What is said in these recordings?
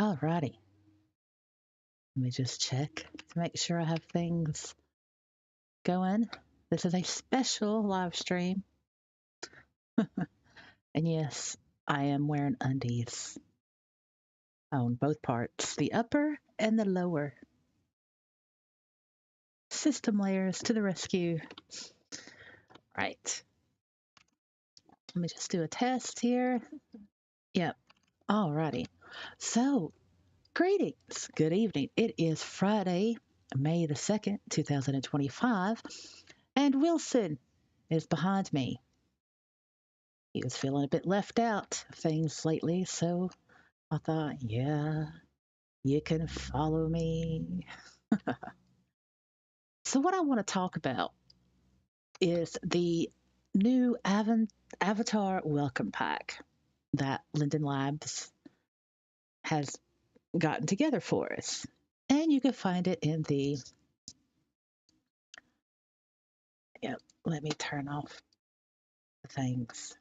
Alrighty. Let me just check to make sure I have things going. This is a special live stream. And yes, I am wearing undies on both parts, the upper and the lower. System layers to the rescue. Right. Let me just do a test here. Yep. Alrighty. So, greetings. Good evening. It is Friday, May the 2nd, 2025, and Wilson is behind me. He was feeling a bit left out of things lately, so I thought, yeah, you can follow me. So, what I want to talk about is the new Avatar Welcome Pack that Linden Labs has gotten together for us. And you can find it in the, yeah, let me turn off the things.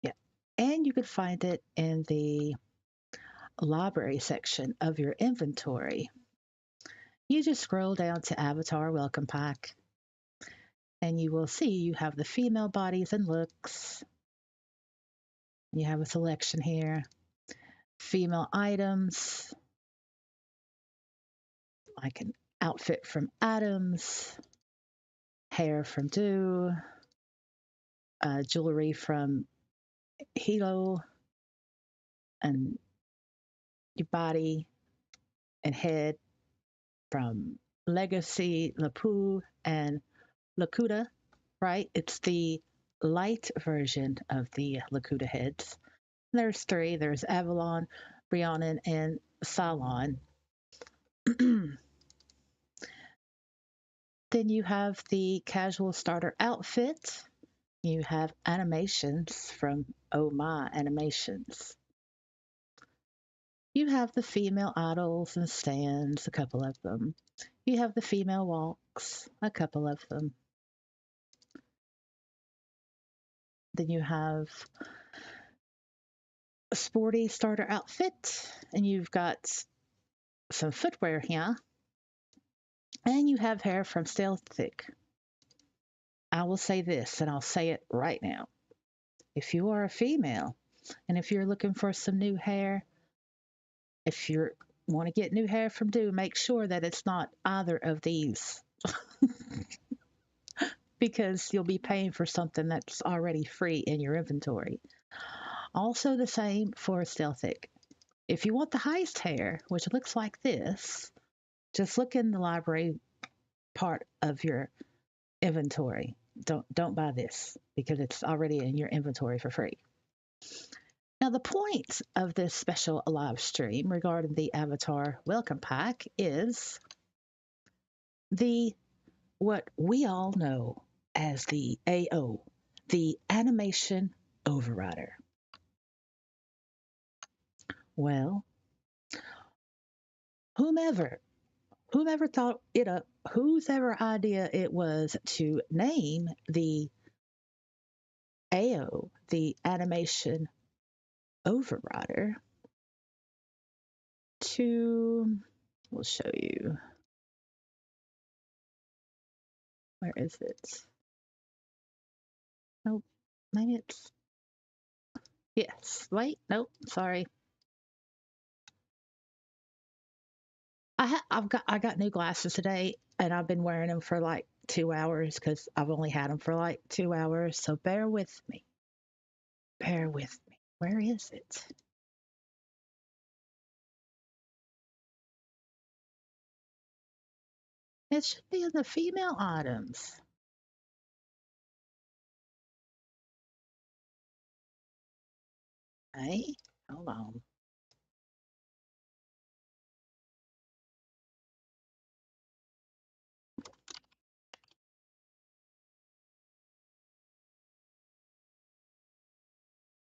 Yeah. And you can find it in the library section of your inventory. You just scroll down to Avatar Welcome Pack and you will see you have the female bodies and looks. You have a selection here. Female items, like an outfit from Adams, hair from Dew, jewelry from Hilo, and your body and head from Legacy, Lapu, and Lakuta, right? It's the light version of the Lakuta heads. There's three. There's Avalon, Rhiannon, and Salon. Then you have the casual starter outfit. You have animations from Oh My Animations. You have the female idols and stands, a couple of them. You have the female walks, a couple of them. Then you have a sporty starter outfit, and you've got some footwear here. And you have hair from Stealthic. I will say this, and I'll say it right now. If you are a female, and if you're looking for some new hair, if you want to get new hair from Dew, make sure that it's not either of these. Because you'll be paying for something that's already free in your inventory. Also the same for Stealthic. If you want the heist hair, which looks like this, just look in the library part of your inventory. Don't buy this because it's already in your inventory for free. Now the point of this special live stream regarding the Avatar Welcome Pack is the what we all know as the AO, the Animation Overrider. Well, whomever thought it up, whose ever idea it was to name the AO, the Animation Overrider, to, we'll show you, where is it? Nope, maybe it's, yes, wait, nope, sorry. I got new glasses today, and I've been wearing them for like 2 hours because I've only had them for like 2 hours. So bear with me. Bear with me. Where is it? It should be in the female items. Hey, hold on.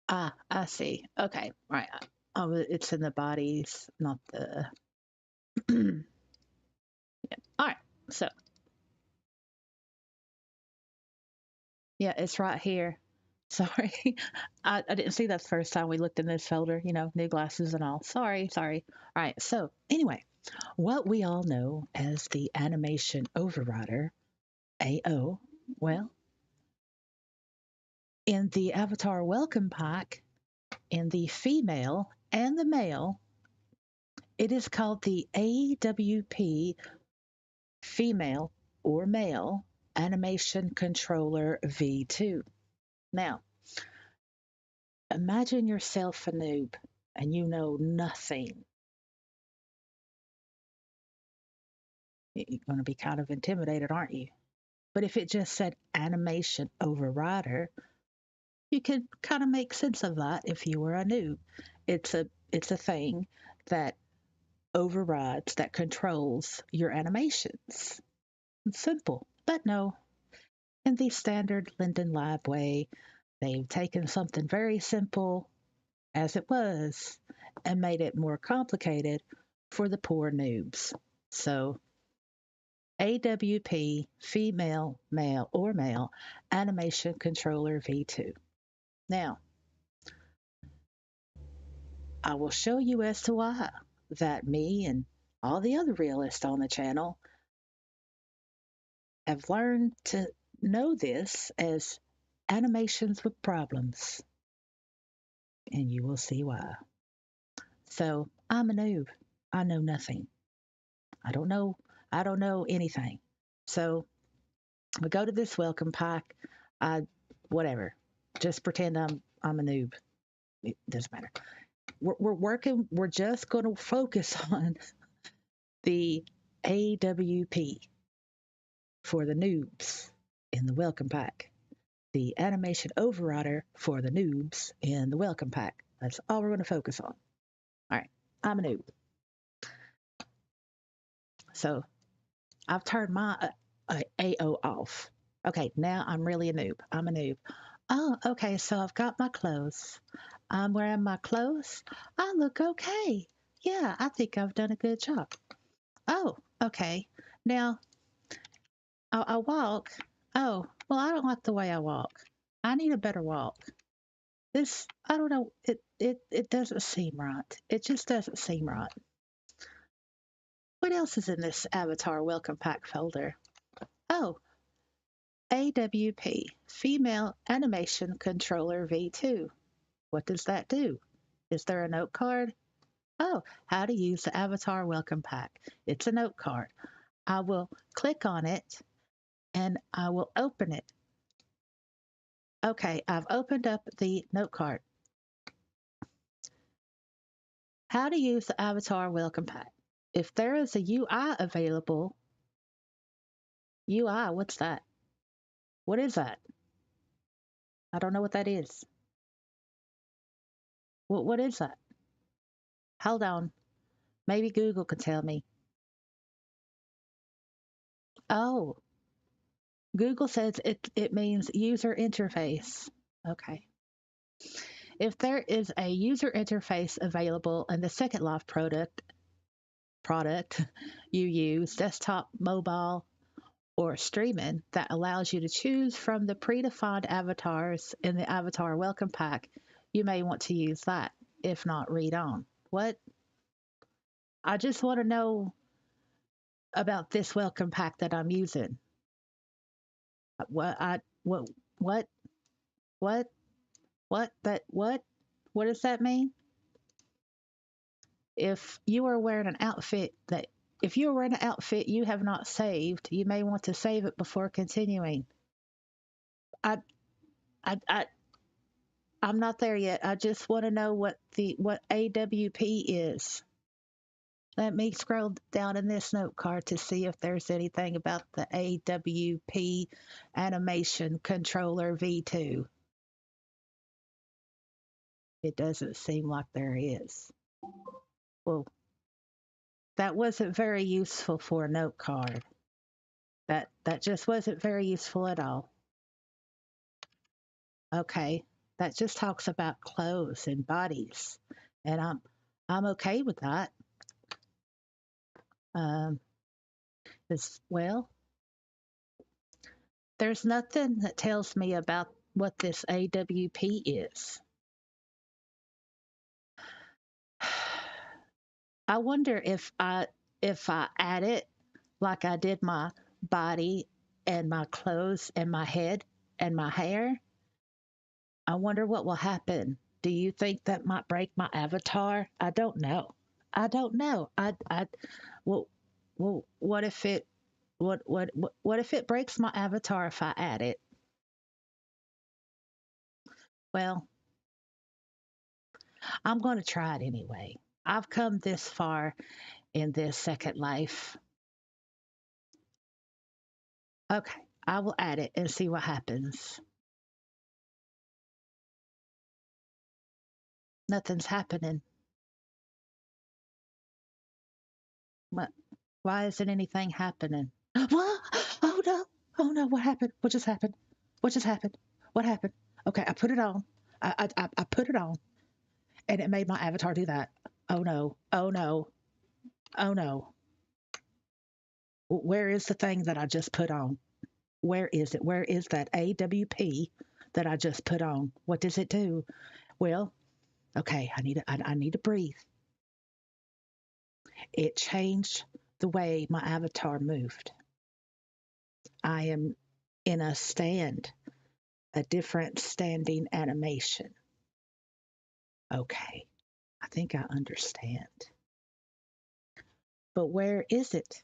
Ah, I see. Okay, right. Oh, it's in the bodies, not the. Yeah. All right. So, yeah, it's right here. Sorry. I didn't see that the first time we looked in this folder, new glasses and all. Sorry, sorry. All right. So, anyway, what we all know as the animation overrider, AO, well, in the Avatar Welcome Pack, in the female and the male, it is called the AWP female or male animation controller V2. Now, imagine yourself a noob and you know nothing. You're going to be kind of intimidated, aren't you? But if it just said animation overrider, you could kind of make sense of that if you were a noob. It's a thing that overrides, that controls your animations. It's simple. But no, in the standard Linden Lab way, they've taken something very simple as it was and made it more complicated for the poor noobs. So, AWP female, male, or male animation controller V2. Now, I will show you as to why that me and all the other realists on the channel have learned to know this as animations with problems. And you will see why. So, I'm a noob. I know nothing. I don't know. I don't know anything. So we go to this welcome pack. I whatever. Just pretend I'm a noob. It doesn't matter. We're working. We're just going to focus on the AWP for the noobs in the welcome pack. The animation overrider for the noobs in the welcome pack. That's all we're going to focus on. All right. I'm a noob. So I've turned my AO off. Okay, now I'm really a noob. I'm a noob. Oh, okay, so I've got my clothes. I'm wearing my clothes. I look okay. Yeah, I think I've done a good job. Oh, okay. Now I walk. Oh, well, I don't like the way I walk. I need a better walk. This, I don't know. It doesn't seem right. It just doesn't seem right. What else is in this Avatar Welcome Pack folder? Oh, AWP, Female Animation Controller V2. What does that do? Is there a note card? Oh, how to use the Avatar Welcome Pack. It's a note card. I will click on it and I will open it. Okay, I've opened up the note card. How to use the Avatar Welcome Pack. If there is a UI available, UI, what's that? What is that? I don't know what that is. What is that? Hold on. Maybe Google can tell me. Oh, Google says it means user interface. Okay. If there is a user interface available in the Second Life product you use, desktop, mobile, or streaming that allows you to choose from the predefined avatars in the Avatar Welcome Pack, you may want to use that. If not, read on. What? I just want to know about this welcome pack that I'm using. What? What? What? What? That? What? What does that mean? If you are wearing an outfit that if you are wearing an outfit you have not saved, you may want to save it before continuing. I I, I I'm not there yet. I just want to know what AWP is. Let me scroll down in this note card to see if there's anything about the AWP animation controller V2. It doesn't seem like there is. Well, that wasn't very useful for a note card. That just wasn't very useful at all. Okay, that just talks about clothes and bodies, and I'm okay with that. Um, as well, there's nothing that tells me about what this AWP is. I wonder if I add it like I did my body and my clothes and my head and my hair. I wonder what will happen. Do you think that might break my avatar? I don't know. I don't know. Well, what if what if it breaks my avatar if I add it? Well, I'm going to try it anyway. I've come this far in this second life. Okay, I will add it and see what happens. Nothing's happening. What? Why isn't anything happening? What? Oh no! Oh no! What happened? What just happened? What just happened? What happened? Okay, I put it on. I put it on, and it made my avatar do that. Oh no! Oh no! Oh no! Where is the thing that I just put on? Where is it? Where is that AWP that I just put on? What does it do? Well, okay, I need to breathe. It changed the way my avatar moved. I am in a stand, a different standing animation. Okay, I think I understand. But where is it?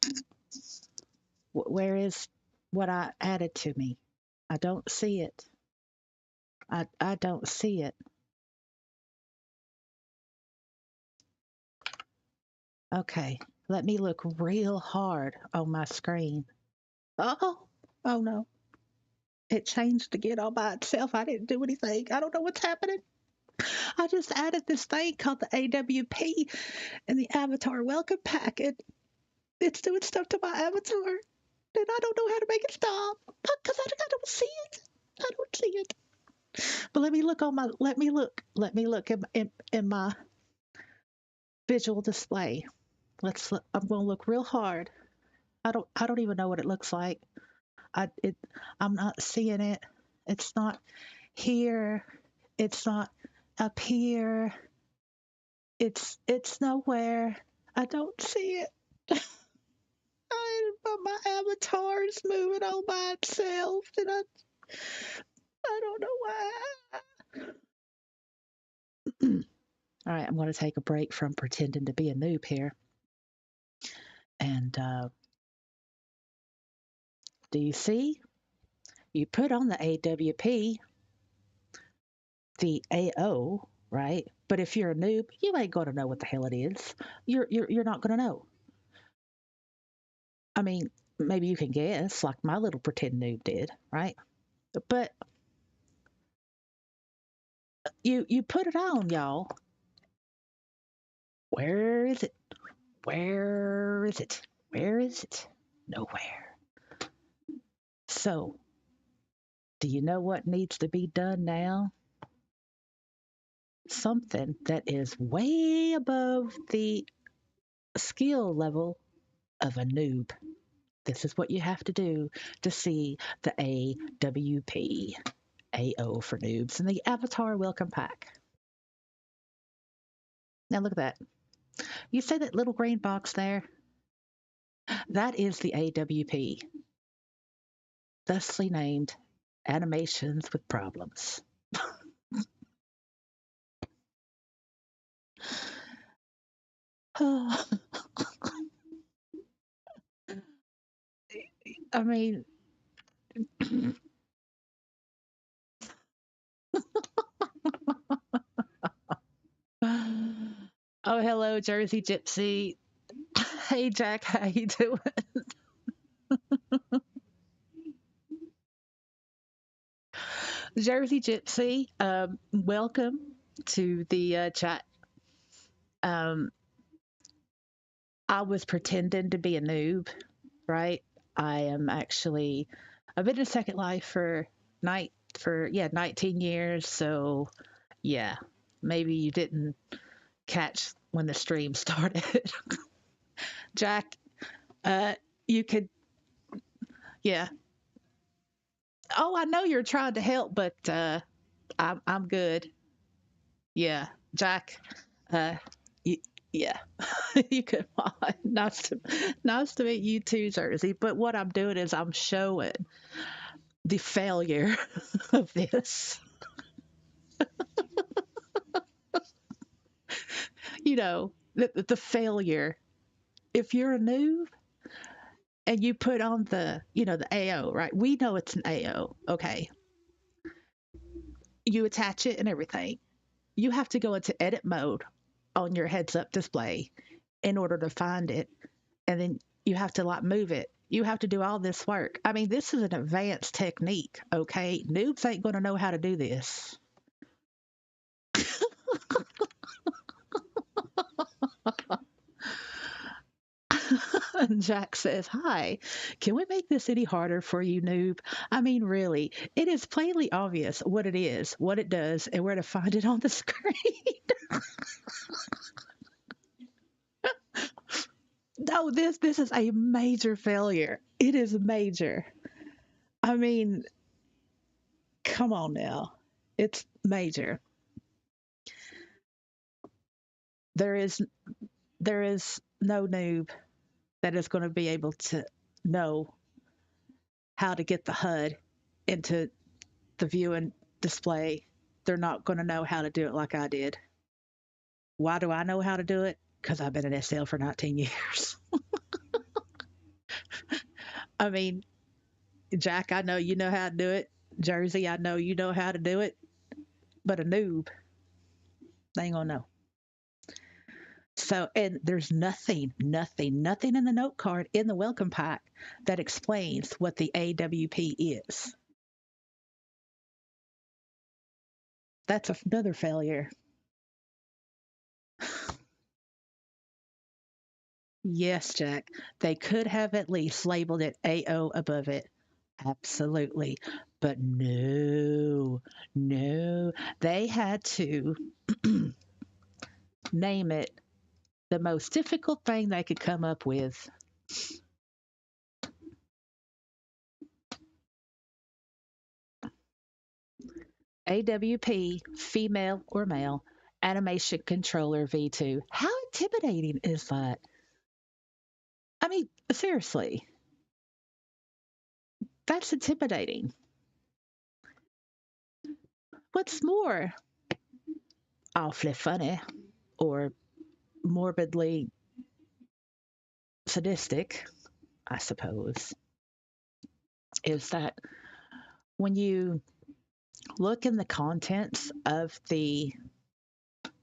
Where is what I added to me? I don't see it. I don't see it. Okay, let me look real hard on my screen. Oh, oh no. It changed again all by itself. I didn't do anything. I don't know what's happening. I just added this thing called the AWP in the avatar welcome pack. It's doing stuff to my avatar. And I don't know how to make it stop because I don't see it. I don't see it. But let me look in my visual display. I'm going to look real hard. I don't even know what it looks like. It I'm not seeing it. It's not here. It's not up here. It's nowhere. I don't see it. But my avatar is moving all by itself, and I don't know why. All right, I'm going to take a break from pretending to be a noob here. And do you see? You put on the AWP, the AO, right? But if you're a noob, you ain't going to know what the hell it is. You're not going to know. I mean, maybe you can guess, like my little pretend noob did, right? But you put it on, y'all. Where is it? Where is it? Where is it? Nowhere. So, do you know what needs to be done now? Something that is way above the skill level of a noob. This is what you have to do to see the AWP, AO for noobs, and the Avatar Welcome Pack. Now look at that. You see that little green box there? That is the AWP, thusly named Animations with Problems. I mean, oh, hello, Jersey Gypsy. Hey, Jack, how you doing? Jersey Gypsy, welcome to the chat. Um, I was pretending to be a noob, right? I am actually, I've been in Second Life for 19 years. So yeah, maybe you didn't catch when the stream started. Jack, uh, you could, yeah, Oh, I know you're trying to help, but I'm good. Yeah, Jack. Uh, y- yeah, you could. Nice to meet you too, Jersey. But what I'm doing is I'm showing the failure of this. The failure. If you're a noob and you put on the AO, right? We know it's an AO. Okay, you attach it and everything. You have to go into edit mode on your heads up display in order to find it. And then you have to like move it. You have to do all this work. I mean, this is an advanced technique, okay? Noobs ain't going to know how to do this. And Jack says, "Hi, can we make this any harder for you, noob? I mean, really, it is plainly obvious what it is, what it does, and where to find it on the screen." No, this is a major failure. It is major. I mean, come on now. It's major. There is there is no noob that is going to be able to know how to get the HUD into the view and display. They're not going to know how to do it like I did. Why do I know how to do it? Because I've been in SL for 19 years. I mean, Jack, I know you know how to do it. Jersey, I know you know how to do it. But a noob, they ain't going to know. So, and there's nothing in the note card in the welcome pack that explains what the AWP is. That's another failure. Yes, Jack. They could have at least labeled it AO above it. Absolutely. But no, no. They had to name it the most difficult thing they could come up with. AWP, female or male, animation controller V2. How intimidating is that? I mean, seriously, that's intimidating. What's more, awfully funny or morbidly sadistic, I suppose, is that when you look in the contents of the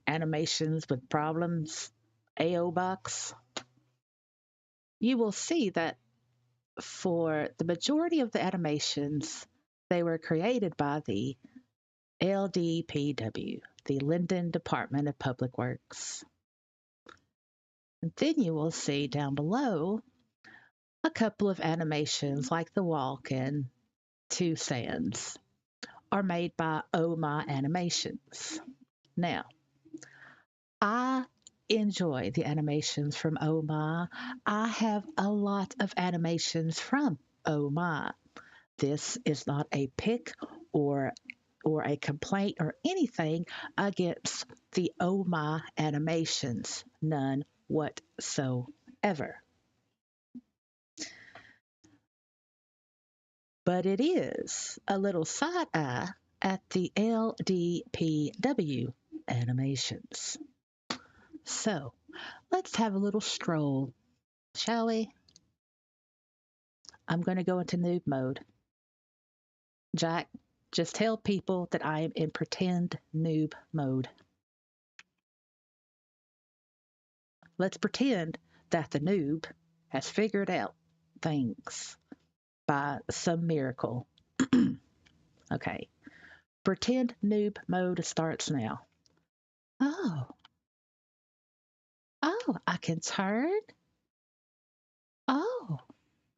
animations with problems AO box, you will see that for the majority of the animations, they were created by the LDPW, the Linden Department of Public Works. And then you will see down below a couple of animations like the walk and two sands are made by OMA Animations. Now, I enjoy the animations from OMA. I have a lot of animations from OMA. This is not a pick or a complaint or anything against the OMA animations. None whatsoever. But it is a little side eye at the LDPW animations. So let's have a little stroll, shall we? I'm going to go into noob mode. Jack, just tell people that I am in pretend noob mode. Let's pretend that the noob has figured out things by some miracle. Okay. Pretend noob mode starts now. Oh, oh, I can turn. Oh,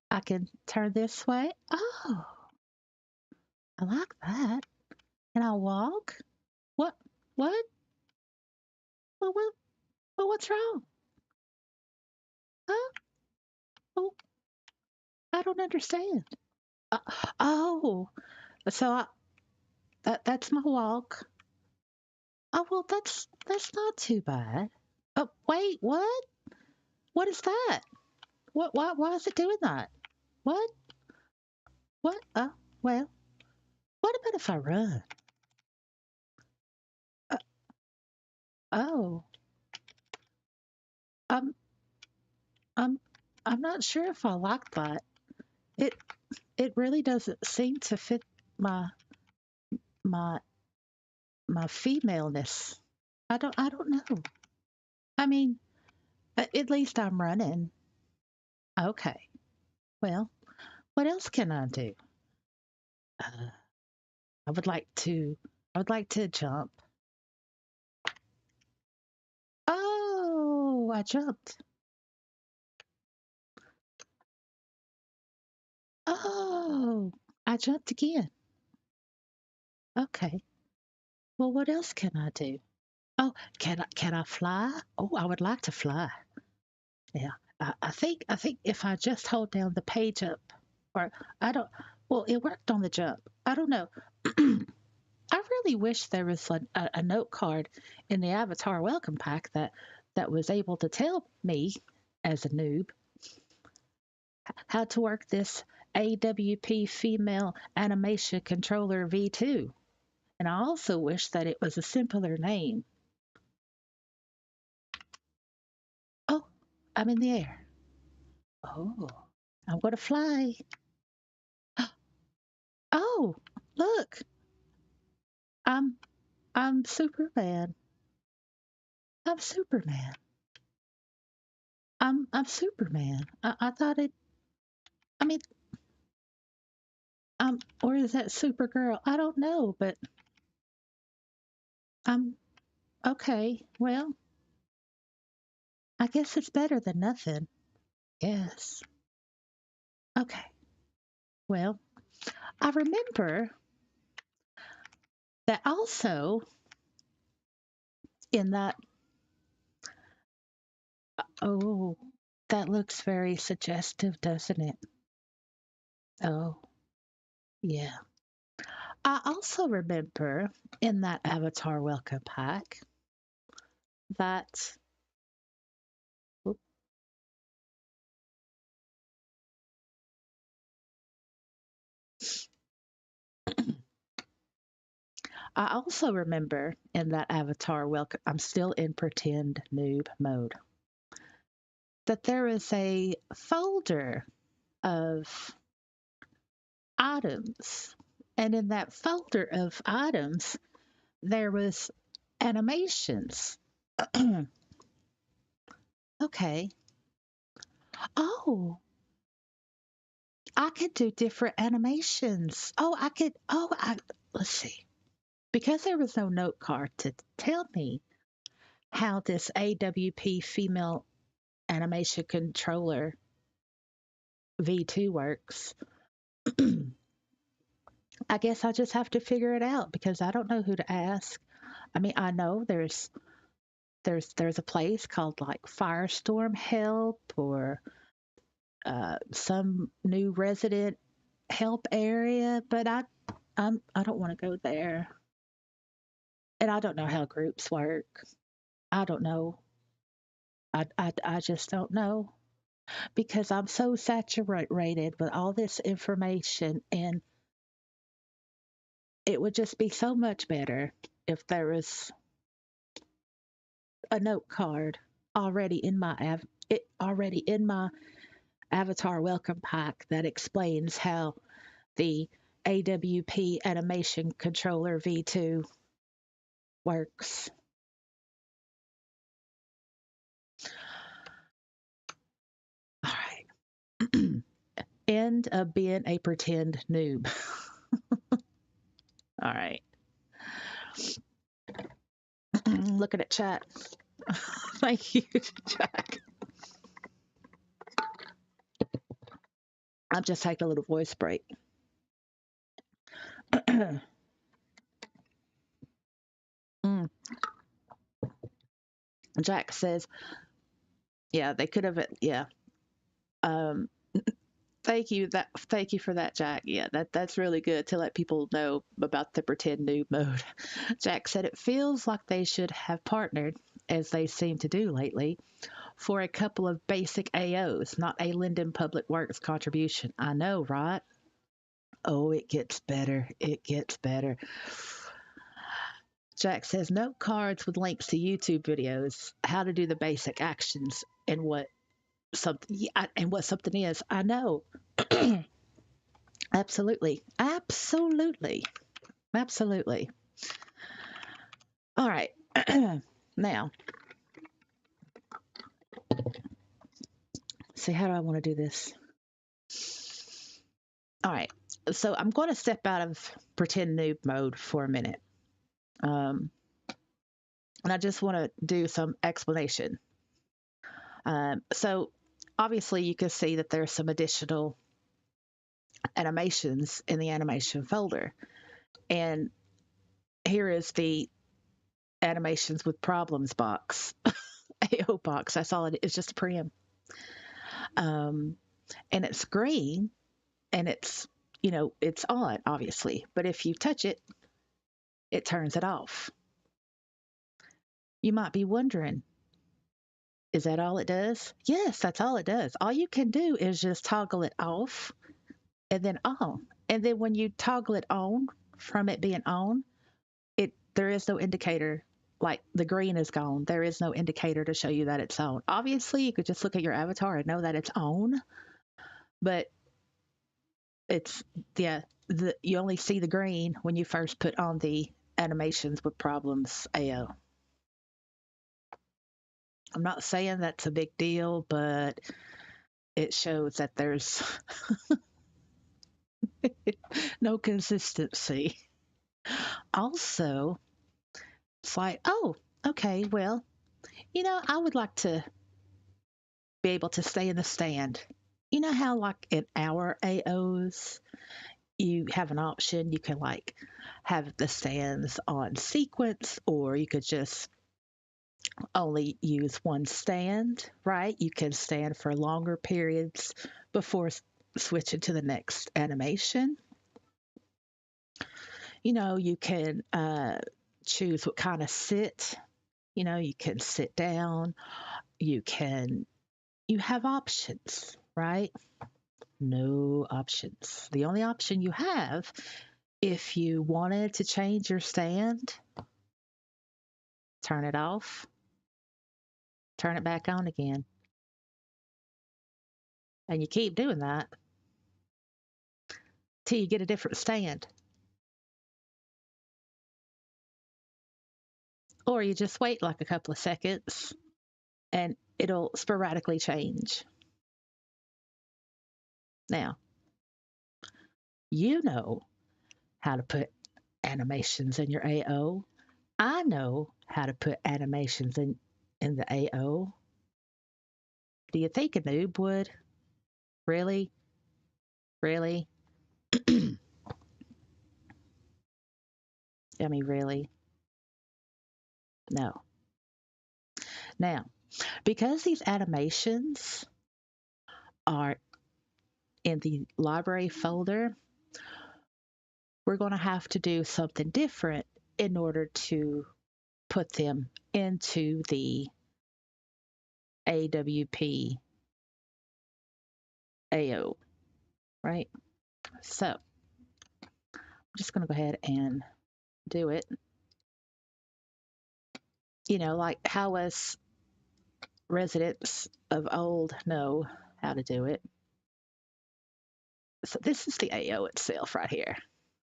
I can turn this way. Oh, I like that. And I'll walk. What? What? Well, what's wrong? Huh? Oh, I don't understand. Uh, oh, So that's my walk. Oh well, that's not too bad. Oh wait, what? What is that? What? Why is it doing that? What? What? Well, what about if I run? Uh, oh, I'm I'm I'm not sure if I like that. It it really doesn't seem to fit my my my femaleness. I don't know. I mean, at least I'm running. Okay. Well, what else can I do? Uh, I would like to. I would like to jump. Oh, I jumped. Oh, I jumped again. Okay. Well, what else can I do? Oh, can I fly? Oh, I would like to fly. Yeah. I think if I just hold down the page up, or I don't. Well, it worked on the jump. I don't know. I really wish there was a note card in the Avatar welcome pack that was able to tell me as a noob how to work this AWP female animation controller V2. And I also wish that it was a simpler name. Oh, I'm in the air. Oh, I'm going to fly. Oh, look, I'm I'm Superman. I'm Superman. I'm Superman. I thought it. I mean, or is that Supergirl? I don't know, but I'm okay. Well, I guess it's better than nothing. Yes. Okay. Well, I remember that also in that. Oh, that looks very suggestive, doesn't it? Oh, yeah. I also remember in that Avatar welcome pack that I also remember in that Avatar welcome. I'm still in pretend noob mode. That there is a folder of items, and in that folder of items, there was animations. Okay. Oh, I could do different animations. Oh, I could. Let's see. Because there was no note card to tell me how this AWP female animation controller V2 works, I guess I just have to figure it out because I don't know who to ask. I mean, I know there's a place called like Firestorm Help or some new resident help area, but I don't want to go there, and I don't know how groups work. I don't know. I just don't know because I'm so saturated with all this information, and it would just be so much better if there was a note card already in already in my avatar welcome pack that explains how the AWP animation controller V2 works. All right. End of being a pretend noob. All right. Looking at chat. Thank you, Jack. I'm just taking a little voice break. Mm. Jack says, yeah, they could have, yeah. Um, Thank you for that, Jack. Yeah, that's really good to let people know about the pretend noob mode. Jack said it feels like they should have partnered, as they seem to do lately, for a couple of basic AOs, not a Linden Public Works contribution. I know, right? Oh, it gets better. It gets better. Jack says note cards with links to YouTube videos, how to do the basic actions, and something what something is. I know. Absolutely. Absolutely. Absolutely. All right. Now, see, how do I want to do this? All right. So I'm going to step out of pretend noob mode for a minute. Um, and I just want to do some explanation. So obviously, you can see that there's some additional animations in the animation folder. And here is the animations with problems box, AO box. That's all it's just a pream. And it's green and it's on, obviously. But if you touch it, it turns it off. You might be wondering, is that all it does? Yes, that's all it does. All you can do is just toggle it off and then on. And then when you toggle it on from it being on, there is no indicator, like the green is gone. There is no indicator to show you that it's on. Obviously, you could just look at your avatar and know that it's on, but it's yeah, you only see the green when you first put on the animations with problems AO. I'm not saying that's a big deal, but it shows that there's no consistency. Also, it's like, oh, okay, well, I would like to be able to stay in the stand. You know how, like in our AOs, you have an option, you can like have the stands on sequence, or you could just only use one stand, right? You can stand for longer periods before switching to the next animation. You can choose what kind of sit. You can sit down. You have options, right? No options. The only option you have, if you wanted to change your stand, turn it off, turn it back on again. And you keep doing that till you get a different stand. Or you just wait like a couple of seconds and it'll sporadically change. Now, you know how to put animations in your AO. I know how to put animations in the AO. Do you think a noob would? Really? Really? I mean, really? No. Now, because these animations are in the library folder, we're going to have to do something different in order to put them into the AWP AO, right? So I'm just going to go ahead and do it. Like how us residents of old know how to do it. So this is the AO itself right here,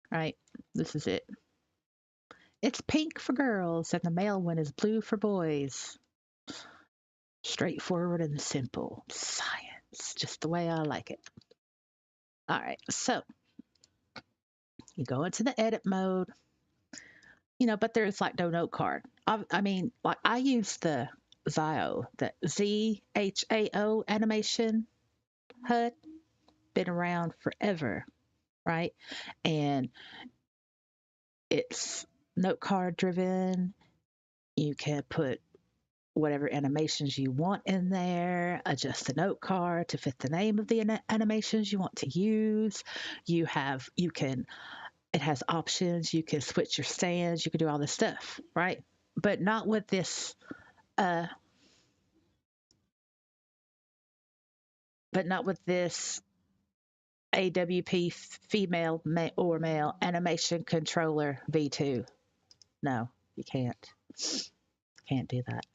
right? This is it. It's pink for girls and the male one is blue for boys. Straightforward and simple. Science, just the way I like it. All right, so you go into the edit mode, but there's like no note card. I mean, like I use the the ZHAO animation HUD, been around forever, right? And it's note card driven. You can put whatever animations you want in there, adjust the note card to fit the name of the animations you want to use. You can, it has options. You can switch your stands. You can do all this stuff, right? But not with this, uh, but not with this AWP female or male animation controller V2. No, you can't. Can't do that.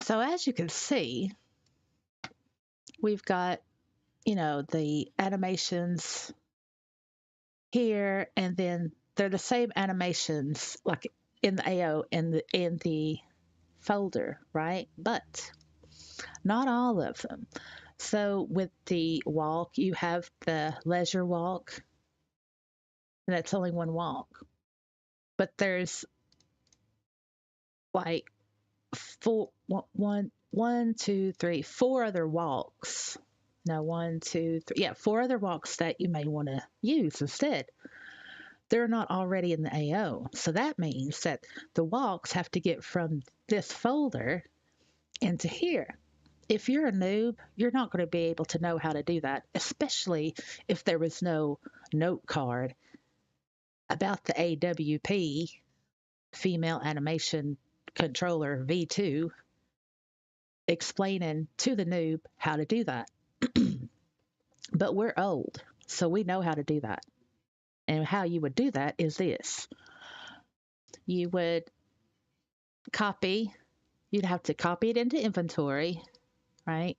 So as you can see, we've got, the animations here, and then they're the same animations like in the AO in the folder, right? But not all of them. So with the walk, you have the leisure walk, and that's only one walk. But there's like one, two, three, four other walks. No, one, two, three. Yeah, four other walks that you may want to use instead. They're not already in the AO. So that means that the walks have to get from this folder into here. If you're a noob, you're not going to be able to know how to do that, especially if there was no note card about the AWP female animation controller V2 explaining to the noob how to do that. But we're old, so we know how to do that. And how you would do that is this. You would copy, you'd have to copy it into inventory, right?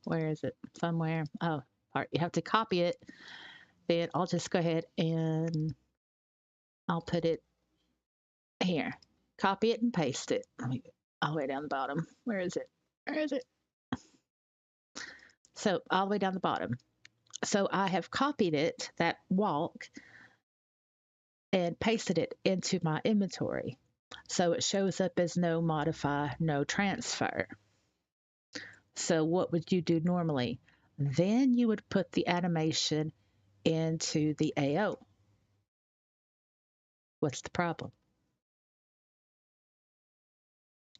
Where is it? Somewhere. Oh, all right. You have to copy it. Then I'll just go ahead and I'll put it here. Copy it and paste it. Let me get all the way down the bottom. Where is it? Where is it? So all the way down the bottom. So I have copied it, that walk, and pasted it into my inventory. So it shows up as no modify, no transfer. So what would you do normally? Then you would put the animation into the AO. What's the problem?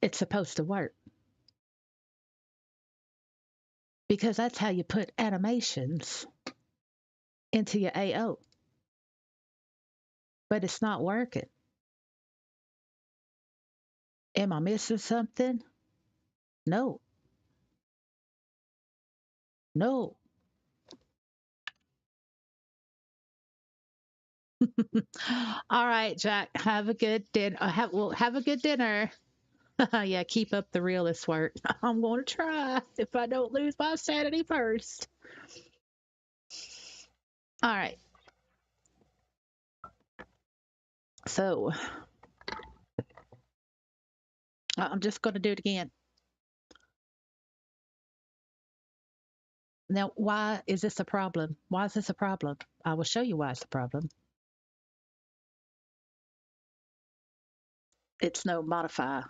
It's supposed to work because that's how you put animations into your AO. But it's not working. Am I missing something? No, no. All right, Jack. Have a good dinner. Have a good dinner. Yeah, keep up the realist work. I'm going to try if I don't lose my sanity first. All right. So I'm just going to do it again. Now, why is this a problem? Why is this a problem? I will show you why it's a problem. It's no modify.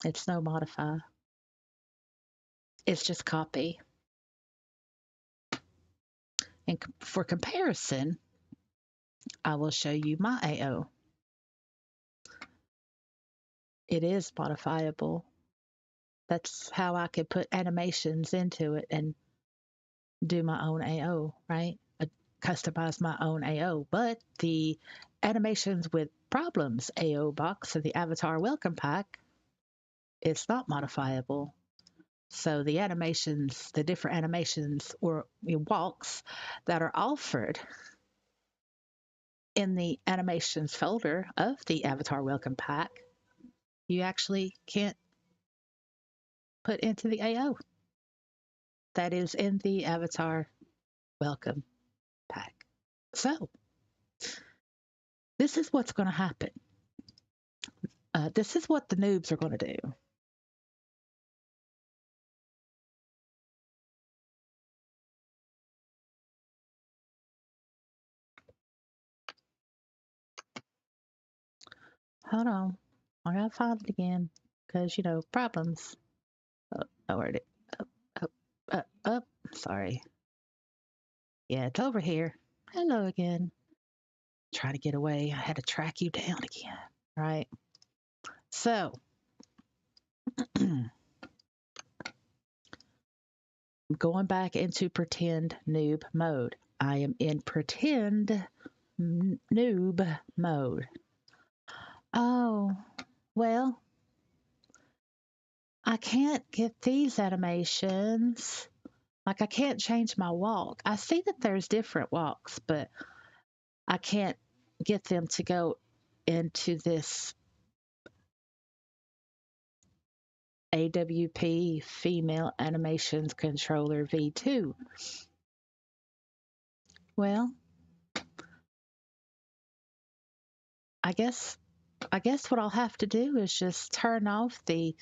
It's no modify. It's just copy. And for comparison, I will show you my AO. It is modifiable. That's how I could put animations into it and do my own AO, right? Customize my own AO. But the animations with problems AO box of the avatar welcome pack, it's not modifiable. So the animations, the different animations or walks that are offered in the animations folder of the avatar welcome pack, you actually can't put into the AO. That is in the avatar welcome pack. So this is what's going to happen. This is what the noobs are going to do. Hold on. I gotta find it again because, problems. Oh, where'd it? Up, up, up, up. Sorry. Yeah, it's over here. Hello again. Try to get away. I had to track you down again. Right. So, going back into pretend noob mode. I am in pretend noob mode. Oh, well, I can't get these animations. Like, I can't change my walk. I see that there's different walks, but I can't get them to go into this AWP female animations controller V2. Well, I guess I guess what I'll have to do is just turn off the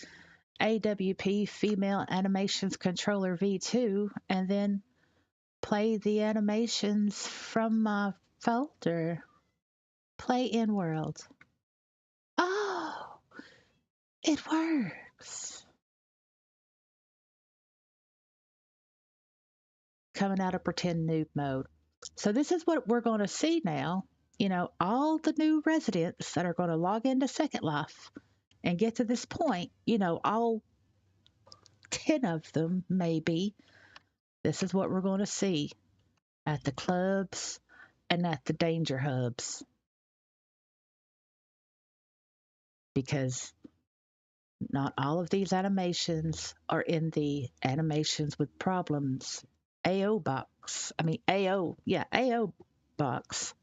AWP female animations controller V2 and then play the animations from my folder. Play in world. Oh, it works. Coming out of pretend noob mode. So this is what we're going to see now. All the new residents that are going to log into Second Life and get to this point, all 10 of them maybe, this is what we're going to see at the clubs and at the danger hubs. Because not all of these animations are in the animations with problems AO box. I mean, AO box.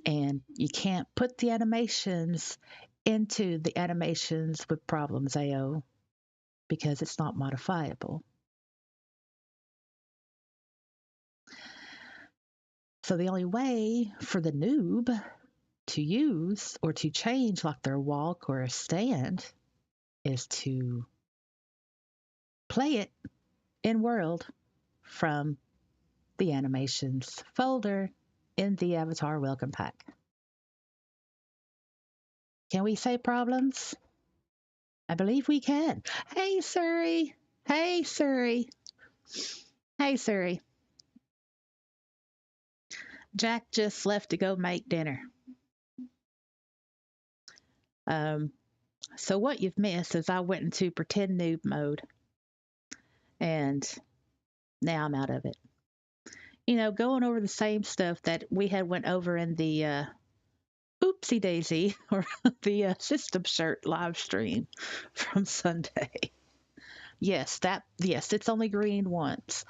And you can't put the animations into the animations with problems AO because it's not modifiable. So the only way for the noob to use or to change like their walk or a stand is to play it in world from the animations folder in the avatar welcome pack. Can we say problems? I believe we can. Hey, Suri. Hey, Suri. Hey, Suri. Jack just left to go make dinner. Um, so what you've missed is I went into pretend noob mode, and now I'm out of it. Going over the same stuff that we had went over in the Oopsie Daisy or the System Shirt live stream from Sunday. Yes, it's only green once.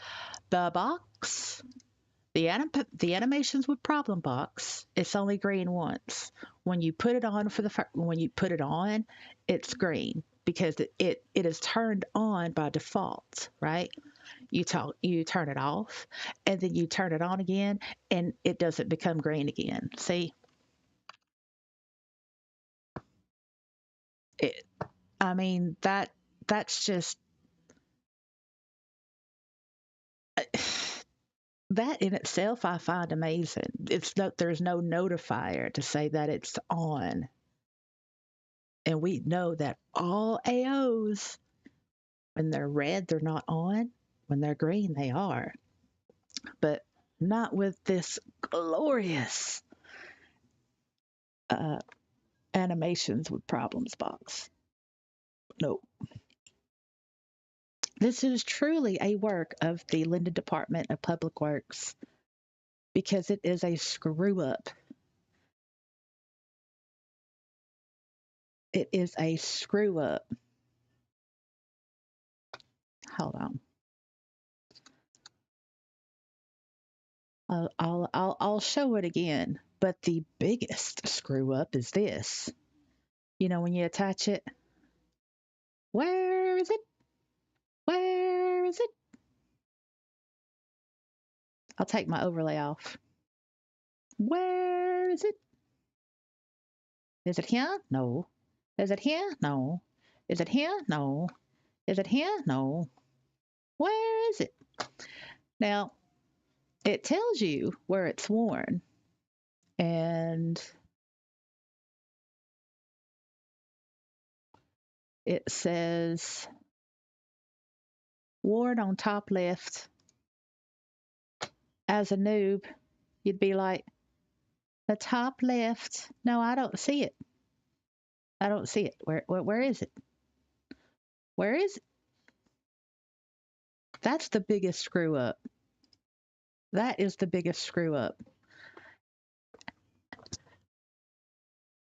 The box, the animations with problem box, it's only green once. When you put it on when you put it on, it's green because it is turned on by default, right? You turn it off, and then you turn it on again, and it doesn't become green again. See, it, I mean that's just that in itself I find amazing. There's no notifier to say that it's on, and we know that all AOs, when they're red they're not on, when they're green they are, but not with this glorious uh, animations with problems box. No, this is truly a work of the Linden Department of Public Works because it is a screw up. It is a screw up. Hold on. I'll show it again. But the biggest screw up is this. When you attach it, where is it? Where is it? I'll take my overlay off. Where is it? Is it here? No. Is it here? No. Is it here? No. Is it here? No. Where is it? Now, it tells you where it's worn. And it says worn on top left As a noob, you'd be like, the top left. No, I don't see it. I don't see it. Where is it? Where is it? That's the biggest screw up. That is the biggest screw up.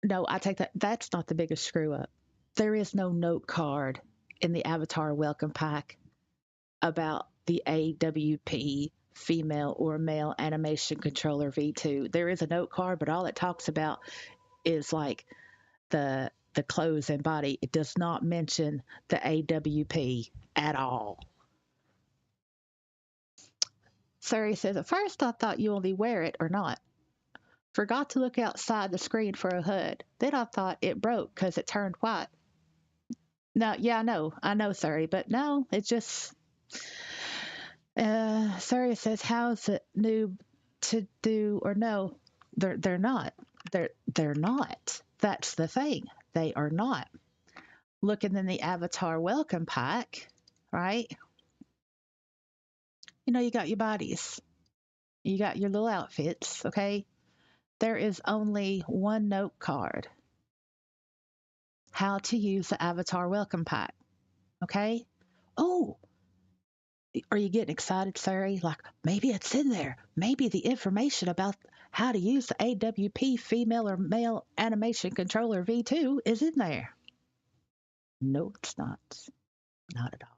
No, I take that. That's not the biggest screw up. There is no note card in the Avatar welcome pack about the AWP female or male animation controller V2. There is a note card, but all it talks about is like the clothes and body. It does not mention the AWP at all. Suri says, at first I thought you only wear it or not. Forgot to look outside the screen for a HUD. Then I thought it broke because it turned white. No, yeah, I know, Suri, but no, it's just. Suri says, how's it noob to do or no? They're not. They're not. That's the thing. They are not. Looking in the Avatar welcome pack, right? You know, you got your bodies, you got your little outfits, okay? There is only one note card, how to use the Avatar welcome pack, okay? Oh, are you getting excited, Sari? Like, maybe it's in there. Maybe the information about how to use the AWP female or male animation controller V2 is in there. No, it's not. Not at all.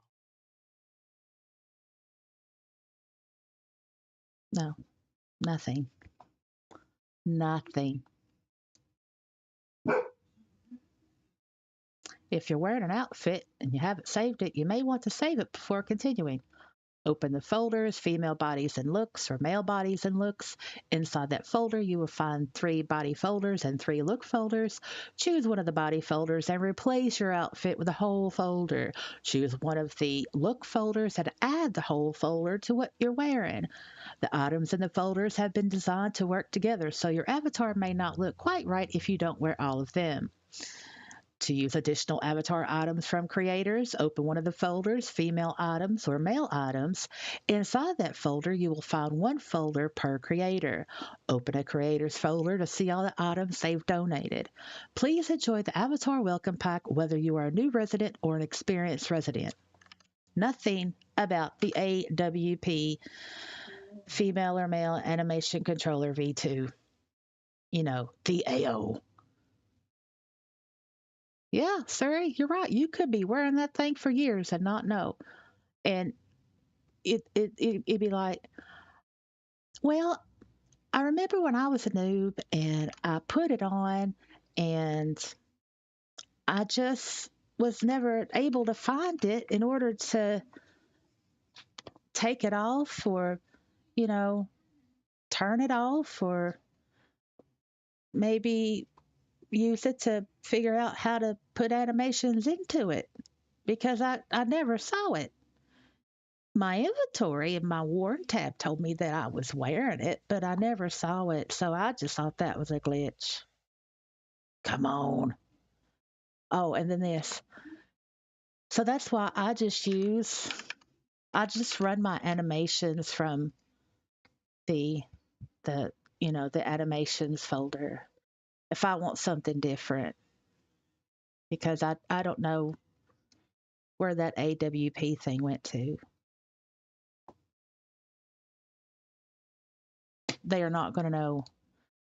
No, nothing. Nothing. If you're wearing an outfit and you haven't saved it, you may want to save it before continuing. Open the folders, female bodies and looks, or male bodies and looks. Inside that folder, you will find 3 body folders and 3 look folders. Choose one of the body folders and replace your outfit with a whole folder. Choose one of the look folders and add the whole folder to what you're wearing. The items in the folders have been designed to work together, so your avatar may not look quite right if you don't wear all of them. To use additional avatar items from creators, open one of the folders, female items or male items. Inside that folder, you will find one folder per creator. Open a creator's folder to see all the items they've donated. Please enjoy the avatar welcome pack whether you are a new resident or an experienced resident. Nothing about the AWP female or male animation controller V2. You know, the AO. Yeah, Siri, you're right. You could be wearing that thing for years and not know. And it'd be like, well, I remember when I was a noob and I put it on and I just was never able to find it in order to take it off or, you know, turn it off or maybe use it to figure out how to put animations into it because I never saw it. My inventory and my worn tab told me that I was wearing it, but I never saw it, so I just thought that was a glitch. Come on. Oh, and then this. So that's why I just run my animations from the the the animations folder if I want something different because I don't know where that AWP thing went to. They are not going to know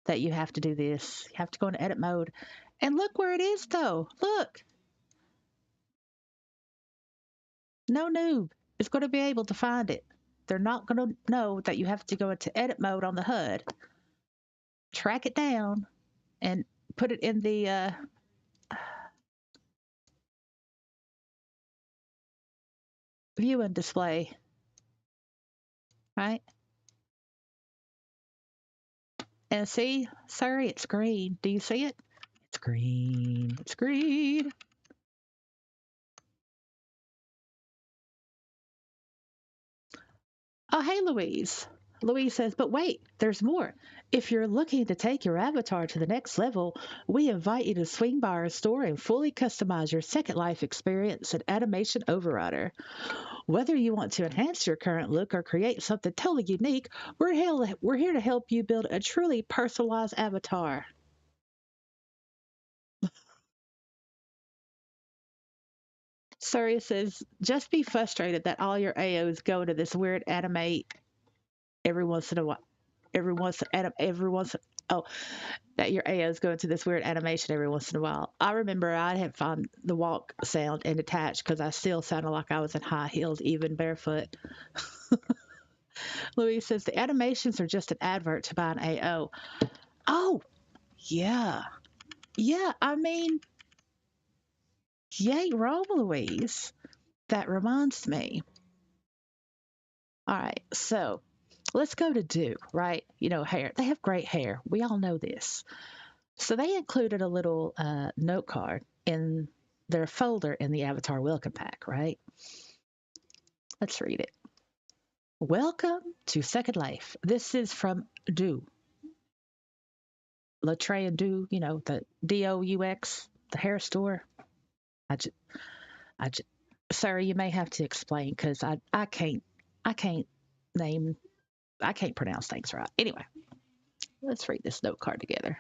that you have to do this. You have to go into edit mode. And look where it is though. Look. No noob is going to be able to find it. They're not going to know that you have to go into edit mode on the HUD, track it down, and put it in the view and display, right? And see, sorry, it's green. Do you see it? It's green. It's green. Oh, hey, Louise. Louise says, but wait, there's more. If you're looking to take your avatar to the next level, we invite you to swing by our store and fully customize your Second Life experience and animation overrider. Whether you want to enhance your current look or create something totally unique, we're here to help you build a truly personalized avatar. Surya says, just be frustrated that all your AOs go to this weird anime every once in a while. Every once, oh, that your AOs go into this weird animation every once in a while. I remember I had found the walk sound and detached because I still sounded like I was in high heels, even barefoot. Louise says the animations are just an advert to buy an AO. Oh, yeah. Yeah, I mean, yay, wrong, Louise. That reminds me. All right, so let's go to do, right? You know, hair. They have great hair. We all know this. So they included a little note card in their folder in the Avatar Welcome Pack, right? Let's read it. Welcome to Second Life. This is from Do. Latre and Do, you know, the DOUX, the hair store. I just, I just, Sorry, you may have to explain because I can't name, I can't pronounce things right. Anyway, let's read this note card together.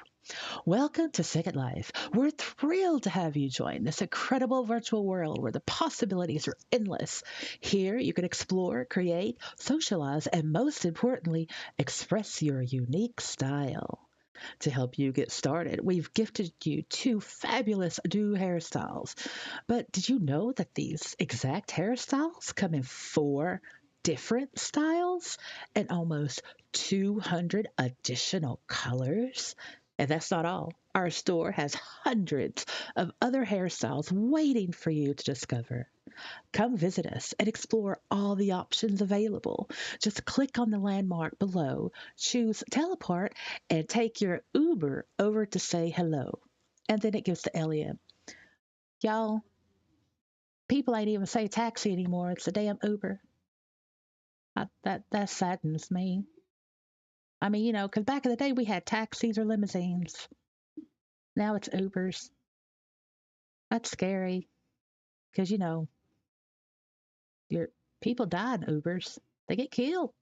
Welcome to Second Life. We're thrilled to have you join this incredible virtual world where the possibilities are endless. Here, you can explore, create, socialize, and most importantly, express your unique style. To help you get started, we've gifted you two fabulous new hairstyles. But did you know that these exact hairstyles come in four different styles and almost 200 additional colors? And that's not all. Our store has hundreds of other hairstyles waiting for you to discover. Come visit us and explore all the options available. Just click on the landmark below, choose teleport, and take your Uber over to say hello. And then it gives the alien. Y'all, people ain't even say taxi anymore. It's a damn Uber. That saddens me. I mean, you know, because back in the day we had taxis or limousines. Now it's Ubers. That's scary because you know your people die in Ubers. They get killed.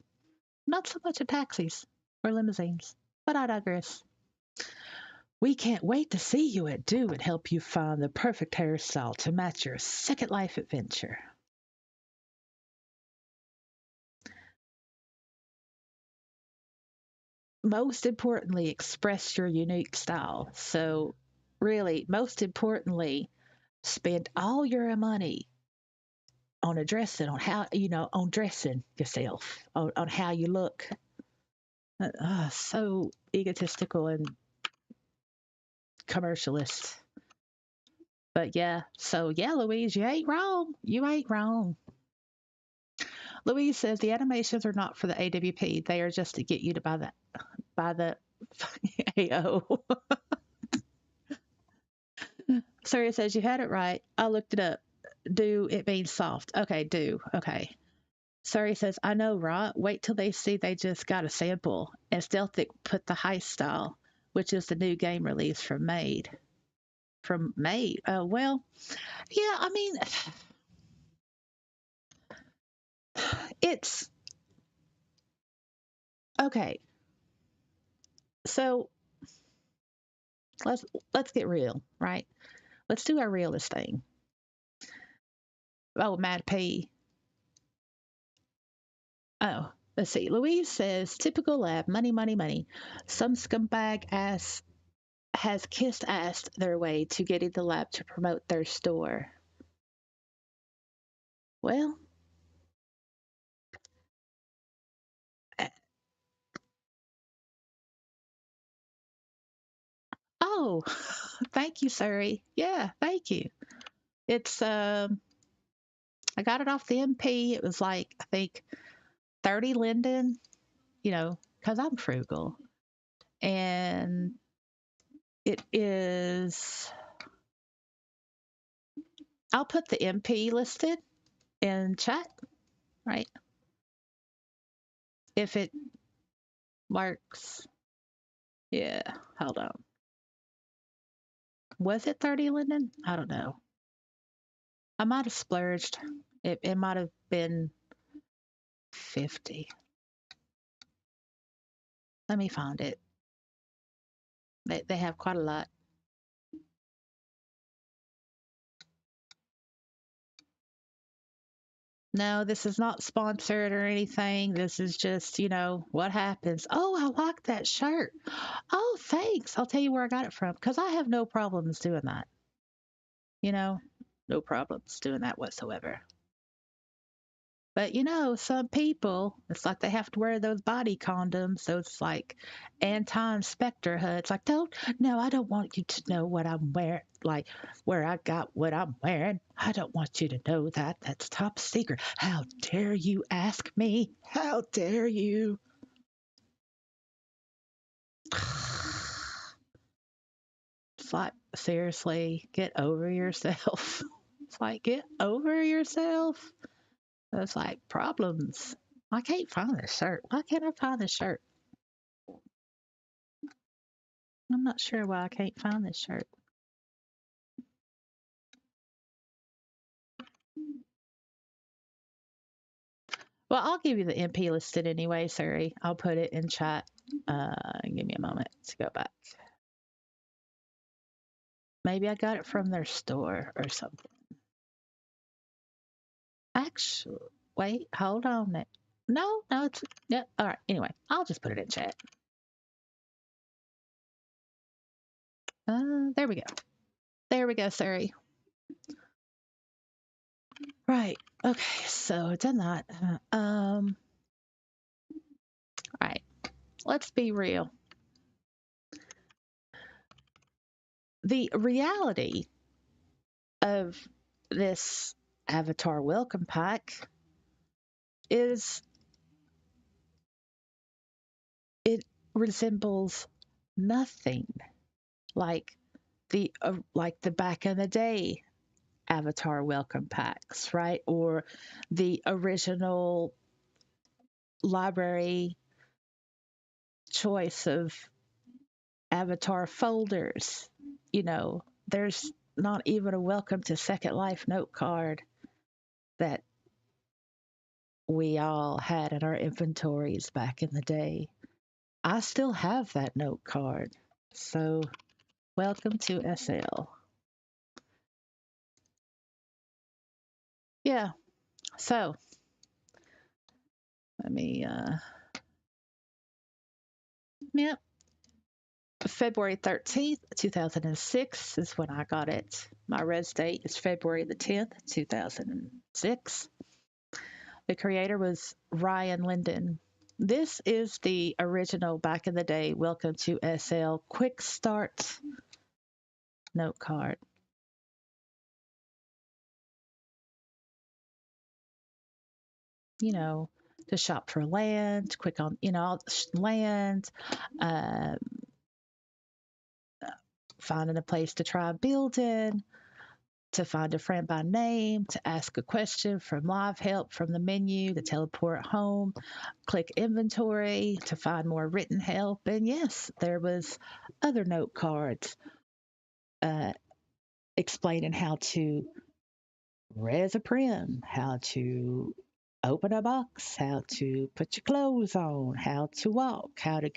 Not so much in taxis or limousines. But I digress. We can't wait to see you at Do and help you find the perfect hairstyle to match your Second Life adventure. Most importantly, express your unique style. So, really, most importantly, spend all your money on a dressing, on how, you know, on dressing yourself, on how you look. So egotistical and commercialist. But yeah, so yeah, Louise, you ain't wrong. You ain't wrong. Louise says the animations are not for the AWP. They are just to get you to buy the AO. Sarah says you had it right. I looked it up. Do it means soft. Okay, do. Okay. Sari says, I know, right? Wait till they see they just got a sample. And Stealthic put the heist style, which is the new game release from Made. From Made. Well, yeah, I mean, it's okay. So let's let's get real, right? Let's do our realist thing. Oh, Mad P. Oh, let's see. Louise says, typical lab, money, money, money. Some scumbag ass has kissed ass their way to getting the lab to promote their store. Well, uh, oh, thank you, Suri. Yeah, thank you. It's I got it off the MP. It was like I think 30 Linden, you know, because I'm frugal, and it is. I'll put the MP listed in chat, right? If it Works. Yeah, hold on. Was it 30, Linden? I don't know. I might have splurged. It might have been 50. Let me find it. They have quite a lot. No, this is not sponsored or anything. This is just, what happens. Oh, I like that shirt. Oh, thanks. I'll tell you where I got it from because I have no problems doing that. You know, no problems doing that whatsoever. But some people, it's like they have to wear those body condoms, those like anti-inspector hoods. Like, no, I don't want you to know what I'm wearing, like where I got what I'm wearing. I don't want you to know that. That's top secret. How dare you ask me? How dare you? It's like, seriously, get over yourself. It's like, get over yourself. It's like problems. I can't find this shirt. Why can't I find this shirt? I'm not sure why I can't find this shirt. Well, I'll give you the MP listed anyway, sorry. I'll put it in chat. Give me a moment to go back. Maybe I got it from their store or something. Actually, wait, hold on. No, it's, yeah, all right. Anyway, I'll just put it in chat. There we go. There we go, sorry. Right. Okay, so done that. All right. Let's be real. The reality of this Avatar welcome pack is it resembles nothing like the back in the day Avatar welcome packs, right? Or the original library choice of Avatar folders. There's not even a welcome to Second Life note card that we all had in our inventories back in the day. I still have that note card. So, welcome to SL. Yeah. So, let me yep. February 13th, 2006 is when I got it. My res date is February the 10th, 2006. The creator was Ryan Linden. This is the original back in the day Welcome to SL Quick Start note card. To shop for land, quick on, land, uh, finding a place to try building, to find a friend by name, to ask a question from live help from the menu, to teleport home, click inventory to find more written help. And yes, there was other note cards uh, explaining how to res a prim, how to open a box, how to put your clothes on, how to walk, how to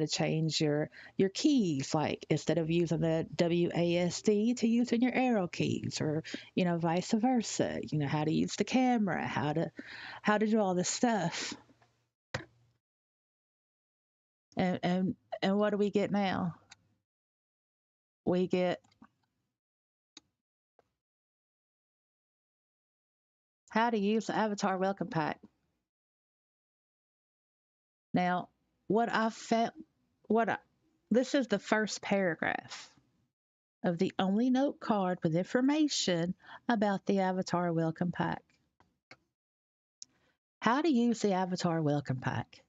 change your keys, like instead of using the WASD to using your arrow keys, or vice versa. How to use the camera, how to do all this stuff. And what do we get now? We get how to use the Avatar Welcome Pack. Now, what I found, this is the first paragraph of the only note card with information about the Avatar Welcome Pack. How to use the Avatar Welcome Pack.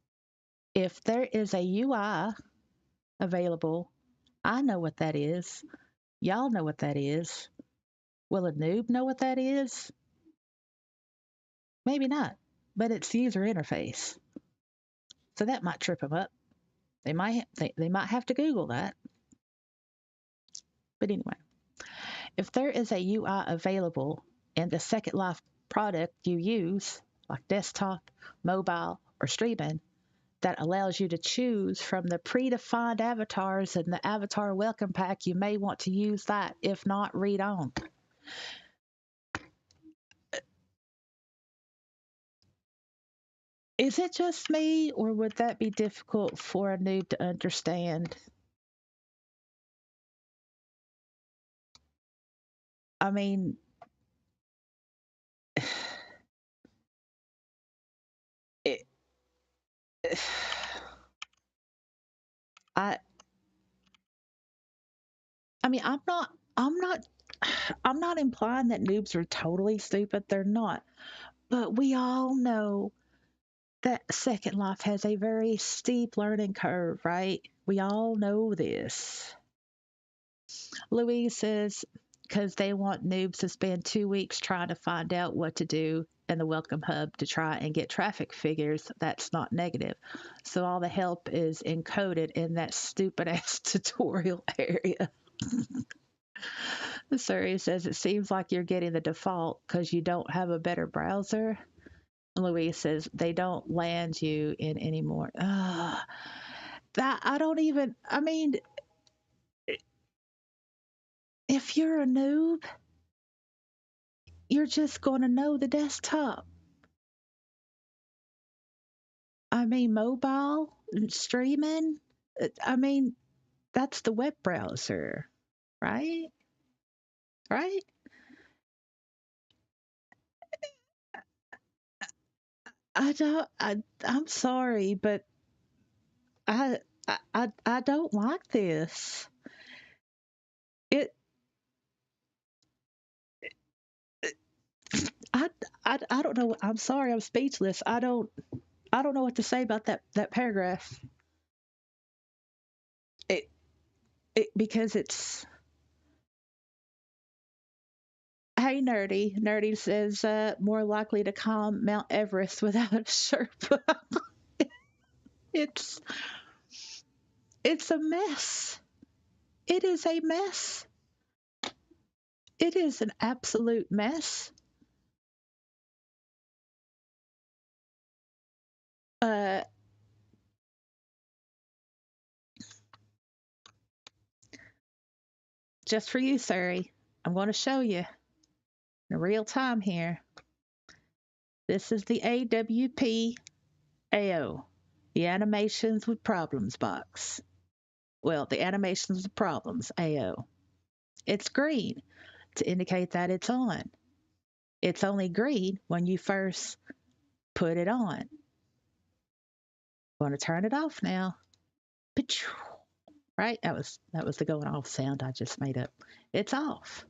If there is a UI available, I know what that is. Y'all know what that is. Will a noob know what that is? Maybe not, but it's user interface. So that might trip them up. They might have to Google that. But anyway, if there is a UI available in the Second Life product you use, like desktop, mobile, or streaming, that allows you to choose from the predefined avatars in the avatar welcome pack, you may want to use that. If not, read on. Is it just me, or would that be difficult for a noob to understand? I mean, it, I, I mean, I'm not implying that noobs are totally stupid. They're not, but we all know that Second Life has a very steep learning curve, right? We all know this. Louise says, because they want noobs to spend 2 weeks trying to find out what to do in the Welcome Hub to try and get traffic figures. That's not negative. So all the help is encoded in that stupid ass tutorial area. Surrey says, it seems like you're getting the default because you don't have a better browser. Louise says, they don't land you in anymore. That I don't even, I mean, if you're a noob, you're just going to know the desktop. I mean, mobile streaming. I mean, that's the web browser, right? Right? I don't. I'm sorry, but I, I don't like this. It. I, I don't know. I'm sorry. I'm speechless. I don't know what to say about that paragraph. It, because it's. Hey, nerdy. Nerdy says more likely to climb Mount Everest without a Sherpa. it's it's a mess. It is a mess. It is an absolute mess. Uh, just for you, Sari, I'm going to show you in real time here. This is the AWP AO, the animations with problems box. Well, the animations with problems AO. It's green to indicate that it's on. It's only green when you first put it on. I'm going to turn it off now. Right? That was the going off sound I just made up. It's off.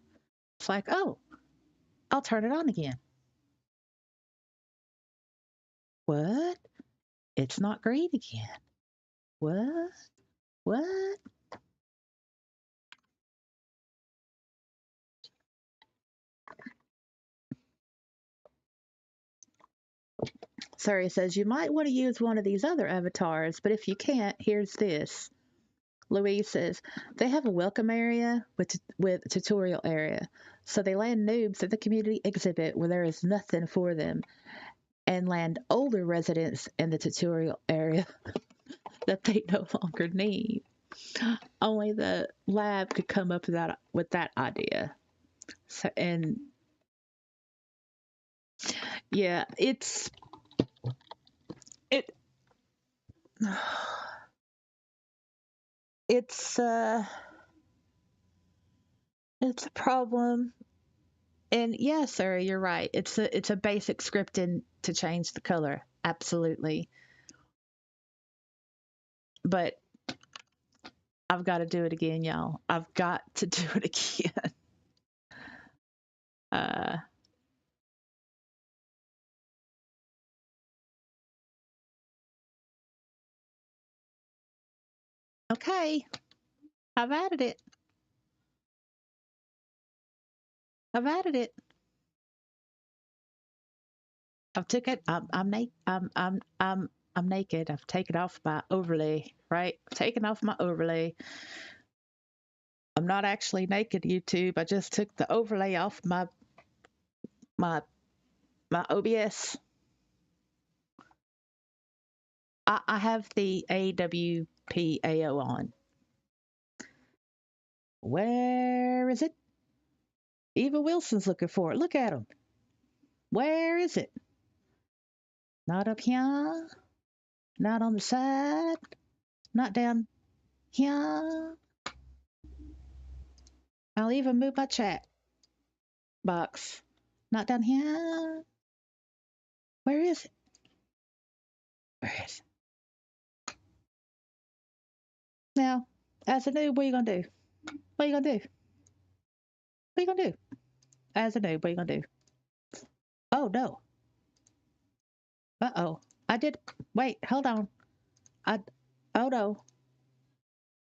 It's like, oh, I'll turn it on again. What? It's not green again. What? What? Sari says you might want to use one of these other avatars, but if you can't, here's this. Louise says they have a welcome area with tutorial area, so they land noobs at the community exhibit where there is nothing for them, and land older residents in the tutorial area that they no longer need. Only the lab could come up with that idea. So, and yeah, it it's it's a problem. And yeah, sir, you're right. It's a basic scripting to change the color. Absolutely. But I've got to do it again, y'all. I've got to do it again. Uh, okay, I've added it. I've added it. I've took it. I'm I'm naked. I've taken off my overlay, right? I've taken off my overlay. I'm not actually naked, YouTube. I just took the overlay off my my OBS. I have the AWPAO on. Where is it? Eva Wilson's looking for it. Look at him. Where is it? Not up here. Not on the side. Not down here. I'll even move my chat box. Not down here. Where is it? Where is it? Now, as a noob, what are you gonna do? What are you gonna do? What are you gonna do? As a noob, what are you gonna do? Oh no. Uh-oh. I did. Wait, hold on. I. Oh no.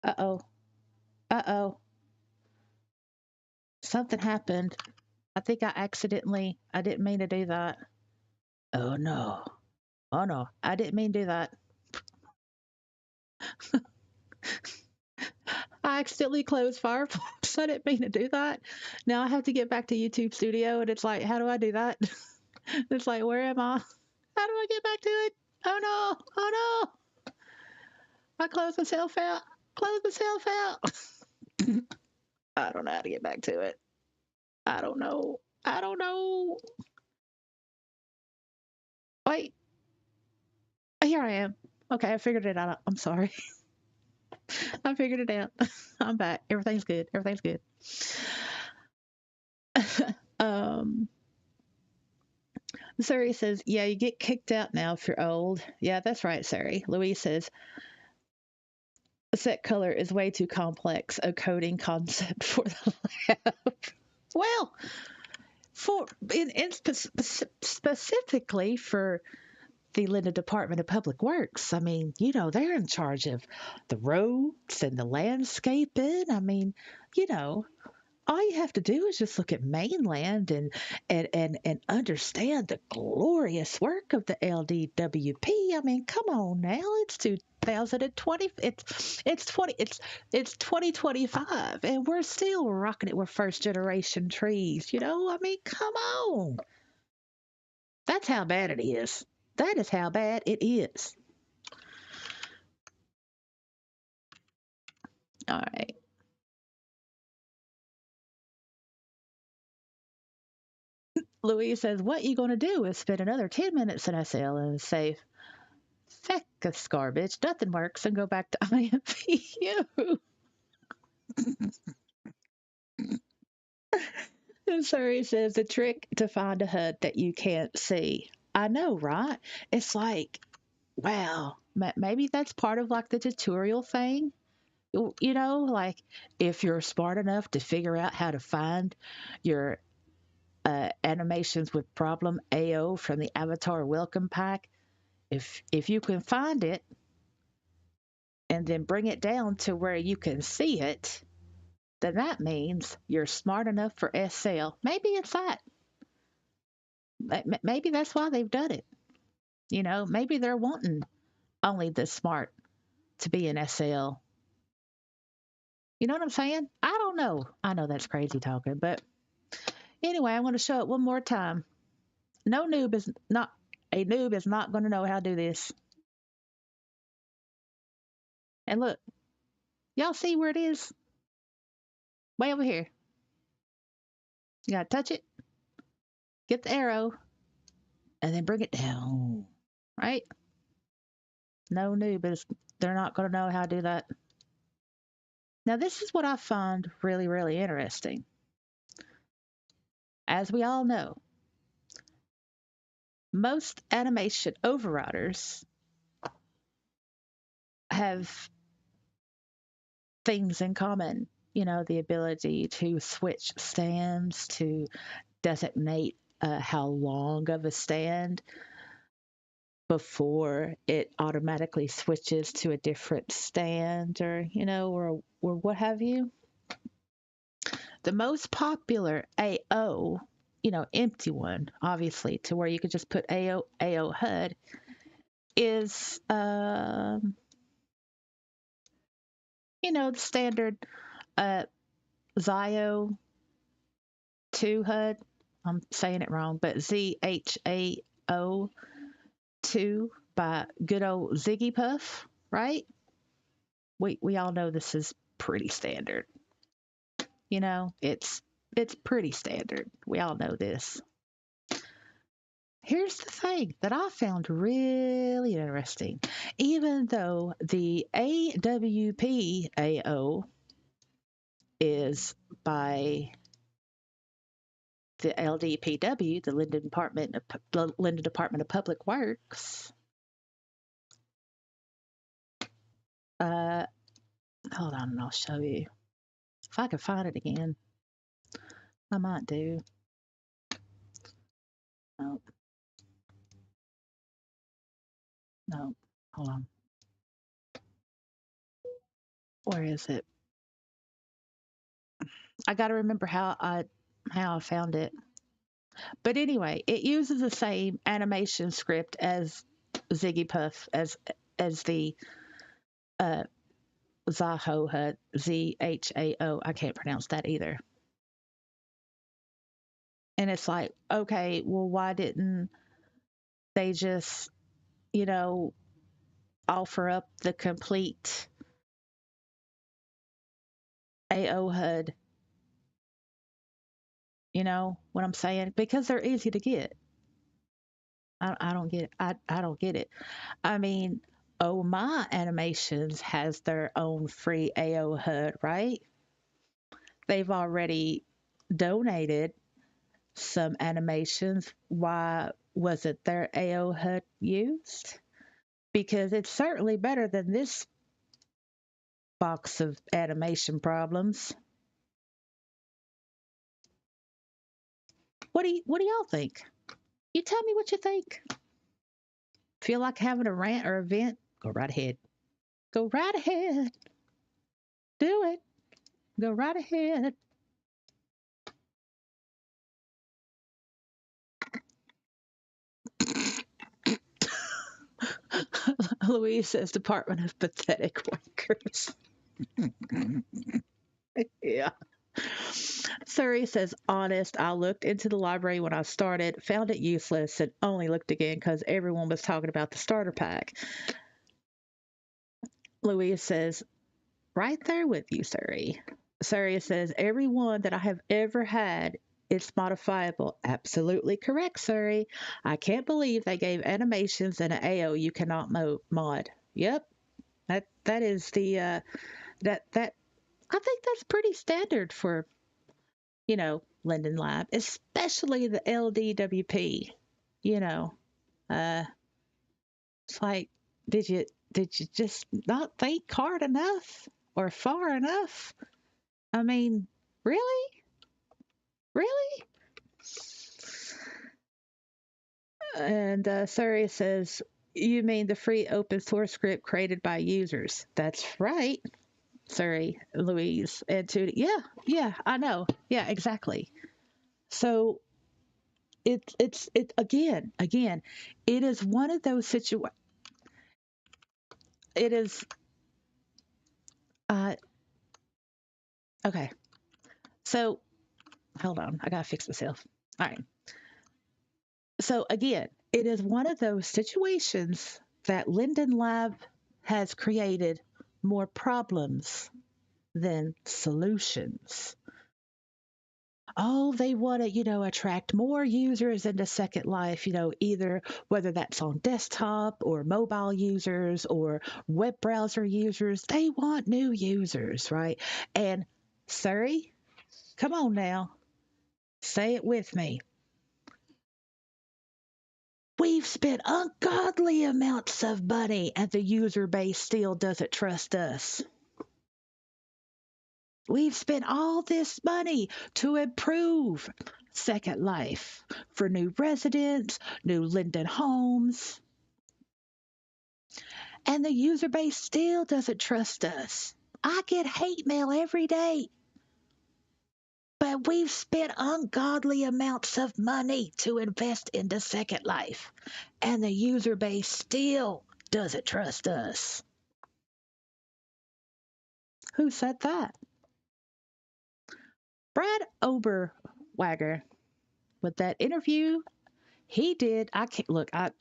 Uh-oh. Uh-oh. Something happened. I think I didn't mean to do that. Oh no. Oh no. I didn't mean to do that. I accidentally closed Firefox. I didn't mean to do that. Now I have to get back to YouTube Studio, and it's like, how do I do that? It's like, where am I? How do I get back to it? Oh no! Oh no! I closed myself out. Close myself out. I don't know how to get back to it. I don't know. I don't know. Wait. Here I am. Okay, I figured it out. I'm sorry. I figured it out. I'm back. Everything's good. Everything's good. um, Sari says, yeah, you get kicked out now if you're old. Yeah, that's right, Sari. Louise says, set color is way too complex a coding concept for the lab. Well, specifically for the Linden Department of Public Works. I mean, they're in charge of the roads and the landscaping. I mean, you know, all you have to do is just look at mainland and understand the glorious work of the LDWP. I mean, come on now, it's 2020. It's 2025, and we're still rocking it with first generation trees. I mean, come on. That's how bad it is. That is how bad it is. All right. Louise says, what you going to do is spend another 10 minutes in SL and say, feck this garbage, nothing works, and go back to IMPU. And Surrey says, the trick to find a HUD that you can't see. I know, right? It's like, wow, maybe that's part of like the tutorial thing. Like if you're smart enough to figure out how to find your animations with problem AO from the Avatar Welcome Pack, if you can find it and then bring it down to where you can see it, then that means you're smart enough for SL. Maybe it's that. Maybe that's why they've done it. Maybe they're wanting only the smart to be in SL. You know what I'm saying? I don't know. I know that's crazy talking, but anyway, I want to show it one more time. No noob is not a noob is not going to know how to do this. And look, y'all see where it is? Way over here. You got to touch it, get the arrow, and then bring it down. Right? No noob is, they're not going to know how to do that. Now, this is what I find really, really interesting. As we all know, most animation overriders have things in common. The ability to switch stands, to designate how long of a stand before it automatically switches to a different stand, or what have you. The most popular AO, empty one, obviously, to where you could just put AO HUD, is, the standard uh, Zio 2 HUD. I'm saying it wrong, but ZHAO 2 by good old Ziggy Puff, right? We all know this is pretty standard. It's pretty standard. We all know this. Here's the thing that I found really interesting. Even though the AWPAO is by the LDPW, the Linden Department of Public Works. Uh, Hold on, and I'll show you if I can find it again. I might do. No, no, hold on. Where is it? I got to remember how I found it. But anyway, it uses the same animation script as Ziggy Puff as the uh, Zaho HUD, ZHAO. I can't pronounce that either. And it's like, okay, well, why didn't they just, you know, offer up the complete AO HUD? You know what I'm saying? Because they're easy to get. I don't get it. I don't get it. I mean, oh my animations has their own free AO HUD, right? They've already donated some animations. Why wasn't their AO HUD used? Because it's certainly better than this box of animation problems. What do y'all think? You tell me what you think. Feel like having a rant or a vent? Go right ahead. Go right ahead. Do it. Go right ahead. Louise says Department of Pathetic Workers. Yeah. Surrey says, honest, I looked into the library when I started, found it useless, and only looked again because everyone was talking about the starter pack. Louise says, right there with you, Surrey. Surrey says, every one that I have ever had, it's modifiable. Absolutely correct, Surrey. I can't believe they gave animations and an AO you cannot mod. Yep, that is the that I think that's pretty standard for Linden Lab, especially the LDWP. You know, uh, it's like, did you just not think hard enough or far enough? I mean, really, really. And Surrey says, you mean the free open source script created by users? That's right. Surrey, Louise, and Tootie. Yeah, yeah, I know. Yeah, exactly. So it again, it is one of those situations. It is uh okay. So hold on, I gotta fix myself. All right. So again, it is one of those situations that Linden Lab has created more problems than solutions. Oh, they want to, attract more users into Second Life, either whether that's on desktop or mobile users or web browser users. They want new users, right? And Surrey, come on now, say it with me. We've spent ungodly amounts of money and the user base still doesn't trust us. We've spent all this money to improve Second Life for new residents, new Linden homes, and the user base still doesn't trust us. I get hate mail every day. But we've spent ungodly amounts of money to invest into Second Life, and the user base still doesn't trust us. Who said that? Brad Oberwagger. With that interview he did, I can't look. I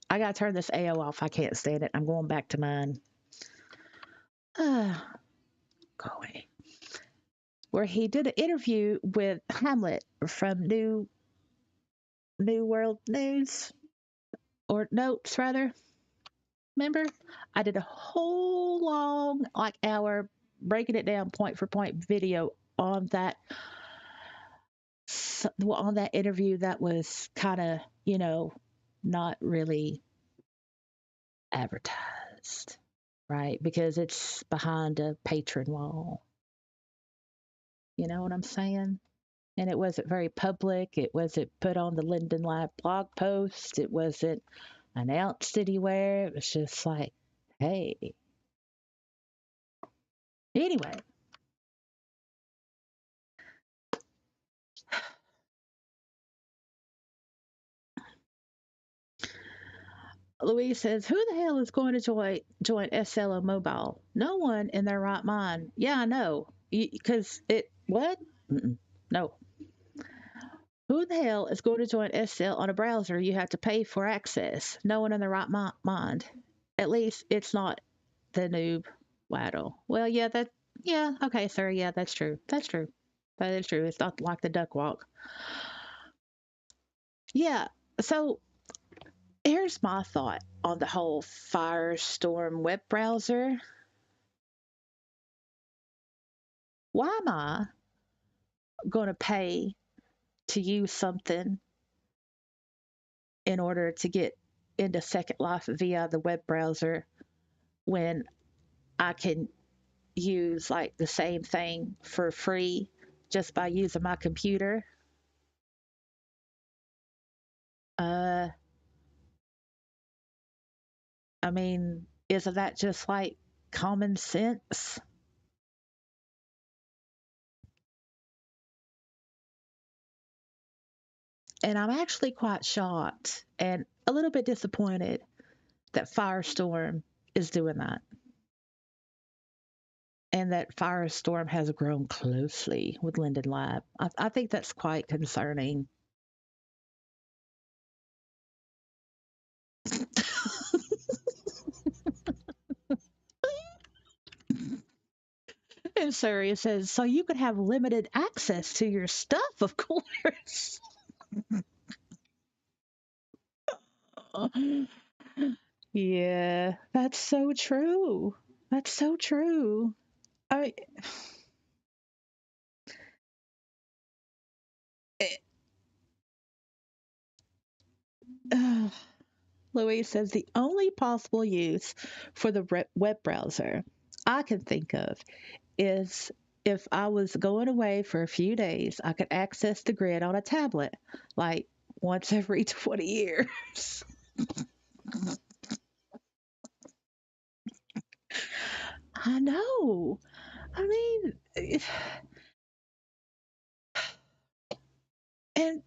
gotta turn this AO off. I can't stand it. I'm going back to mine. Go away. Where he did an interview with Hamlet from New World News or Notes rather. Remember, I did a whole long like hour breaking it down point for point video on that interview that was kind of not really advertised, right? Because it's behind a patron wall. You know what I'm saying? And it wasn't very public. It wasn't put on the Linden Lab blog post. It wasn't announced anywhere. It was just like, hey. Anyway, Louise says, who the hell is going to join SLO Mobile? No one in their right mind. Yeah, I know. Because what? Mm-mm, no. Who the hell is going to join SL on a browser you have to pay for access? No one in their right mind. At least it's not the noob waddle. Well, yeah, okay, sir. Yeah, that's true. That's true. That is true. It's not like the duck walk. Yeah. So here's my thought on the whole Firestorm web browser. Why am I going to pay to use something in order to get into Second Life via the web browser when I can use like the same thing for free just by using my computer? Uh, I mean, isn't that just like common sense? And I'm actually quite shocked and a little bit disappointed that Firestorm is doing that and that Firestorm has grown closely with Linden Lab. I think that's quite concerning. And Surrey says, so you could have limited access to your stuff, of course. Yeah, that's so true. That's so true. I it, uh, Louise says the only possible use for the web browser I can think of is if I was going away for a few days, I could access the grid on a tablet like once every 20 years. I know. I mean, and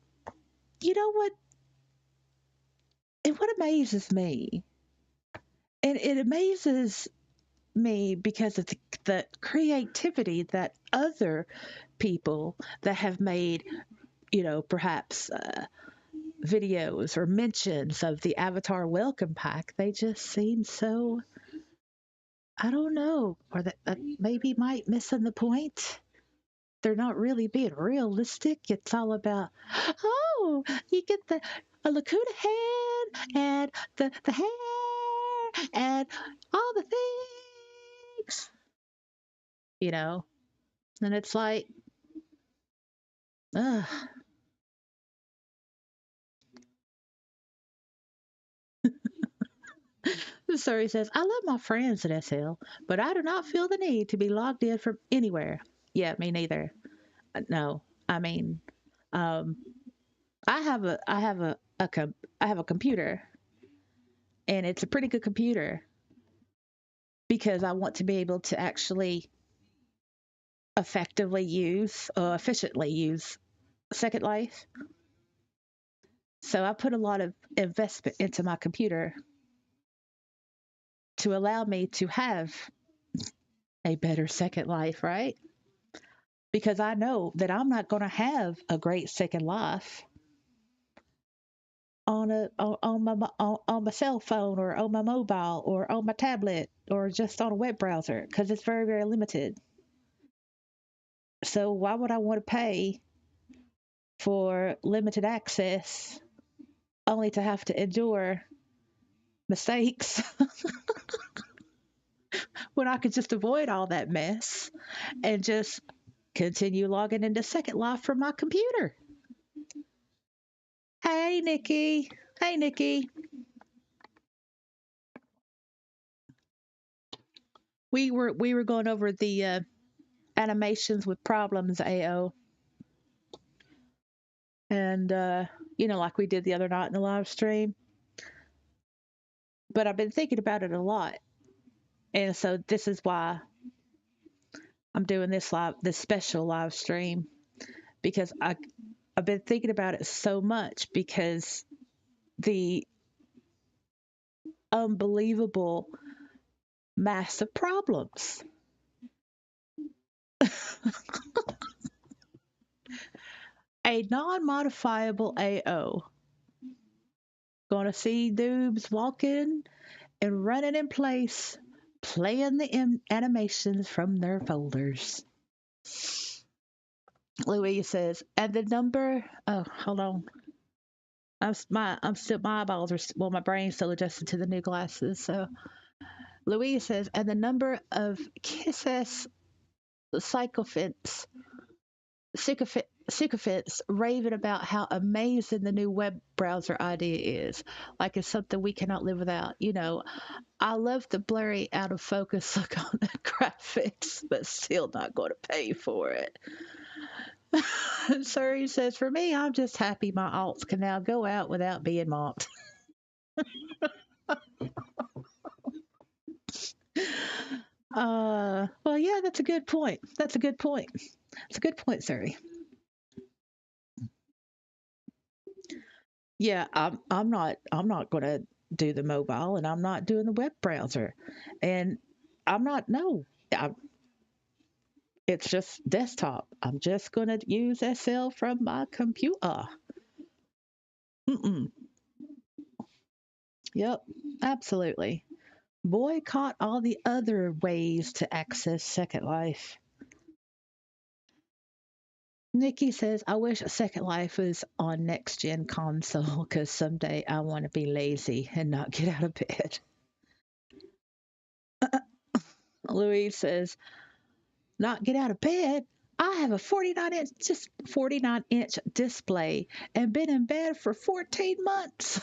you know what? And what amazes me, and it amazes me because of the creativity that other people that have made, perhaps videos or mentions of the Avatar welcome pack, they just seem so, I don't know, or that maybe might missing the point. They're not really being realistic. It's all about, oh, you get the a Lakuna head and the hair and all the things, you know. And it's like, ugh. Sorry says, I love my friends at SL, but I do not feel the need to be logged in from anywhere. Yeah, me neither. No, I mean, um, I have a computer, and it's a pretty good computer because I want to be able to actually efficiently use Second Life. So I put a lot of investment into my computer to allow me to have a better Second Life, right? Because I know that I'm not going to have a great Second Life on my cell phone or on my mobile or on my tablet or just on a web browser because it's very, very limited. So why would I want to pay for limited access only to have to endure mistakes when I could just avoid all that mess and just continue logging into Second Life from my computer? Hey, Nikki. Hey, Nikki. We were going over the animations with problems, AO, and like we did the other night in the live stream. But I've been thinking about it a lot, and so this is why I'm doing this special live stream, because I've been thinking about it so much because the unbelievable massive problems. A non-modifiable AO gonna see noobs walking and running in place, playing the animations from their folders. Louise says, and the number. Oh, hold on. I'm still my eyeballs are well, my brain's still adjusted to the new glasses. So Louise says, and the number of kisses sycophants sycophants raving about how amazing the new web browser idea is. Like it's something we cannot live without. I love the blurry, out of focus look on the graphics, but still not going to pay for it. Surrey says, for me, I'm just happy my alts can now go out without being mocked. Well, yeah, that's a good point. That's a good point. It's a good point, Surrey. Yeah, I'm not going to do the mobile, and I'm not doing the web browser, and I'm not no. I, it's just desktop. I'm just going to use SL from my computer. Mm-mm. Yep, absolutely. Boycott all the other ways to access Second Life. Nikki says, I wish Second Life was on next gen console because someday I want to be lazy and not get out of bed. Louise says, not get out of bed. I have a 49-inch display and been in bed for 14 months.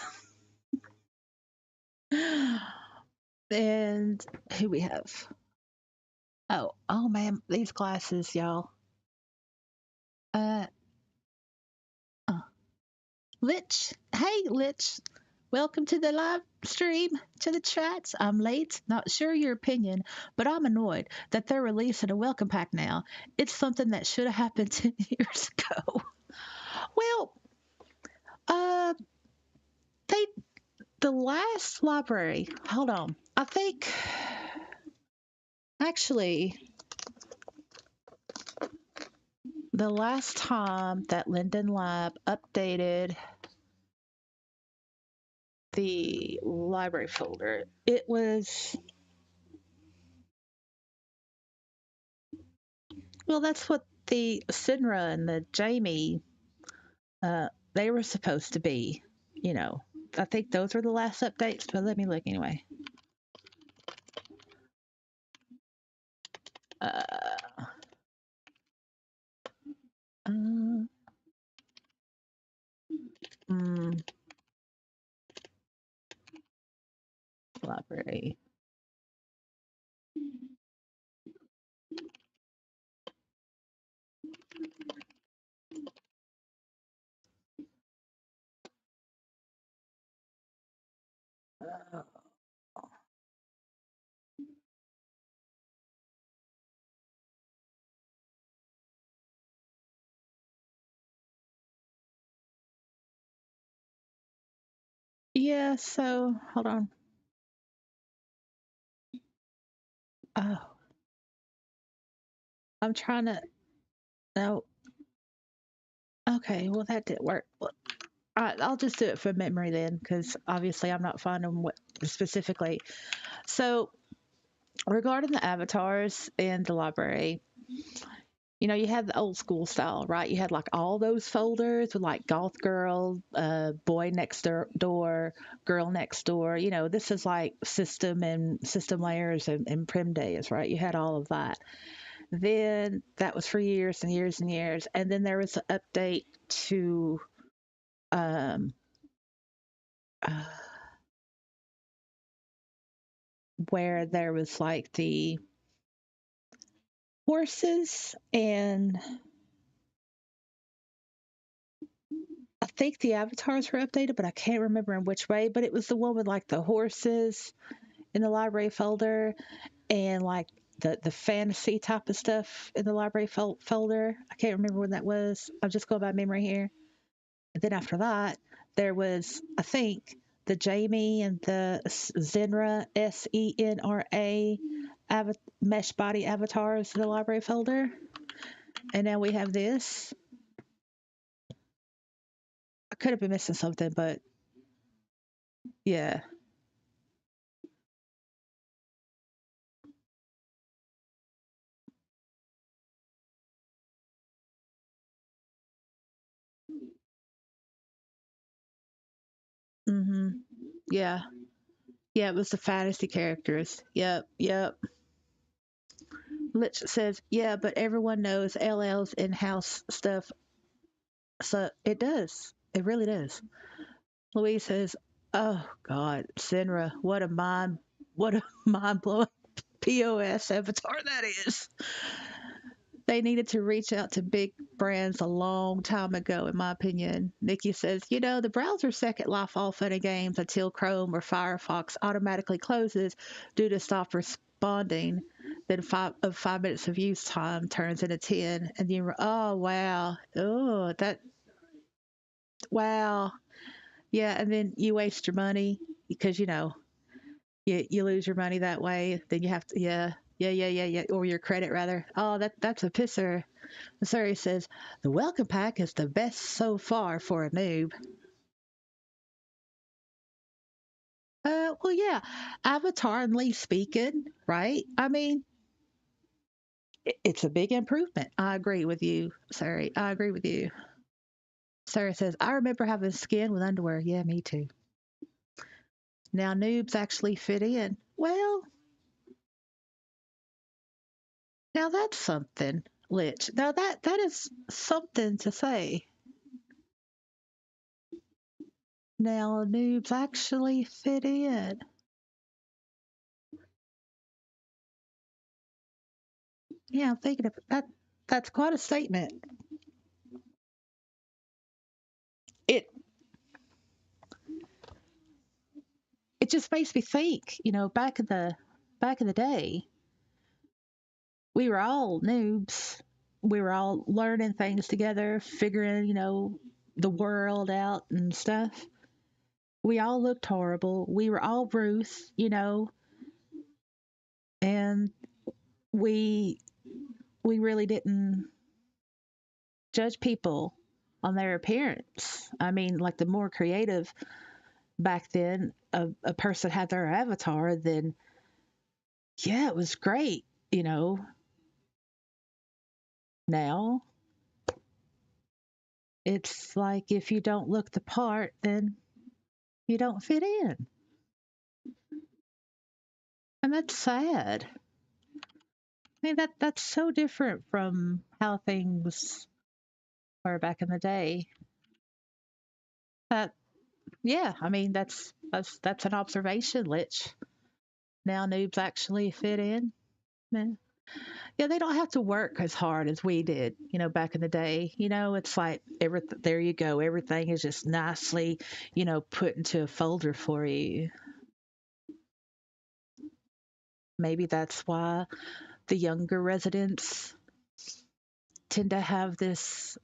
And who we have? Oh man, these glasses, y'all. Uh, uh Lich. Hey, Lich. Welcome to the live stream, to the chats. I'm late, not sure your opinion, but I'm annoyed that they're releasing a welcome pack now. It's something that should have happened 10 years ago. Well, uh, they, the last library, hold on. I think, actually, the last time that Linden Lab updated the library folder, it was, well, that's what the Sinra and the Jamie, they were supposed to be, you know. I think those were the last updates, but let me look anyway. Uh, uh, mm, library. Uh, Yeah, so hold on. Oh, I'm trying to. No. Okay, well, that didn't work. Well, all right, I'll just do it from memory then, because obviously I'm not finding what specifically. So, regarding the avatars in the library, you had the old school style, right? You had like all those folders with like goth girl, boy next door, girl next door. This is like system and system layers and prim days, right? You had all of that. Then that was for years and years and years. And then there was an update to um, uh, where there was like the horses and I think the avatars were updated, but I can't remember in which way. But it was the one with like the horses in the library folder and like the fantasy type of stuff in the library folder. I can't remember when that was. I'm just going by memory here. And then after that, there was, I think, the Jamie and the Zenra, Senra mesh body avatars in the library folder. And now we have this. I could have been missing something, but yeah. Hmm. Yeah. Yeah, it was the fantasy characters. Yep, yep. Lich says, yeah, but everyone knows LL's in house stuff. So it does. It really does. Louise says, oh God, Sinra, what a mind blowing POS avatar that is. They needed to reach out to big brands a long time ago, in my opinion. Nikki says, the browser second life all funny games until Chrome or Firefox automatically closes due to stop responding. Then 5 minutes of use time turns into 10. And you, oh, wow. Oh, wow. Yeah. And then you waste your money because, you lose your money that way. Then you have to, yeah. Yeah, yeah, yeah, yeah, or your credit rather. Oh, that's a pisser. Missouri says the welcome pack is the best so far for a noob. Well, yeah, avatarly speaking, right? I mean, it's a big improvement. I agree with you, Sari. I agree with you. Sarah says, I remember having skin with underwear. Yeah, me too. Now noobs actually fit in. Well, now that's something, Lich. Now that is something to say. Now noobs actually fit in. Yeah, I'm thinking of that. That's quite a statement. It it just makes me think, back in the day, we were all noobs. We were all learning things together, figuring, the world out and stuff. We all looked horrible. We were all Ruth, and we we really didn't judge people on their appearance. I mean, like the more creative back then a person had their avatar, then yeah, it was great, you know. Now it's like if you don't look the part, then you don't fit in. And that's sad. I mean that's so different from how things were back in the day. That yeah, I mean that's an observation, Lich. Now noobs actually fit in. Yeah. Yeah, they don't have to work as hard as we did, back in the day. It's like there you go. Everything is just nicely, put into a folder for you. Maybe that's why the younger residents tend to have this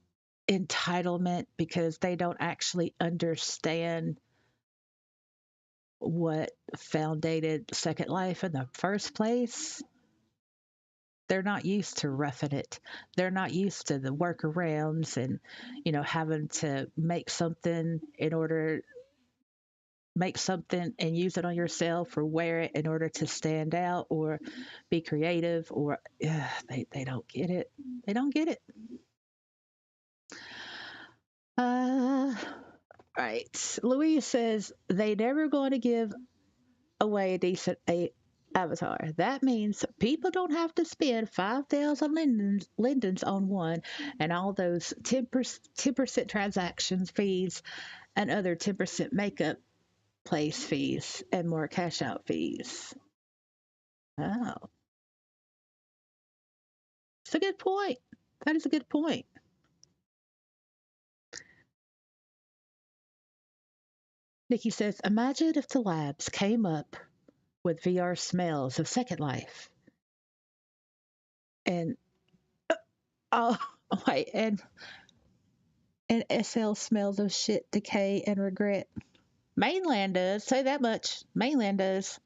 entitlement because they don't actually understand what founded Second Life in the first place. They're not used to roughing it. They're not used to the workarounds and, having to make something and use it on yourself or wear it in order to stand out or be creative or they don't get it. They don't get it. Uh, right. Louise says they never going to give away a decent avatar. That means people don't have to spend 5,000 lindens on one and all those 10% transactions fees and other 10% makeup place fees and more cash out fees. Oh, it's a good point. That is a good point. Nikki says, imagine if the labs came up with VR smells of Second Life and oh, wait, and SL smells of shit, decay, and regret. Mainland does. Say that much. Mainland does.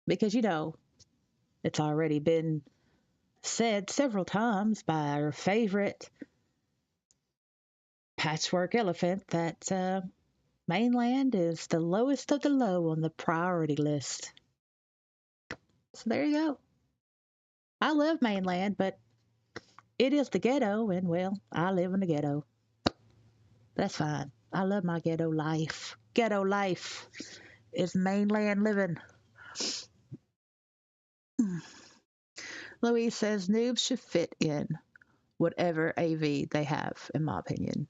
Because, it's already been said several times by our favorite patchwork elephant that mainland is the lowest of the low on the priority list. So there you go. I love mainland, but it is the ghetto, and well, I live in the ghetto. That's fine. I love my ghetto life. Ghetto life is mainland living. Louise says noobs should fit in whatever AV they have, in my opinion.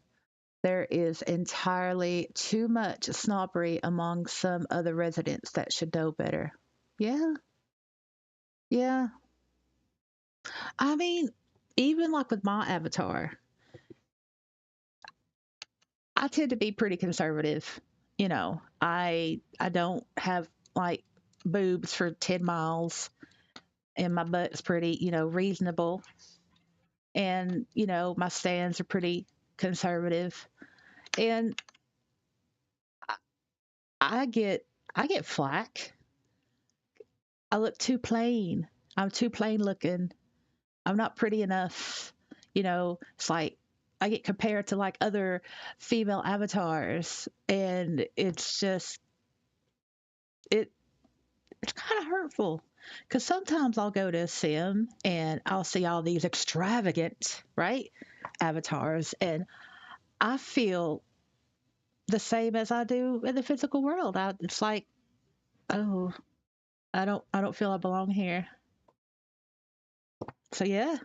There is entirely too much snobbery among some other residents that should know better. Yeah, yeah. I mean, even like with my avatar, I tend to be pretty conservative. I don't have like boobs for 10 miles and my butt's pretty, reasonable. And, my stands are pretty conservative. And I, I get I get flack. I look too plain. I'm too plain looking. I'm not pretty enough. It's like I get compared to like other female avatars and it it's kind of hurtful because sometimes I'll go to a sim and I'll see all these extravagant, right, avatars, and I feel the same as I do in the physical world. It's like, oh, I don't feel I belong here. So yeah,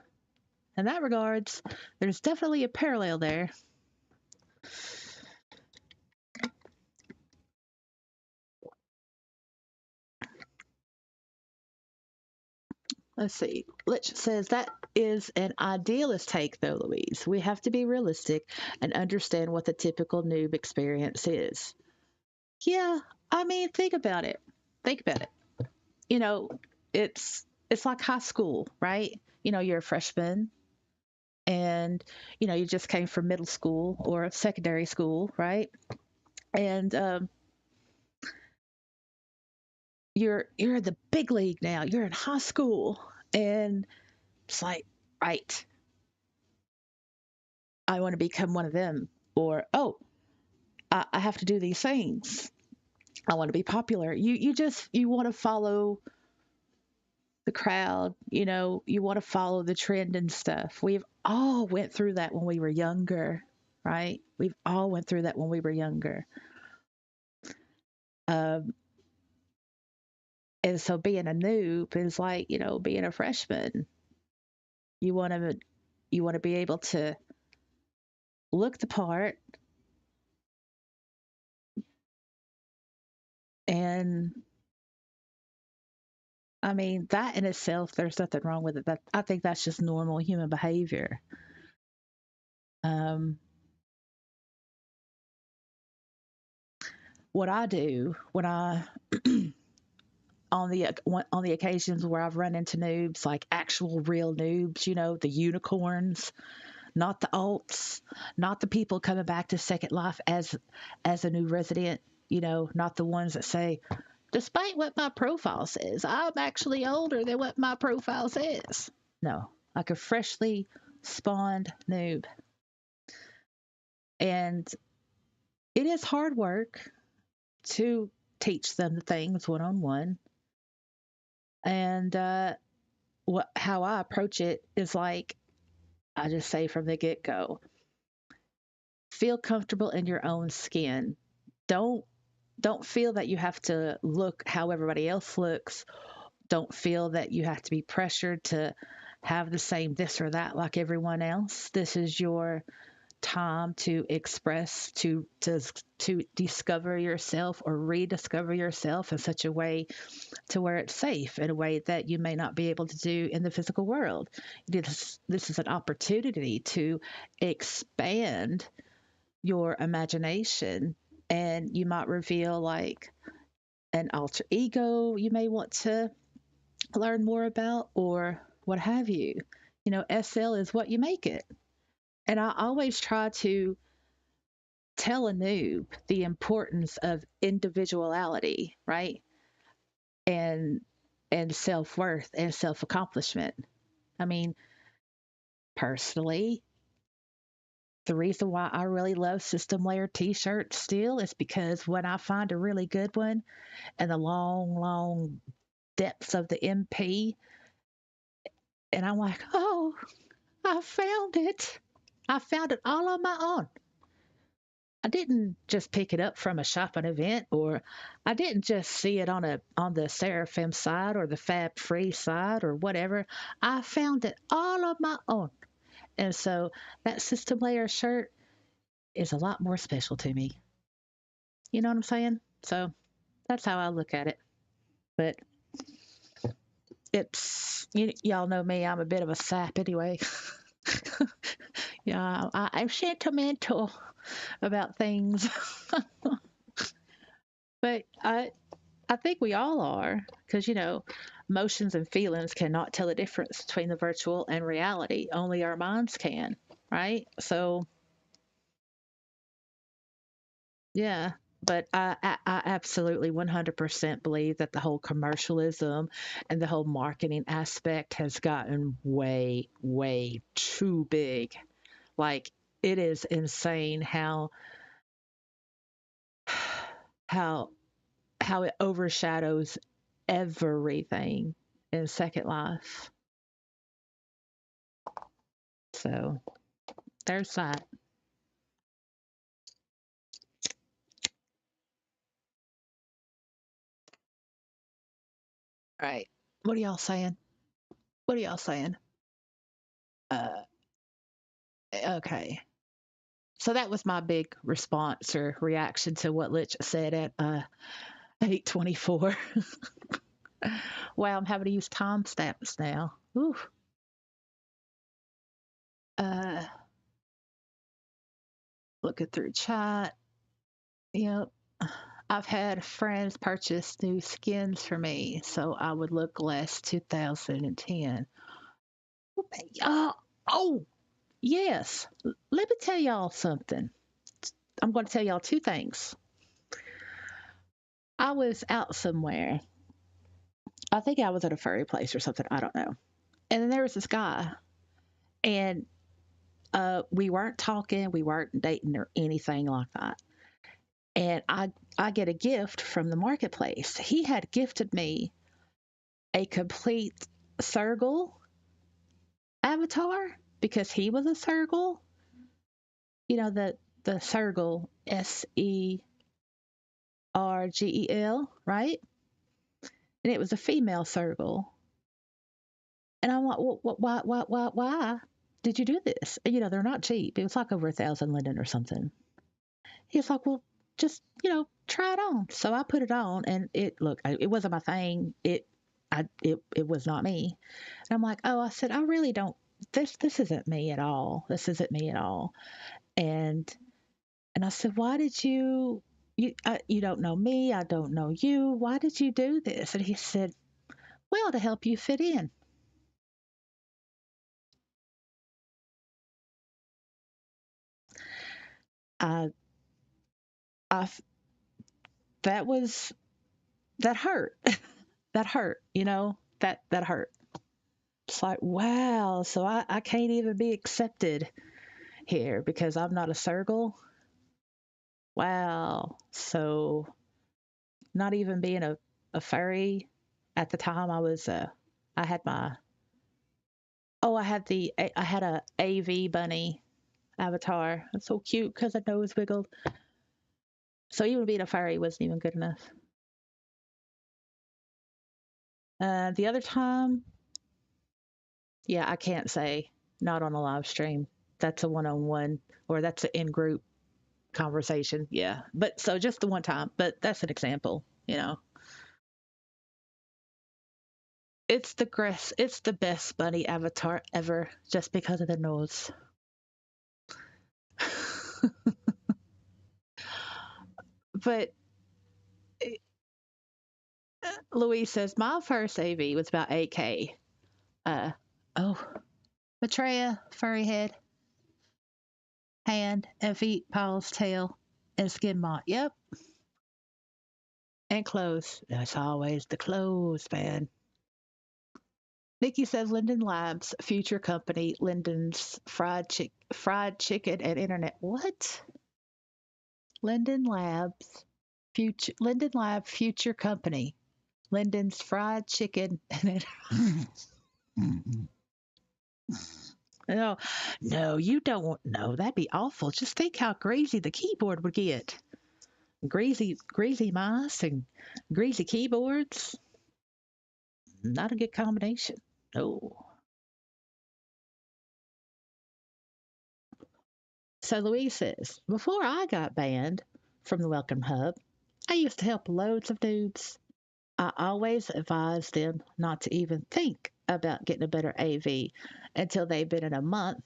in that regards, there's definitely a parallel there. Let's see. Litch says that is an idealist take, though, Louise. We have to be realistic and understand what the typical noob experience is. Yeah, I mean, think about it. Think about it. You know, it's like high school, right? You're a freshman and you just came from middle school or secondary school, right? And you're in the big league now. You're in high school, and it's like, right, I want to become one of them, or oh, I have to do these things. I want to be popular. You want to follow the crowd. You want to follow the trend and stuff. We've all went through that when we were younger, right? We've all went through that when we were younger. Um, and so being a noob is like being a freshman. You want to be able to look the part and I mean that in itself there's nothing wrong with it. That I think that's just normal human behavior. Um, what I do when I on the occasions where I've run into noobs, like actual real noobs, the unicorns, not the alts, not the people coming back to Second Life as a new resident, not the ones that say, despite what my profile says, I'm actually older than what my profile says. No, like a freshly spawned noob. And it is hard work to teach them the things one on one. And how I approach it is like I just say from the get go, feel comfortable in your own skin. Don't don't feel that you have to look how everybody else looks. Don't feel that you have to be pressured to have the same this or that like everyone else. This is your time to express, to discover yourself or rediscover yourself in such a way to where it's safe, in a way that you may not be able to do in the physical world. This is an opportunity to expand your imagination, and you might reveal like an alter ego you may want to learn more about, or what have you. SL is what you make it. And I always try to tell a noob the importance of individuality, right? And self-worth and self-accomplishment. I mean, personally, the reason why I really love system layer t-shirts still is because when I find a really good one and the long, long depths of the MP, and I'm like, oh, I found it. I found it all on my own. I didn't just pick it up from a shopping event, or I didn't just see it on the Seraphim side or the Fab Free side or whatever. I found it all on my own. And so that system layer shirt is a lot more special to me. You know what I'm saying? So that's how I look at it. But y'all know me, I'm a bit of a sap anyway. Yeah, I'm sentimental about things. But I think we all are, because emotions and feelings cannot tell the difference between the virtual and reality. Only our minds can, right? So yeah. But I absolutely 100% believe that the whole commercialism and the whole marketing aspect has gotten way, way too big. Like, it is insane how how it overshadows everything in Second Life. So there's that. All right. What are y'all saying? What are y'all saying? Uh, okay. So that was my big response or reaction to what Lich said at 8:24. Wow, I'm having to use timestamps now. Ooh. Uh, looking through chat. Yep. I've had friends purchase new skins for me, so I would look less 2010. Oh, yes. Let me tell y'all something. I'm going to tell y'all two things. I was out somewhere. I think I was at a furry place or something. I don't know. And then there was this guy, and we weren't talking, we weren't dating or anything like that. And I get a gift from the marketplace. He had gifted me a complete Sergal avatar because he was a Sergal. The Sergal, Sergel, right? And it was a female Sergal. And I'm like, well, why did you do this? They're not cheap. It was like over 1,000 Linden or something. He's like, well, just, try it on. So I put it on, and it wasn't my thing. It was not me. And I'm like, oh, I said, I really don't, this isn't me at all. This isn't me at all. And, I said, why did you don't know me. I don't know you. Why did you do this? And he said, well, to help you fit in. I, I that was that hurt. That hurt, that hurt. It's like, wow, so I can't even be accepted here because I'm not a circle. Wow. So not even being a furry at the time I had my oh I had a AV bunny avatar. It's so cute because the nose wiggled. So even being a furry wasn't even good enough. The other time, yeah, I can't say not on a live stream. That's a one-on-one or that's an in-group conversation. Yeah, but so just the one time. But that's an example. It's the best bunny avatar ever, just because of the nose. But Louise says my first AV was about 8K. Uh oh, Maitreya, furry head, hand and feet, paws, tail, and skin moth. Yep, and clothes. That's always the clothes, man. Nikki says Linden Labs, future company, Linden's fried chicken and internet. What? Linden Labs, Linden Lab, future company, Linden's fried chicken and no, no, you don't know. That'd be awful. Just think how greasy the keyboard would get. Greasy mice and greasy keyboards. Not a good combination. No. So Louise says, before I got banned from the Welcome Hub, I used to help loads of noobs. I always advise them not to even think about getting a better AV until they've been in a month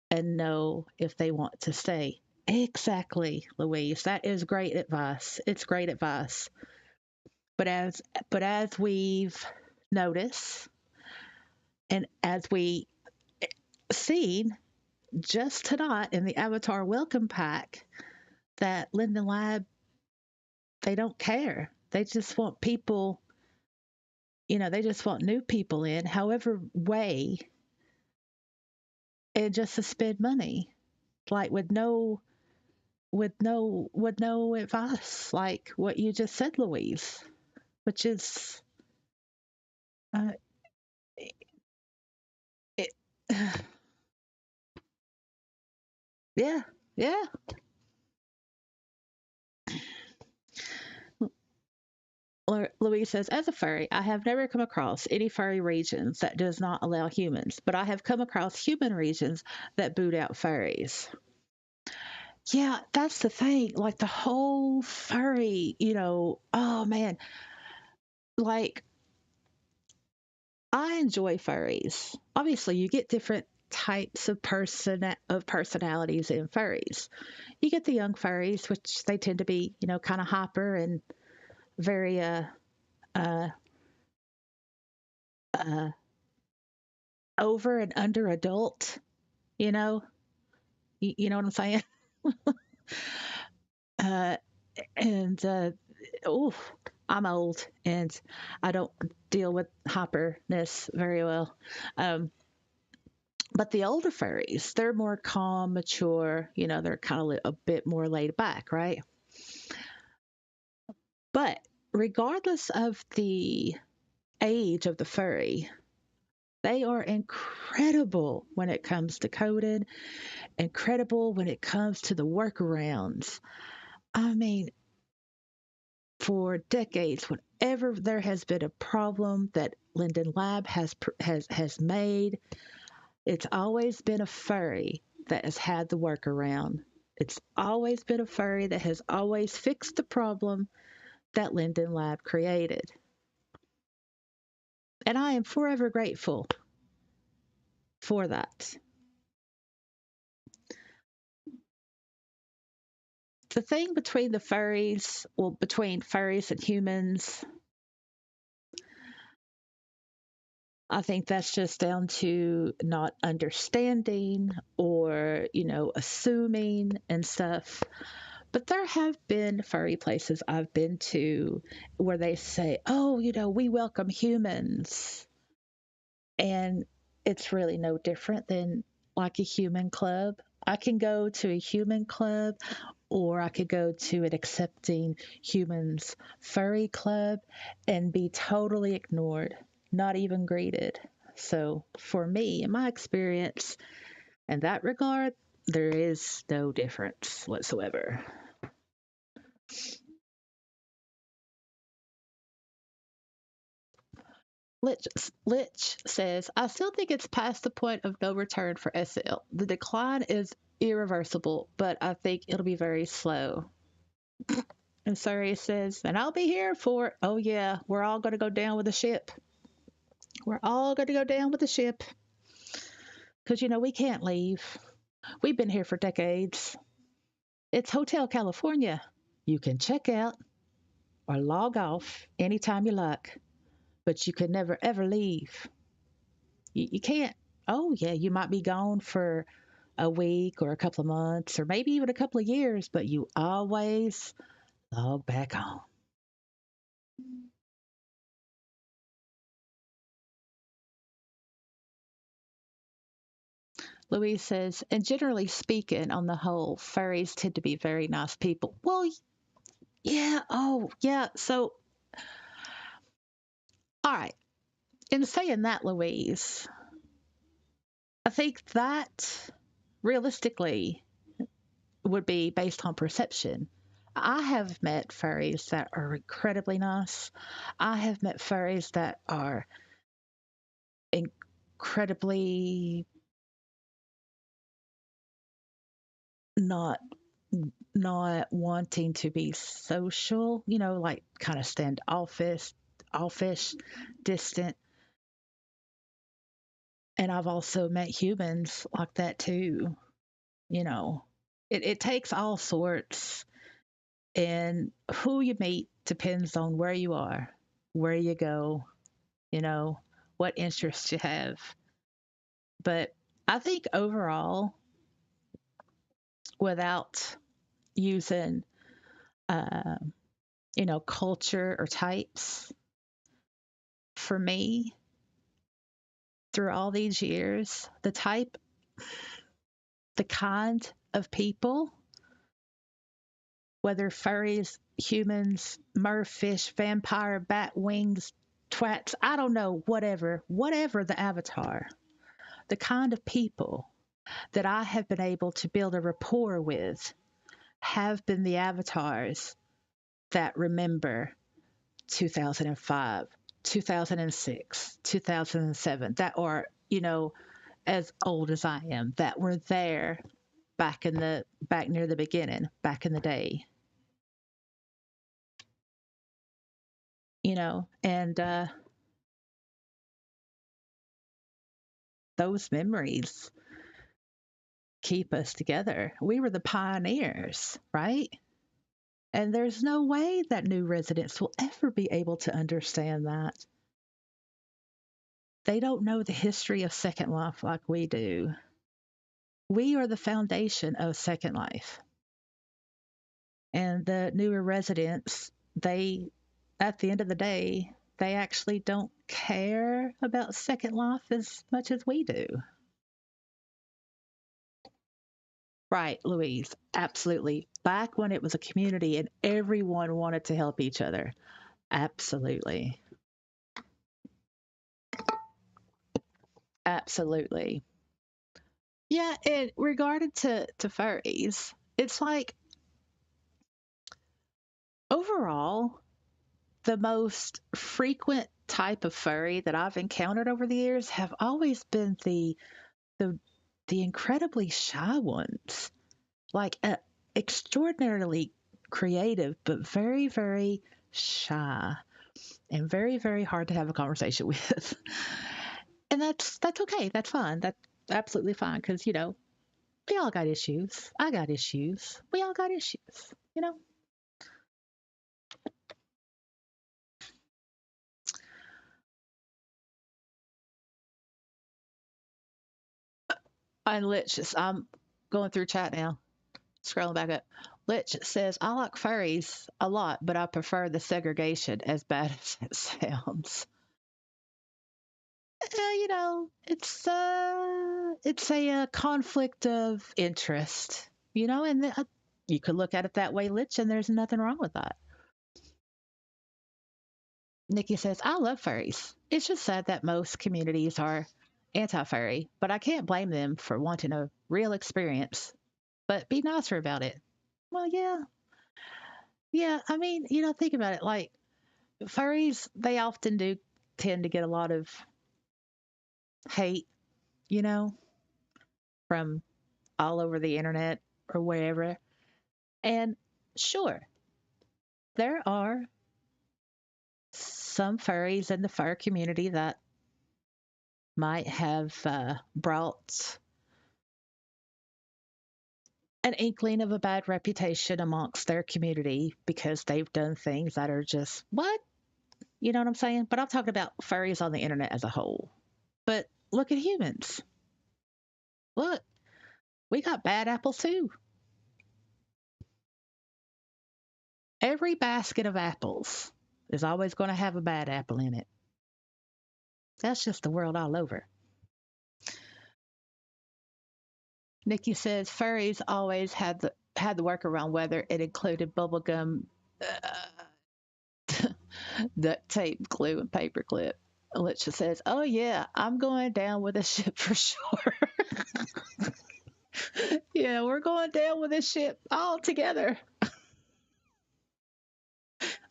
and know if they want to stay. Exactly, Louise. That is great advice. It's great advice. But as we've noticed and as we seen just tonight in the Avatar Welcome Pack, that Linden Lab, they don't care. They just want people, they just want new people in, however way, and just to spend money, like with no advice, like what you just said, Louise, which is, uh, it, yeah, yeah. Louise says, as a furry, I have never come across any furry regions that does not allow humans, but I have come across human regions that boot out furries. Yeah, that's the thing. Like the whole furry, oh man, like I enjoy furries. Obviously, you get different types of personalities in furries. You get the young furries, which they tend to be, kind of hyper and very uh, uh, over and under adult. You know, you know what I'm saying? Uh, and oh, I'm old and I don't deal with hyperness very well. Um, but the older furries, they're more calm, mature. They're kind of a bit more laid back, right? But regardless of the age of the furry, they are incredible when it comes to coding, incredible when it comes to the workarounds. I mean, for decades, whenever there has been a problem that Linden Lab has made, it's always been a furry that has had the workaround. It's always been a furry that has always fixed the problem that Linden Lab created. And I am forever grateful for that. The thing between between furries and humans, I think that's just down to not understanding or, assuming and stuff. But there have been furry places I've been to where they say, oh, we welcome humans. And it's really no different than like a human club. I can go to a human club or I could go to an accepting humans furry club and be totally ignored, not even greeted. So, for me, in my experience, in that regard, there is no difference whatsoever. Lich says, I still think it's past the point of no return for SL. The decline is irreversible, but I think it'll be very slow. And Surrey says, and I'll be here for it. Oh, yeah, we're all going to go down with the ship. We're all going to go down with the ship. Because, we can't leave. We've been here for decades. It's Hotel California. You can check out or log off anytime you like, but you can never, ever leave. You can't. Oh, yeah, you might be gone for a week or a couple of months or maybe even a couple of years, but you always log back on. Louise says, and generally speaking, on the whole, furries tend to be very nice people. Well, yeah. Oh, yeah. So, all right. In saying that, Louise, I think that realistically would be based on perception. I have met furries that are incredibly nice. I have met furries that are incredibly not not wanting to be social, like kind of offish, distant. And I've also met humans like that too, you know. It takes all sorts, and who you meet depends on where you are, where you go, you know, what interests you have. But I think overall, without using, uh, culture or types, for me, through all these years, the kind of people, whether furries, humans, merfish, vampire, bat wings, twats, I don't know, whatever the avatar, the kind of people that I have been able to build a rapport with have been the avatars that remember 2005, 2006, 2007, that are, as old as I am, that were there back near the beginning, back in the day, and those memories keep us together. We were the pioneers, right? And there's no way that new residents will ever be able to understand that. They don't know the history of Second Life like we do. We are the foundation of Second Life. And the newer residents, at the end of the day, they actually don't care about Second Life as much as we do. Right, Louise. Absolutely. Back when it was a community and everyone wanted to help each other. Absolutely. Absolutely. Yeah, and regarding to furries, it's like overall, the most frequent type of furry that I've encountered over the years have always been the the incredibly shy ones. Like extraordinarily creative, but very, very shy and very, very hard to have a conversation with. And that's okay. That's fine. That's absolutely fine because we all got issues. I got issues. We all got issues. I'm going through chat now, scrolling back up. Lich says, I like furries a lot, but I prefer the segregation as bad as it sounds. It's a conflict of interest, and you could look at it that way, Lich, and there's nothing wrong with that. Nikki says, I love furries. It's just sad that most communities are anti furry, but I can't blame them for wanting a real experience. But be nicer about it. Well, yeah. Yeah. I mean, think about it. Like, furries, they often do tend to get a lot of hate, you know, from all over the internet or wherever. And sure, there are some furries in the fur community that might have brought an inkling of a bad reputation amongst their community because they've done things that are just, what? You know what I'm saying? But I'm talking about furries on the internet as a whole. But look at humans. Look, we got bad apples too. Every basket of apples is always going to have a bad apple in it. That's just the world all over. Nikki says furries always had the workaround, whether it included bubblegum, duct tape, glue, and paperclip. Alicia says, "Oh yeah, I'm going down with a ship for sure." Yeah, we're going down with a ship all together.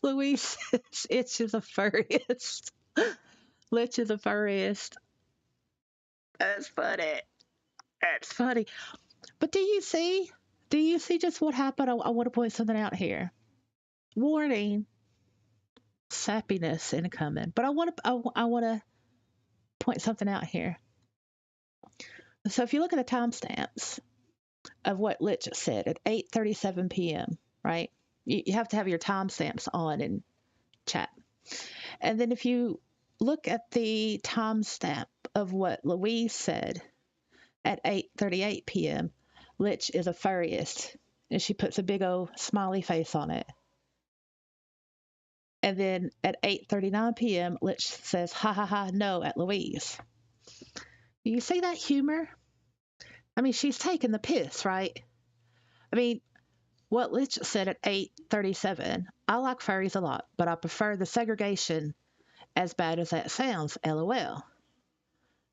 Louise says, "Itch is a furriest." Lich is a furriest. That's funny. That's funny. But do you see? Do you see just what happened? I want to point something out here. Warning: sappiness incoming. But I want to point something out here. So if you look at the timestamps of what Lich said at 8:37 p.m., right? You have to have your timestamps on in chat. And then if you look at the timestamp of what Louise said at 8:38 p.m., Lich is a furriest, and she puts a big old smiley face on it. And then at 8:39 p.m., Lich says, "Ha ha ha, no," at Louise. You see that humor? I mean, she's taking the piss, right? I mean, what Lich said at 8:37, I like furries a lot, but I prefer the segregation as bad as that sounds, LOL.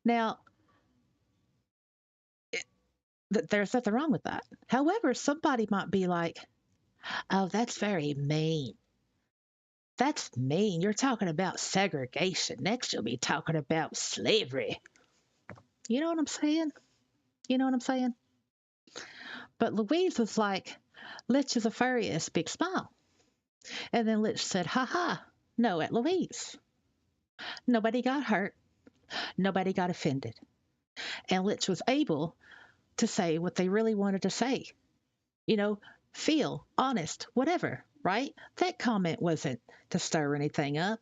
Now, there's nothing wrong with that. However, somebody might be like, oh, that's very mean. That's mean. You're talking about segregation. Next, you'll be talking about slavery. You know what I'm saying? You know what I'm saying? But Louise was like, Lich is a furriest, big smile. And then Lich said, ha ha, no, at Louise. Nobody got hurt. Nobody got offended. And Lich was able to say what they really wanted to say. You know, feel, honest, whatever, right? That comment wasn't to stir anything up.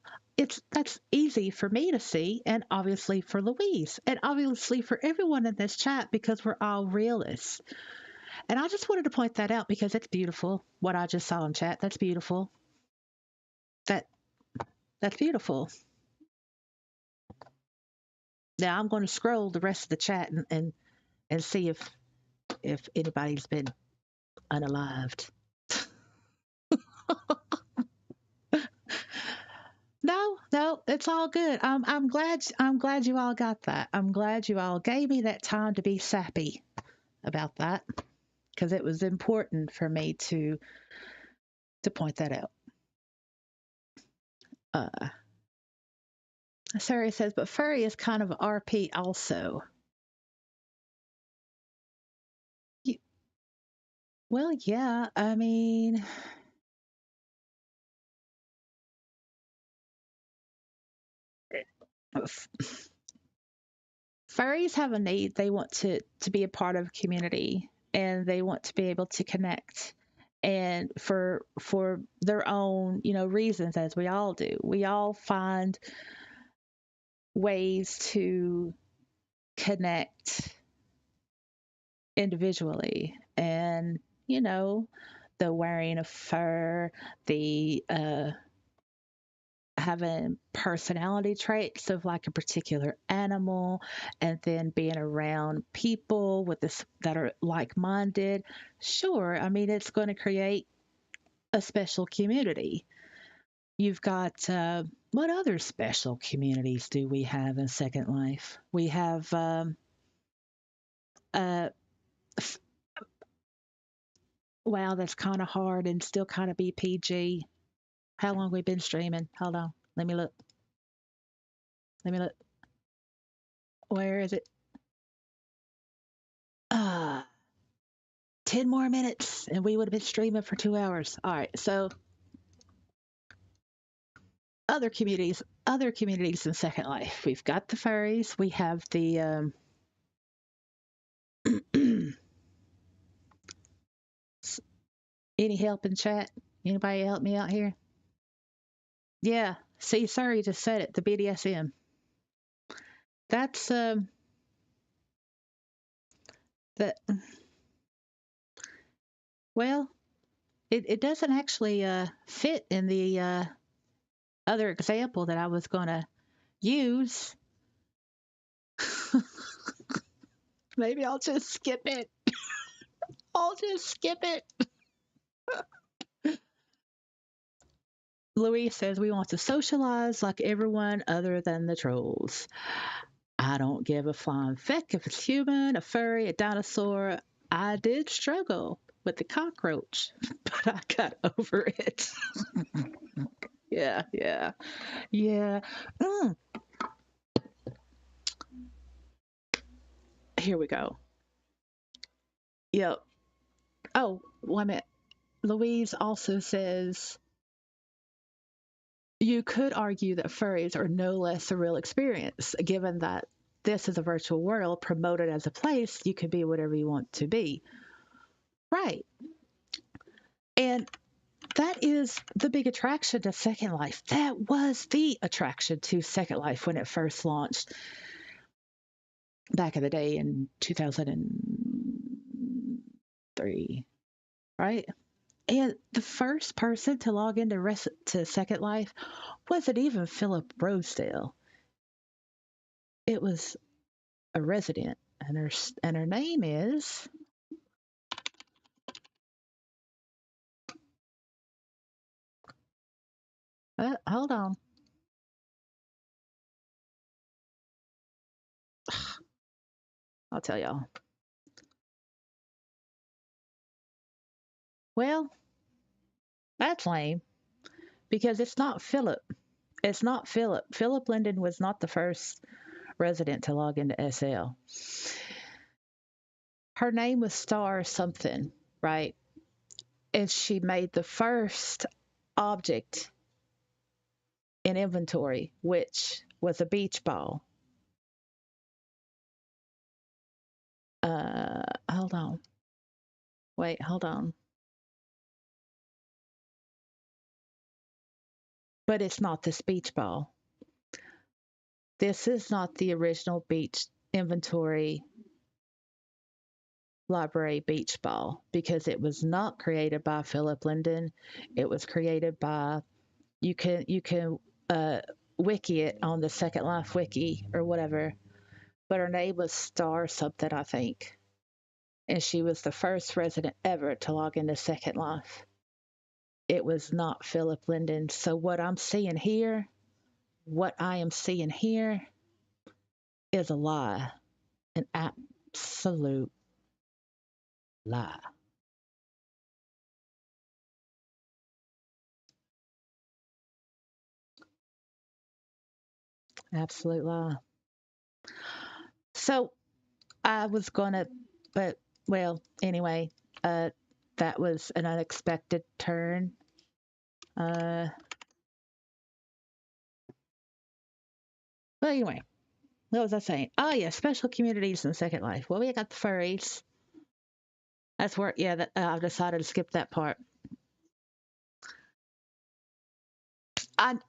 That's easy for me to see, and obviously for Louise, and obviously for everyone in this chat because we're all realists. And I just wanted to point that out because it's beautiful what I just saw in chat. That's beautiful. That that's beautiful. Now I'm going to scroll the rest of the chat and see if anybody's been unalived. No, no, it's all good. I'm glad you all got that. I'm glad you all gave me that time to be sappy about that because it was important for me to point that out. Sarah says, but furry is kind of RP also. You, well, yeah, I mean, furries have a need. They want to be a part of a community and they want to be able to connect and for their own reasons, as we all do. We all find ways to connect individually, and the wearing of fur, the having personality traits of like a particular animal, and then being around people with this that are like-minded. Sure, I mean it's going to create a special community. You've got what other special communities do we have in Second Life? We have uh, wow, that's kind of hard and still kind of be PG. How long we been streaming? Hold on, let me look. Let me look. Where is it? Ah, 10 more minutes and we would have been streaming for 2 hours. All right. So other communities in Second Life. We've got the furries. We have the any help in chat? Anybody help me out here? Yeah. See, sorry, just said it. The BDSM. That's that. Well, it doesn't actually fit in the other example that I was gonna use. Maybe I'll just skip it. I'll just skip it. Louise says we want to socialize like everyone other than the trolls. I don't give a flying feck if it's human, a furry, a dinosaur. I did struggle with the cockroach, but I got over it. Yeah, yeah, yeah. Mm. Here we go. Yep. Oh, 1 minute. Louise also says you could argue that furries are no less a real experience, given that this is a virtual world promoted as a place you can be whatever you want to be. Right. And that is the big attraction to Second Life. That was the attraction to Second Life when it first launched back in the day in 2003, right? And the first person to log into to Second Life wasn't even Philip Rosedale. It was a resident, and her name is. Hold on. I'll tell y'all. Well, that's lame because it's not Philip. It's not Philip. Philip Linden was not the first resident to log into SL. Her name was Star something, right? And she made the first object in inventory, which was a beach ball. Hold on. Wait, hold on. But it's not this beach ball. This is not the original beach inventory library beach ball because it was not created by Philip Linden. It was created by you can wiki it on the Second Life wiki or whatever. But her name was Star something, I think. And she was the first resident ever to log into Second Life. It was not Philip Linden. So what I am seeing here is a lie, an absolute lie. Absolute lie. So I was gonna, but well, anyway, that was an unexpected turn. Uh, but anyway, what was I saying? Oh yeah, special communities in Second Life. Well, we got the furries. That's where, yeah, I've decided to skip that part.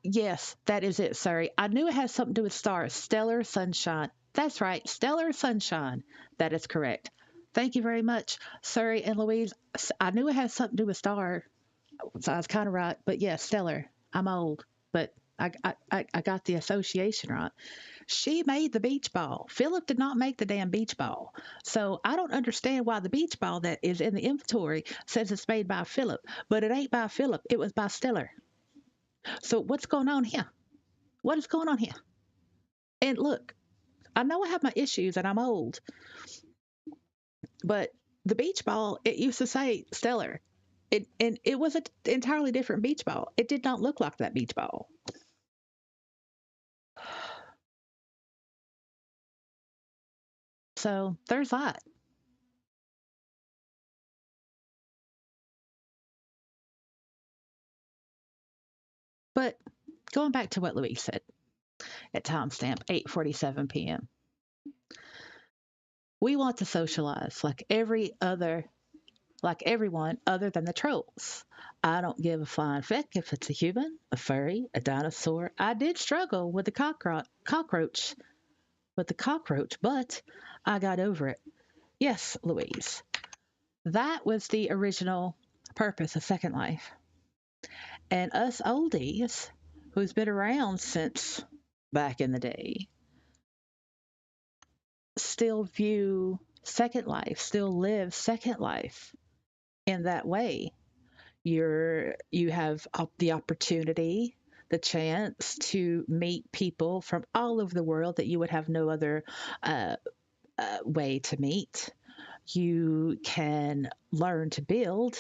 Yes, that is it. Sorry, I knew it has something to do with stars. Stellar sunshine. That's right, stellar sunshine. That is correct. Thank you very much, Surrey and Louise. I knew it had something to do with Star, so I was kind of right. But yes, Stellar. I'm old, but I got the association right. She made the beach ball. Philip did not make the damn beach ball. So I don't understand why the beach ball that is in the inventory says it's made by Philip, but it ain't by Philip. It was by Stellar. So what's going on here? What is going on here? And look, I know I have my issues and I'm old, but the beach ball, it used to say Stellar. And it was an entirely different beach ball. It did not look like that beach ball. So there's that. But going back to what Louise said at timestamp 8:47 p.m. We want to socialize like everyone other than the trolls. I don't give a flying feck if it's a human, a furry, a dinosaur. I did struggle with the cockroach, but I got over it. Yes, Louise. That was the original purpose of Second Life. And us oldies, who's been around since back in the day, still view Second Life, still live Second Life in that way. You have the opportunity, the chance to meet people from all over the world that you would have no other uh, way to meet. You can learn to build.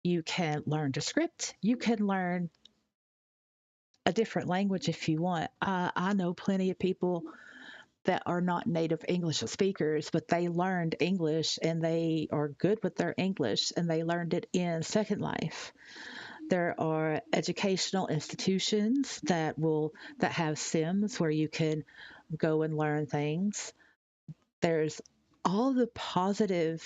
You can learn to script. You can learn a different language if you want. I know plenty of people that are not native English speakers, but they learned English and they are good with their English and they learned it in Second Life. There are educational institutions that have sims where you can go and learn things. There's all the positive,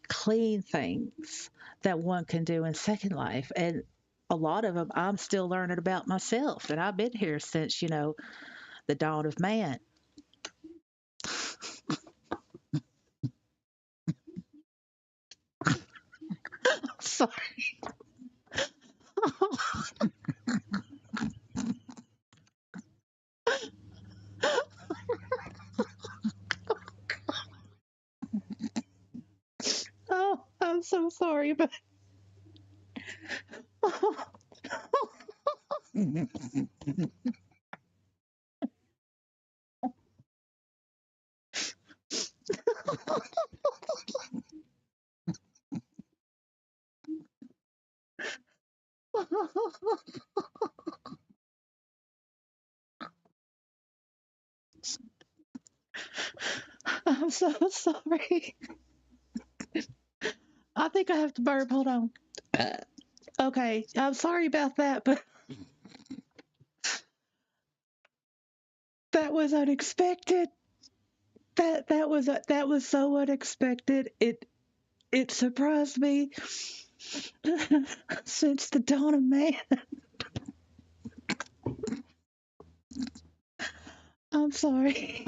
clean things that one can do in Second Life, and a lot of them I'm still learning about myself, and I've been here since the dawn of man. Sorry. Oh, I'm so sorry, but I'm so sorry. I think I have to burp. Hold on. Okay, I'm sorry about that, but that was unexpected. That was so unexpected. It surprised me since the dawn of man. I'm sorry.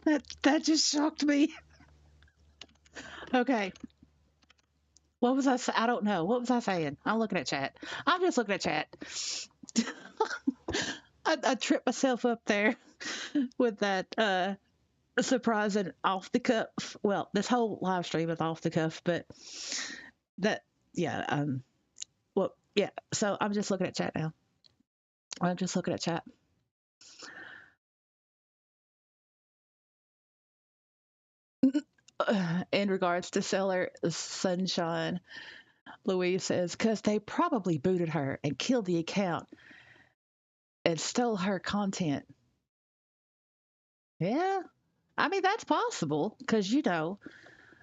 That just shocked me. Okay. What was I? I don't know. What was I saying? I'm looking at chat. I'm just looking at chat. I tripped myself up there with that surprising off the cuff. Well, this whole live stream is off the cuff, but that yeah. Well, yeah. So I'm just looking at chat now. I'm just looking at chat. In regards to Seller Sunshine, Louise says, because they probably booted her and killed the account and stole her content. Yeah, I mean, that's possible because,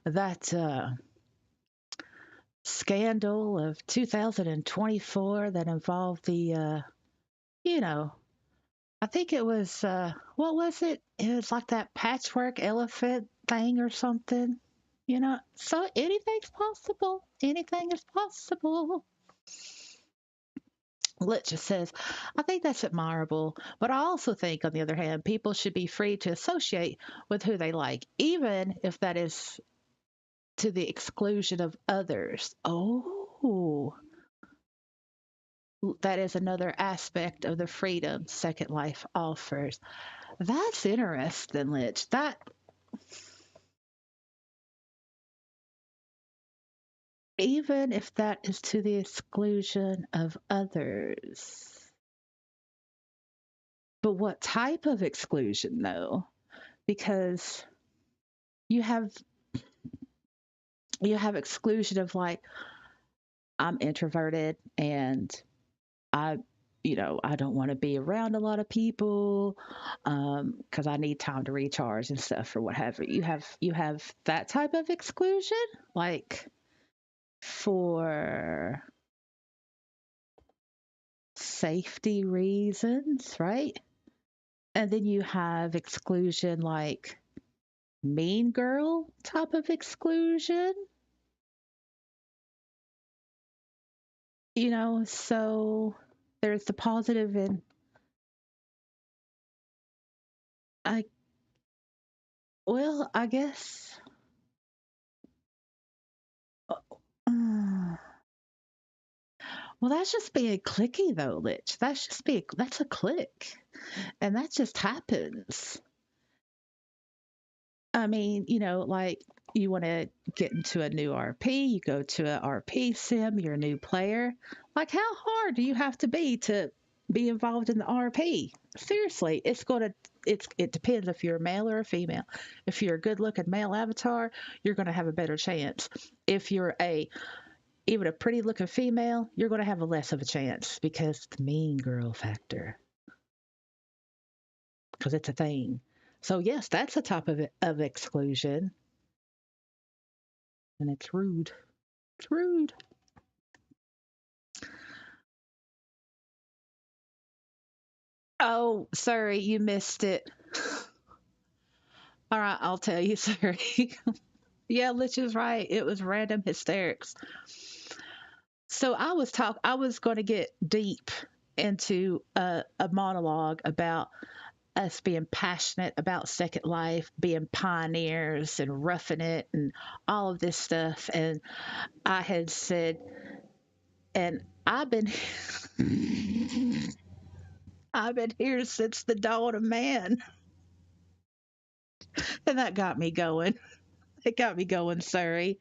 that scandal of 2024 that involved you know, I think it was, what was it? It was like that patchwork elephant thing or something. So anything's possible. Anything is possible. Litch says, I think that's admirable, but I also think, on the other hand, people should be free to associate with who they like, even if that is to the exclusion of others. Oh, that is another aspect of the freedom Second Life offers. That's interesting, Litch. That even if that is to the exclusion of others. But what type of exclusion, though? Because you have you have exclusion of like, I'm introverted and I I don't want to be around a lot of people because I need time to recharge and stuff or what have you. You have that type of exclusion, like for safety reasons, right? And then you have exclusion like mean girl type of exclusion, so there's the positive and I I guess uh, well, that's just being clicky though, Lich. That's a click. And that just happens. I mean, like you want to get into a new RP, you go to a RP sim, you're a new player. Like, how hard do you have to be to be involved in the RP? Seriously, it depends if you're a male or a female. If you're a good looking male avatar, you're going to have a better chance. If you're even a pretty looking female, you're going to have a less of a chance because the mean girl factor, because it's a thing. So yes, that's a type of exclusion, and it's rude. It's rude. Oh, sorry, you missed it. All right, I'll tell you. Sorry. Yeah, Lich is right. It was random hysterics. So I was going to get deep into a monologue about us being passionate about Second Life, being pioneers and roughing it and all of this stuff. And I had said, and I've been here since the dawn of man. And that got me going. It got me going, sorry.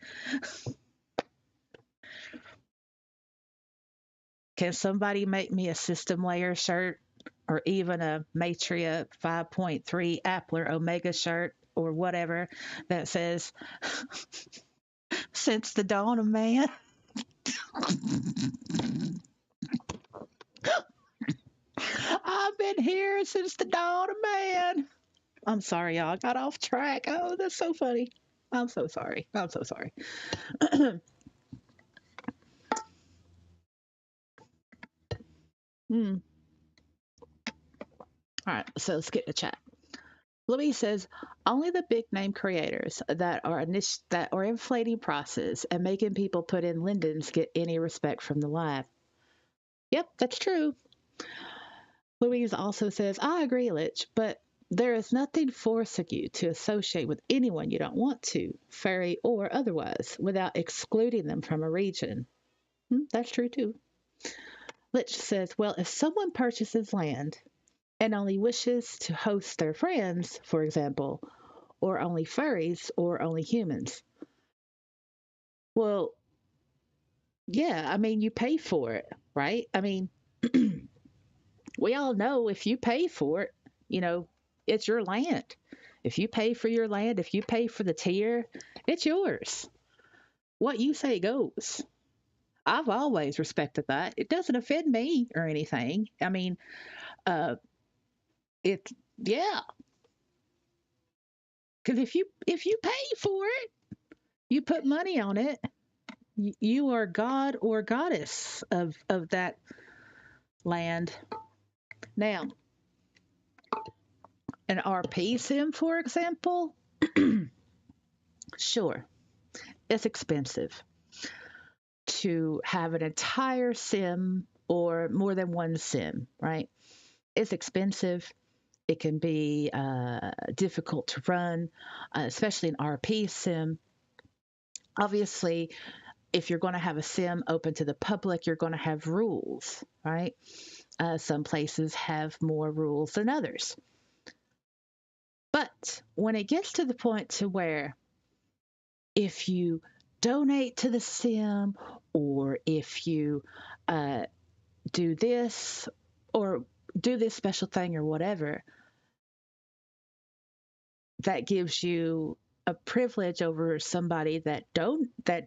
Can somebody make me a system layer shirt or even a Matria 5.3 Appler Omega shirt or whatever that says since the dawn of man? I've been here since the dawn of man. I'm sorry, y'all. I got off track. Oh, that's so funny. I'm so sorry. I'm so sorry. Hmm. All right, so let's get the chat. Louise says only the big name creators that are inflating prices and making people put in Lindens get any respect from the lab. Yep, that's true. Louise also says I agree, Lich, but there is nothing forcing you to associate with anyone you don't want to, fairy or otherwise, without excluding them from a region. That's true too. Lich says, well, if someone purchases land and only wishes to host their friends, for example, or only furries or only humans. Well, yeah, I mean, you pay for it, right? I mean, we all know if you pay for it, you know, it's your land. If you pay for your land, if you pay for the tier, it's yours. What you say goes. I've always respected that. It doesn't offend me or anything. I mean, uh, it's yeah, because if you pay for it, you put money on it. You are god or goddess of that land. Now, an RP sim, for example, sure, it's expensive to have an entire sim or more than one sim, right? It's expensive. It can be difficult to run, especially an RP sim. Obviously, if you're going to have a sim open to the public, you're going to have rules, right? Some places have more rules than others. But when it gets to the point to where if you donate to the sim or if you uh, do this or do this special thing or whatever, that gives you a privilege over somebody that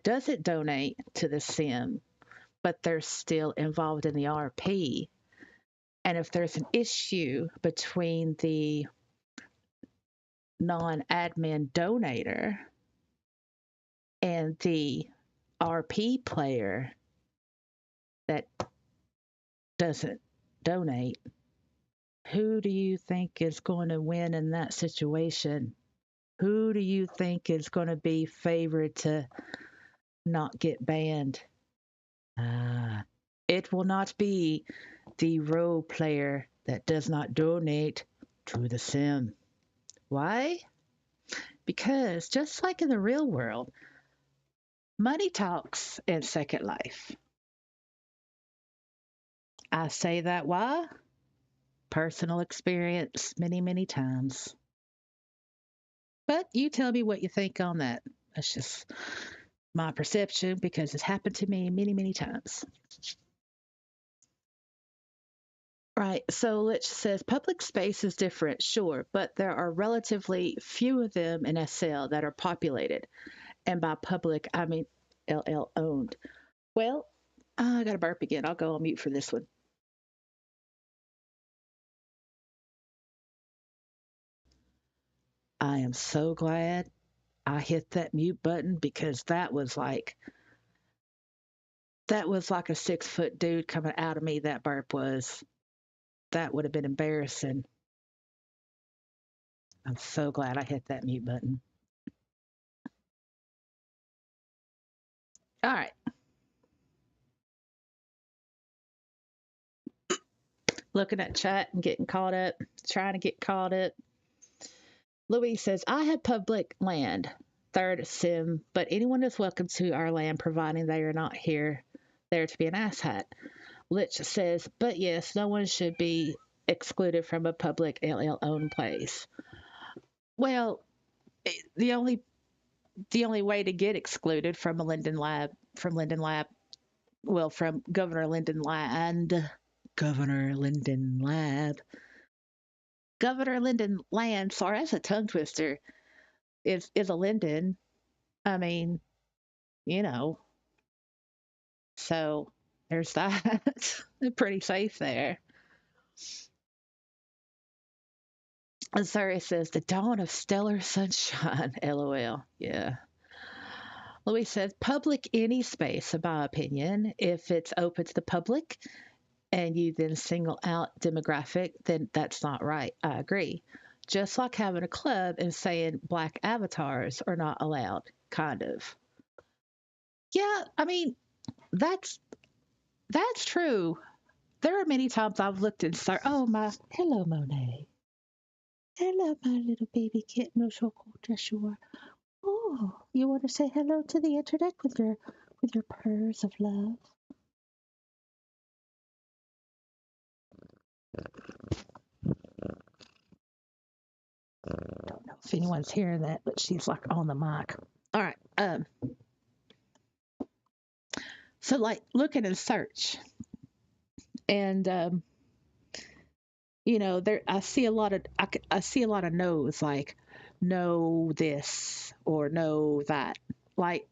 doesn't donate to the sim, but they're still involved in the RP. And if there's an issue between the non-admin donator and the RP player that doesn't donate, who do you think is going to win in that situation? Who do you think is going to be favored to not get banned? Uh, it will not be the role player that does not donate to the sim. Why? Because just like in the real world, money talks in Second Life. I say that why? Personal experience many, many times. But you tell me what you think on that. That's just my perception because it's happened to me many, many times. Right. So Lich says public space is different, sure, but there are relatively few of them in SL that are populated. And by public, I mean LL owned. Well, I got to burp again. I'll go on mute for this one. I am so glad I hit that mute button because that was like a 6 foot dude coming out of me. That burp was. That would have been embarrassing. I'm so glad I hit that mute button. All right. Looking at chat and getting caught up, trying to get caught up. Louise says, I have public land, third sim, but anyone is welcome to our land providing they are not there to be an asshat. Lich says, but yes, no one should be excluded from a public LL owned place. Well, the only way to get excluded from a Linden Lab, well, from Governor Linden Lab, Governor Linden Land. Sorry, that's a tongue twister. Is a Linden. I mean, you know, so there's that. Pretty safe there. Azari says the dawn of stellar sunshine. LOL. Yeah. Louis says public any space, in my opinion. If it's open to the public and you then single out demographic, then that's not right. I agree. Just like having a club and saying black avatars are not allowed, kind of. Yeah, I mean, that's that's true. There are many times I've looked and said, "Oh my, hello Monet, hello my little baby kitten, no so cool as you are. Oh, you want to say hello to the internet with your purrs of love?" Don't know if anyone's hearing that, but she's like on the mic. All right. So like looking in search, and there I see a lot of no's like no this or no that, like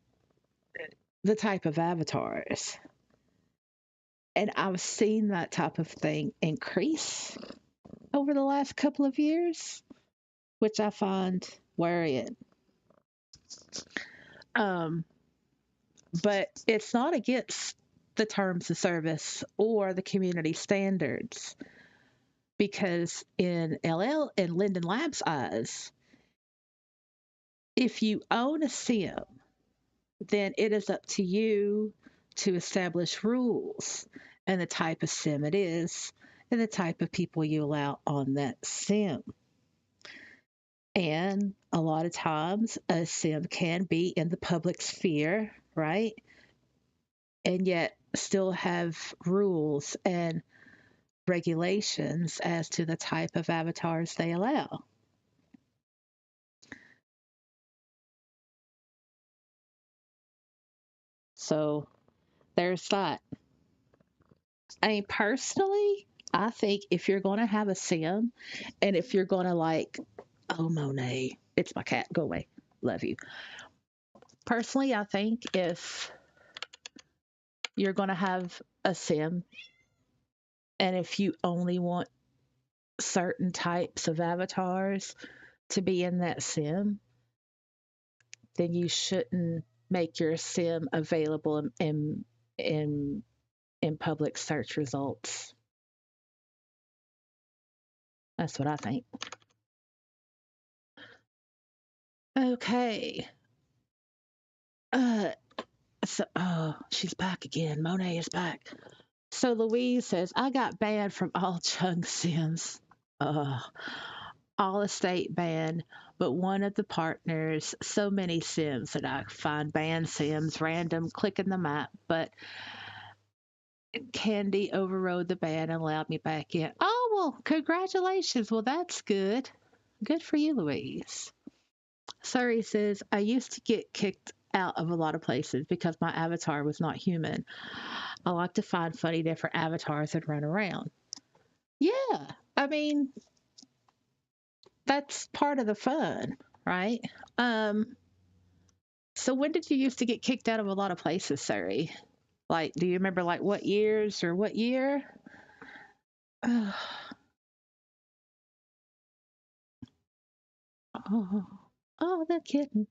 the type of avatars. And I've seen that type of thing increase over the last couple of years, which I find worrying. Um, but it's not against the terms of service or the community standards because in Linden Labs eyes, if you own a sim, then it is up to you to establish rules and the type of sim it is and the type of people you allow on that sim. And a lot of times a sim can be in the public sphere, right? And yet still have rules and regulations as to the type of avatars they allow. So there's that. I mean, personally, I think if you're going to have a sim and if you're going to like, oh, Monet, it's my cat, go away, love you. Personally, I think if you're going to have a sim and if you only want certain types of avatars to be in that sim, then you shouldn't make your sim available in in public search results. That's what I think. Okay. Uh, oh, she's back again. Monet is back. So Louise says, I got banned from all Chung Sims. Uh, all estate ban, but one of the partners, so many Sims that I find banned Sims, random, clicking the map, but Candy overrode the ban and allowed me back in. Oh, well, congratulations. Well, that's good. Good for you, Louise. Surrey says, I used to get kicked out of a lot of places because my avatar was not human. I like to find funny different avatars and run around. Yeah, I mean, that's part of the fun, right? Um, so when did you used to get kicked out of a lot of places, Surrey? Like, do you remember like what years or what year? Oh, oh, oh, the kitten,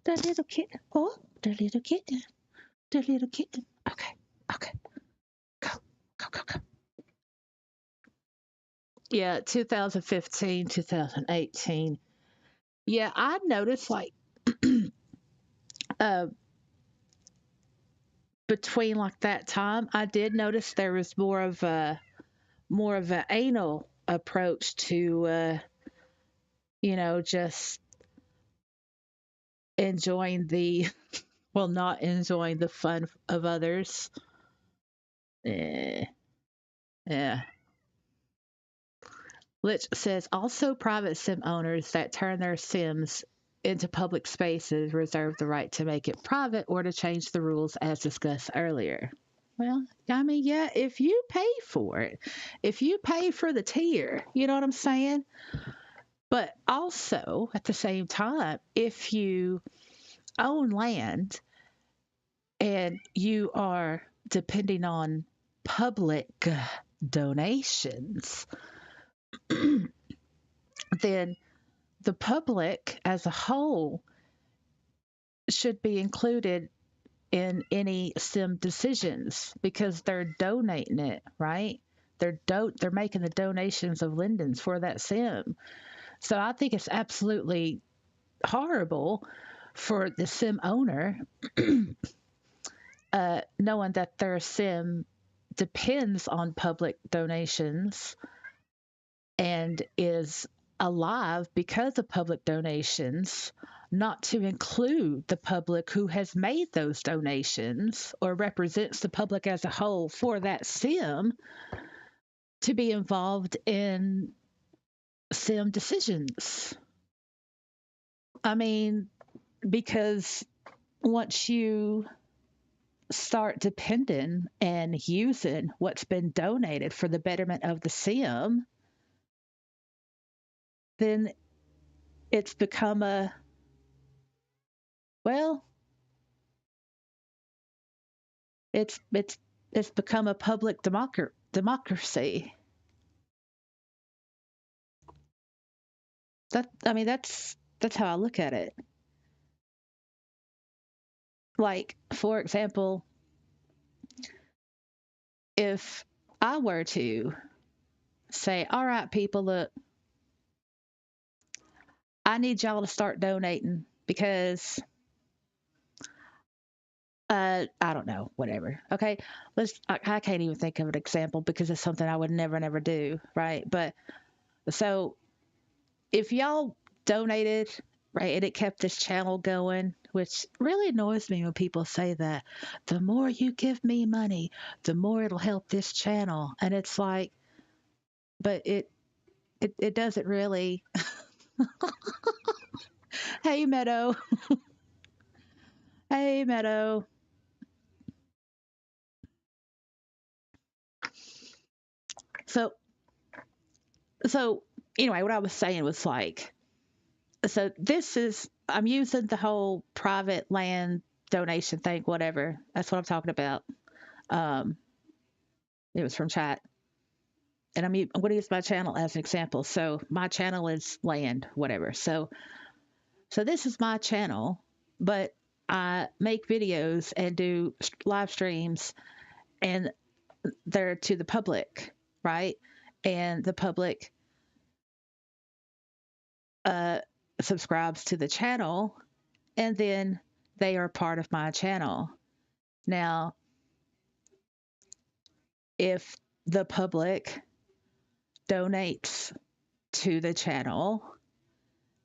the little kitten. Oh, the little kitten, the little kitten. Okay, okay, go, go, go, go. Yeah, 2015, 2018. Yeah, I noticed like uh between like that time, I did notice there was more of an anal approach to just enjoying the well, not enjoying the fun of others. Eh, yeah. Lich says also private sim owners that turn their sims into public spaces reserve the right to make it private or to change the rules as discussed earlier. Well, I mean, yeah, if you pay for it, if you pay for the tier, you know what I'm saying? But also at the same time, if you own land and you are depending on public donations, then the public as a whole should be included in any sim decisions because they're donating it, right? They're making the donations of Lindens for that sim. So I think it's absolutely horrible for the sim owner knowing that their sim depends on public donations and is alive because of public donations, not to include the public who has made those donations or represents the public as a whole for that sim to be involved in sim decisions. I mean, because once you start depending and using what's been donated for the betterment of the sim, then it's become a, well, it's become a public democracy. That I mean that's how I look at it. Like for example, if I were to say, "All right, people, look, I need y'all to start donating because I don't know, whatever. Okay, I can't even think of an example because it's something I would never, never do, right? But so if y'all donated, right, and it kept this channel going, which really annoys me when people say that the more you give me money, the more it'll help this channel. And it's like, but it doesn't really. Hey, Meadow. Hey, Meadow. So, so anyway, what I was saying was like, so this is, I'm using the whole private land donation thing, whatever. That's what I'm talking about. Um, it was from chat. And I'm going to use my channel as an example. So my channel is land, whatever. So this is my channel, but I make videos and do live streams, and they're to the public, right? And the public uh, subscribes to the channel, and then they are part of my channel. Now, if the public donates to the channel,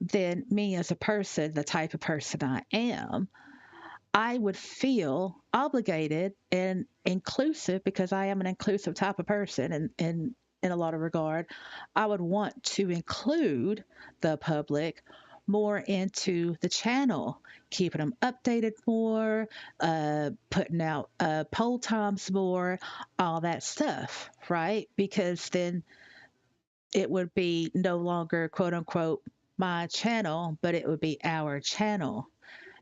then me as a person, the type of person I am, I would feel obligated and inclusive because I am an inclusive type of person and in a lot of regard. I would want to include the public more into the channel, keeping them updated more, putting out poll times more, all that stuff, right? Because then it would be no longer quote unquote my channel, but it would be our channel.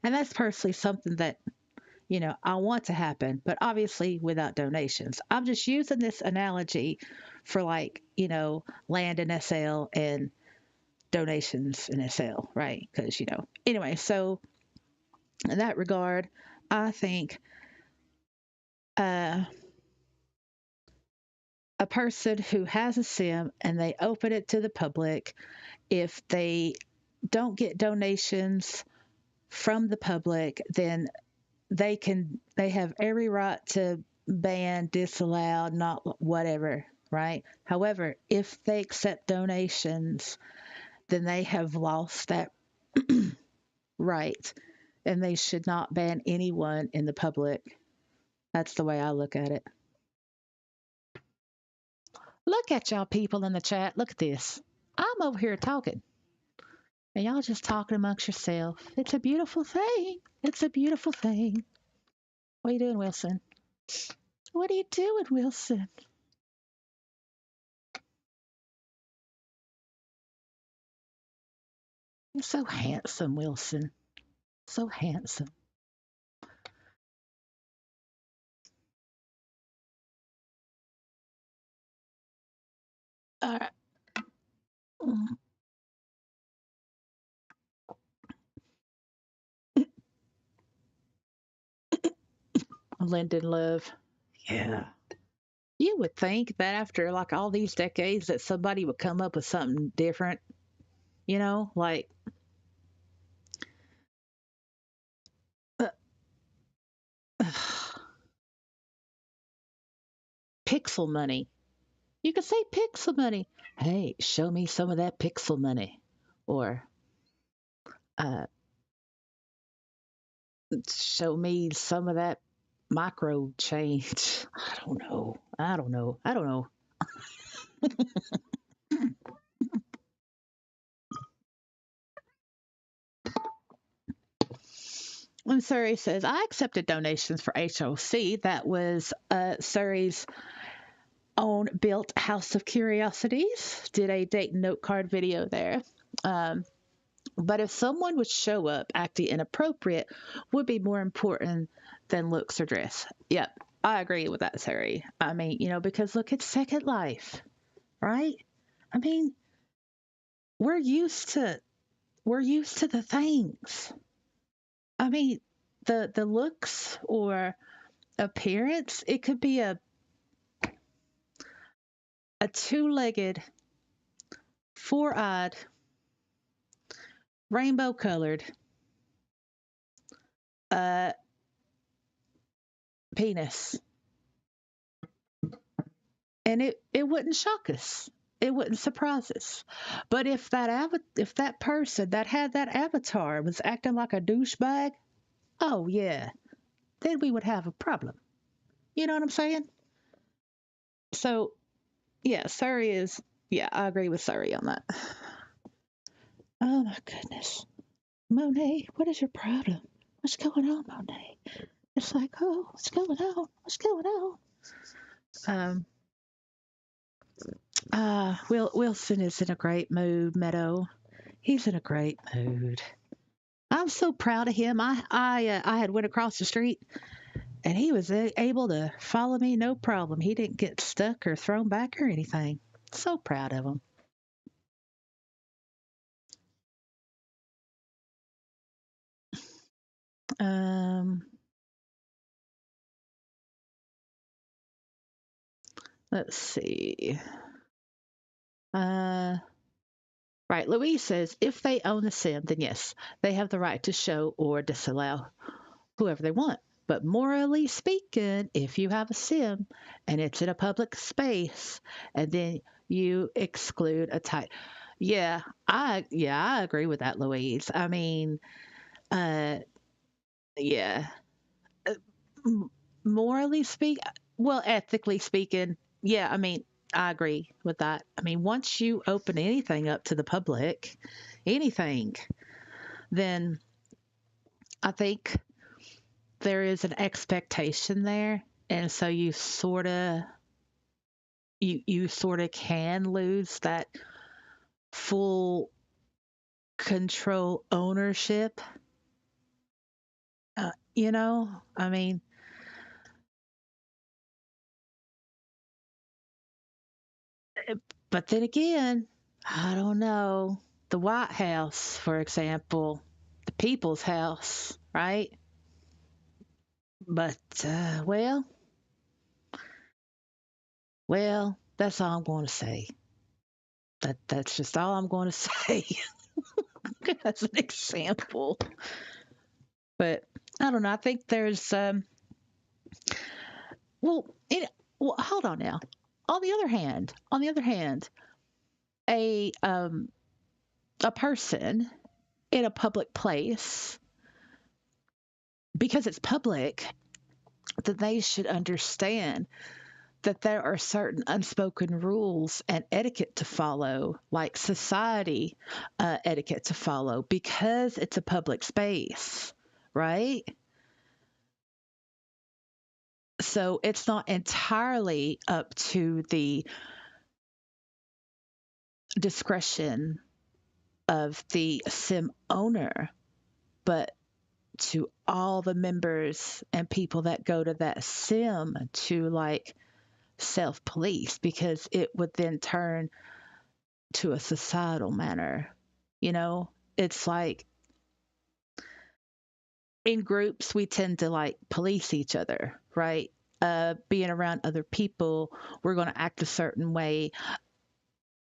And that's personally something that, I want to happen, but obviously without donations. I'm just using this analogy for like, land in SL and donations in SL, right? Because, anyway, so in that regard, I think uh, a person who has a sim and they open it to the public, if they don't get donations from the public, then they have every right to ban, disallow, not whatever, right? However, if they accept donations, then they have lost that right, and they should not ban anyone in the public. That's the way I look at it. Look at y'all people in the chat. Look at this. I'm over here talking, and y'all just talking amongst yourself. It's a beautiful thing. It's a beautiful thing. What are you doing, Wilson? What are you doing, Wilson? You're so handsome, Wilson. So handsome. All right. Linden Love. Yeah. You would think that after like all these decades that somebody would come up with something different, like uh, pixel money. You could say pixel money. Hey, show me some of that pixel money. Or uh, show me some of that micro change. I don't know. I don't know. I don't know. When Surrey says, I accepted donations for HOC. That was Surrey's own built House of Curiosities. Did a date and note card video there. Um, but if someone would show up acting inappropriate, would be more important than looks or dress. Yep, I agree with that, Surrey. I mean, because look at Second Life, right? I mean, we're used to the things. I mean, the looks or appearance, it could be a two-legged, four-eyed, rainbow colored, uh, penis. And it wouldn't shock us. It wouldn't surprise us. But if that person that had that avatar was acting like a douchebag, oh yeah, then we would have a problem. You know what I'm saying? So yeah, Surrey is yeah, I agree with Surrey on that. Oh my goodness. Monet, what is your problem? What's going on, Monet? It's like, oh, what's going on? What's going on? Um, Wilson is in a great mood, Meadow. He's in a great mood. I'm so proud of him. I had went across the street and he was able to follow me no problem. He didn't get stuck or thrown back or anything. So proud of him. Um, let's see. Uh, right. Louise says if they own the sim, then yes, they have the right to show or disallow whoever they want. But morally speaking, if you have a sim and it's in a public space and then you exclude a type, yeah, I agree with that, Louise. I mean, uh, yeah, uh, m- morally speak, well, ethically speaking, yeah. I mean, I agree with that. I mean, once you open anything up to the public, anything, then I think there is an expectation there, and so you sort of can lose that full control ownership. I mean, but then again, I don't know. The White House, for example, the people's house, right? But well, that's all I'm going to say. That's just all I'm going to say as an example. But I don't know. I think there's well, well, hold on now. On the other hand, a um, a person in a public place, because it's public, that they should understand that there are certain unspoken rules and etiquette to follow, like society etiquette to follow, because it's a public space, right? So it's not entirely up to the discretion of the sim owner, but to all the members and people that go to that sim to like self police, because it would then turn to a societal manner. You know, it's like in groups, we tend to like police each other, right? Being around other people, we're going to act a certain way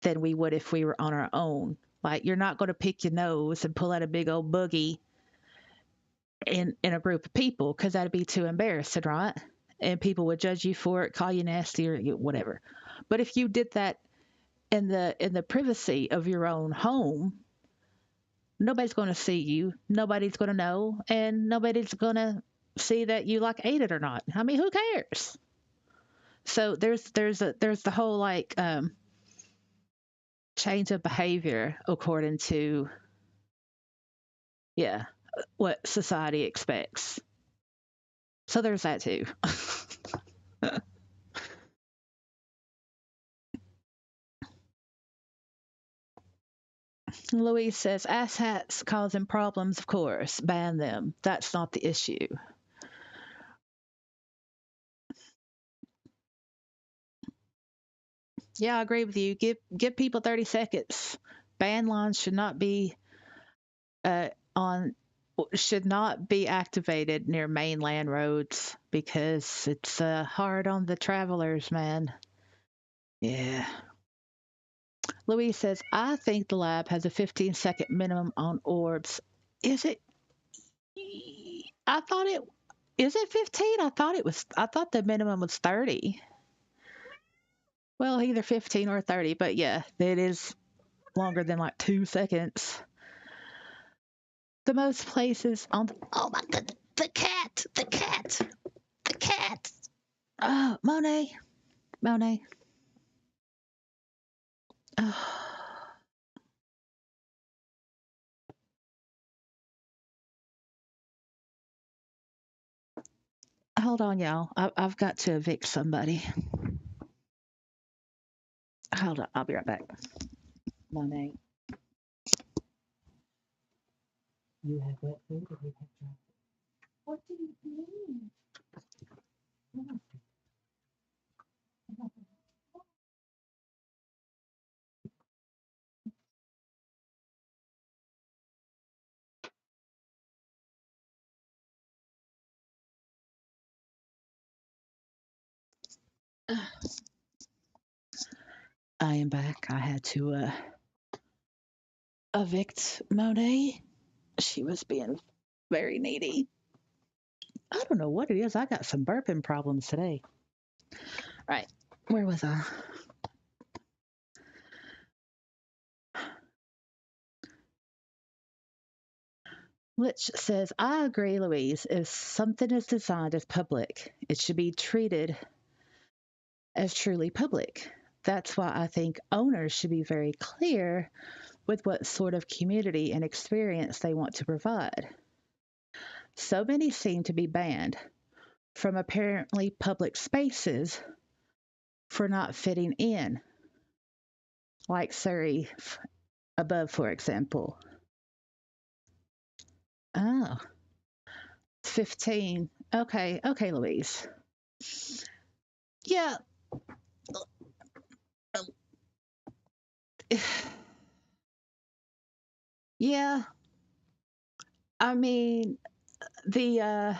than we would if we were on our own. Like, you're not going to pick your nose and pull out a big old boogie in a group of people because that'd be too embarrassing, right? And people would judge you for it, call you nasty or whatever. But if you did that in the privacy of your own home, nobody's going to see you, nobody's going to know, and nobody's going to see that you like ate it or not. I mean, who cares? So there's the whole like change of behavior according to yeah what society expects. So there's that too. Louise says asshats causing problems, of course, ban them. That's not the issue. Yeah, I agree with you. Give people 30 seconds. Ban lines uh, on should not be activated near mainland roads because it's hard on the travelers, man. Yeah. Louise says, I think the lab has a 15-second minimum on orbs. Is it? I thought Is it 15? I thought the minimum was 30. Well, either 15 or 30, but yeah, it is longer than like 2 seconds. The most places on the, oh my god, the cat. Oh, Monet. Oh. Hold on, y'all. I've got to evict somebody. Hold on, I'll be right back. Monet, you have wet food or you have dry food? What do you mean? I am back. I had to evict Monet. She was being very needy. I don't know what it is. I got some burping problems today. Right. Where was I? Which says, I agree, Louise. If something is designed as public, it should be treated as truly public. That's why I think owners should be very clear with what sort of community and experience they want to provide. So many seem to be banned from apparently public spaces for not fitting in, like Surrey above, for example. Oh, 15. Okay, Louise. Yeah. Yeah. I mean, the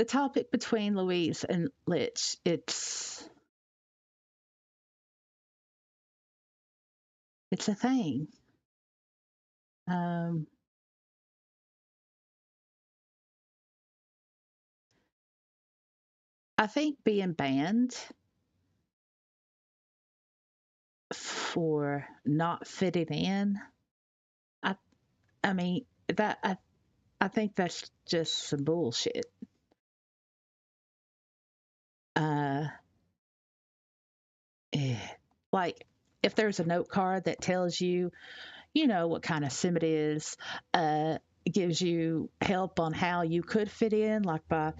topic between Louise and Litch, it's a thing. Um, I think being banned for not fitting in, I I mean that I think that's just some bullshit. Uh, eh. Like if there's a note card that tells you, what kind of sim it is, gives you help on how you could fit in, like by,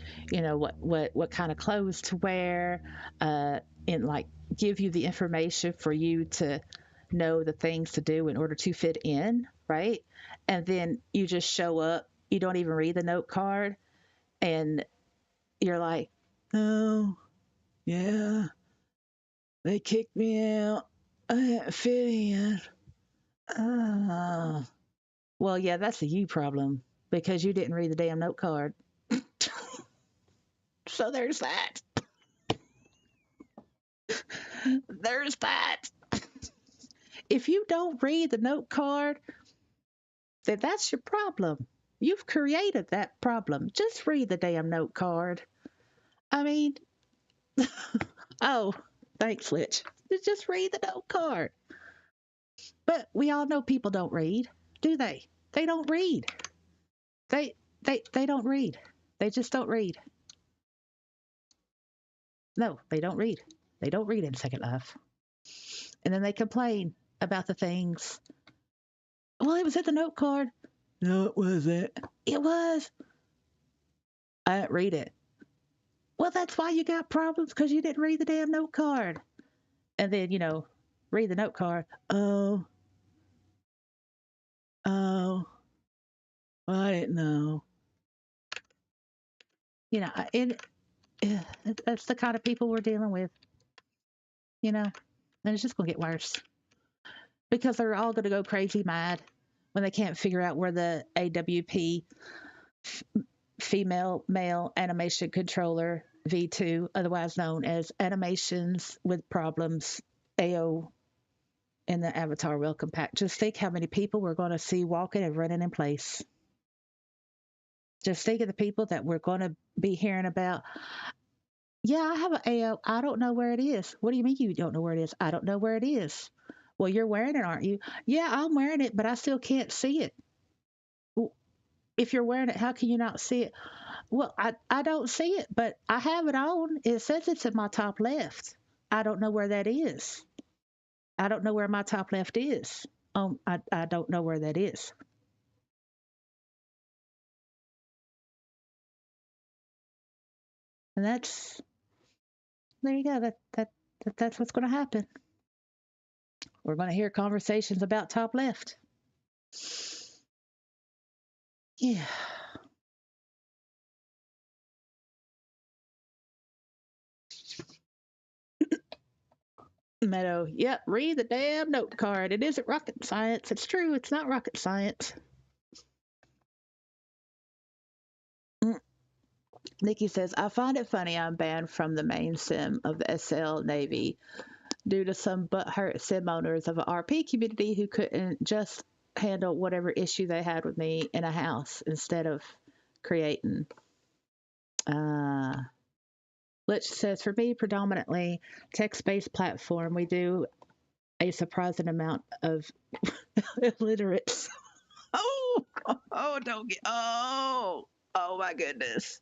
what kind of clothes to wear, and like give you the information for you to know the things to do in order to fit in, right? And then you just show up, you don't even read the note card, and you're like, oh, yeah, they kicked me out. I didn't fit in. Ah. Well, yeah, that's a you problem because you didn't read the damn note card. So there's that. There's that. If you don't read the note card, then that's your problem. You've created that problem. Just read the damn note card. I mean, oh, thanks, Litch. Just read the note card. But we all know people don't read, do they? They don't read. They don't read. They just don't read. No, they don't read. They don't read in Second Life. And then they complain about the things. Well, it was in the note card. No, it wasn't. It was. I didn't read it. Well, that's why you got problems because you didn't read the damn note card. And then, read the note card. Oh, well, I didn't know. That's the kind of people we're dealing with, and it's just going to get worse because they're all going to go crazy mad when they can't figure out where the AWP female male animation controller V2, otherwise known as animations with problems AO in the avatar welcome pack. Just think how many people we're going to see walking and running in place. Just think of the people that we're going to be hearing about. Yeah, I have an AO. I don't know where it is. What do you mean you don't know where it is? I don't know where it is. Well, you're wearing it, aren't you? Yeah, I'm wearing it, but I still can't see it. Well, if you're wearing it, how can you not see it? Well, I don't see it, but I have it on. It says it's in my top left. I don't know where that is. I don't know where my top left is. I don't know where that is. And there you go. That's what's going to happen. We're going to hear conversations about top left. Yeah. Meadow. Yep. Read the damn note card. It isn't rocket science. It's true. It's not rocket science. Mm. Nikki says, I find it funny I'm banned from the main sim of the SL Navy due to some butthurt sim owners of an RP community who couldn't just handle whatever issue they had with me in a house instead of creating. Lich says, for me, predominantly text-based platform, we do a surprising amount of illiterates. Oh, oh, don't get, oh my goodness.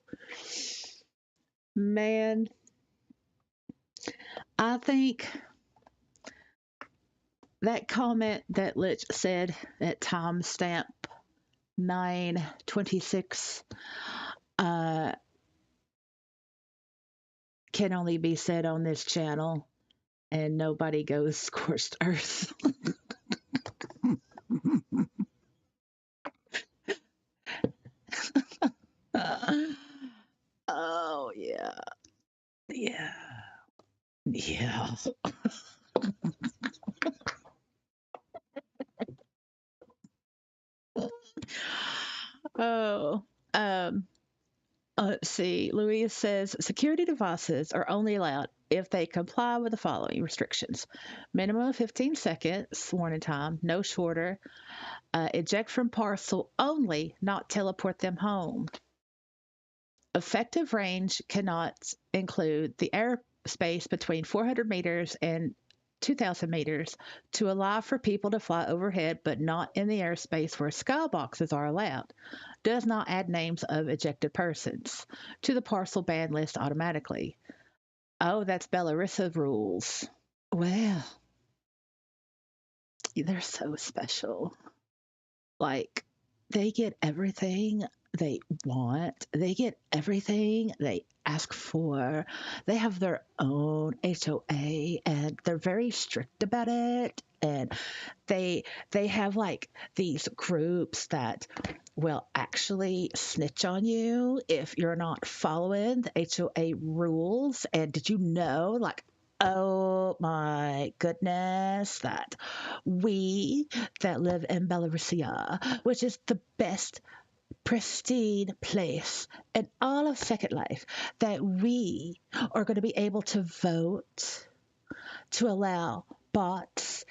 Man, I think that comment that Lich said at timestamp 9:26 uh, can only be said on this channel, and nobody goes scorched earth. Oh yeah, yeah, yeah. Oh, um, let's see. Louise says security devices are only allowed if they comply with the following restrictions: minimum of 15 seconds warning time, no shorter. Eject from parcel only, not teleport them home. Effective range cannot include the airspace between 400 meters and 2,000 meters to allow for people to fly overhead, but not in the airspace where skyboxes are allowed. Does not add names of ejected persons to the parcel ban list automatically. Oh, that's Belarus rules. Well, they're so special. Like, they get everything they want, they get everything they ask for. They have their own HOA and they're very strict about it. And they have like these groups that will actually snitch on you if you're not following the HOA rules. And did you know, like, oh my goodness, that we that live in Belarusia, which is the best pristine place in all of Second Life, that we are going to be able to vote to allow bots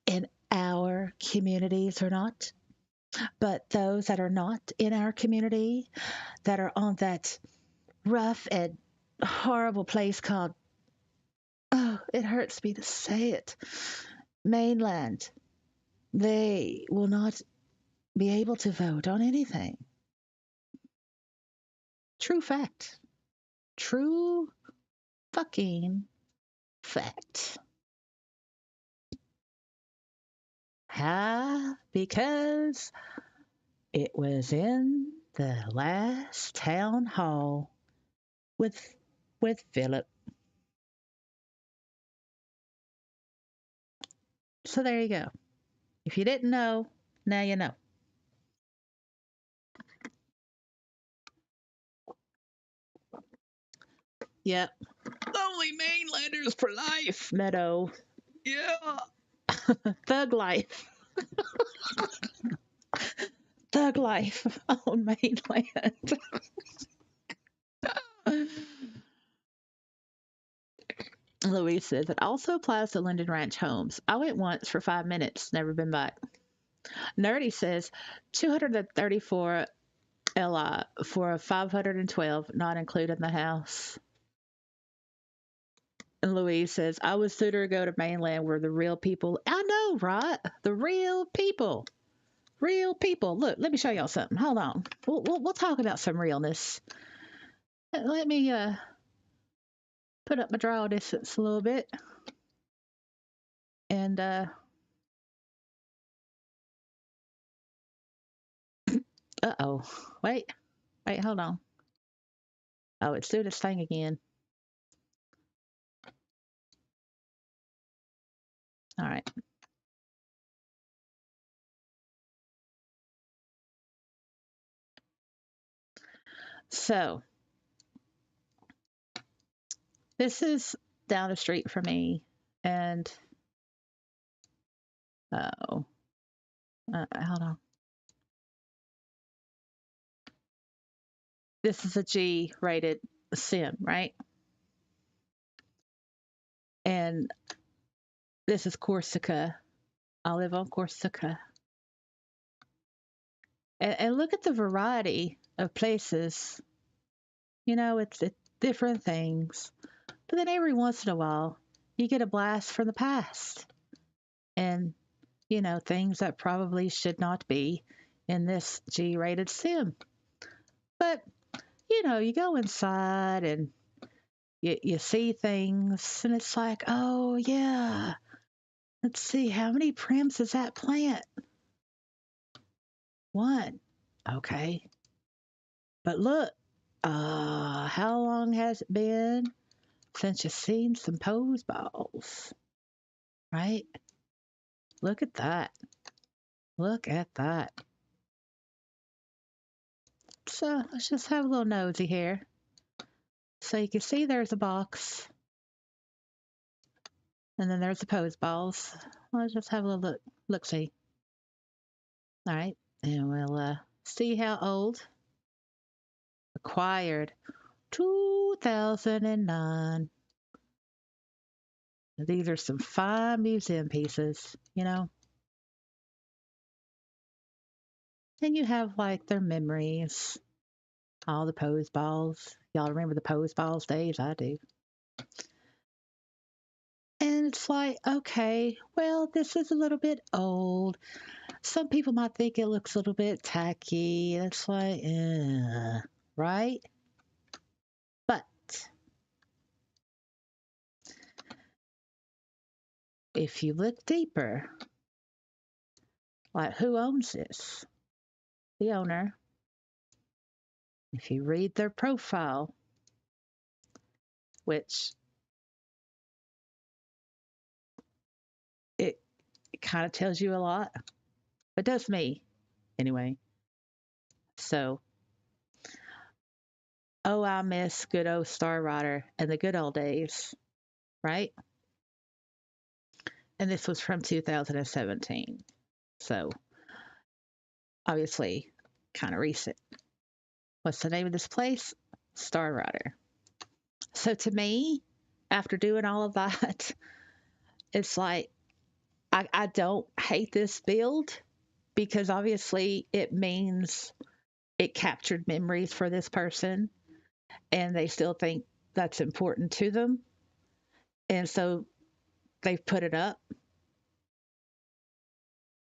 in our communities or not. But those that are not in our community, that are on that rough and horrible place called, oh, it hurts me to say it, mainland, they will not be able to vote on anything. True fact. True fucking fact. Because it was in the last town hall with Philip. So there you go. If you didn't know, now you know. Yep. Only mainlanders for life, Meadow. Yeah. Thug life. Thug life on mainland. Louise says it also applies to Linden Ranch homes. I went once for 5 minutes, never been back. Nerdy says 234 Ella for a 512, not including the house. And Louise says, I would sooner go to mainland where the real people. I know, right? The real people. Real people. Look, let me show y'all something. Hold on. We'll talk about some realness. Let me put up my draw distance a little bit. And uh-oh. Wait, hold on. Oh, it's doing its thing again. All right. So this is down the street from me, and hold on. This is a G-rated sim, right? And this is Corsica. I live on Corsica. And look at the variety of places. You know, it's different things. But then every once in a while, you get a blast from the past. And, you know, things that probably should not be in this G-rated sim. But, you know, you go inside and you see things, and it's like, oh, yeah. Let's see, how many prims does that plant? 1. Okay. But look, how long has it been since you've seen some pose balls? Right? Look at that. Look at that. So let's just have a little nosy here. So you can see there's a box. And then there's the pose balls. Let's just have a little look-see. All right. And we'll see how old. Acquired 2009. These are some fine museum pieces, you know. And you have like their memories, all the pose balls. Y'all remember the pose balls days? I do. And it's like, okay, well, this is a little bit old. Some people might think it looks a little bit tacky. It's like, right? But if you look deeper, like who owns this? The owner. If you read their profile, which it kind of tells you a lot, but does me anyway. So, oh, I miss good old Star Rider and the good old days, right? And this was from 2017. So, obviously, kind of recent. What's the name of this place? Star Rider. So, to me, after doing all of that, it's like I don't hate this build because obviously it means it captured memories for this person and they still think that's important to them. And so they've put it up.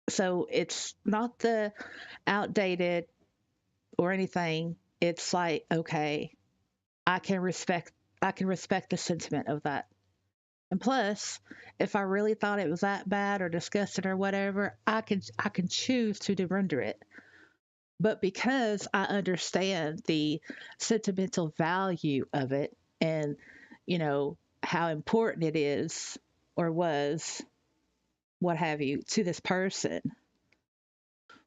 So it's not the outdated or anything. It's like, okay, I can respect the sentiment of that. And plus, if I really thought it was that bad or disgusting or whatever, I can choose to render it. But because I understand the sentimental value of it and, you know, how important it is or was, what have you, to this person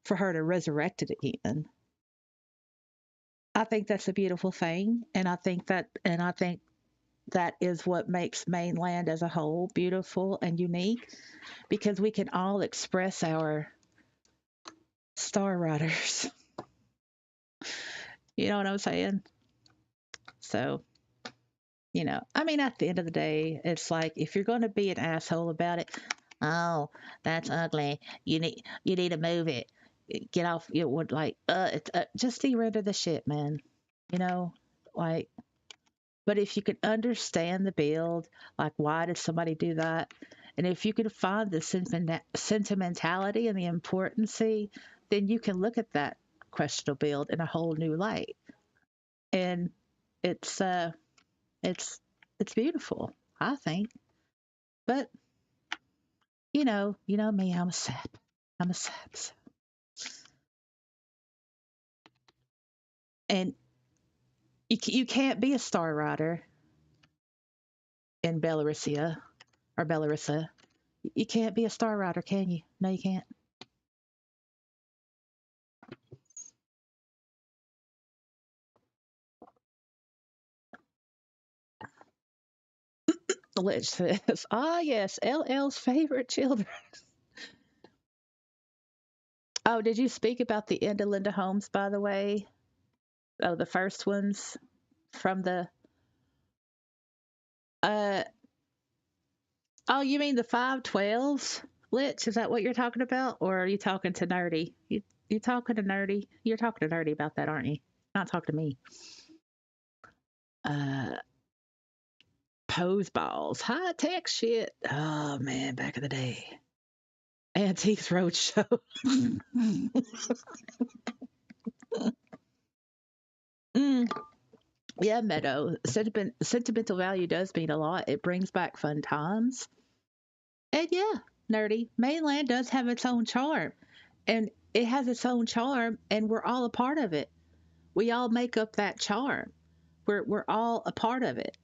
for her to resurrect it again. I think that's a beautiful thing. And I think that is what makes mainland as a whole beautiful and unique because we can all express our star riders. You know what I'm saying? So, you know, I mean, at the end of the day, it's like if you're going to be an asshole about it, oh, that's ugly. You need to move it. get off. It would like, just de-render the shit, man. You know, like, but if you could understand the build, like, why did somebody do that? And if you could find the sentimentality and the importance, then you can look at that questionable build in a whole new light. And it's it's it's beautiful, I think. But you know me, I'm a sap. I'm a sap. And you can't be a star rider in Belarusia or Belarusa. You can't be a star rider, can you? No, you can't. Lich says, ah, yes, LL's favorite children. Oh, did you speak about the end of Linda Holmes, by the way? Oh, the first ones from the. Uh, oh, you mean the 512s? Lich, is that what you're talking about? Or are you talking to Nerdy? You talking to Nerdy? You're talking to Nerdy about that, aren't you? Not talking to me. Uh, Pose balls, high tech shit. Oh man, back in the day. Antiques Roadshow. mm, yeah, Meadow. Sentimental value does mean a lot. It brings back fun times. And yeah, Nerdy. Mainland does have its own charm. And it has its own charm, and we're all a part of it. We all make up that charm. We're all a part of it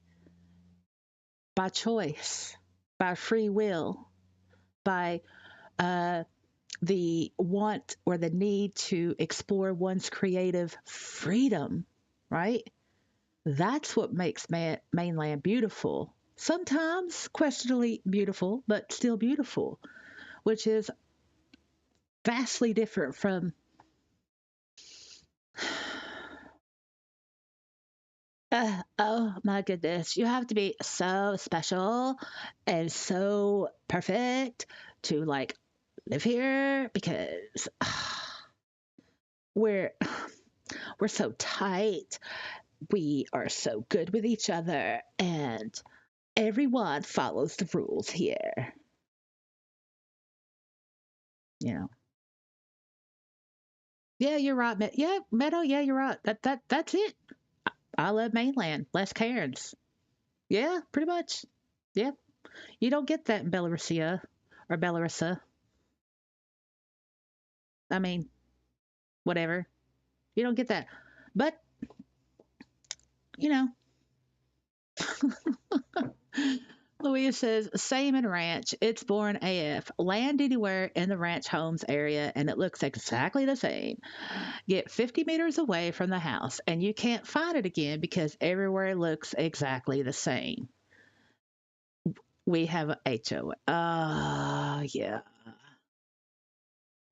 by choice, by free will, by uh, the want or the need to explore one's creative freedom, right? That's what makes mainland beautiful. Sometimes questionably beautiful, but still beautiful, which is vastly different from. Oh my goodness, you have to be so special and so perfect to like live here because we're we're so tight. We are so good with each other and everyone follows the rules here. You know. Yeah, you're right. Yeah, Meadow. Yeah, you're right. That's it. I love mainland. Less Karens. Yeah, pretty much. Yeah, you don't get that in Belarusia or Belarusa. I mean, whatever. You don't get that. But you know, Louise says, same in ranch. It's boring AF. Land anywhere in the ranch homes area and it looks exactly the same. Get 50 meters away from the house and you can't find it again because everywhere looks exactly the same. We have a HO. Yeah.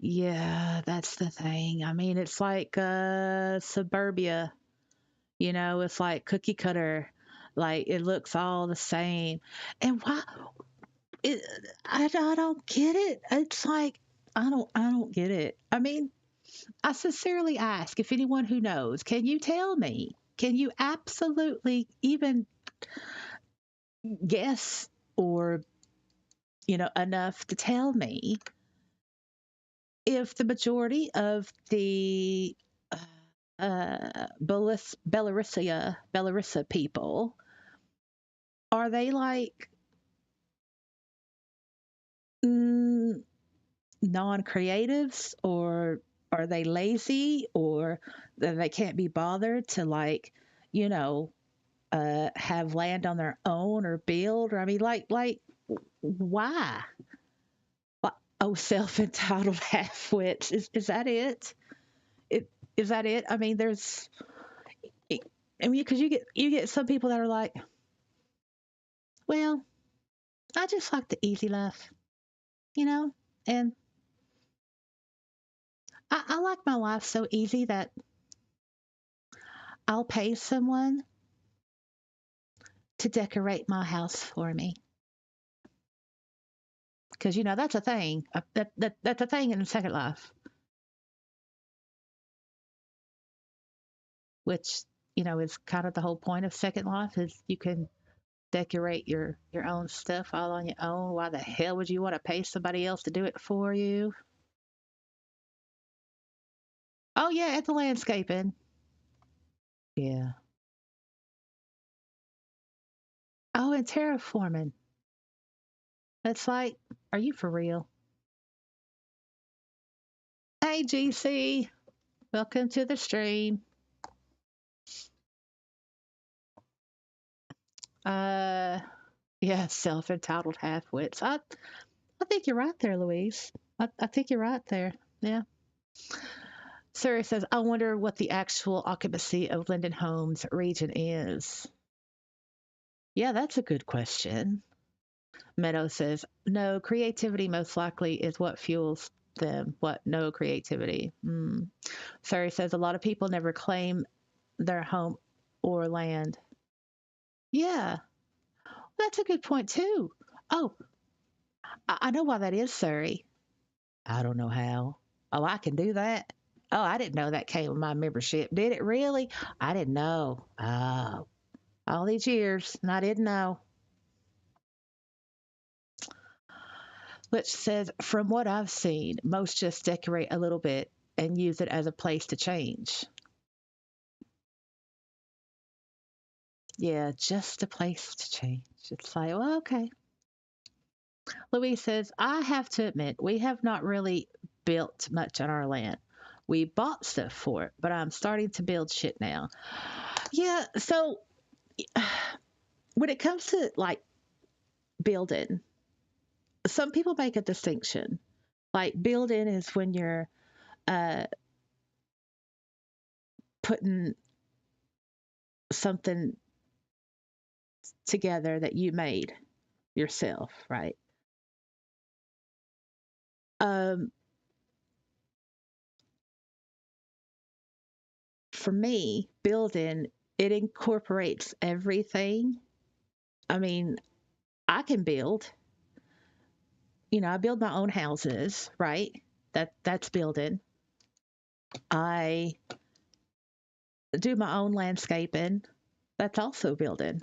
Yeah, that's the thing. I mean, it's like suburbia, it's like cookie cutter. Like it looks all the same. And why it, I don't get it. It's like I don't get it. I mean, I sincerely ask if anyone who knows, can you tell me? Can you absolutely even guess or enough to tell me if the majority of the Belarusia people are they like mm, non-creatives or are they lazy or that they can't be bothered to like you know have land on their own or build or I mean like why oh self-entitled half-wits is that it is that it I mean there's I mean because you get some people that are like well I just like the easy life you know and I like my life so easy that I'll pay someone to decorate my house for me because that's a thing that's a thing in the second life which, is kind of the whole point of Second Life is you can decorate your own stuff all on your own. Why the hell would you want to pay somebody else to do it for you? Oh yeah, at the landscaping. Yeah. Oh, and terraforming. It's like, are you for real? Hey, GC, welcome to the stream. Uh, yeah, self-entitled half-wits. I think you're right there, Louise. I think you're right there. Yeah. Sarah says, I wonder what the actual occupancy of Linden Homes region is. Yeah, that's a good question. Meadow says, no, creativity most likely is what fuels them. What? No creativity. Sarah says, a lot of people never claim their home or land. Yeah, that's a good point, too. Oh, I know why that is, Surrey. I don't know how. Oh, I can do that. Oh, I didn't know that came with my membership. Did it really? I didn't know. Oh, all these years, and I didn't know. Which says, from what I've seen, most just decorate a little bit and use it as a place to change. Yeah, just a place to change. It's like, well, okay. Louise says, I have to admit, we have not really built much on our land. We bought stuff for it, but I'm starting to build shit now. Yeah, so when it comes to like building, some people make a distinction. Like building is when you're uh, putting something together that you made yourself, right? Um, for me, building it incorporates everything. I mean, I can build. I build my own houses, right? That's building. I do my own landscaping. That's also building.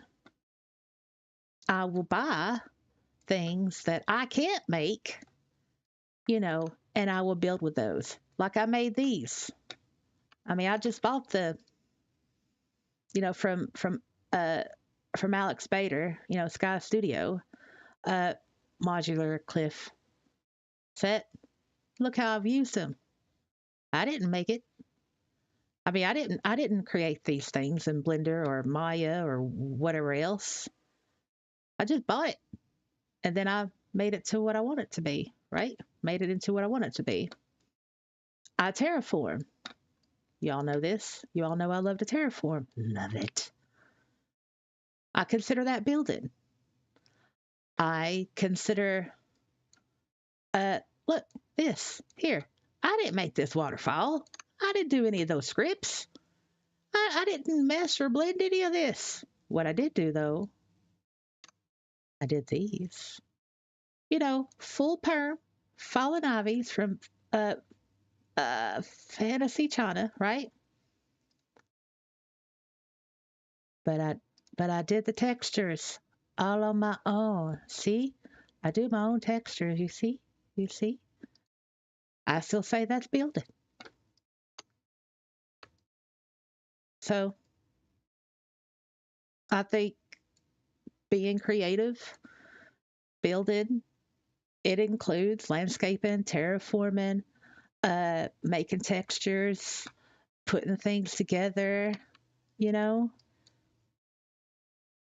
I will buy things that I can't make, and I will build with those. Like I made these. I mean, I just bought the, you know, uh from Alex Bader, Sky Studio, uh modular cliff set. Look how I've used them. I didn't make it. I mean, I didn't create these things in Blender or Maya or whatever else. I just bought it and then I made it to what I want it to be, right? Made it into what I want it to be. I terraform. Y'all know this. You all know I love to terraform. Love it. I consider that building. I consider, look, this here. I didn't make this waterfall. I didn't do any of those scripts. I didn't mess or blend any of this. What I did do though, I did these. Full perm, fallen ivies from uh Fantasy China, right? But I did the textures all on my own. See? I do my own textures, you see? You see? I still say that's building. So I think being creative, building, it includes landscaping, terraforming, making textures, putting things together, you know,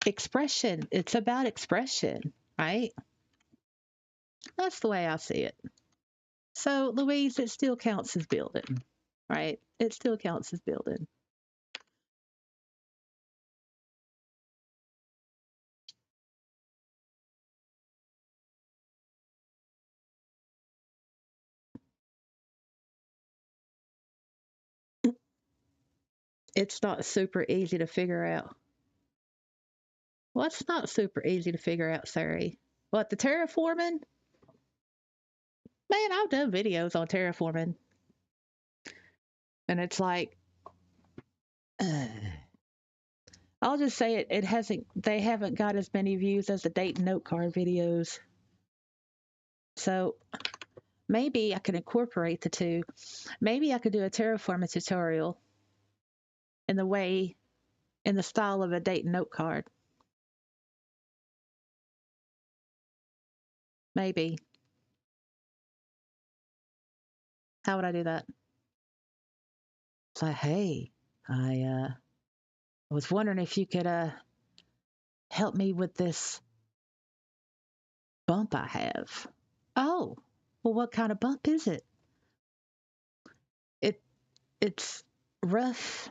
expression. It's about expression, right? That's the way I see it. So, Louise, it still counts as building, right? It still counts as building. It's not super easy to figure out. Well, it's not super easy to figure out, sorry. What, the terraforming? Man, I've done videos on terraforming. And it's like, I'll just say it hasn't. They haven't got as many views as the date and note card videos. So maybe I can incorporate the two. Maybe I could do a terraforming tutorial in the way, in the style of a date and note card. Maybe. How would I do that? It's like, hey, I was wondering if you could help me with this bump I have. Oh, well, what kind of bump is it? It it's rough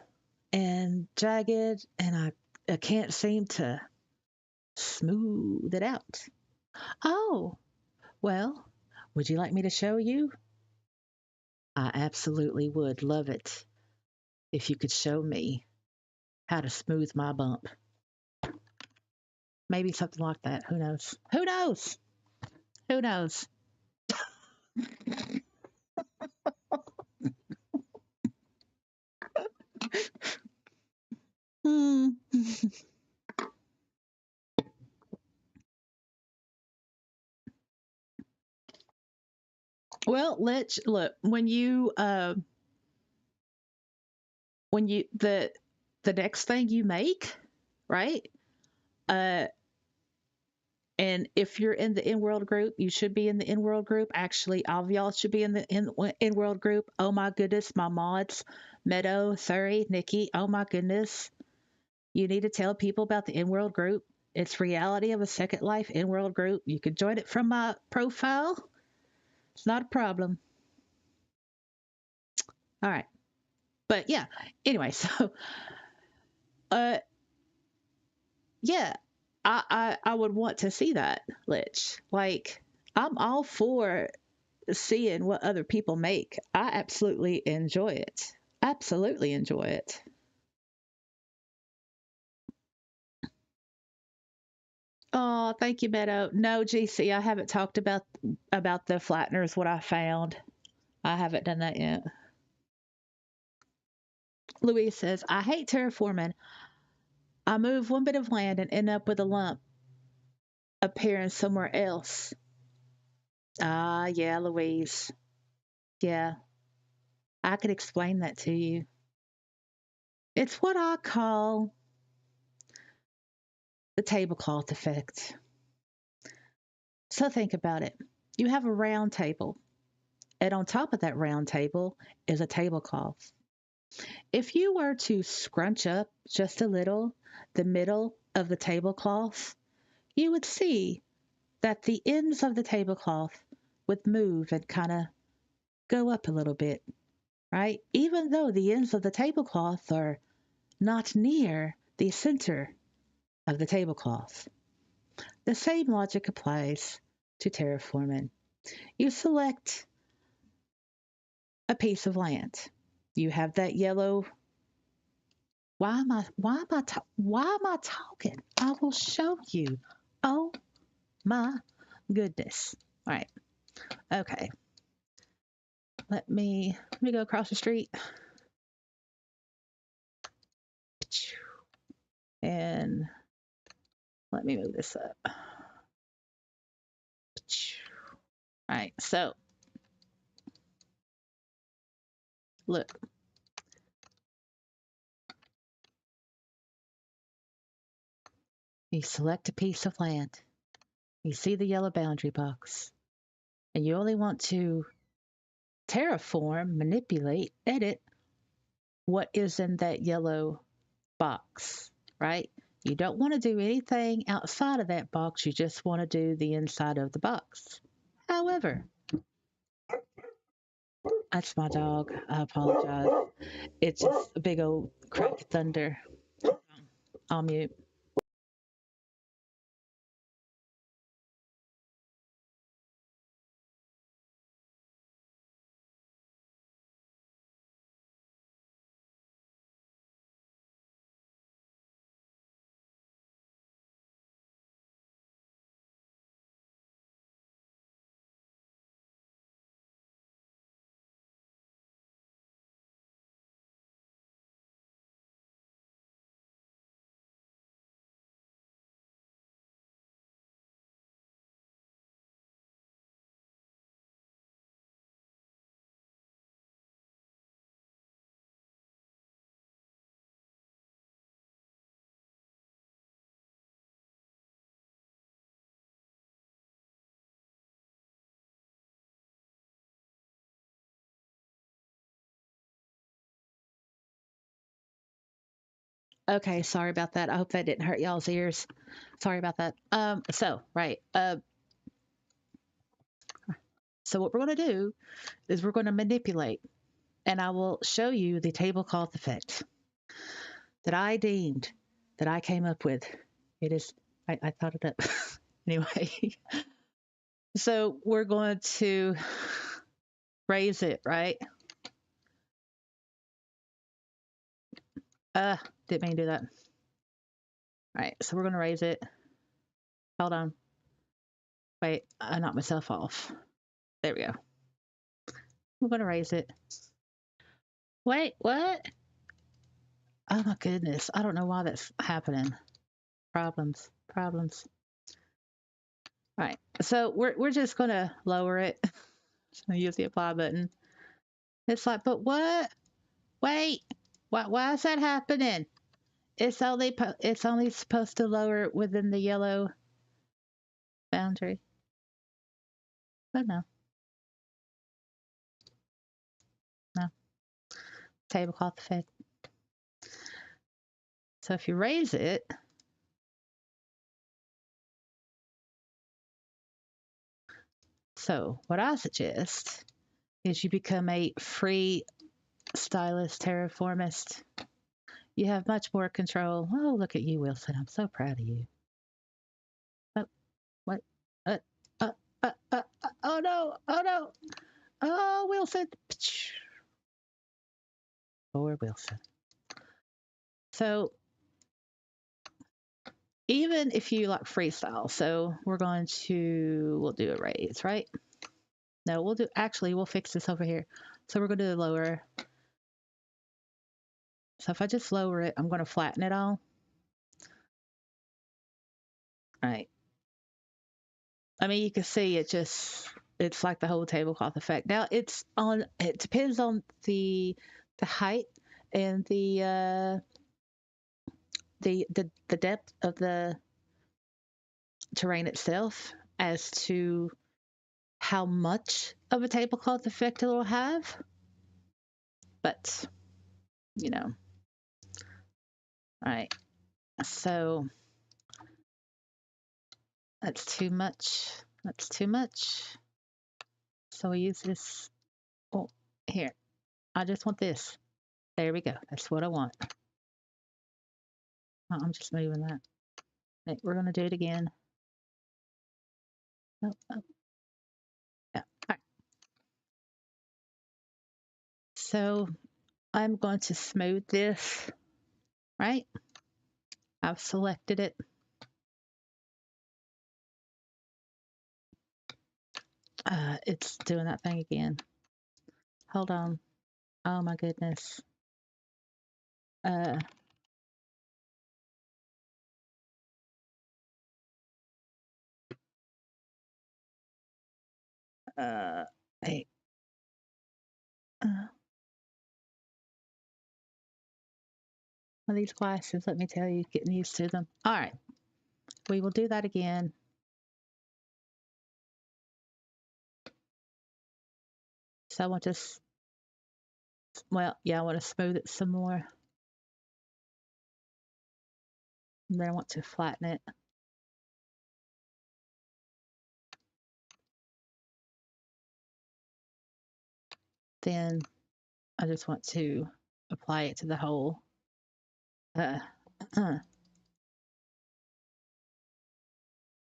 and jagged, and I can't seem to smooth it out. Oh, well, would you like me to show you? I absolutely would love it if you could show me how to smooth my bump. Maybe something like that. Who knows? Who knows? Who knows? Hmm. Well, let's look when you the next thing you make, right? Uh, and if you're in the in-world group, you should be in the in-world group. Actually, all of y'all should be in the in-world group. Oh my goodness, my mods, Meadow, Surrey, Nikki. Oh my goodness, you need to tell people about the in-world group. It's reality of a Second Life in-world group. You can join it from my profile. It's not a problem. All right, but yeah. Anyway, so uh, yeah, I would want to see that, Lich. Like, I'm all for seeing what other people make. I absolutely enjoy it. Absolutely enjoy it. Oh, thank you, Meadow. No, GC, I haven't talked about the flatteners. What I found, I haven't done that yet. Louise says, I hate terraforming. I move one bit of land and end up with a lump appearing somewhere else. Ah, yeah, Louise. Yeah, I could explain that to you. It's what I call the tablecloth effect. So think about it. You have a round table, and on top of that round table is a tablecloth. If you were to scrunch up just a little the middle of the tablecloth, you would see that the ends of the tablecloth would move and kind of go up a little bit, right? Even though the ends of the tablecloth are not near the center of the tablecloth. The same logic applies to terraforming. You select a piece of land. You have that yellow. Why am I talking? I will show you. Oh my goodness. All right. Okay. Let me go across the street and let me move this up. All right. So look, you select a piece of land. You see the yellow boundary box, and you only want to terraform, manipulate, edit what is in that yellow box, right? You don't want to do anything outside of that box. You just want to do the inside of the box. However, that's my dog. I apologize. It's just a big old crack of thunder. I'll mute. Okay, sorry about that. I hope that didn't hurt y'all's ears. Sorry about that. Right. So what we're going to do is we're going to manipulate, and I will show you the tablecloth effect that I deemed, that I came up with. It is, I thought it up. Anyway, so we're going to raise it, right? Didn't mean to do that. All right, so we're going to raise it. Hold on. Wait, I knocked myself off. There we go. We're going to raise it. Wait, what? Oh my goodness. I don't know why that's happening. Problems. All right. So we're just going to lower it. So use the apply button. It's like, but what? Wait. Why is that happening? It's only supposed to lower it within the yellow boundary. But no. Tablecloth effect. So if you raise it, so what I suggest is you become a free stylist terraformist. You have much more control. Oh, look at you, Wilson. I'm so proud of you. Oh, what? Oh no! Oh no! Oh, Wilson! Poor Wilson. So even if you like freestyle, so we'll do a raise, right? No, we'll fix this over here. So we're going to do the lower. So if I just lower it, I'm going to flatten it all. All right. I mean, you can see it's like the whole tablecloth effect. Now it depends on the height and the depth of the terrain itself as to how much of a tablecloth effect it will have. But, all right. So that's too much. So we use this. Oh, here. I just want this. There we go. That's what I want. I'm just moving that. Okay, we're going to do it again. Oh. Yeah. All right. So I'm going to smooth this, right? I've selected it. It's doing that thing again. Hold on. Oh my goodness. Hey. These glasses, let me tell you, getting used to them. All right. We will do that again. So I want to, I want to smooth it some more. And then I want to flatten it. Then I just want to apply it to the whole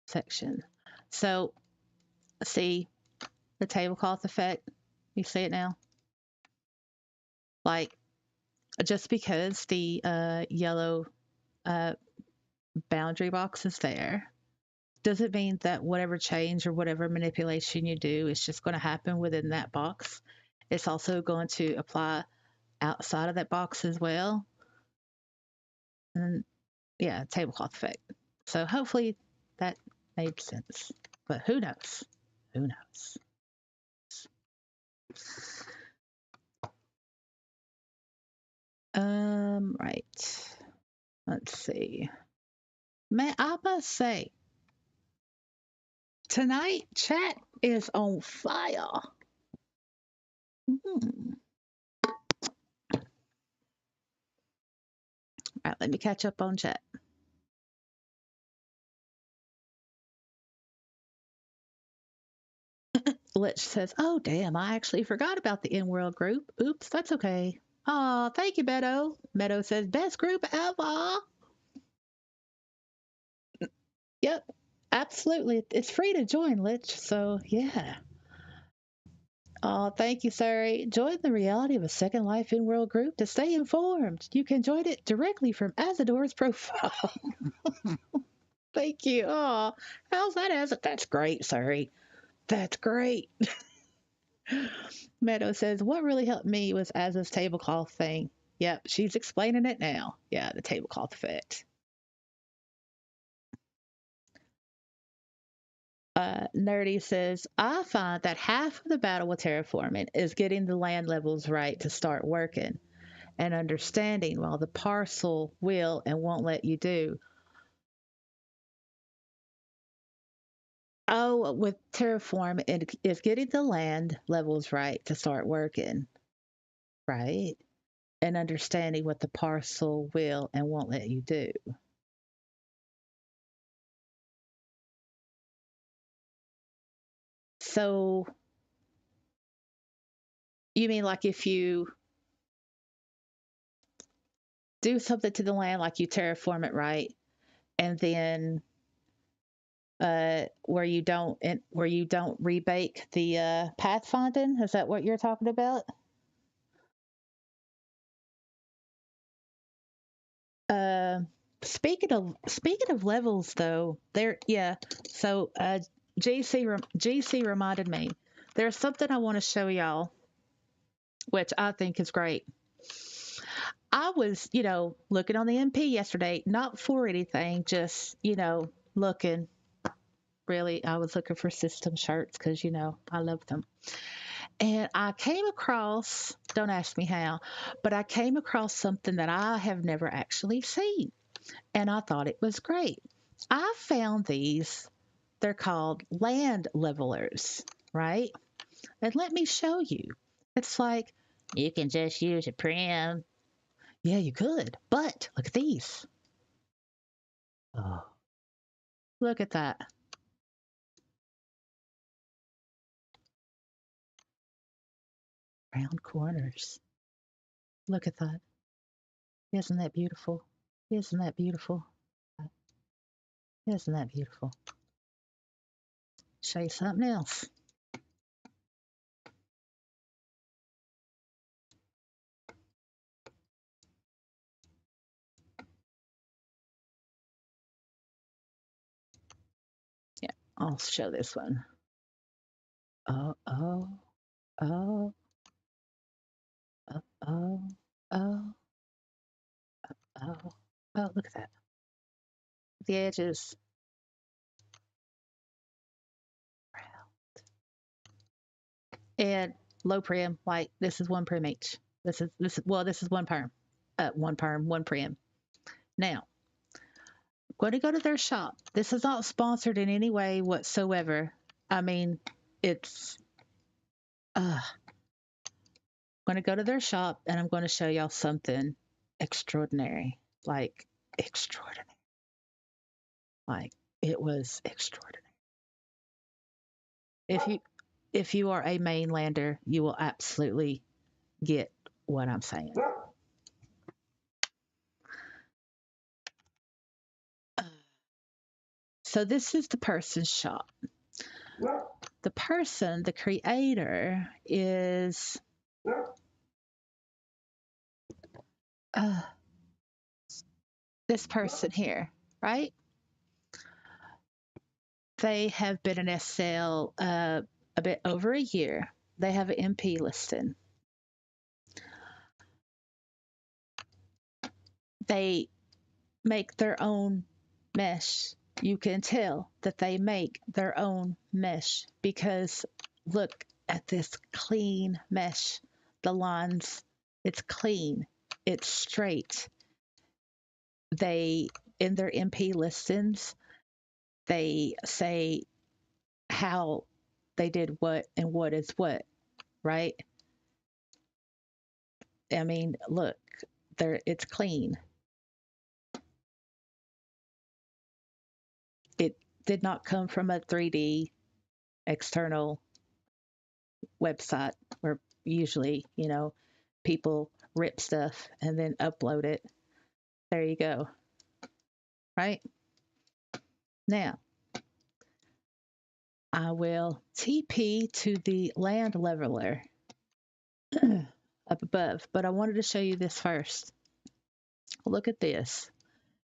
section. So see the tablecloth effect? You see it now? Like, just because the yellow boundary box is there doesn't mean that whatever change or whatever manipulation you do is just going to happen within that box. It's also going to apply outside of that box as well. And yeah, tablecloth effect. So hopefully that made sense. But who knows? Who knows? Right. Let's see. Man, I must say, tonight chat is on fire. All right, Let me catch up on chat. Lich says, "Oh damn, I actually forgot about the in-world group. Oops, that's okay." Oh, thank you, Meadow. Meadow says, "Best group ever." Yep, absolutely. It's free to join, Lich. So yeah. Oh, thank you, Sari. Join the reality of a Second Life in-world group to stay informed. You can join it directly from Azador's profile. Thank you. Oh, how's that, Azad? That's great, Sari. That's great. Meadow says, "What really helped me was Az's tablecloth thing." Yep, she's explaining it now. Yeah, the tablecloth effect. Nerdy says, "I find that half of the battle with terraforming is getting the land levels right to start working and understanding while the parcel will and won't let you do." Oh, with terraform, it is getting the land levels right to start working, right? And understanding what the parcel will and won't let you do. So you mean like if you do something to the land, like you terraform it right, and then where you don't rebake the pathfinding? Is that what you're talking about? Uh, speaking of levels, though, there, yeah. So GC reminded me there's something I want to show y'all, which I think is great. I was, looking on the MP yesterday, not for anything, just, looking. Really, I was looking for system shirts because, I love them. And I came across, don't ask me how, but I came across something that I have never actually seen. And I thought it was great. I found these, they're called land levelers, right? And let me show you. It's like, you can just use a prim. Yeah, you could. But look at these. Oh, look at that. Round corners. Look at that. Isn't that beautiful? Isn't that beautiful? Isn't that beautiful? Show you something else. Yeah, I'll show this one. Oh, oh, oh, oh, oh, oh, oh, oh, look at that. The edges. And low prim, like this is one prim each. This is one perm. One perm, one prim. Now, going to go to their shop. This is not sponsored in any way whatsoever. I mean, it's going to go to their shop and I'm going to show y'all something extraordinary. Like extraordinary. Like it was extraordinary. If you are a mainlander, you will absolutely get what I'm saying. So this is the person's shop. The person, the creator, is uh, this person here, right? They have been in SL a bit over a year. They have an MP listing. They make their own mesh. You can tell that they make their own mesh because look at this clean mesh. The lines, it's clean, it's straight. They, in their MP listings, they say how they did what and what is what, right? I mean, look, there it's clean. did not come from a 3D external website where usually, people rip stuff and then upload it. There you go. Right? Now, I will TP to the land leveler up above, but I wanted to show you this first. Look at this.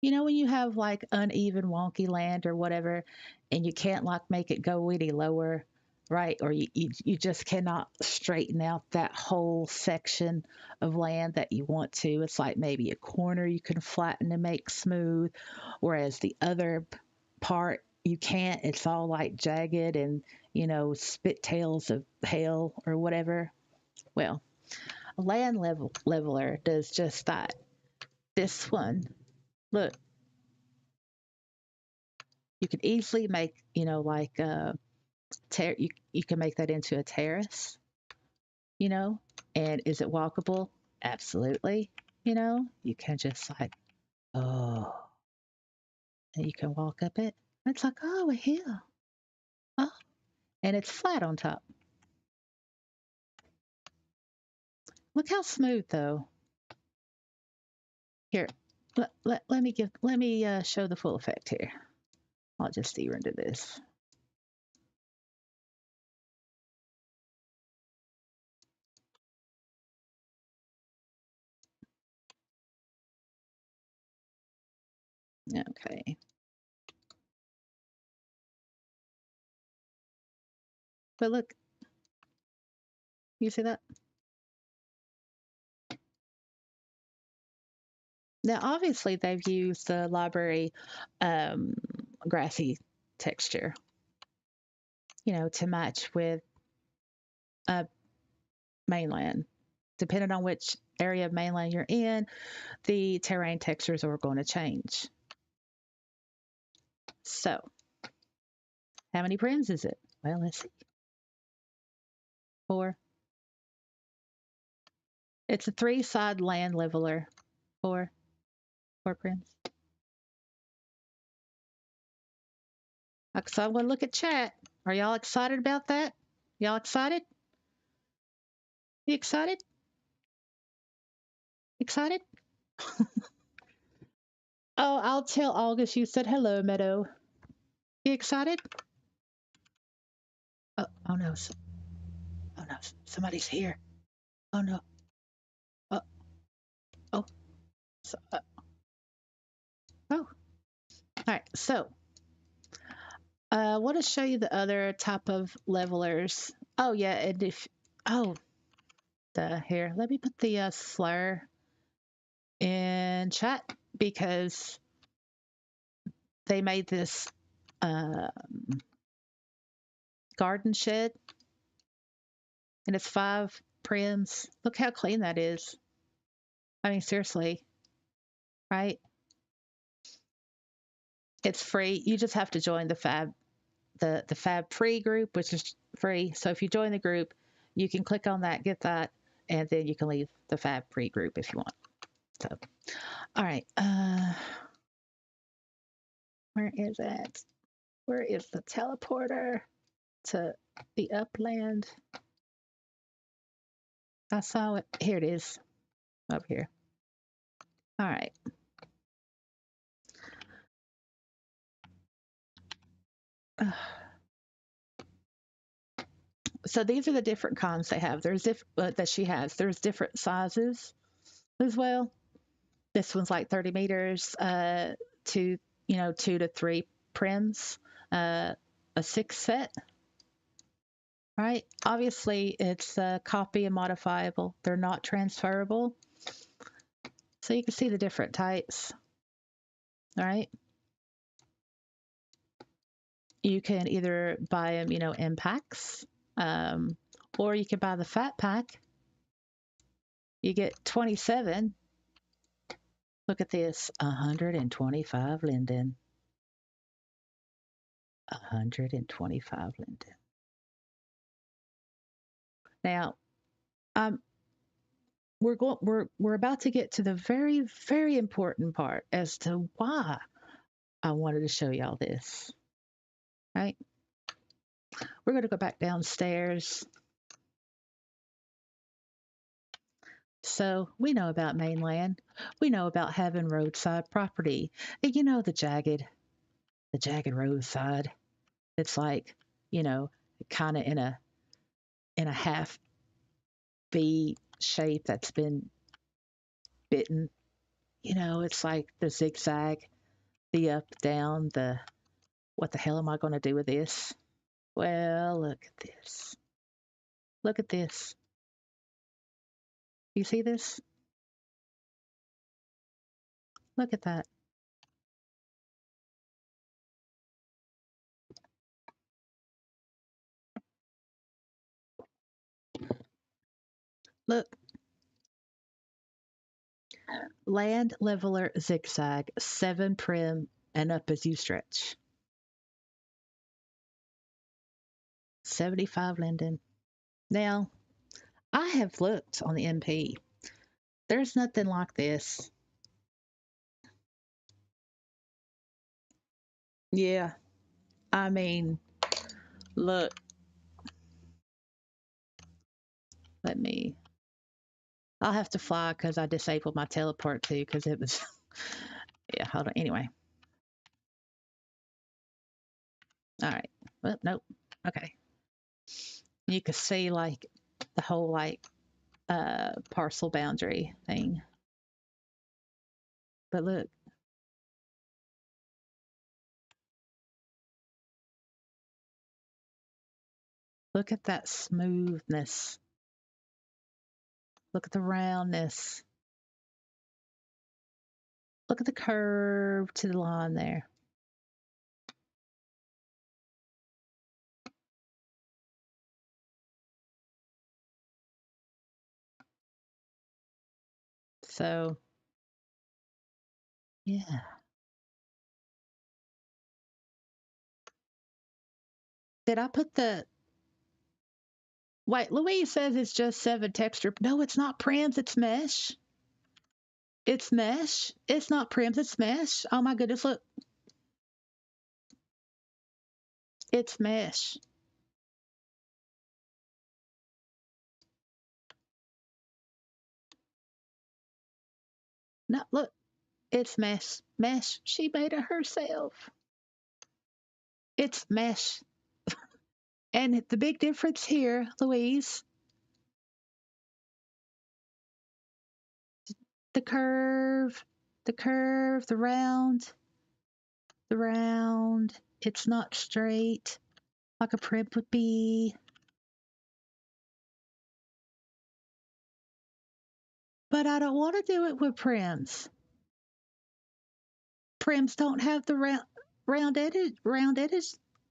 When you have like uneven, wonky land or whatever, and you can't like make it go any lower, right? Or you just cannot straighten out that whole section of land that you want to. It's like maybe a corner you can flatten and make smooth, whereas the other part you can't. It's all like jagged and, spit tails of hail or whatever. Well, a land leveler does just that. This one, look, you can easily make, like you can make that into a terrace, you know, and is it walkable? Absolutely. You can just like, oh, and you can walk up it. It's like, oh, a hill. Oh, and it's flat on top. Look how smooth though. Here, let me show the full effect here. I'll just de-render this. Okay. But look, you see that? Now, obviously, they've used the library um, grassy texture, to match with mainland. Depending on which area of mainland you're in, the terrain textures are going to change. So, how many prims is it? Well, let's see. 4. It's a 3-side land leveler. 4 prims. So I'm going to look at chat. Are y'all excited about that? Y'all excited? You excited? Excited? Oh, I'll tell August you said hello, Meadow. You excited? Oh no. Oh no. Somebody's here. Oh no. Oh, oh. Oh. All right. So, I want to show you the other type of levelers. Oh yeah, and here. Let me put the slur in chat because they made this uh, garden shed, and it's 5 prims. Look how clean that is. I mean, seriously, right? It's free. You just have to join the Fab free group, which is free. So if you join the group, you can click on that, get that, and then you can leave the Fab free group if you want. So, all right. Where is it? Where is the teleporter to the upland? I saw it. Here it is. Up here. All right. So these are the different cons they have. There's that she has. There's different sizes as well. This one's like 30 meters, to 2 to 3 prims, a 6 set. Right? Obviously, it's copy and modifiable. They're not transferable. So you can see the different types. All right. You can either buy them, in packs, or you can buy the fat pack. You get 27. Look at this, 125 linden. 125 linden. Now, we're about to get to the very, very important part as to why I wanted to show y'all this. right? We're going to go back downstairs. So we know about mainland. We know about having roadside property. And you know the jagged roadside. It's like, you know, kind of in a half V shape that's been bitten. You know, it's like the zigzag, the up, down, the what the hell am I going to do with this? Well, look at this. Look at this. You see this? Look at that. Look, land leveler zigzag, 7 prim and up as you stretch. 75 Linden. Now, I have looked on the MP. There's nothing like this. Yeah, I mean, look, let me. I'll have to fly because I disabled my teleport too because it was. Yeah, hold on. Anyway. All right. Well, nope. Okay. You can see like the whole like parcel boundary thing. But look at that smoothness. Look at the roundness. Look at the curve to the line there. So, yeah. Did I put the. Wait, Louise says it's just 7 texture. No, it's not prims, it's mesh. It's mesh. It's not prims, it's mesh. Oh my goodness, look. It's mesh. No, look. It's mesh. Mesh. She made it herself. It's mesh. And the big difference here, Louise, the curve, the curve, the round. It's not straight like a prim would be. But I don't want to do it with prims. Prims don't have the round edges,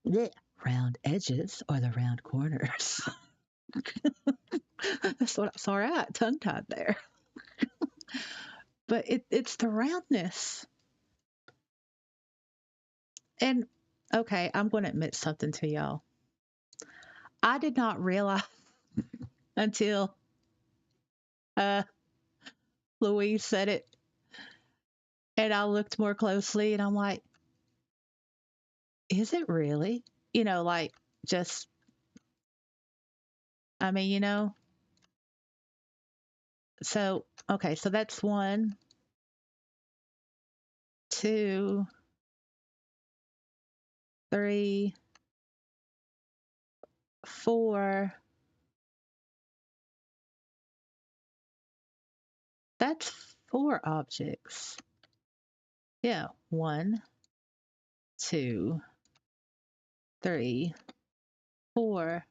bleh, round edges or the round corners. That's what. Sorry, I got tongue tied there. But it's the roundness. And okay, I'm going to admit something to y'all. I did not realize until uh, Louise said it, and I looked more closely, and I'm like, is it really? You know, like just, I mean, you know. So okay, so that's 1, 2, 3, 4. That's 4 objects. Yeah, 1, 2, 3, 4.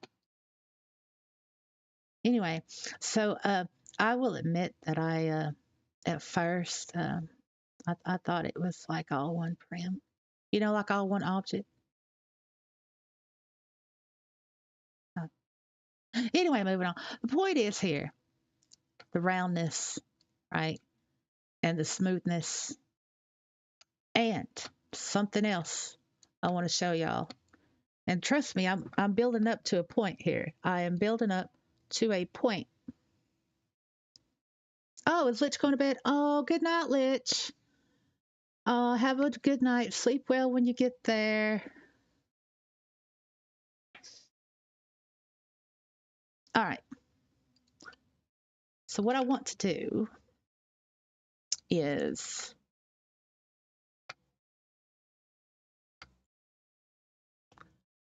Anyway, so I will admit that I at first I thought it was like all one prim, you know, like all one object. Uh, Anyway, moving on. The point is here the roundness, right, and the smoothness, and something else I want to show y'all. And trust me, I'm building up to a point here. I am building up to a point. Oh, is Lich going to bed? Oh, good night, Lich. Have a good night. Sleep well when you get there. All right. So what I want to do is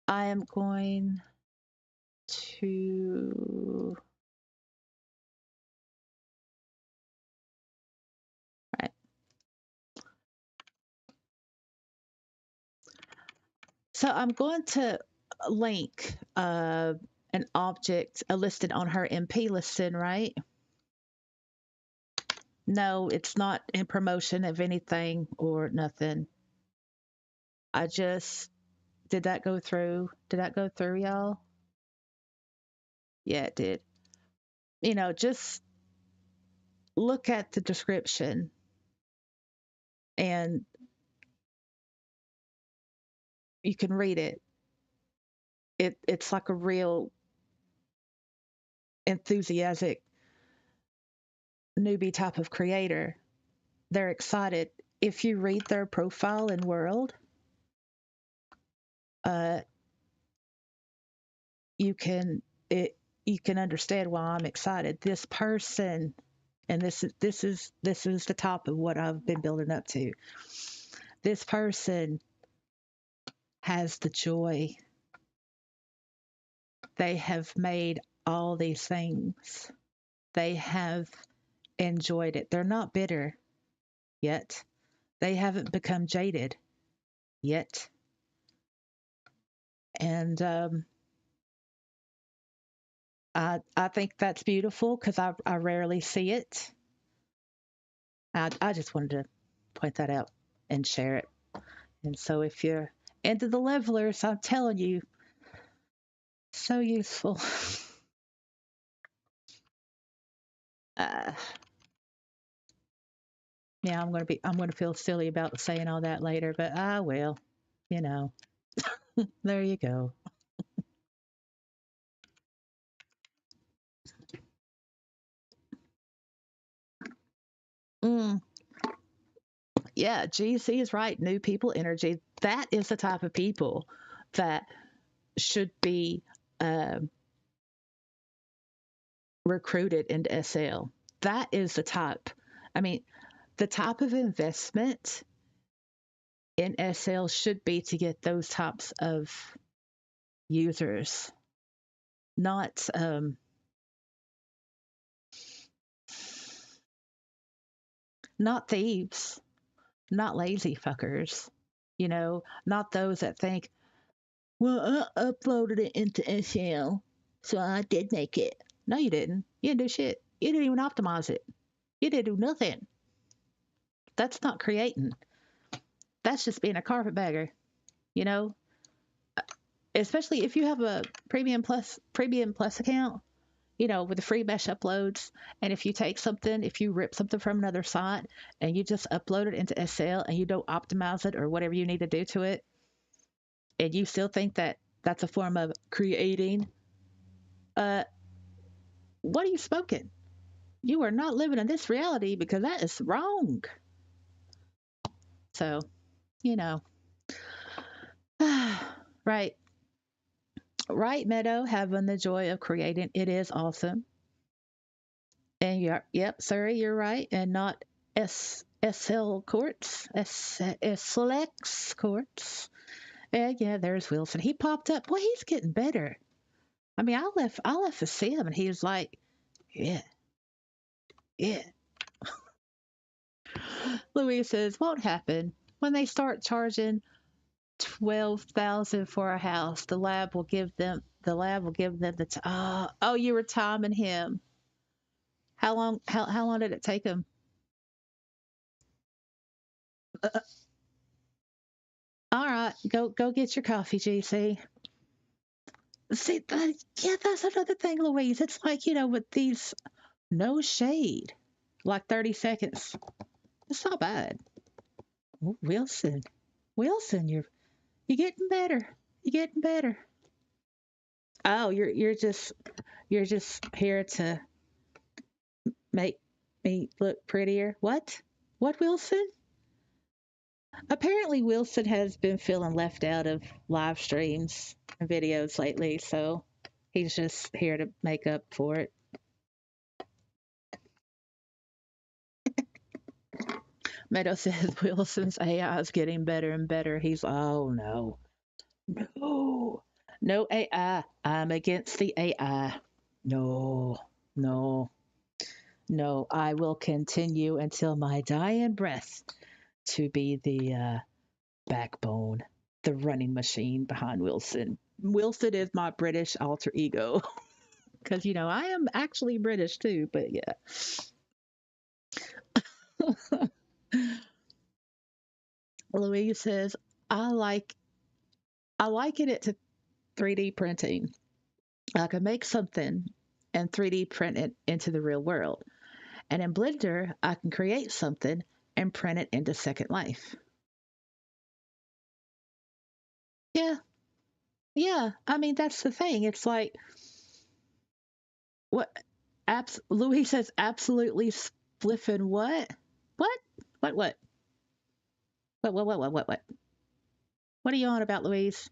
I am going to, right. So I'm going to link an object listed on her MP listing, right? No, it's not in promotion of anything or nothing. I just, did that go through? Did that go through, y'all? Yeah, it did. Just look at the description and you can read it. It's like a real enthusiastic newbie type of creator. They're excited. If you read their profile and world, uh, you can it you can understand why I'm excited. This person, and this is the top of what I've been building up to. This person has the joy. They have made all these things. They have enjoyed it. They're not bitter yet. They haven't become jaded yet. And I think that's beautiful because I rarely see it. I just wanted to point that out and share it. And so if you're into the levelers, I'm telling you, so useful. uh, yeah, I'm gonna feel silly about saying all that later, but I will. You know, there you go. Mm, yeah, GC is right. New people energy. That is the type of people that should be uh, recruited into SL. That is the type. I mean, the type of investment in SL should be to get those types of users, not not thieves, not lazy fuckers. Not those that think, well, I uploaded it into SL, so I did make it. No, you didn't. You didn't do shit. You didn't even optimize it. You didn't do nothing. That's not creating. That's just being a carpetbagger, you know? Especially if you have a premium plus account, with the free mesh uploads. And if you take something, if you rip something from another site and you just upload it into SL and you don't optimize it or whatever you need to do to it, and you still think that that's a form of creating, uh, what are you smoking? You are not living in this reality because that is wrong. So, you know, right. Right, Meadow, having the joy of creating. It is awesome. And yep, sorry, you're right. And not SL courts, SLX courts. And yeah, there's Wilson. He popped up. Well, he's getting better. I mean, I left to see him and he was like, yeah, yeah. Louise says, won't happen. When they start charging 12,000 for a house, the lab will give them oh, you were timing him. How long did it take him? Uh, all right, go get your coffee, GC. See, yeah, that's another thing, Louise. It's like, with these, no shade, like 30 seconds. It's not bad. Oh, Wilson, you're getting better. You're getting better. Oh, you're just here to make me look prettier. What, Wilson? Apparently, Wilson has been feeling left out of live streams and videos lately, so He's just here to make up for it. Meadow says Wilson's AI is getting better and better. He's, oh no, no, no AI. I'm against the AI. No, no, no. I will continue until my dying breath to be the backbone, the running machine behind Wilson. Wilson is my British alter ego because I am actually British too. But yeah. Louise says I like I liken it to 3D printing. I can make something and 3D print it into the real world. And in Blender, I can create something and print it into Second Life. Yeah, yeah. I mean, that's the thing. It's like what Louis says absolutely spliffing what? What? What? What? What? What? What? What? What? What? What are you on about, Louise?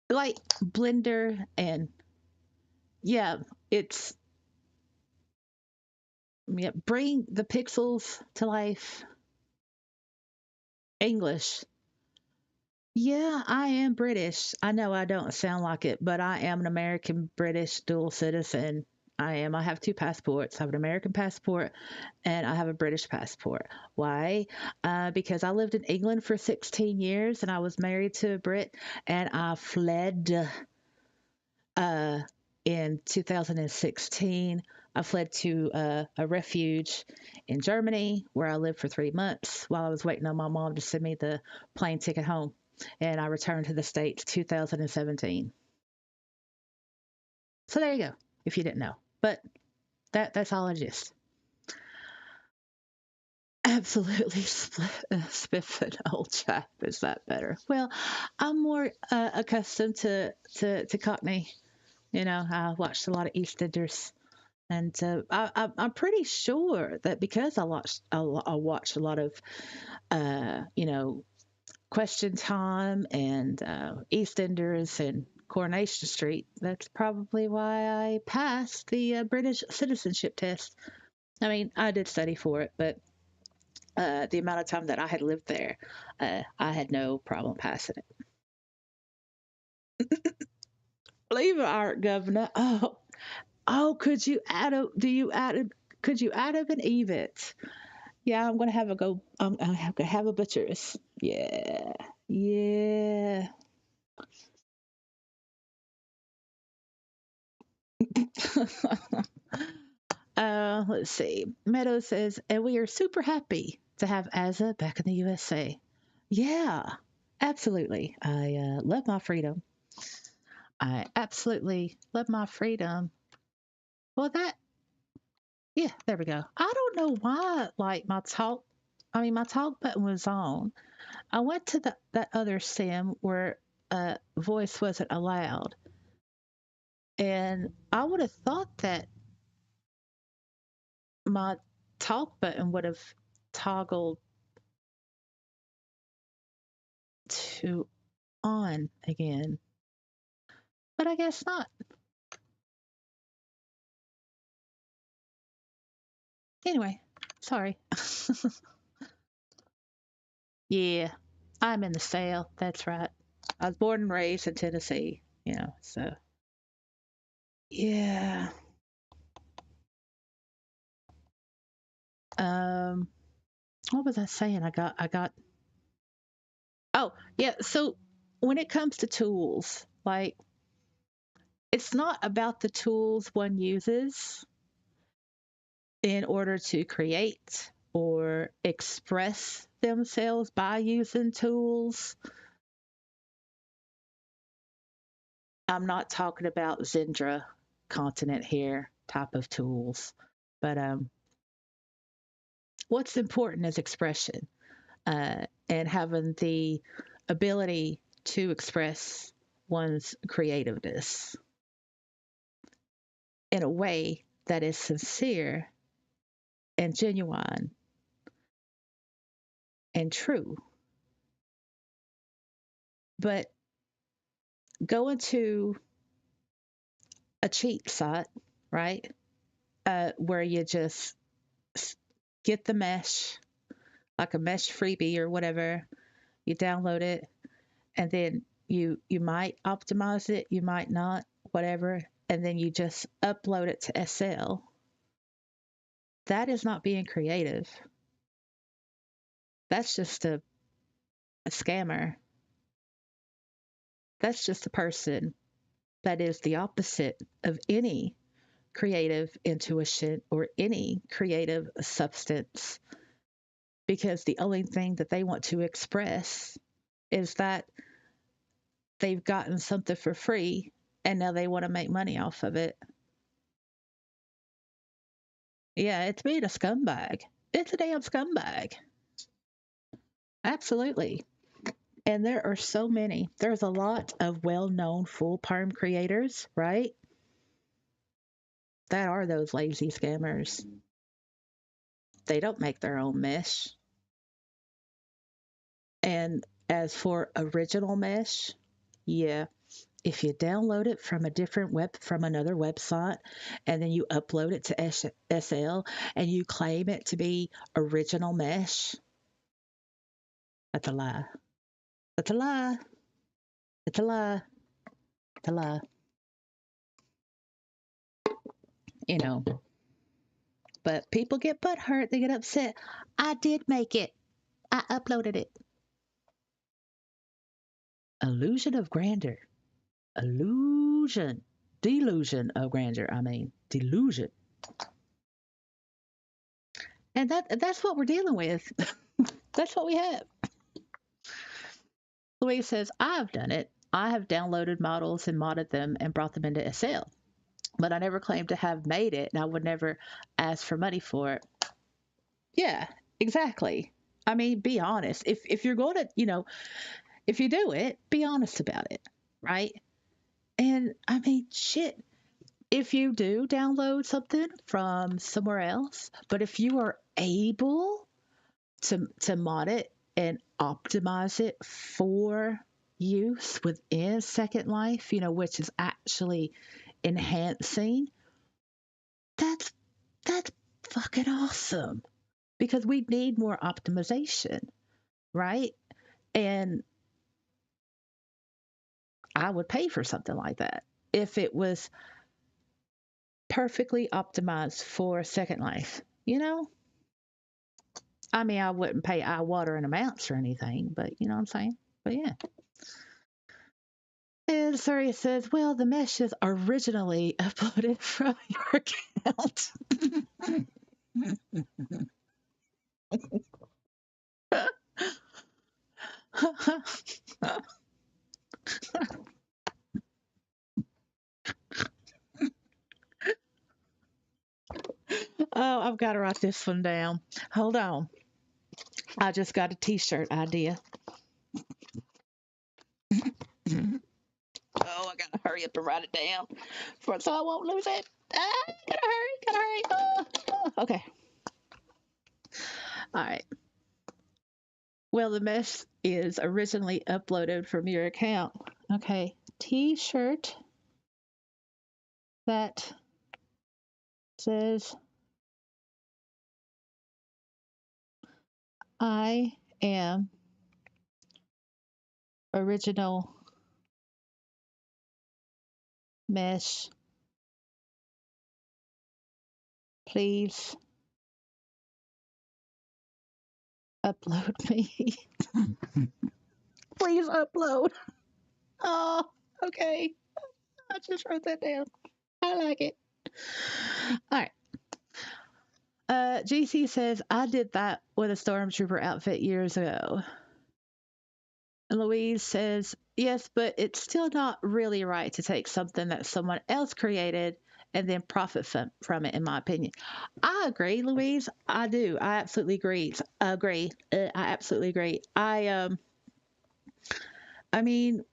Like Blender and yeah, it's yeah, bring the pixels to life. English. Yeah, I am British. I know I don't sound like it, but I am an American British dual citizen. I am. I have two passports. I have an American passport and I have a British passport. Why? Because I lived in England for 16 years and I was married to a Brit and I fled uh, in 2016. I fled to a refuge in Germany where I lived for 3 months while I was waiting on my mom to send me the plane ticket home. And I returned to the States 2017. So there you go, if you didn't know. But that's all it is. Absolutely spiffing old chap. Is that better? Well, I'm more accustomed to Cockney. I watched a lot of EastEnders. And I'm pretty sure that because I watched a lot of, Question Time and EastEnders and Coronation Street, that's probably why I passed the British citizenship test. I mean, I did study for it, but the amount of time that I had lived there, I had no problem passing it. Leave art, Governor. Oh, could you add a? Do you add a? Could you add up an event? Yeah, I'm gonna have a go. I'm gonna have a butcher's. Yeah, yeah. Let's see. Meadow says, and we are super happy to have Azza back in the USA. Yeah, absolutely. I love my freedom. I absolutely love my freedom. Well, yeah, there we go. I don't know why, like my talk button was on. I went to that other sim where voice wasn't allowed, and I would have thought that my talk button would have toggled to on again, but I guess not. Anyway, sorry. Yeah, I'm in the South. That's right. I was born and raised in Tennessee. So yeah. Um, what was I saying? I got. Oh yeah. So when it comes to tools, like it's not about the tools one uses in order to create or express themselves by using tools. I'm not talking about Zendra continent here type of tools, but what's important is expression and having the ability to express one's creativeness in a way that is sincere and genuine and true. But going to a cheap site, right? Where you just get the mesh, like a mesh freebie or whatever. You download it, and then you might optimize it, you might not, whatever, and then you just upload it to SL. That is not being creative. That's just a scammer. That's just a person that is the opposite of any creative intuition or any creative substance, because the only thing that they want to express is that they've gotten something for free and now they want to make money off of it. Yeah, it's being a scumbag. It's a damn scumbag. Absolutely. And there are so many. There's a lot of well known full perm creators, right? That are those lazy scammers. They don't make their own mesh. And as for original mesh, yeah, if you download it from a different from another website, and then you upload it to SL and you claim it to be original mesh, that's a lie. That's a lie. It's a lie. It's a lie. You know, but people get butthurt. They get upset. I did make it. I uploaded it. Illusion of grandeur. Illusion. Delusion of grandeur. I mean, delusion. And that's what we're dealing with. That's what we have. Louise says, I've done it. I have downloaded models and modded them and brought them into SL. But I never claimed to have made it, and I would never ask for money for it. Yeah, exactly. I mean, be honest. If you're going to, if you do it, be honest about it, right? And I mean, shit. If you do download something from somewhere else, but if you are able to mod it and optimize it for use within Second Life, which is actually enhancing, that's that's fucking awesome, because we need more optimization, right? And I would pay for something like that if it was perfectly optimized for Second Life. I mean, I wouldn't pay eye watering amounts or anything, but you know what I'm saying? But yeah. And Surrey says, well, the mesh is originally uploaded from your account. Oh, I've got to write this one down. Hold on. I just got a t shirt idea. Oh, I got to hurry up and write it down so I won't lose it. Gotta hurry, gotta hurry. Okay. All right. Well, the mesh is originally uploaded from your account. Okay. T shirt that says, I am original mesh. Please upload me. Please upload. Oh, okay. I just wrote that down. I like it. All right. GC says, I did that with a stormtrooper outfit years ago. And Louise says, yes, but it's still not really right to take something that someone else created and then profit from it, in my opinion. I agree, Louise. I do. I absolutely agree. I absolutely agree. I mean,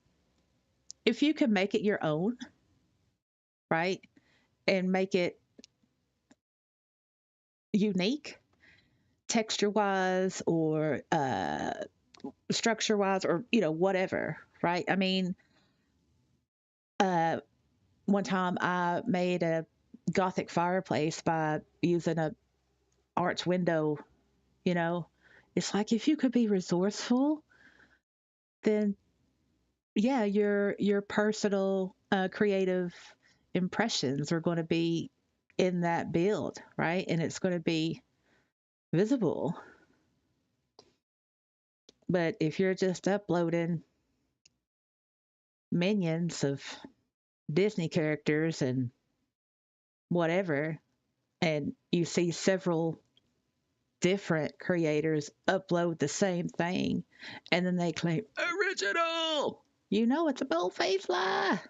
if you can make it your own, right, and make it unique, texture wise or structure wise, or whatever, right? I mean, Uh, one time I made a Gothic fireplace by using a arch window. You know, it's like if you could be resourceful, then yeah, your personal creative impressions are going to be in that build, right? And it's going to be visible. But if you're just uploading minions of Disney characters and whatever, and you see several different creators upload the same thing, and then they claim original, you know it's a bold-faced lie.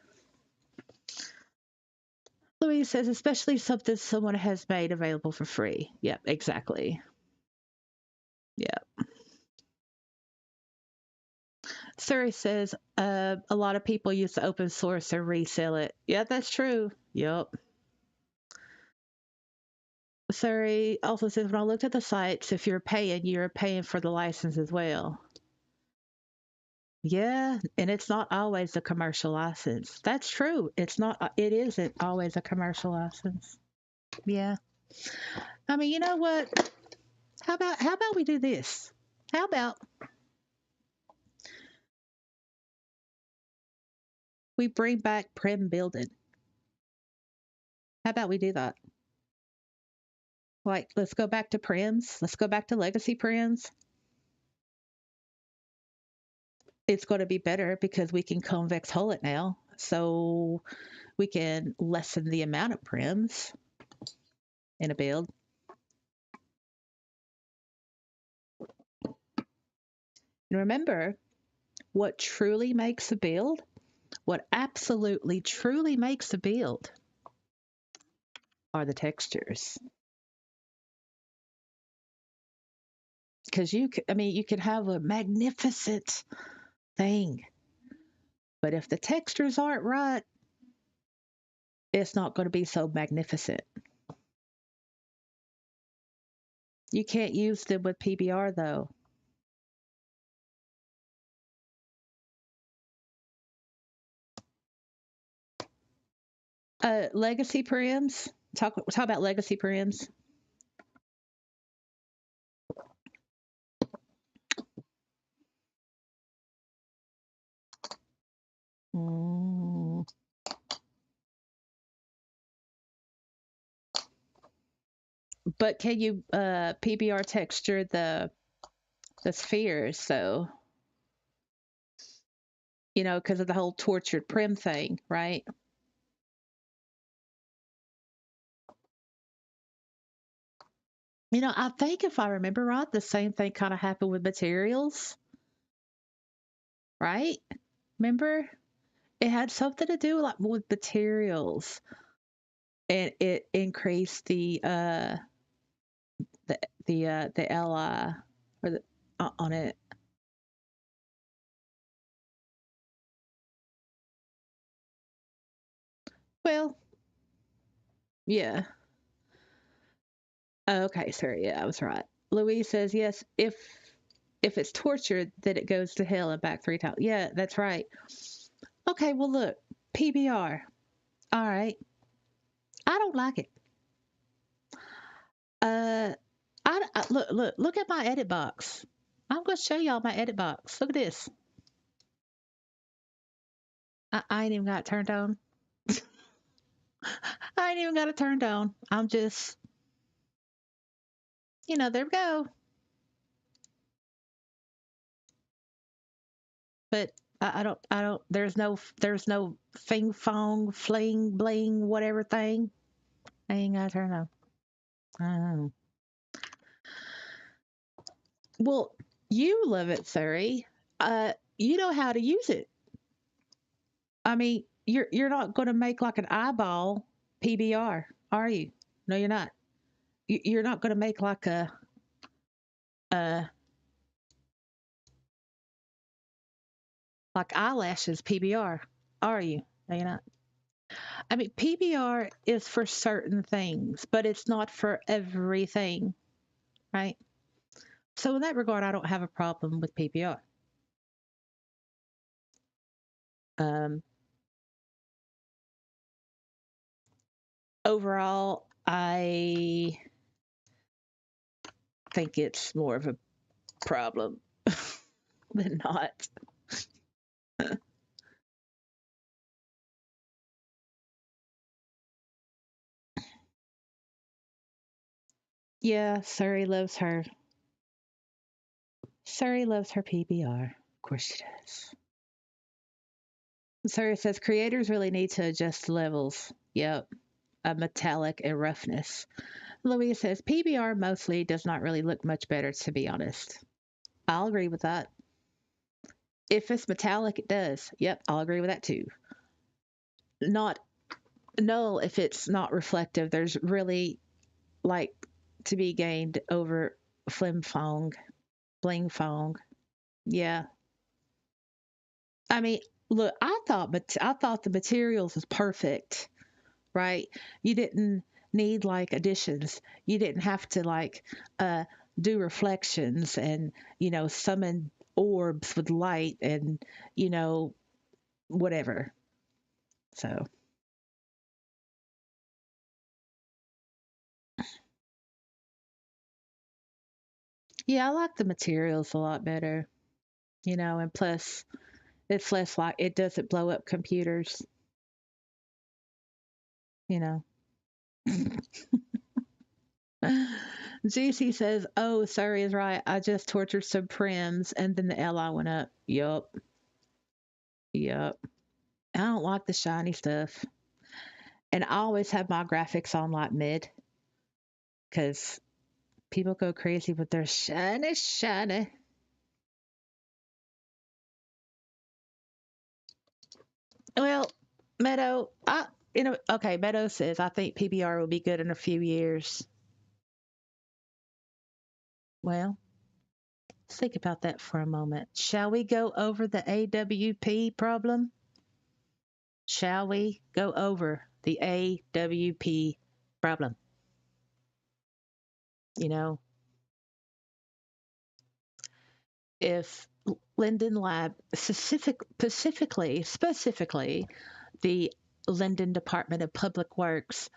Louise says, especially something someone has made available for free. Yep, exactly. Yeah. Suri says, a lot of people use the open source and resell it. Yeah, that's true. Yep. Suri also says, when I looked at the sites, if you're paying for the license as well. Yeah, and it's not always a commercial license. That's true. It isn't always a commercial license. Yeah. I mean, you know what? How about we do this? How about we bring back Prim building? How about we do that? Like, let's go back to Prims. Let's go back to Legacy Prims. It's going to be better because we can convex hull it now. So we can lessen the amount of Prims in a build. And remember, what truly makes a build, what absolutely truly makes a build are the textures. Because you can have a magnificent thing, but if the textures aren't right, it's not going to be so magnificent. You can't use them with PBR though. Legacy Prims. Talk about legacy Prims. Mm. But can you PBR texture the spheres? So because of the whole tortured Prim thing, right? I think if I remember right, the same thing kind of happened with materials, right? Remember, it had something to do like with materials, and it increased the li or the on it. Well, yeah. Okay, sorry. Yeah, I was right. Louise says yes. If it's tortured, then it goes to hell and back 3 times. Yeah, that's right. Okay, well look, PBR. All right, I don't like it. Uh, look at my edit box. I'm gonna show y'all my edit box. Look at this. I ain't even got it turned on. I ain't even got it turned on. I'm just, there we go. But I don't. There's no fing fong fling bling whatever thing. I ain't got to turn on. Oh. Well, you love it, Suri. You know how to use it. I mean, you're not going to make like an eyeball PBR, are you? No, you're not. You're not going to make like a like eyelashes PBR, are you? No, you're not. I mean, PBR is for certain things, but it's not for everything, right? So in that regard, I don't have a problem with PBR. Um, overall, I think it's more of a problem than not. Yeah, Surrey loves her. Surrey loves her PBR. Of course she does. Surrey says creators really need to adjust levels. Yep, of metallic and roughness. Louise says PBR mostly does not really look much better, to be honest. I'll agree with that. If it's metallic, it does. Yep, I'll agree with that too. Not null if it's not reflective. There's really like to be gained over flim fong, bling fong. Yeah, I mean, look, I thought the materials was perfect, right? You didn't need like additions. You didn't have to like uh do reflections and summon orbs with light and you know whatever. So yeah, I like the materials a lot better. And plus it's less like it doesn't blow up computers. You know. GC says, "Oh, sorry is right. I just tortured some prims and then the LI went up." Yup, yup. I don't like the shiny stuff, and I always have my graphics on like mid because people go crazy with their shiny, shiny. Well, Meadow, okay. Meadow says I think PBR will be good in a few years. Well, let's think about that for a moment. Shall we go over the AWP problem? Shall we go over the AWP problem? You know, if Linden Lab specifically the Linden Department of Public Works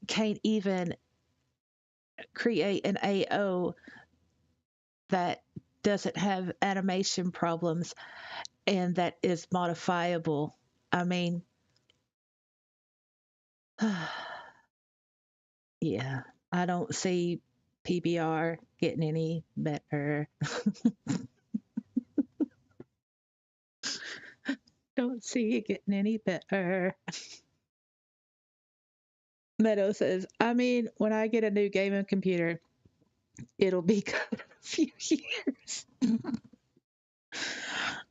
can't even create an AO that doesn't have animation problems and that is modifiable. I mean, yeah, I don't see PBR getting any better. Don't see it getting any better. Meadow says, I mean, when I get a new gaming computer, it'll be good in a few years.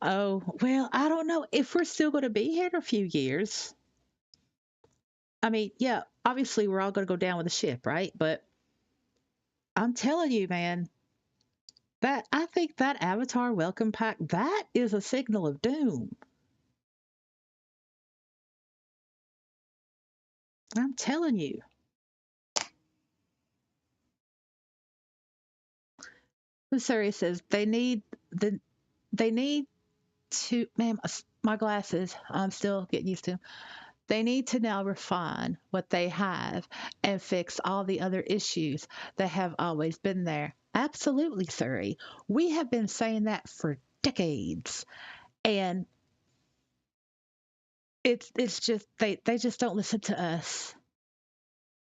Oh, well, I don't know if we're still going to be here in a few years. I mean, yeah, obviously we're all going to go down with the ship, right? But I'm telling you, man, that I think that Avatar welcome pack, that is a signal of doom. I'm telling you. Suri says they need to, ma'am, my glasses, I'm still getting used to 'em. They need to now refine what they have and fix all the other issues that have always been there. Absolutely, Surrey. We have been saying that for decades. And it's just they just don't listen to us,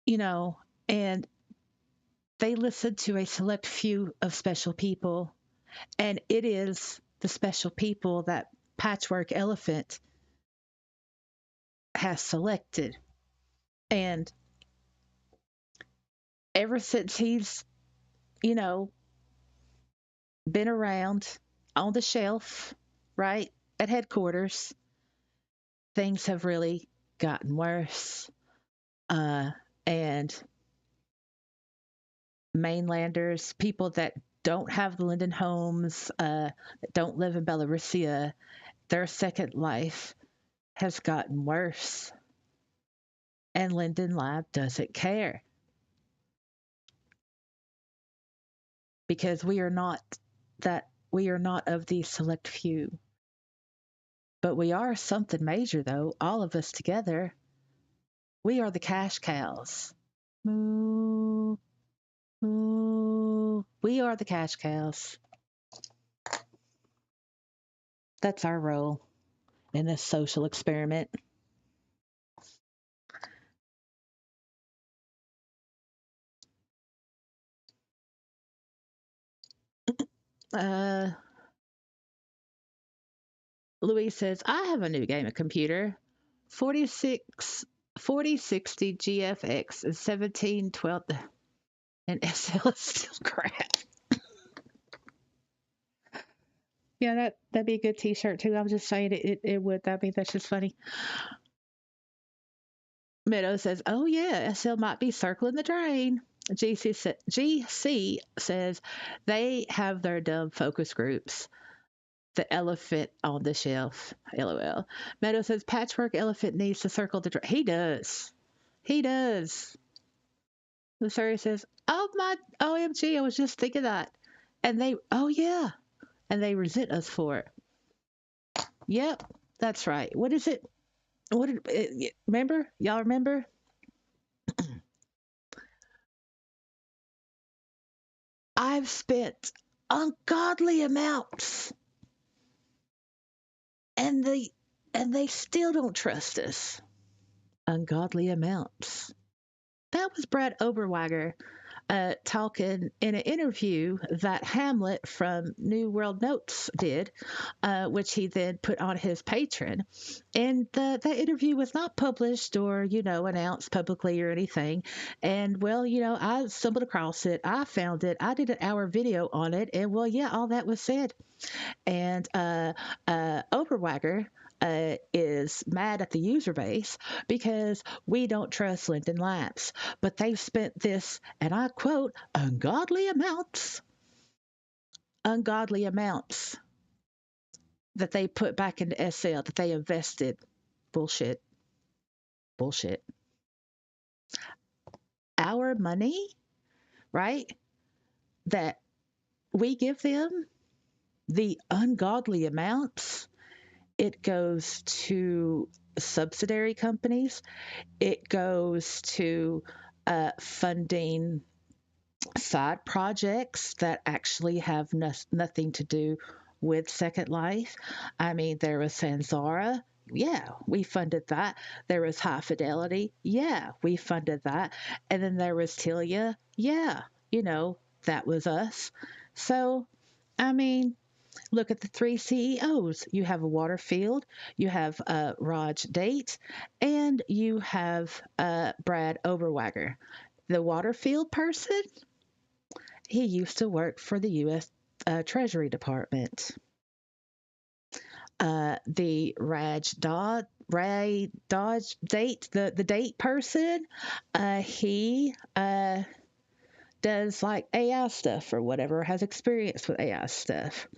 you know, and they listen to a select few of special people. And it is the special people that Patchwork Elephant has selected. And ever since he's, you know, been around on the shelf, right, at headquarters, things have really gotten worse. Uh, and mainlanders, people that don't have the Linden homes, that don't live in Belarusia, their second life has gotten worse. And Linden Lab doesn't care because we are not of the select few. But we are something major, though, all of us together. We are the cash cows. Moo, moo. We are the cash cows. That's our role in this social experiment. Uh, Louise says, I have a new gaming computer. 4060 GFX and 1712, and SL is still crap. Yeah, that'd be a good T-shirt too. I'm just saying it would. I mean, that's just funny. Meadow says, "Oh yeah, SL might be circling the drain." GC says they have their dumb focus groups. The elephant on the shelf. LOL. Meadow says Patchwork Elephant needs to circle the drain. He does. He does. Luceria says, "Oh my OMG, I was just thinking that." And they, oh yeah, and they resent us for it. Yep, that's right. What is it? What did remember? Y'all remember? I've spent ungodly amounts, and they still don't trust us. Ungodly amounts. That was Brad Oberweiger talking in an interview that Hamlet from New World Notes did, which he then put on his Patreon. And that interview was not published or, announced publicly or anything. And, well, I stumbled across it. I found it. I did an hour video on it. And, well, yeah, all that was said. And Oberweiger is mad at the user base because we don't trust Linden Labs. But they've spent this, and I quote, ungodly amounts that they put back into SL, that they invested. Bullshit. Bullshit. Our money, right, that we give them, the ungodly amounts, it goes to subsidiary companies. It goes to funding side projects that actually have nothing to do with Second Life. I mean, there was Sanzara. Yeah, we funded that. There was High Fidelity. Yeah, we funded that. And then there was Tilia. Yeah, that was us. So, I mean, look at the three CEOs. You have Waterfield, you have Raj Date, and you have Brad Oberweiger. The Waterfield person, he used to work for the U.S. Treasury Department. The Ray Dodge Date, the date person, he does like AI stuff or whatever, has experience with AI stuff.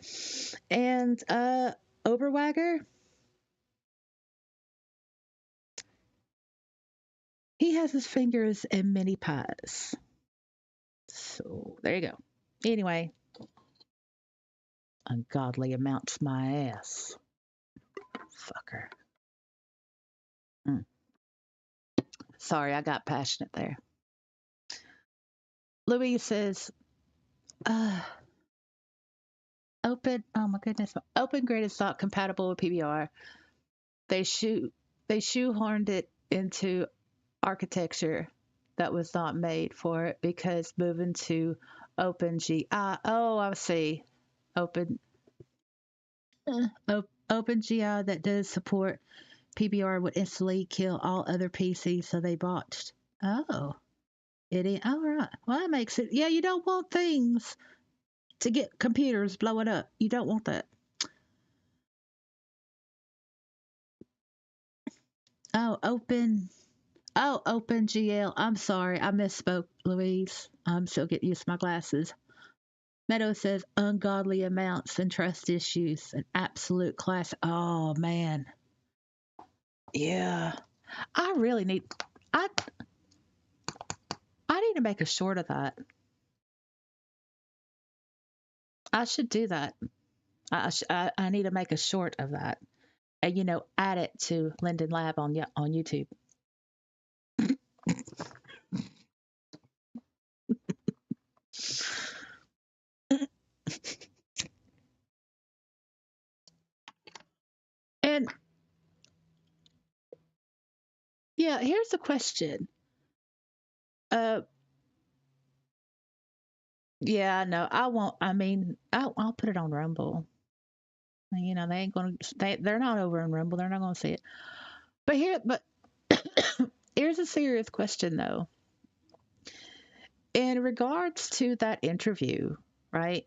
And Oberweiger, he has his fingers in many pies. So there you go. Anyway, ungodly amounts my ass. Fucker. Mm. Sorry, I got passionate there. Louise says, uh, oh my goodness, open grid is not compatible with PBR. They shoehorned it into architecture that was not made for it because moving to OpenGI. Oh, I see. Open OpenGI that does support PBR would instantly kill all other PCs, so they botched. Oh, it is. All right. Well, that makes it. Yeah, you don't want things to get computers blowing up. You don't want that. Oh, OpenGL. I'm sorry. I misspoke, Louise. I'm still getting used to my glasses. Meadow says ungodly amounts and trust issues. An absolute class. Oh, man. Yeah. I really need. I I need to make a short of that. I should do that. I need to make a short of that, and add it to Linden Lab on YouTube. Yeah, here's the question. Uh, yeah, no, I won't. I mean, I'll put it on Rumble. You know, they ain't gonna. They're not over in Rumble. They're not gonna see it. But here's a serious question though. In regards to that interview, right?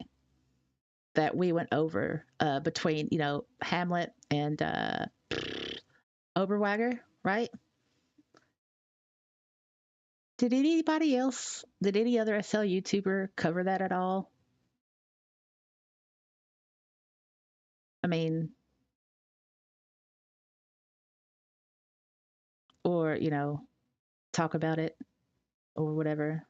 That we went over between Hamlet and Oberwagger, right? Did any other SL YouTuber cover that at all? I mean, or talk about it or whatever.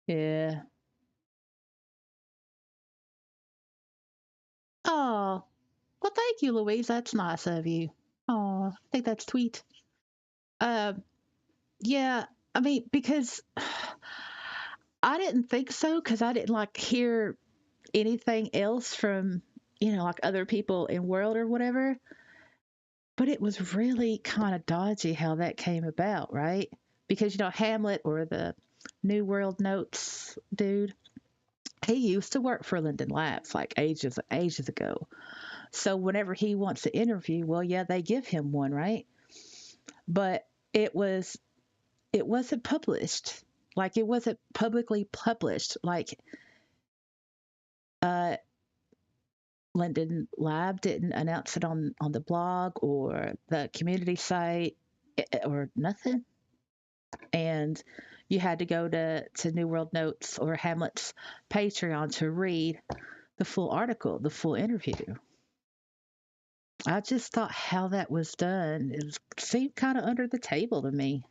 Yeah. Oh, well, thank you, Louise. That's nice of you. Oh, I think that's sweet. Uh, yeah. I mean, because I didn't think so, because I didn't like hear anything else from like other people in world or whatever. But it was really kind of dodgy how that came about, right? Because Hamlet, or the New World Notes dude, he used to work for Linden Labs like ages ago. So whenever he wants to interview, well, yeah, they give him one, right? But it was it wasn't published. Like, it wasn't publicly published. Like, uh, Linden Lab didn't announce it on the blog or the community site, or nothing. And you had to go to New World Notes or Hamlet's Patreon to read the full article, the full interview. I just thought how that was done, seemed kind of under the table to me.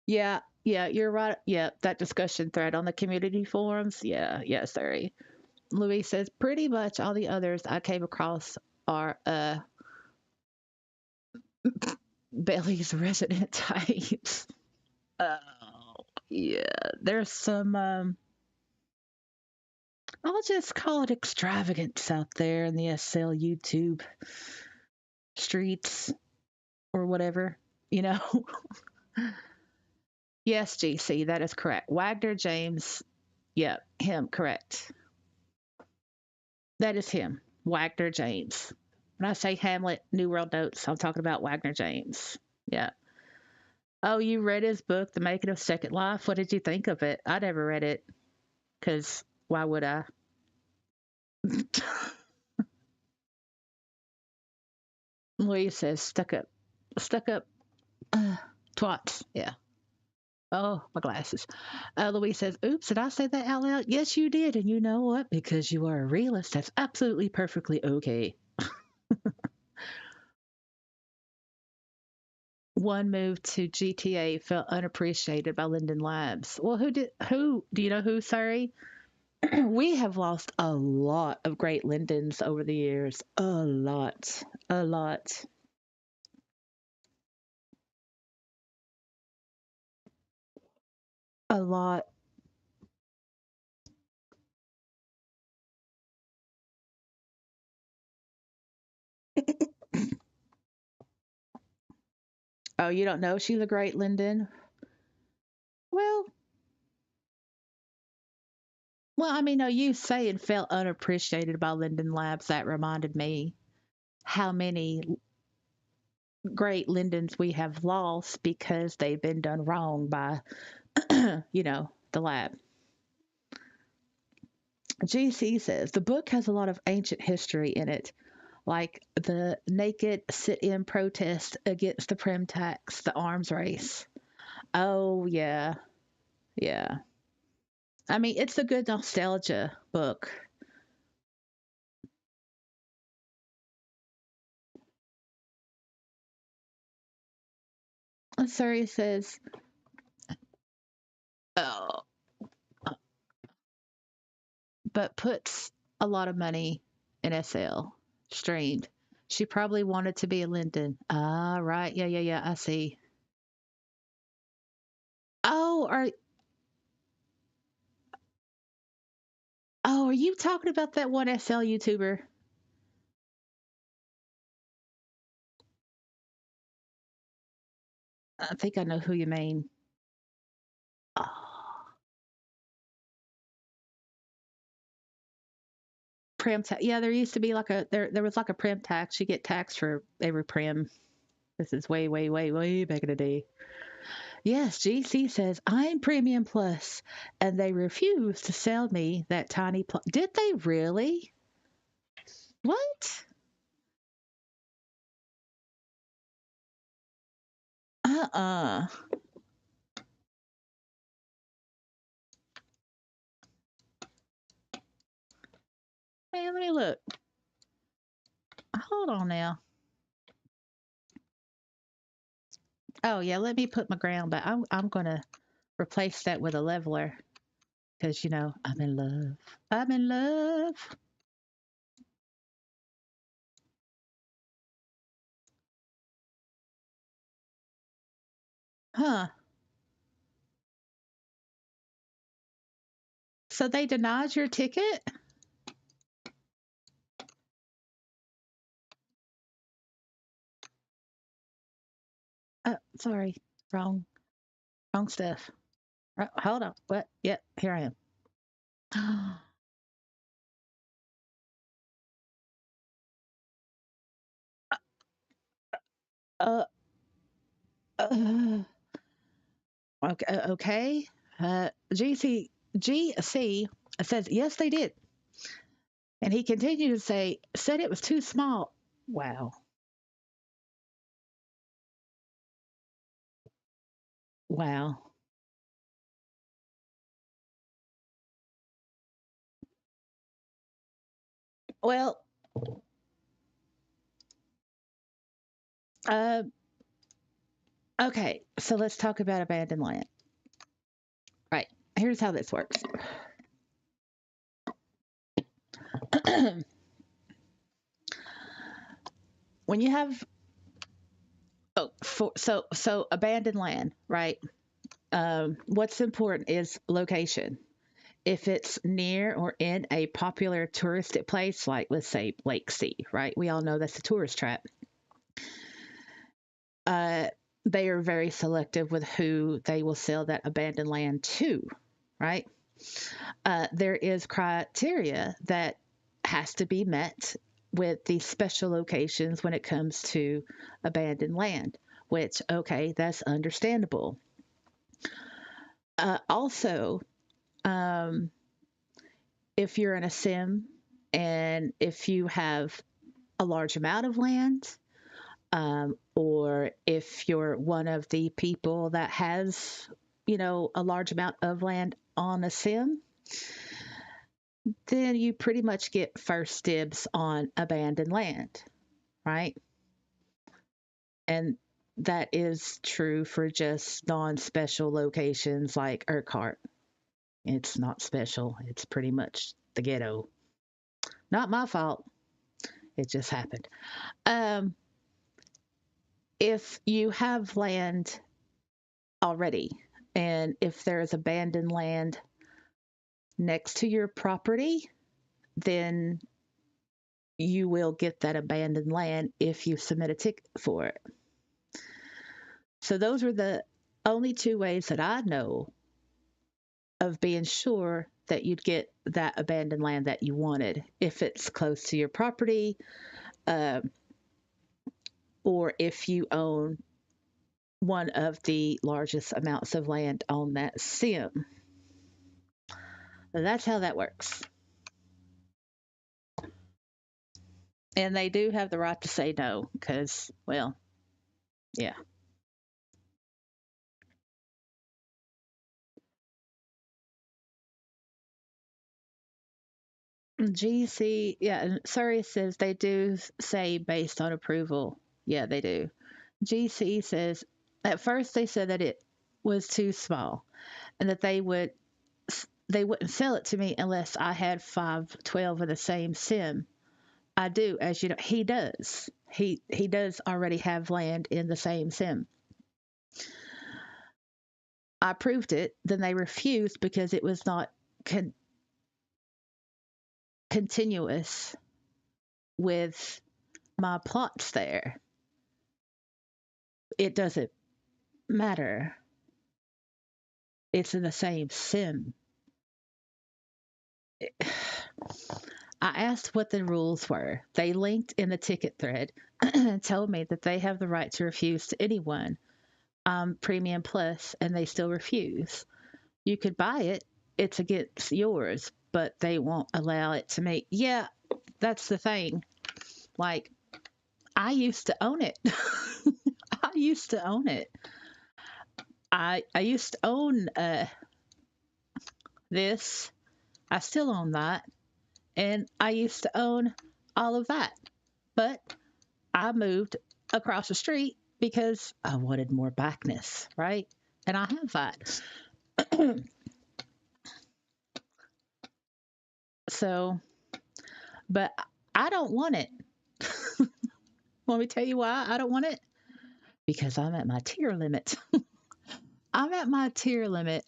Yeah, yeah, you're right. Yeah, that discussion thread on the community forums. Yeah, yeah, sorry. Louis says pretty much all the others I came across are Bailey's resident types. Oh, yeah. There's some I'll just call it extravagance out there in the SL YouTube streets or whatever, you know. Yes, GC, that is correct. Wagner James, yeah, him, correct. That is him, Wagner James. When I say Hamlet, New World Notes, I'm talking about Wagner James. Yeah. Oh, you read his book, The Making of Second Life? What did you think of it? I never read it, because why would I? Louise says, stuck up, uh, twats. Yeah. Oh, my glasses. Louise says, oops, did I say that out loud? Yes, you did. And you know what? Because you are a realist, that's absolutely perfectly okay. One move to GTA felt unappreciated by Linden Labs. Well, who? Do you know who? Sorry. We have lost a lot of great Lindens over the years. A lot. A lot. A lot. Oh, you don't know she's a great Linden? Well, well, I mean, no, you saying felt unappreciated by Linden Labs. That reminded me how many great Lindens we have lost because they've been done wrong by, the lab. GC says the book has a lot of ancient history in it, like the naked sit in protest against the Prim tax, the arms race. Oh, yeah. Yeah. I mean, it's a good nostalgia book. Surrey says, oh, but puts a lot of money in SL streamed. She probably wanted to be a Linden. Ah, right. Yeah, yeah, yeah. I see. Oh, are you talking about that one SL YouTuber? I think I know who you mean. Oh, prim tax. Yeah, there used to be like a there was like a prim tax. You get taxed for every prim. This is way, way, way, way back in the day. Yes, GC says I'm Premium Plus, and they refuse to sell me that tiny plus. Did they really? What? Uh-uh. Hey, let me look. Hold on now. Oh yeah, let me put my ground back. I'm gonna replace that with a leveler because I'm in love. I'm in love. Huh? So they denied your ticket? Sorry, wrong stuff. Hold on. What? Yep, here I am. uh, uh, okay. GC says yes, they did, and he continued to said it was too small. Wow, wow. Well, uh, okay. So let's talk about abandoned land. Right. Here's how this works. When you have so abandoned land, right? What's important is location. If it's near or in a popular touristic place, like let's say Lake C, right? We all know that's a tourist trap. Uh, they are very selective with who they will sell that abandoned land to, right? There is criteria that has to be met with these special locations when it comes to abandoned land, which, okay, that's understandable. Also, um, if you're in a sim and if you have a large amount of land, or if you're one of the people that has, a large amount of land on a sim, then you pretty much get first dibs on abandoned land, right? And that is true for just non special locations like Urquhart. It's not special, it's pretty much the ghetto. Not my fault, it just happened. Um, if you have land already, and if there's abandoned land next to your property, then you will get that abandoned land if you submit a ticket for it. So those are the only two ways that I know of being sure that you'd get that abandoned land that you wanted if it's close to your property, uh, or if you own one of the largest amounts of land on that sim. That's how that works. And they do have the right to say no because, well, yeah. GC, yeah, and Surrey says they do say based on approval. Yeah, they do. GC says at first they said that it was too small and that they wouldn't sell it to me unless I had 512 of the same sim. I do, as you know, he does. He does already have land in the same sim. I approved it, then they refused because it was not continuous with my plots there. It doesn't matter. It's in the same sim. I asked what the rules were. They linked in the ticket thread and told me that they have the right to refuse to anyone. Premium Plus, and they still refuse. You could buy it, it's against yours, but they won't allow it to me. Yeah, that's the thing. Like, I used to own it. I used to own it. I used to own this. I still own that. And I used to own all of that. But I moved across the street because I wanted more backness, right? And I have that. So, but I don't want it. Want me to tell you why I don't want it? Because I'm at my tier limit. I'm at my tier limit.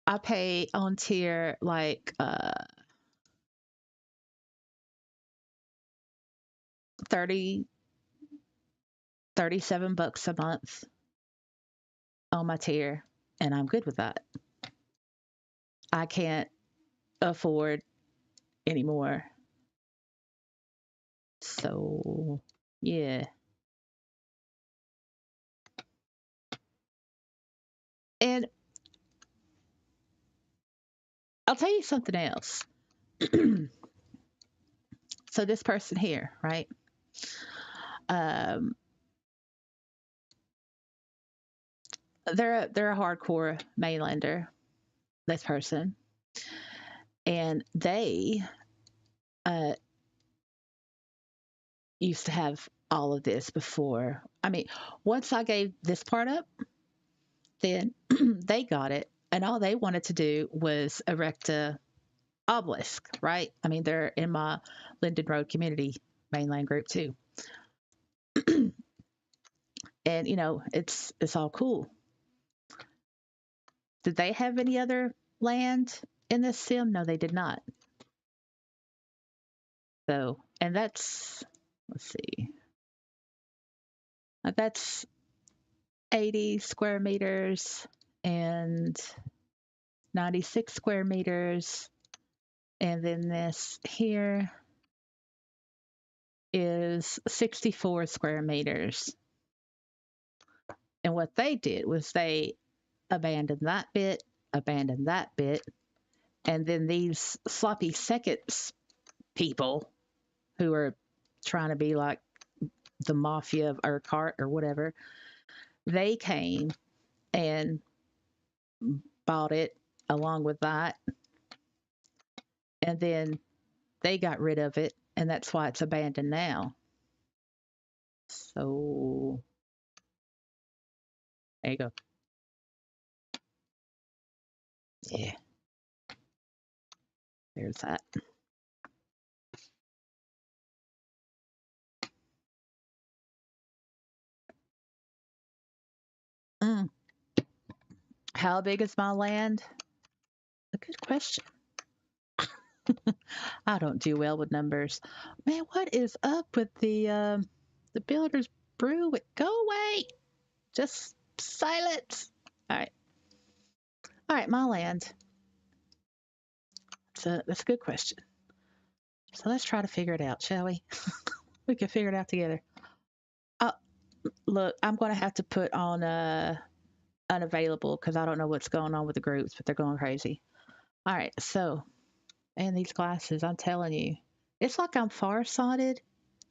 I pay on tier like 30 $37 a month on my tier, and I'm good with that. I can't afford anymore. So, yeah. And I'll tell you something else. So this person here, right? Um, they're a hardcore mainlander. This person, and they uh, used to have all of this before. I mean, once I gave this part up, then they got it, and all they wanted to do was erect a obelisk, right? I mean, they're in my Linden Road community mainland group too, and it's all cool. Did they have any other land in this sim? No, they did not. So, and let's see, that's 80 square meters and 96 square meters. And then this here is 64 square meters. And what they did was they abandoned that bit, and then these sloppy seconds people who are trying to be like the mafia of Urquhart or whatever, they came and bought it along with that, and then they got rid of it, and that's why it's abandoned now. So there you go. Yeah, there's that. Mm. How big is my land? A good question. I don't do well with numbers. Man, what is up with the builder's brew? Go away. Just silence. All right. All right, my land. That's a good question. So let's try to figure it out, shall we? We can figure it out together. Uh, Look, I'm going to have to put on unavailable because I don't know what's going on with the groups, but they're going crazy. All right, so, and these glasses, I'm telling you, it's like I'm far-sighted.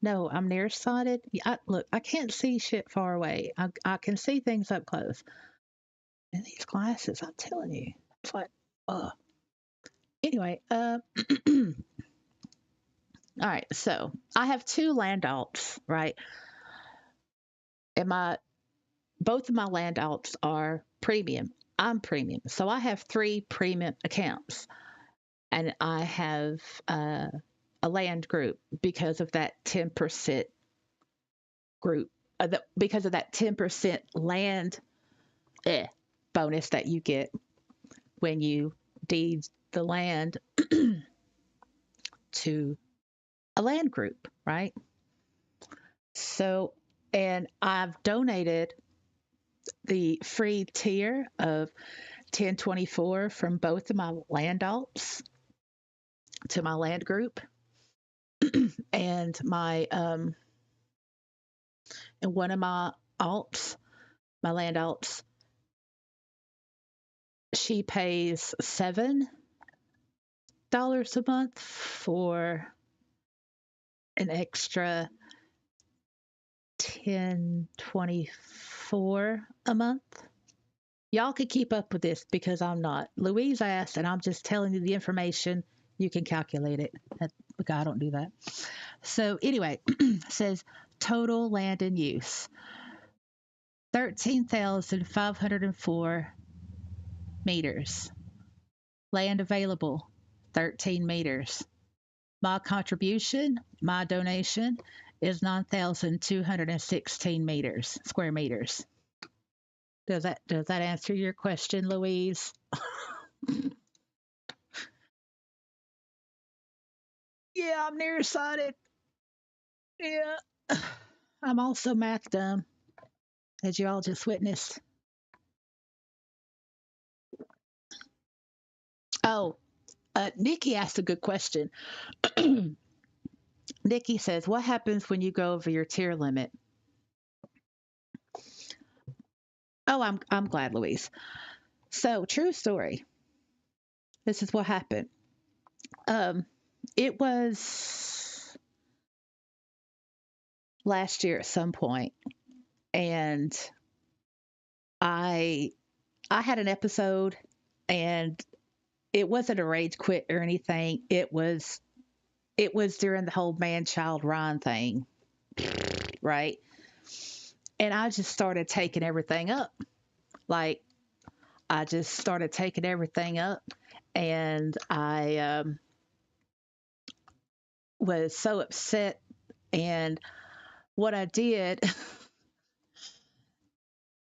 No, I'm nearsighted. Look, I can't see shit far away. I can see things up close. And these glasses, I'm telling you, it's like, uh. Anyway, all right. So I have two land alts, right? And both of my land alts are premium. I'm premium, so I have three premium accounts, and I have a land group because of that 10% group, because of that 10% land eh, bonus that you get when you deed the land to a land group, right? So, and I've donated the free tier of 1024 from both of my land alts to my land group. And my and one of my alts, my land alts, she pays $7 a month for an extra 1024 a month. Y'all can keep up with this because I'm not. Louise asked, and I'm just telling you the information. You can calculate it. Look, I don't do that. So anyway, it says total land in use 13,504 meters. Land available 13 meters. My contribution, my donation is 9,216 meters, square meters. Does that answer your question, Louise? Yeah, I'm nearsighted. Yeah. I'm also math dumb, as you all just witnessed. Oh, Nikki asked a good question. Nikki says, "What happens when you go over your tier limit?" Oh, I'm glad, Louise. So, true story. This is what happened. Um, it was last year at some point, and I I had an episode, and it wasn't a rage quit or anything. It was during the whole man child Ron thing, right? And I just started taking everything up. Like I just started taking everything up, and I was so upset. And what I did,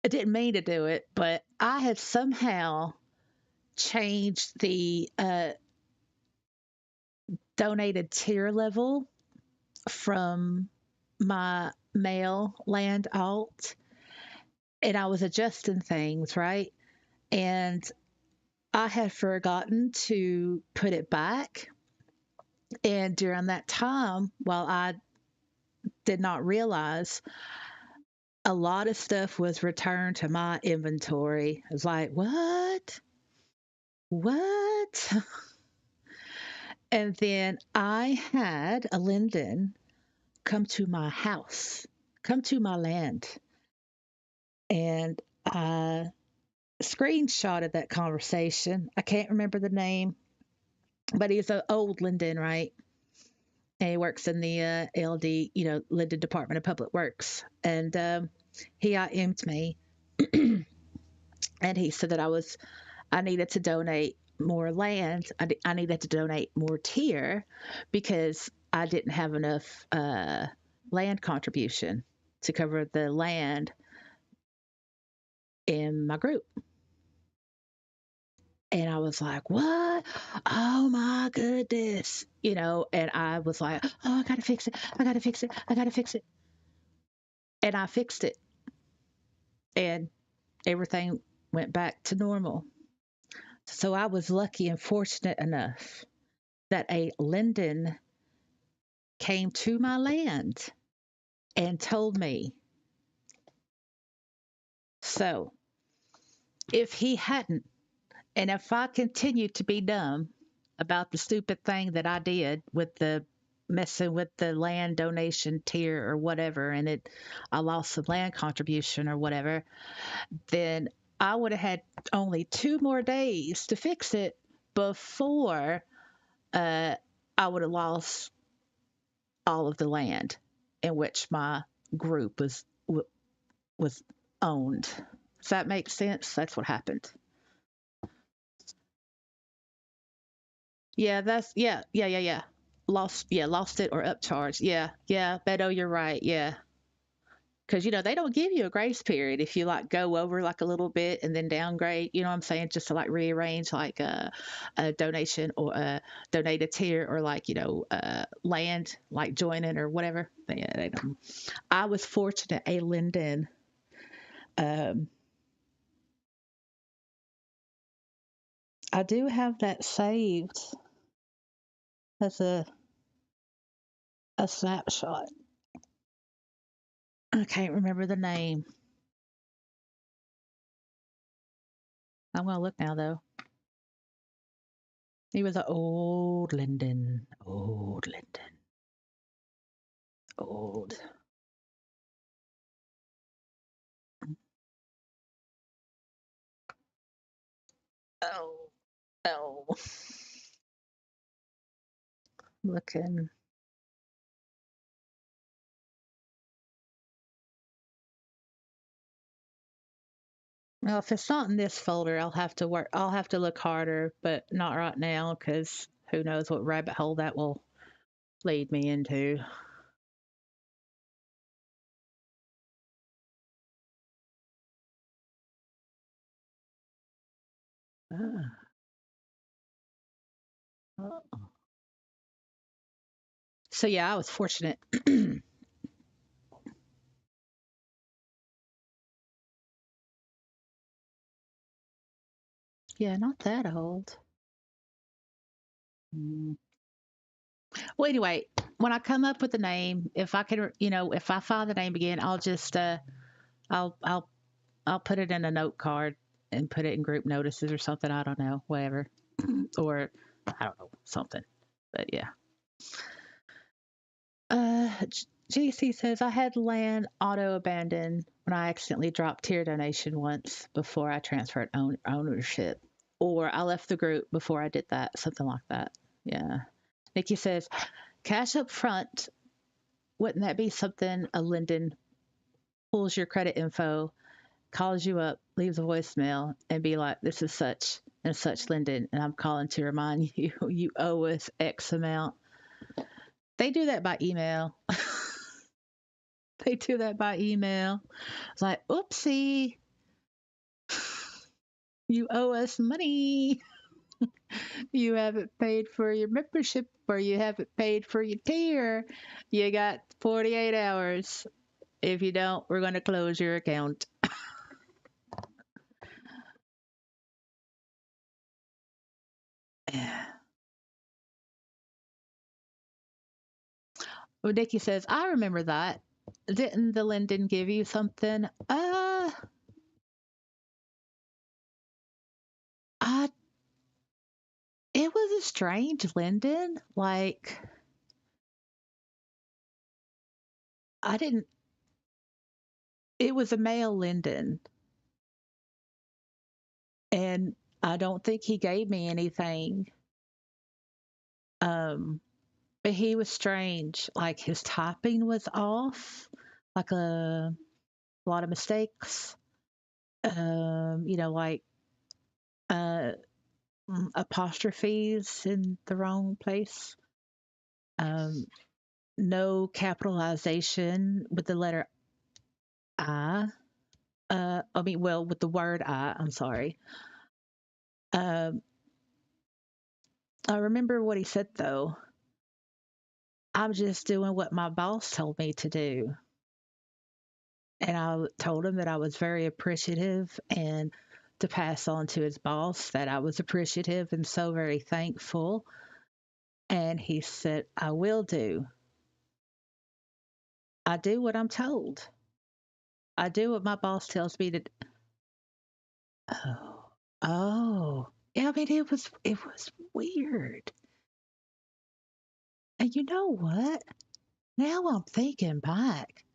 I didn't mean to do it, but I had somehow changed the donated tier level from my mail land alt, and I was adjusting things, right? And I had forgotten to put it back. And during that time, while I did not realize, a lot of stuff was returned to my inventory. I was like, what? What? And then I had a Linden come to my house, come to my land, and I screenshotted that conversation. I can't remember the name, but he's an old Linden, right? And he works in the LD, Linden Department of Public Works. And he IM'd me, and he said that I needed to donate more land. I needed to donate more tier because I didn't have enough land contribution to cover the land in my group. And I was like, what? Oh my goodness. And I was like, oh, I got to fix it. I got to fix it. I got to fix it. And I fixed it. And everything went back to normal. So I was lucky and fortunate enough that a Linden came to my land and told me. So if he hadn't, and if I continued to be dumb about the stupid thing that I did with the messing with the land donation tier or whatever, and I lost some land contribution or whatever, then I would have had only 2 more days to fix it before I would have lost all of the land in which my group was owned. Does that make sense? That's what happened. Yeah, yeah. lost it or upcharged. Yeah, Beto, you're right. Yeah. Because they don't give you a grace period if you like go over like a little bit and then downgrade. You know what I'm saying? Just to like rearrange like a donation or a donated tier or like land like joining or whatever. Yeah, they don't. I was fortunate. A Linden. Um, I do have that saved as a snapshot. I can't remember the name. I'm gonna look now though. He was an old Linden, old Linden, old. Oh, oh. Looking. Well, if it's not in this folder, I'll have to work. I'll have to look harder, but not right now because who knows what rabbit hole that will lead me into. Ah, oh. So yeah, I was fortunate. Yeah, not that old. Mm. Well, anyway, when I come up with a name, if I can, if I find the name again, I'll just I'll I'll I'll put it in a note card and put it in group notices or something. I don't know, whatever, or I don't know something. But yeah. GC says I had land auto abandoned when I accidentally dropped tier donation once before I transferred ownership, or I left the group before I did that, something like that. Yeah. Nikki says cash up front. Wouldn't that be something a Linden pulls your credit info, calls you up, leaves a voicemail, and be like, "This is such and such Linden, and I'm calling to remind you you owe us X amount." They do that by email. They do that by email. It's like, oopsie, you owe us money. You haven't paid for your membership or you haven't paid for your tier. You got 48 hours. If you don't, we're going to close your account. Well, Nikki says, I remember that. Didn't the Linden give you something? I, it was a strange Linden. Like, I didn't, it was a male Linden. And I don't think he gave me anything. Um, but he was strange. Like his typing was off, like a lot of mistakes. Like uh, apostrophes in the wrong place. Um, no capitalization with the letter I. Well, with the word I. I'm sorry. Um, I remember what he said though. I'm just doing what my boss told me to do. And I told him that I was very appreciative and to pass on to his boss that I was appreciative and so very thankful. And he said, I will do. I do what I'm told. I do what my boss tells me to. Oh, oh. Yeah, I mean, it was weird. And you know what? Now I'm thinking back.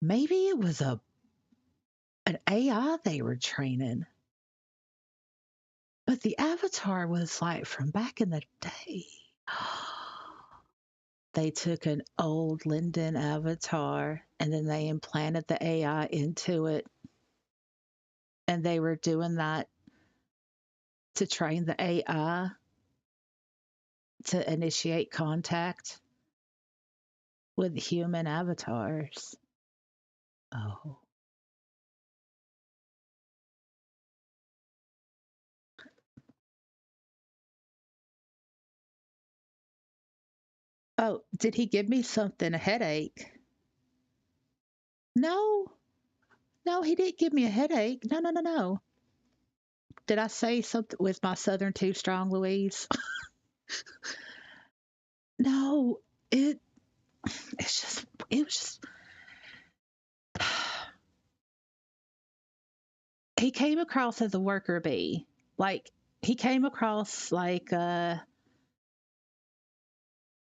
Maybe it was an AI they were training. But the avatar was like from back in the day. They took an old Linden avatar and then they implanted the AI into it. And they were doing that to train the AI to initiate contact with human avatars. Oh. Oh, did he give me something? A headache? No, no, he didn't give me a headache. No, no, no, no. Did I say something? Was my Southern too strong, Louise? No, it it's just it was just he came across as a worker bee. Like he came across like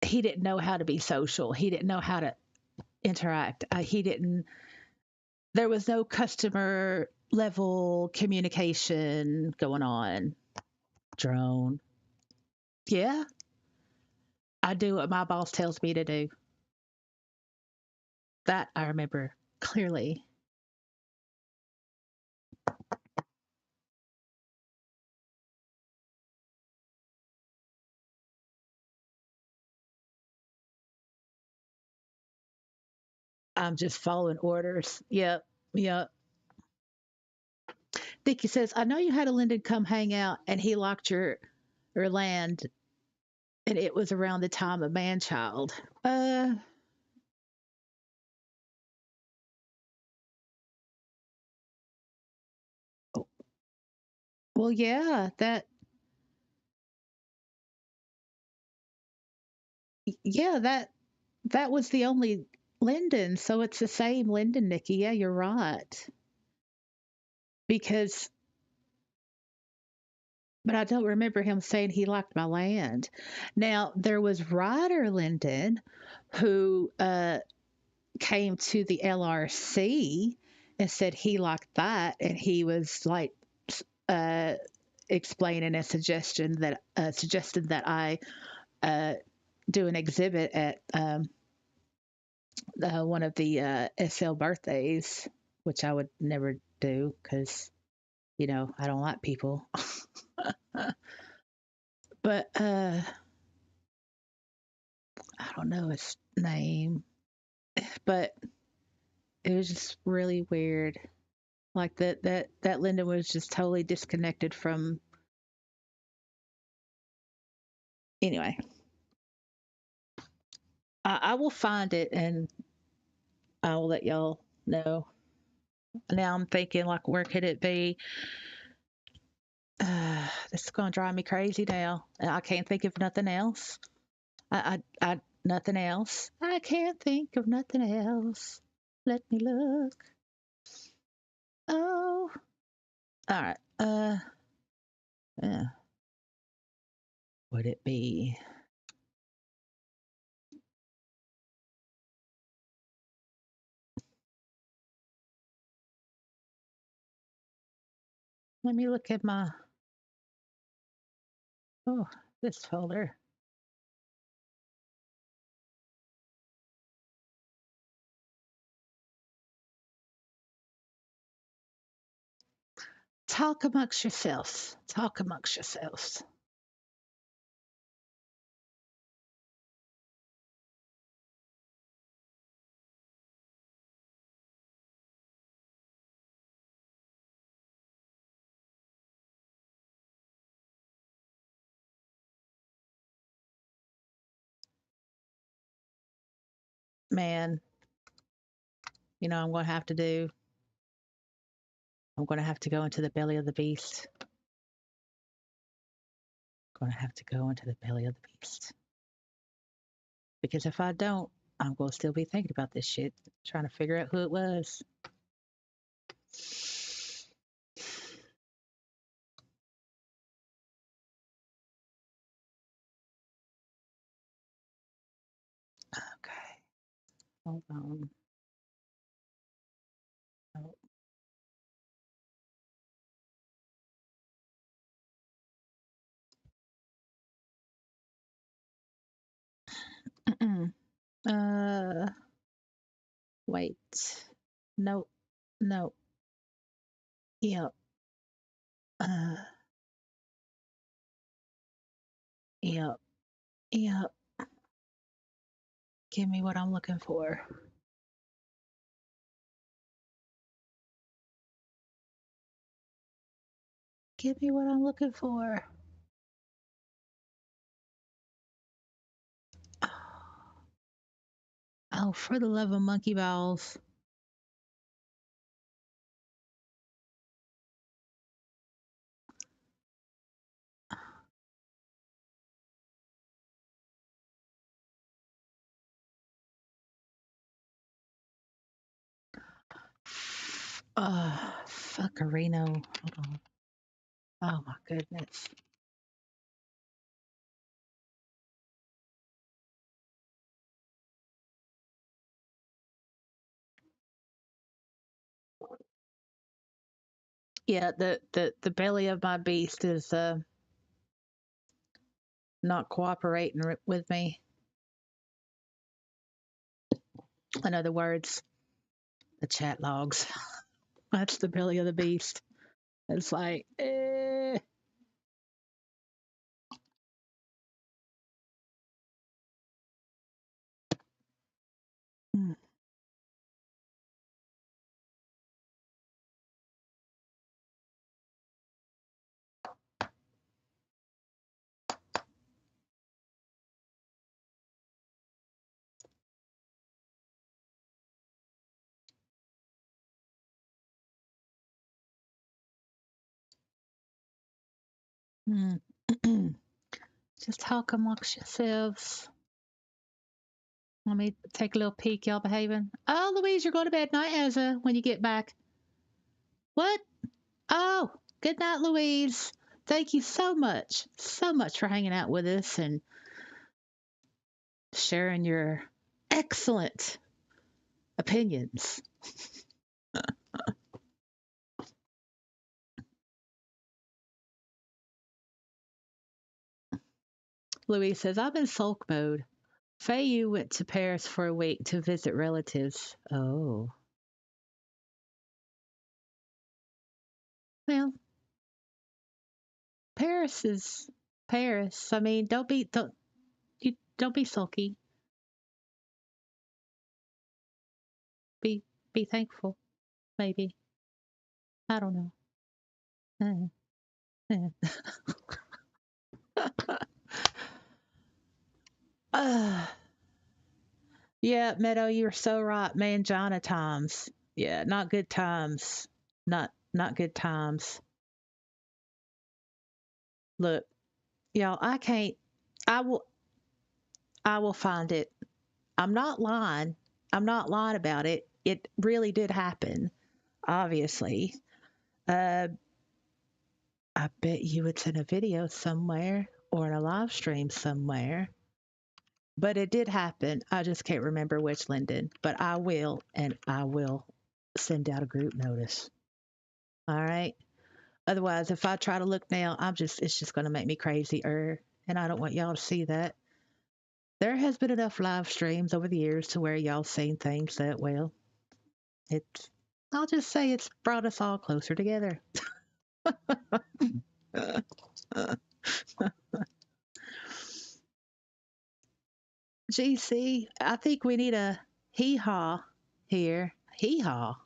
he didn't know how to be social. He didn't know how to interact. He didn't there was no customer level communication going on. Drone. Yeah, I do what my boss tells me to do. That I remember clearly. I'm just following orders. Yep. Yep. Dickie says, I know you had a Linden come hang out and he locked your land and it was around the time of Manchild. Uh well yeah, that was the only Linden, so it's the same Linden, Nikki. Yeah, you're right. Because but I don't remember him saying he locked my land. Now there was Ryder Linden who came to the LRC and said he locked that, and he was like uh, explaining a suggested that I uh, do an exhibit at one of the SL birthdays, which I would never do because I don't like people. But I don't know his name, but it was just really weird. Like that Linda was just totally disconnected from. Anyway, I will find it and I will let y'all know. Now I'm thinking, like, where could it be? This is gonna drive me crazy now. I can't think of nothing else. Nothing else. I can't think of nothing else. Let me look. Oh, all right. Yeah. Would it be? Let me look at my. Oh, this folder. Talk amongst yourselves. Talk amongst yourselves. Man, I'm going to have to do. I'm going to have to go into the belly of the beast. I'm going to have to go into the belly of the beast. Because if I don't, I'm going to still be thinking about this shit, trying to figure out who it was. Okay. Hold on. Oh. uh, wait. No, no. Yep. Uh, yep. Yeah, give me what I'm looking for. Give me what I'm looking for. Oh, for the love of monkey balls. Fuckerino. Hold on. Oh my goodness. Yeah, the belly of my beast is not cooperating with me. In other words, the chat logs. That's the belly of the beast. It's like, eh. Mm. Just talk amongst yourselves. Let me take a little peek. Y'all behaving? Oh, Louise, you're going to bed. Night, Ezra, when you get back. What? Oh, good night, Louise. Thank you so much for hanging out with us and sharing your excellent opinions. Louise says, I'm in sulk mode. Faye, you went to Paris for a week to visit relatives. Oh. Well, Paris is Paris. I mean, don't be sulky. Be be thankful. Maybe. I don't know. Uh, yeah, Meadow, you're so right. Mangina times. Yeah, not good times. Not good times. Look, y'all, I can't. I will. I will find it. I'm not lying. I'm not lying about it. It really did happen. Obviously. Uh, I bet you it's in a video somewhere or in a live stream somewhere. But it did happen. I just can't remember which Linden. But I will, and I will send out a group notice. All right. Otherwise, if I try to look now, it's just going to make me crazy. And I don't want y'all to see that. There has been enough live streams over the years to where y'all seen things that, well, it's, I'll just say it's brought us all closer together. GC, I think we need a hee haw here. Hee haw.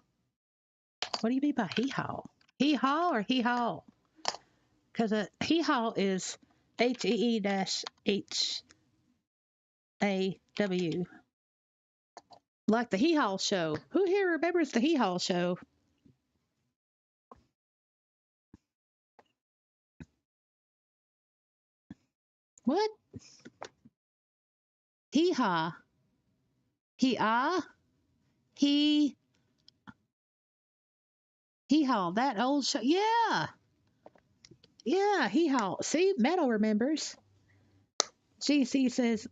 What do you mean by hee haw? Hee haw or hee haw? Because a hee haw is HEE-HAW. Like the hee haw show. Who here remembers the hee haw show? What? Hee haw. Hee ah? Hee hee haw. That old show. Yeah. Yeah, hee haw. See, Meadow remembers. GC says,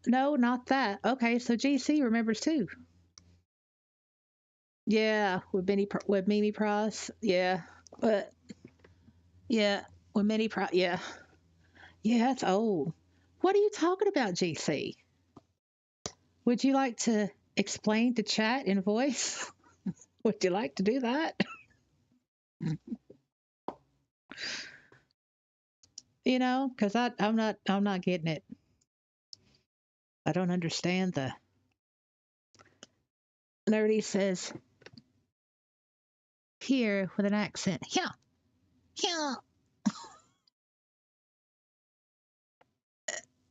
no, not that. Okay, so GC remembers too. Yeah, with Mimi Price. Yeah, but yeah, with Mini Price. Yeah, yeah, that's old. What are you talking about, GC? Would you like to explain to chat in voice? Would you like to do that? Because I'm not getting it. I don't understand the nerdy says here with an accent. Yeah, yeah.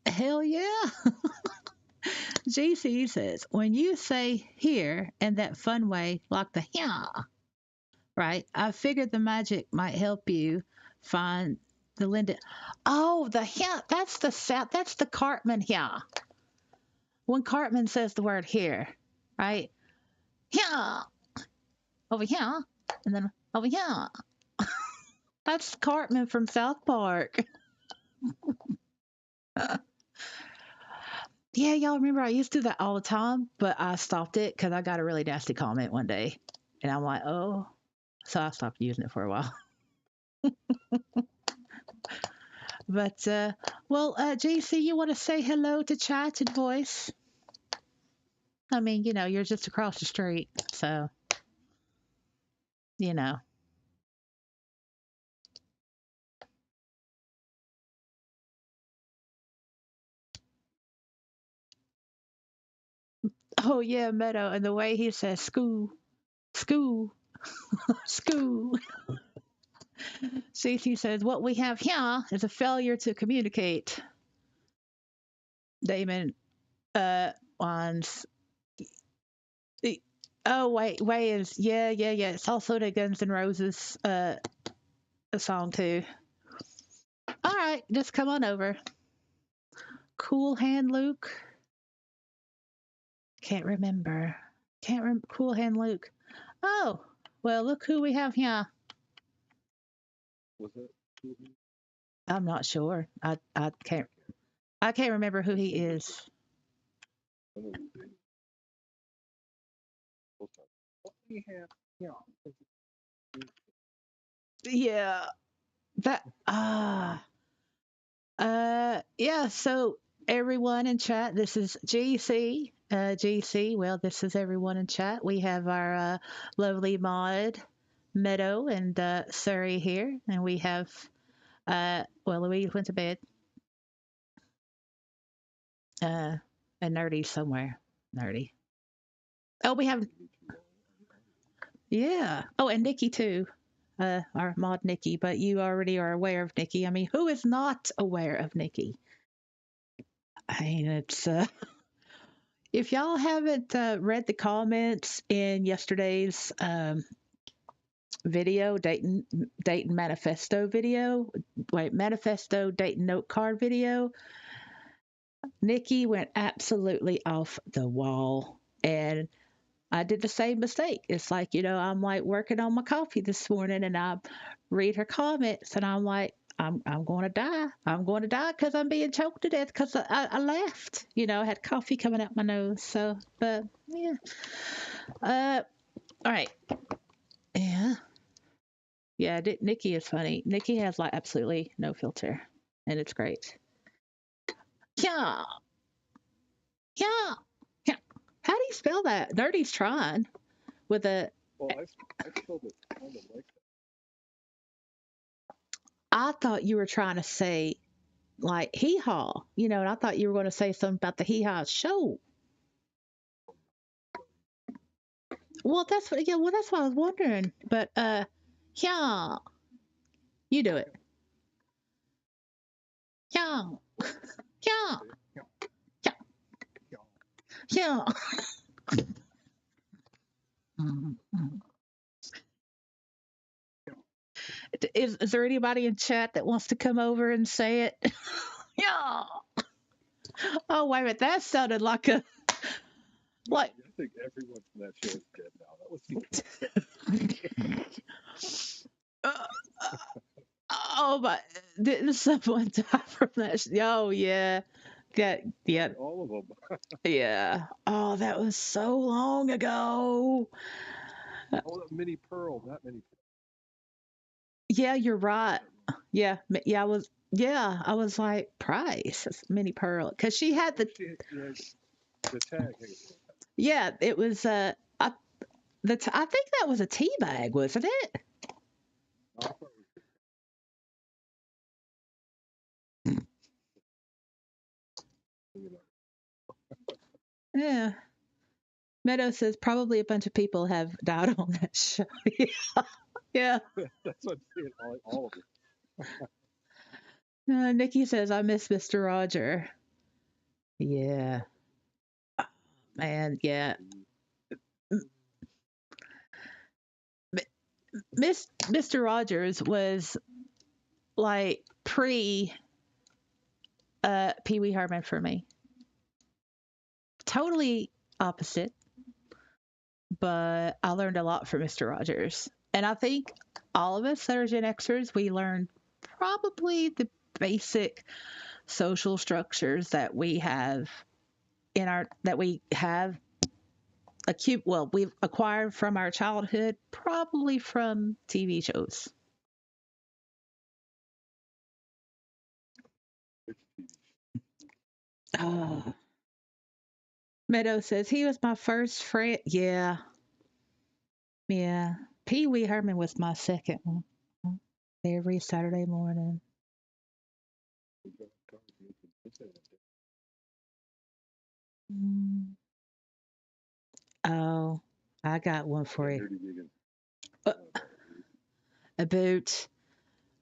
Hell yeah. GC says when you say here in that fun way, like the yeah, right? I figured the magic might help you find the Linden. Oh, the yeah. That's the sound. That's the Cartman yeah. When Cartman says the word here, right? Yeah, over here, and then over here. That's Cartman from South Park. Yeah, y'all remember I used to do that all the time, but I stopped it because I got a really nasty comment one day. And I'm like, oh. So I stopped using it for a while. But, JC, you want to say hello to chat and voice? I mean, you're just across the street. So, you know. Oh, yeah, Meadow. And the way he says, school, school, school. JC says, what we have here is a failure to communicate. Damon wants oh wait is yeah. It's also the Guns N' Roses a song too. All right, just come on over. Cool Hand Luke. Can't remember. Cool Hand Luke. Oh well, look who we have here. Was it? I'm not sure. I can't remember who he is. Yeah, that yeah, so everyone in chat, this is GC. GC, well, this is everyone in chat. We have our lovely mod, Meadow, and Surrey here. And we have, Louise went to bed. And Nerdy somewhere. Nerdy. Oh, we have, yeah. Oh, and Nikki too. Our mod Nikki, but you already are aware of Nikki. I mean, who is not aware of Nikki? I mean, it's if y'all haven't read the comments in yesterday's video, Dayton manifesto video, manifesto Dayton note card video, Nikki went absolutely off the wall, and I did the same mistake. It's like I'm like working on my coffee this morning, and I read her comments, and I'm like. I'm going to die. I'm going to die because I'm being choked to death because I laughed. I had coffee coming out my nose. So, but yeah. All right. Yeah. Yeah. Nikki is funny. Nikki has like absolutely no filter, and it's great. Yeah. Yeah. Yeah. How do you spell that? Nerdy's trying with a. Well, I spelled it kind of like that. I thought you were trying to say like hee haw, and I thought you were going to say something about the hee haw show. Well, that's what. Yeah. Well, that's what I was wondering. But yeah, you do it. Yeah. Yeah. Yeah. Yeah. Is there anybody in chat that wants to come over and say it? Yeah. Oh wait a minute, that sounded like a like. I think everyone from that show is dead now. That was. Oh my! Didn't someone die from that? Oh yeah. Yeah. All of them. Yeah. Oh, that was so long ago. Oh, Minnie Pearl, not Minnie Pearl. Yeah, you're right. Yeah, yeah, I was like, Price, Minnie Pearl, because she had the tag. Yeah, it was I think that was a tea bag, wasn't it? Yeah. Meadow says probably a bunch of people have died on that show. Yeah. Yeah. That's what I'm saying. All of Nikki says I miss Mr. Roger. Yeah. Man, yeah. Mr. Rogers was like pre Pee Wee Herman for me. Totally opposite, but I learned a lot from Mr. Rogers. And I think all of us that are Gen Xers, we learned probably the basic social structures that we have we've acquired from our childhood, probably from TV shows. Oh. Meadow says he was my first friend. Yeah, yeah. Pee Wee Herman was my second one. Every Saturday morning. Mm. Oh, I got one for you. Uh, a boot.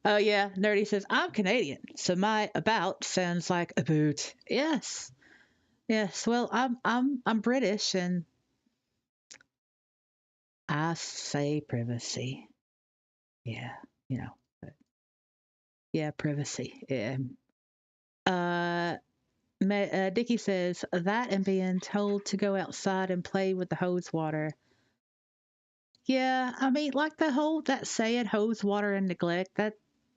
Oh yeah, Nerdy says I'm Canadian, so my about sounds like a boot. Yes, yes. Well, I'm British, and I say privacy. Yeah, you know. But yeah, privacy. Yeah. Uh, Dickie says that and being told to go outside and play with the hose water. Yeah, I mean, like that saying, hose water and neglect.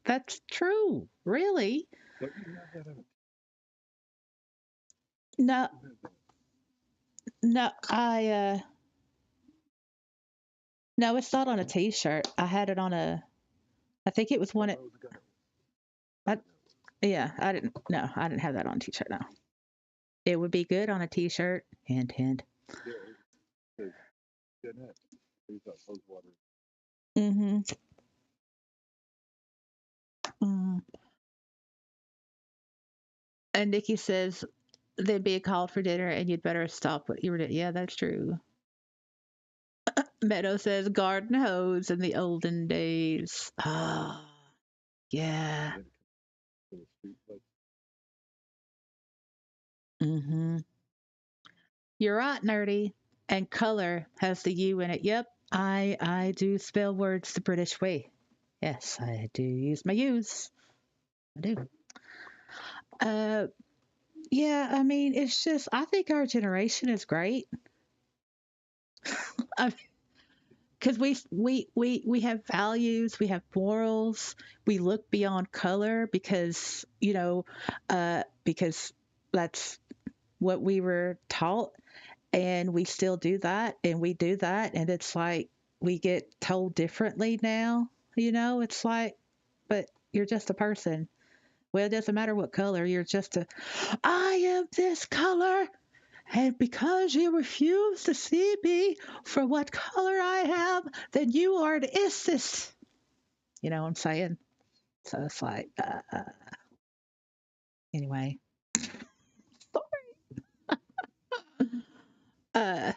That's true, really. Don't you have that? No, no, no, it's not on a T-shirt. I had it on a. I think it was one. I, yeah, I didn't. No, I didn't have that on a T-shirt. No, it would be good on a T-shirt. Hint, hint. Mm-hmm. Mm. And Nikki says they'd be called for dinner, and you'd better stop what you were doing. Yeah, that's true. Meadow says garden hose in the olden days. Ah, yeah. Mm-hmm. You're right, nerdy. And color has the U in it. Yep, I do spell words the British way. Yes, I do use my U's. I do. Uh, yeah. I mean, it's just I think our generation is great. Because we have values, we have morals, we look beyond color because that's what we were taught, and we still do that, and we do that, and it's like we get told differently now. It's like, but you're just a person. Well, it doesn't matter what color. You're just I am this color. And because you refuse to see me for what color I have, then you are an isist. You know what I'm saying? So it's like, anyway. Uh,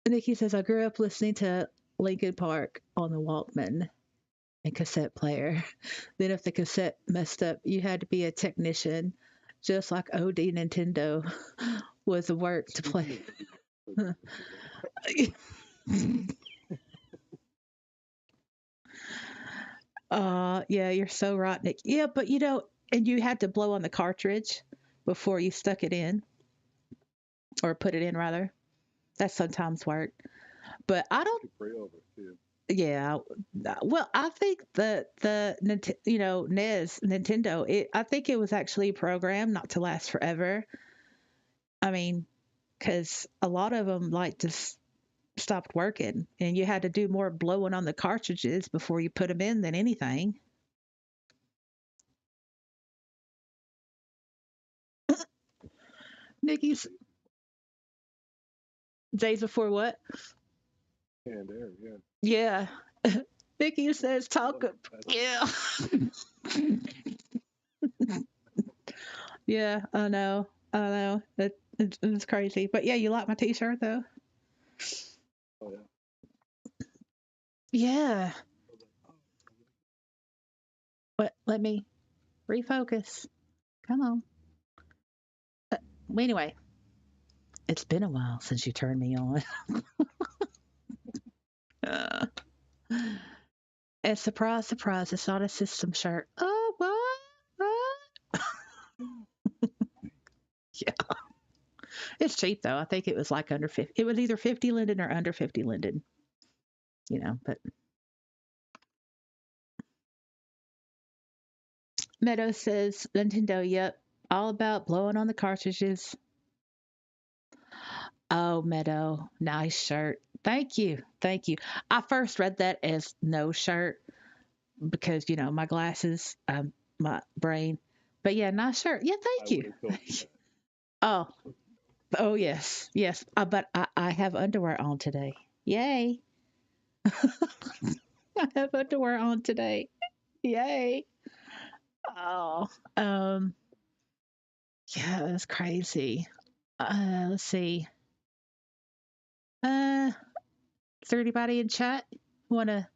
Nikki says, I grew up listening to Linkin Park on the Walkman and cassette player. Then if the cassette messed up, you had to be a technician, just like OD Nintendo was the work to play. Yeah, you're so right, Nick. Yeah, but and you had to blow on the cartridge before you stuck it in or put it in rather. That sometimes worked. But I don't. Yeah. Well, I think the NES Nintendo. I think it was actually programmed not to last forever. I mean, because a lot of them like just stopped working, and you had to do more blowing on the cartridges before you put them in than anything. Nikki's days before what? And there, yeah. Yeah. Nikki says talk. Yeah. Yeah, I know. I know it's crazy, but yeah, you like my T-shirt though. Oh yeah. Yeah, but let me refocus. Come on. Well, anyway, it's been a while since you turned me on. Uh, and surprise, surprise, it's not a system shirt. Oh, what? What? Yeah, it's cheap though. I think it was like under 50. It was either 50 Linden or under 50 Linden. But Meadow says Nintendo. Yep, all about blowing on the cartridges. Oh, Meadow, nice shirt. Thank you. Thank you. I first read that as no shirt because, my glasses, my brain. But yeah, nice shirt. Yeah, I thank would you. have told you that. Oh, oh, yes. Yes. But I have underwear on today. Yay. I have underwear on today. Yay. Oh, um, yeah, that's crazy. Let's see. Is there anybody in chat want to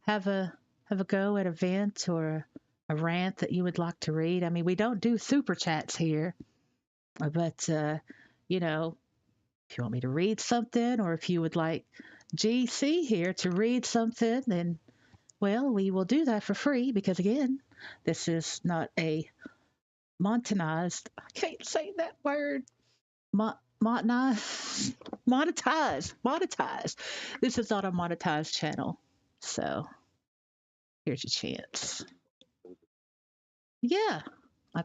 have a have a go at a vent or a rant that you would like to read? I mean, we don't do super chats here, but if you want me to read something, or if you would like GC here to read something, then well, we will do that for free because again, this is not a monetized. I can't say that word. Monetized, monetized. This is not a monetized channel, so here's your chance. Yeah,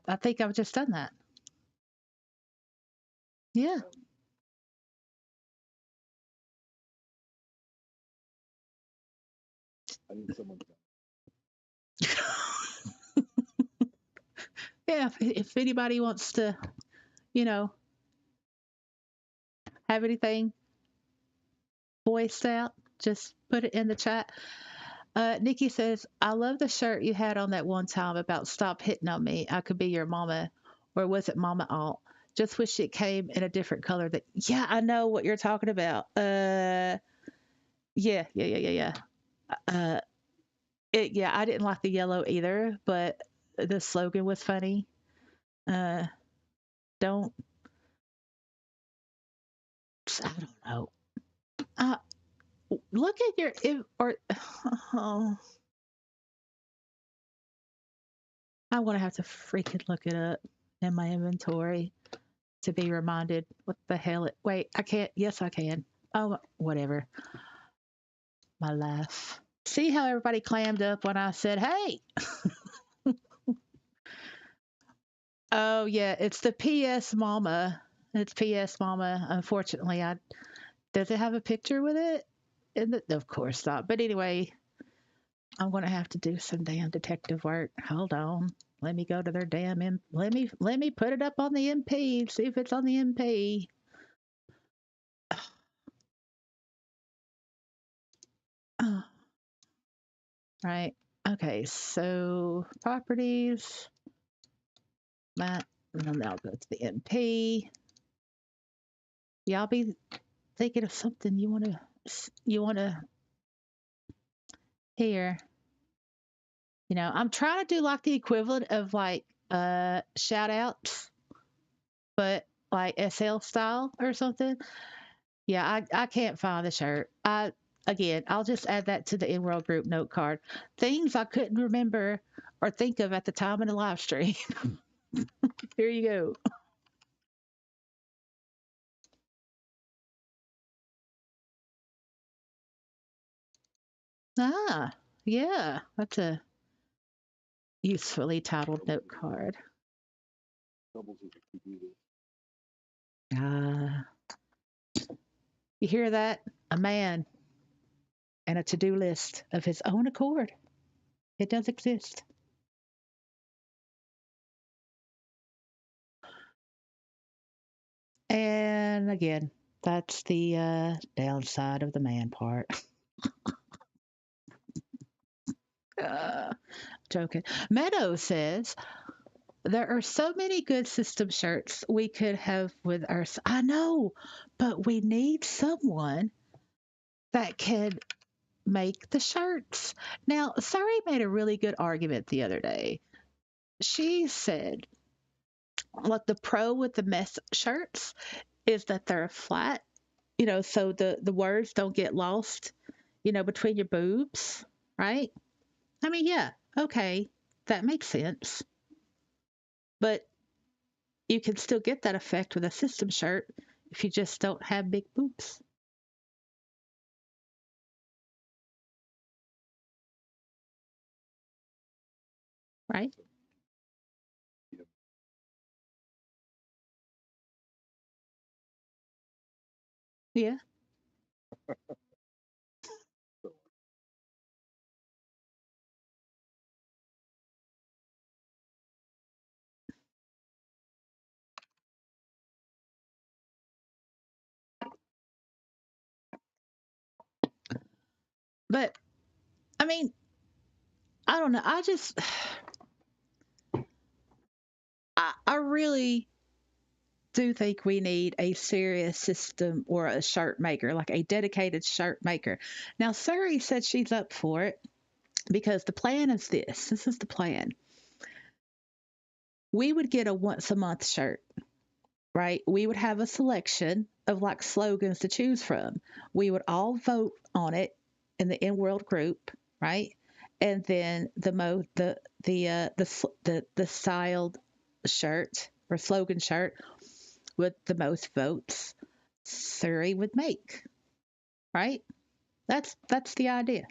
I think I've just done that. Yeah. I need someone to Yeah, if anybody wants to, you know, have anything voiced out, just put it in the chat. Nikki says, I love the shirt you had on that one time about stop hitting on me. I could be your mama. Or was it mama alt? Just wish it came in a different color. That yeah, I know what you're talking about. Yeah. Uh, yeah, I didn't like the yellow either, but the slogan was funny. Uh, don't I don't know. Uh, look at your or oh, I'm gonna have to freaking look it up in my inventory to be reminded what the hell it. Wait, I can't. Yes, I can. Oh, whatever. My life. See how everybody clammed up when I said, "Hey." Oh yeah, it's the PS Mama. It's PS Mama. Unfortunately, I does it have a picture with it? Of course not. But anyway, I'm gonna have to do some damn detective work. Hold on. Let me go to their damn let me put it up on the MP. See if it's on the MP. Right. Okay. So properties. That. And then I'll go to the MP. Y'all be thinking of something you wanna hear. I'm trying to do like the equivalent of like shout outs, but like SL style or something. Yeah, I can't find the shirt. I'll just add that to the in world group note card. Things I couldn't remember or think of at the time of the live stream. Here you go. Ah, yeah, that's a usefully titled note card. doubles as a to-do list. Ah, you hear that? A man and a to-do list of his own accord. It does exist. And again, that's the downside of the man part. uh, joking. Meadow says, There are so many good system shirts we could have with our. I know, but we need someone that can make the shirts. Now, Sari made a really good argument the other day. She said, like the pro with the mess shirts is that they're flat, so the words don't get lost, between your boobs, right? I mean, yeah, okay, that makes sense. But you can still get that effect with a system shirt if you just don't have big boobs, right? Yeah. Yeah. So, But I mean, I don't know. I really do think we need a serious system or a shirt maker, like a dedicated shirt maker. Now, Suri said she's up for it because the plan is this. This is the plan. We would get a once a month shirt, right? We would have a selection of like slogans to choose from. We would all vote on it in the in world group, right? And then the styled shirt or slogan shirt with the most votes, Suri would make, right? That's the idea.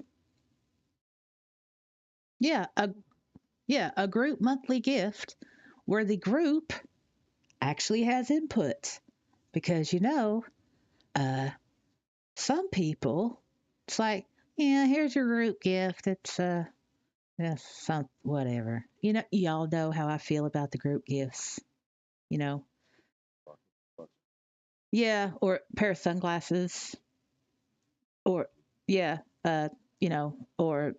Yeah, a group monthly gift where the group actually has input because uh, some people, it's like, yeah, here's your group gift. It's some whatever. Y'all know how I feel about the group gifts. You know, yeah, or a pair of sunglasses, or yeah, or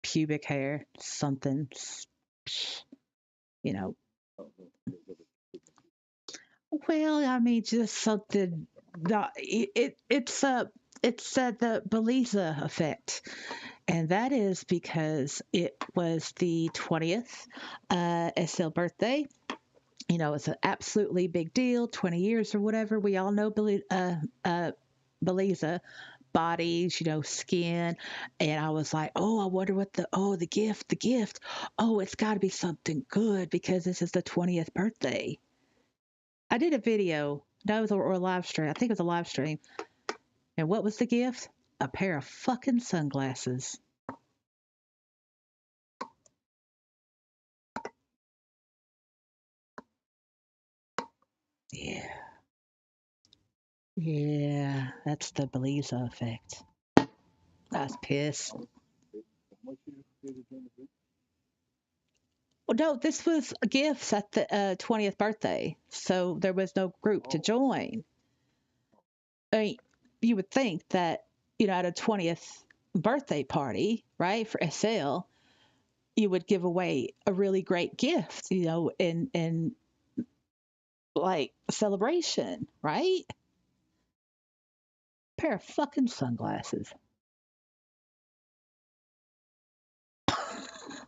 pubic hair, something. You know, well, I mean, just something. It's the Beliza effect. And that is because it was the 20th SL birthday. It's an absolutely big deal, 20 years or whatever. We all know Beliza bodies, skin. And I was like, oh, I wonder the gift. Oh, it's got to be something good because this is the 20th birthday. I did a video, that was or a live stream. I think it was a live stream. And what was the gift? A pair of fucking sunglasses. Yeah. Yeah, that's the Beliza effect. I was pissed. how much you paid again? Well, no, this was gifts at the 20th birthday, so there was no group to Oh, join. I mean, you would think that, at a 20th birthday party, right, for SL, you would give away a really great gift, in like celebration, right? Pair of fucking sunglasses.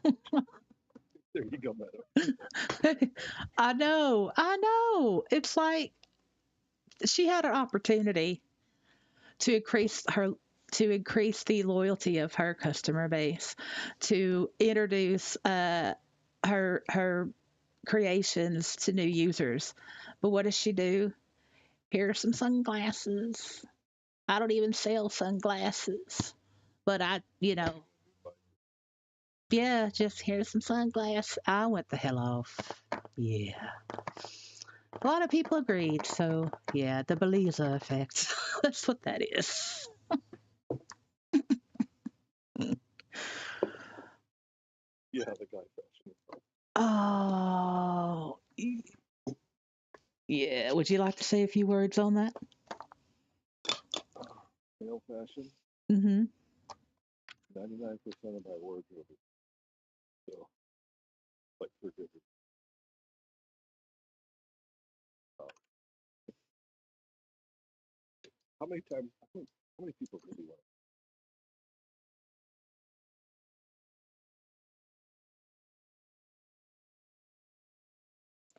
there you go, madam. I know. It's like she had an opportunity to increase the loyalty of her customer base, to introduce her creations to new users. But what does she do? Here's some sunglasses. I don't even sell sunglasses, but yeah, just here's some sunglasses. I went the hell off. Yeah. A lot of people agreed. So, yeah, the Beliza effect. That's what that is. Yeah, the guy fashion. Oh, yeah. Would you like to say a few words on that? Male fashion, Mm-hmm. 99% of my wardrobe is so like forget it. many times? How many people really want?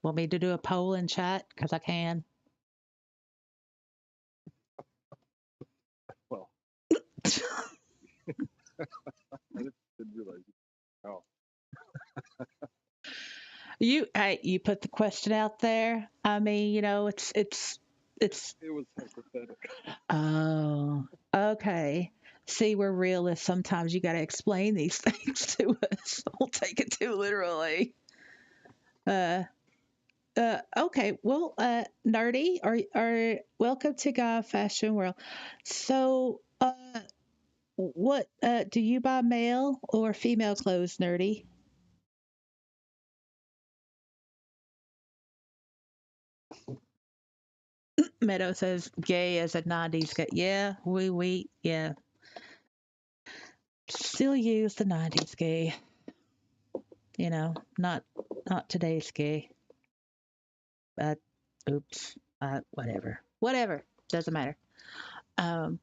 Want me to do a poll in chat? Because I can. Well, I didn't realize. Oh, You put the question out there. I mean, it's. it was hypothetical. Oh, okay. See, we're realists. Sometimes you got to explain these things to us. Don't take it too literally. Uh, okay. Well, nerdy, are welcome to God Fashion World. So, what do you buy male or female clothes, nerdy? Meadow says gay as a 90s guy. Yeah, yeah. Still use the 90s gay. Not today's gay. But oops. Whatever. Whatever. Doesn't matter. Um,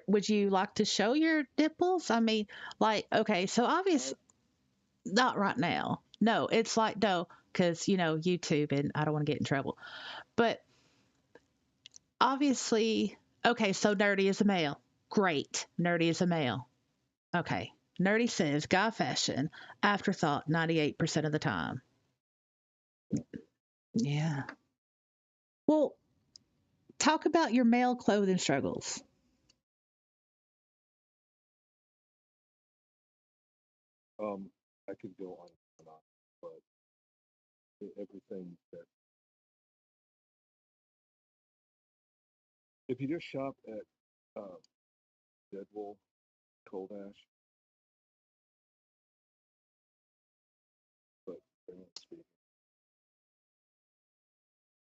would you like to show your nipples? I mean, like, okay, so obvious, not right now. No, it's like, no, because, YouTube and I don't want to get in trouble. But obviously, okay, so nerdy is a male. Great. Nerdy is a male. Okay. Nerdy says guy fashion, afterthought 98% of the time. Yeah. Well, talk about your male clothing struggles. I could go on and on, but everything that if you just shop at Deadwool, Cold Ash, but generally speaking,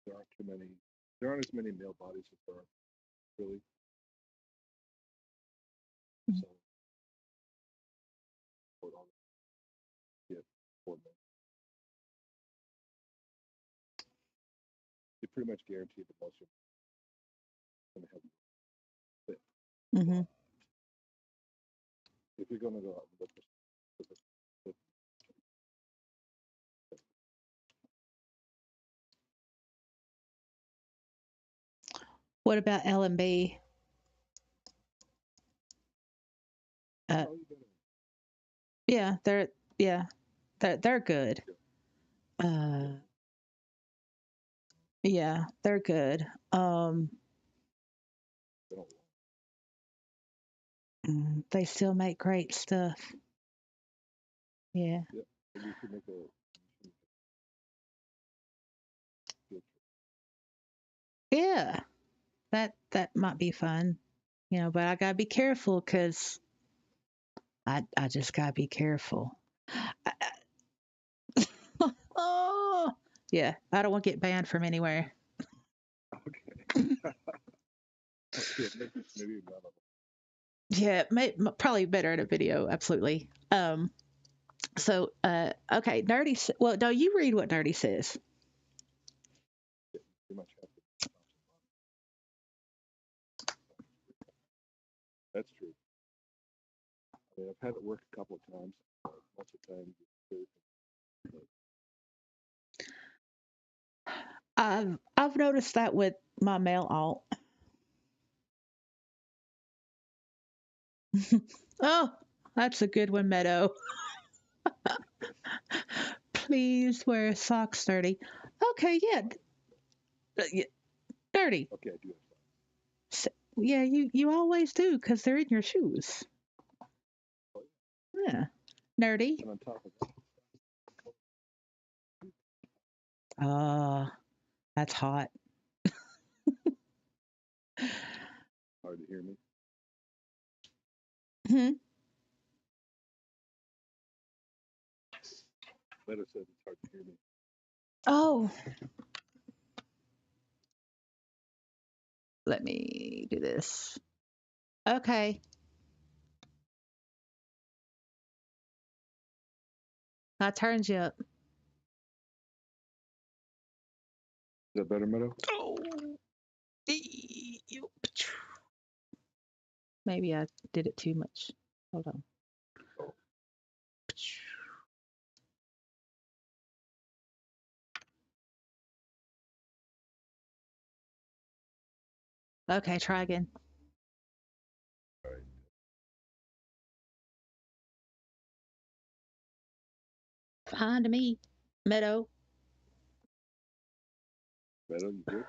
there aren't too many. There aren't as many male bodies as there are really. So, hold on, get for men. You pretty much guarantee that most of them are going to have fit. Mm-hmm. If you're going to go out and look for What about L&B? oh, you better, Yeah, they're good. Uh, yeah, they're good. they don't They still make great stuff. Yeah. yeah, and you can make a good Yeah. That might be fun. But I gotta be careful because I just gotta be careful. Oh, yeah. I don't want to get banned from anywhere. okay. Okay, maybe not a Yeah, probably better in a video. Absolutely. So, okay, nerdy. Well, no, you read what nerdy says. pretty much have to. That's true. I mean, I've had it work a couple of times. Most of the time, I've noticed that with my mail alt. Oh, that's a good one, Meadow. Please wear socks, dirty. Okay, yeah, dirty. okay, I do have Yeah, you always do because they're in your shoes. some. Yeah, nerdy. And on top of that, That's hot. hard to hear me. Hmm. Letter says it's hard to hear me. Oh, let me do this. Okay, I turned you up. Is that better, Meadow? Oh, maybe I did it too much. Hold on. Oh, Okay, try again. all right. Fine to me. Meadow. Meadow, you good?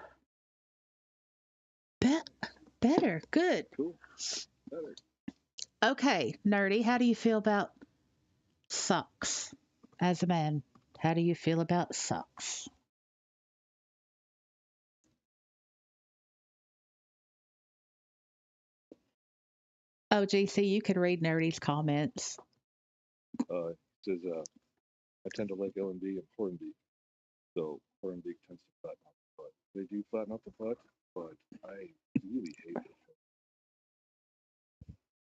Better. Good. Cool. Better. Okay, nerdy. How do you feel about socks as a man? How do you feel about socks? Oh, GC, you can read Nerdy's comments. It says, I tend to like L&D and Hornby. So Hornby tends to flatten out the butt. They do flatten out the butt, but I really hate it.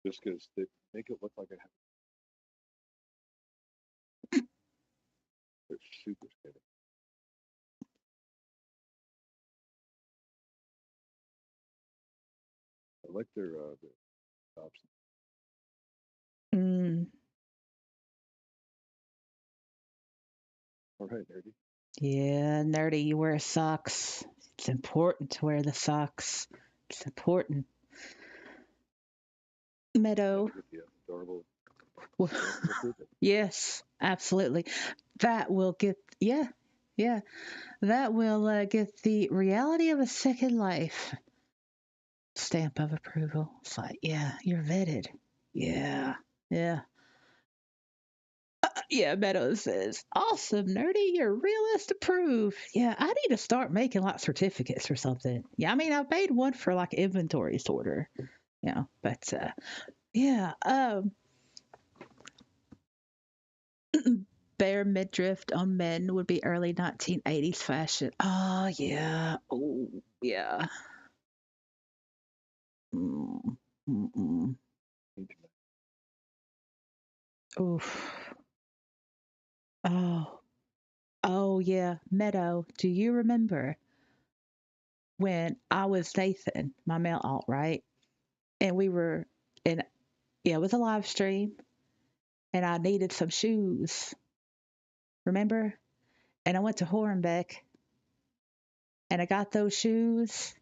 Just because they make it look like I have. They're super skinny. I like their tops. Mm, All right, nerdy. yeah, Nerdy, you wear socks. It's important to wear the socks. It's important. Meadow. Get the adorable Well, stamp of approval. yes, absolutely. That will get, yeah, yeah, that will get the reality of a second life stamp of approval. It's like, yeah, you're vetted. Yeah, yeah. Yeah, Meadow says, awesome, nerdy, you're realist approved. Yeah, I need to start making like certificates or something. Yeah, I mean, I've made one for like inventory sorter, but yeah, bare midriff on men would be early 1980s fashion. Oh, yeah. Oh, yeah. Mm, mm-mm. Oof. Oh, oh, yeah. Meadow, do you remember when I was Nathan, my male alt, right? And we were in, yeah, it was a live stream, and I needed some shoes. Remember? And I went to Hornbeck and I got those shoes.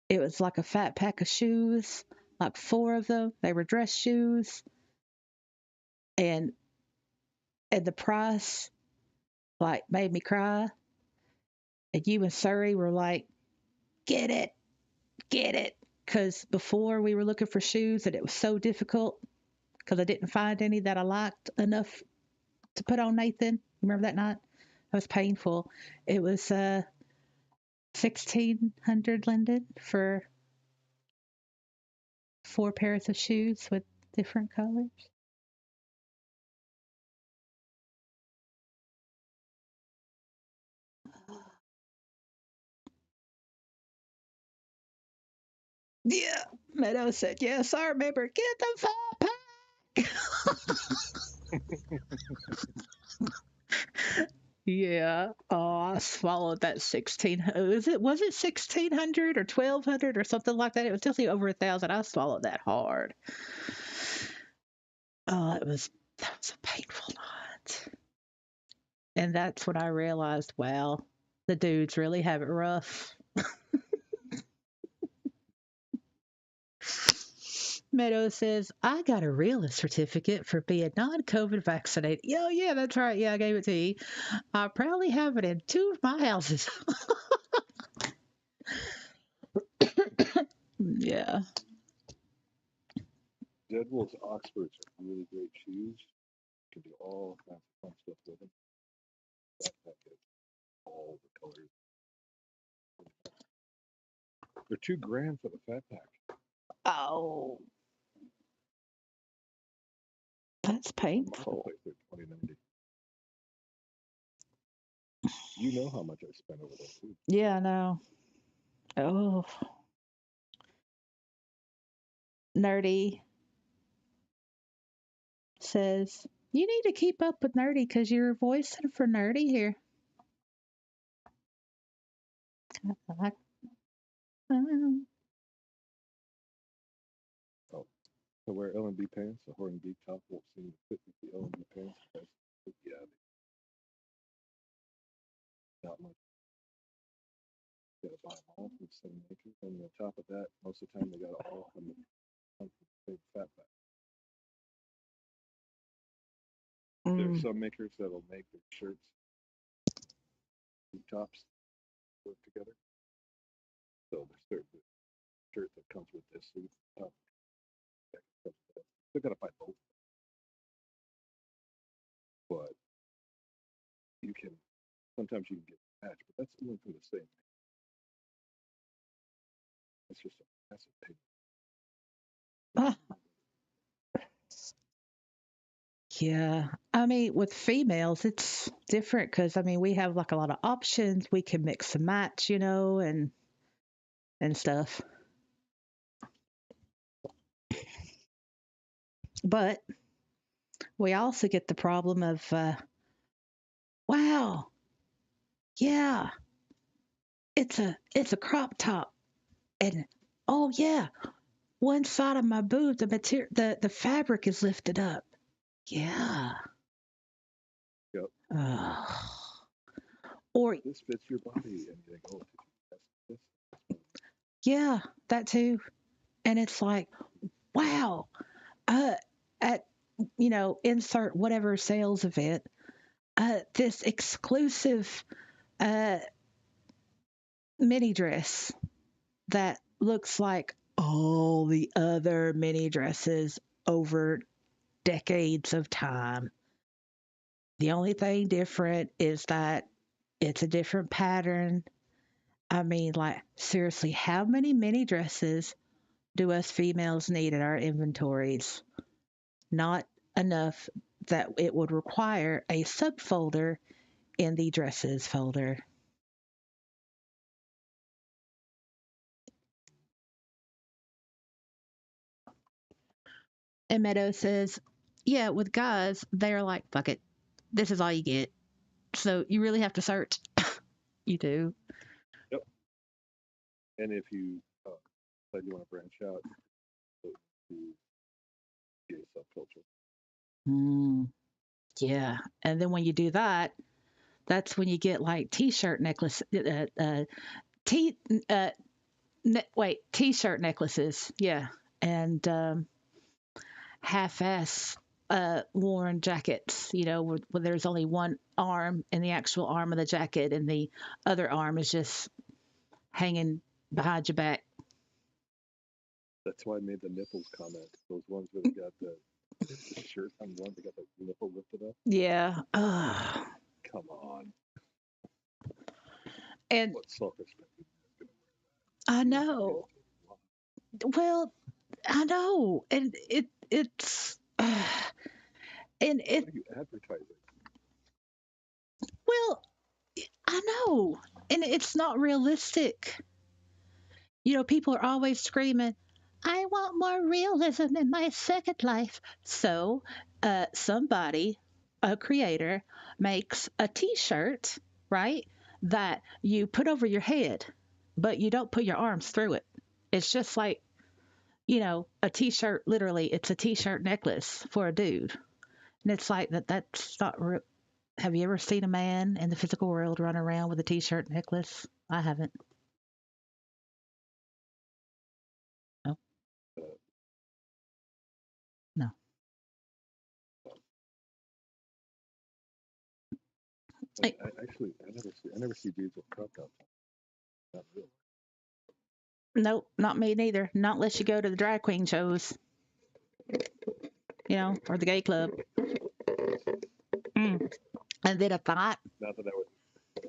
It was like a fat pack of shoes, like four of them. They were dress shoes, and the price like made me cry. And you and Surrey were like, "Get get it," because before we were looking for shoes, and it was so difficult because I didn't find any that I liked enough to put on Nathan. Remember that night? It was painful. It was 1,600 Linden for four pairs of shoes with different colors. Yeah, Meadow said, yes, I remember. Get the 5 pack. Yeah. Oh, I swallowed that 16. Was it 1,600 or 1,200 or something like that? It was definitely over 1,000. I swallowed that hard. Oh, that was a painful night. And that's when I realized, wow, the dudes really have it rough. Meadow says, I got a realist certificate for being non COVID vaccinated. Oh, yeah, that's right. Yeah, I gave it to you. I proudly have it in two of my houses. Yeah. Deadwool's Oxfords are really great shoes. You can do all kinds of fun stuff with them. That package, all the colors. They're $2,000 for the fat pack. Oh, that's painful. Marketplace, they're $20.90. You know how much I spent over there too. Yeah, I know. Oh, Nerdy says, you need to keep up with Nerdy because you're voicing for Nerdy here. I- Oh, to wear L&B pants, a Hornbeak top won't seem to fit with the L&B pants. Yeah, not much. You gotta buy them all from the same maker, and on top of that, most of the time they got all from the big fat back. There's some makers that'll make their shirts, tops work together. So there's certain shirt that comes with this suit top. Still gotta buy both, but you can sometimes you can get a match, but that's only from the same. That's just that's a pain. Ah, yeah. I mean, with females, it's different because I mean, we have like a lot of options. We can mix and match, and stuff. But we also get the problem of, wow, yeah, it's a crop top, and oh yeah, one side of my boob, the fabric is lifted up. Yeah. Yep. Or This fits your body, and you think, oh, this. yeah, that too. And it's like, wow, at insert whatever sales event, this exclusive uh mini dress that looks like all the other mini dresses over decades of time. The only thing different is that it's a different pattern. I mean, like, seriously, how many mini dresses do us females need in our inventories? Not enough that it would require a subfolder in the dresses folder. And Meadow says, yeah, with guys, they're like, fuck it. This is all you get. So you really have to search. You do. Yep. And if you decide you want to branch out to gay subculture, Mm, yeah. And then when you do that, that's when you get like t-shirt necklace, t, t-shirt necklaces. Yeah. And half-ass worn jackets, where there's only one arm in the actual arm of the jacket and the other arm is just hanging behind your back. that's why I made the nipples comment. Those ones that have got the shirt on one, they got the nipple lifted up. Yeah. Come on. And what self-respect is going to I know. Well, I know. And it's and What are you advertising? well, I know. And it's not realistic. People are always screaming, I want more realism in my second life. So, somebody, a creator, makes a t shirt, right? That you put over your head, but you don't put your arms through it. It's just like, a t shirt, literally, it's a t shirt necklace for a dude. And it's like that's not real. Have you ever seen a man in the physical world run around with a t shirt necklace? I haven't. No, Uh, no. Hey, I never see dudes with crop tops. Not real. nope, not me neither. Not unless you go to the drag queen shows, or the gay club. Mm. And then I thought, Not that I would.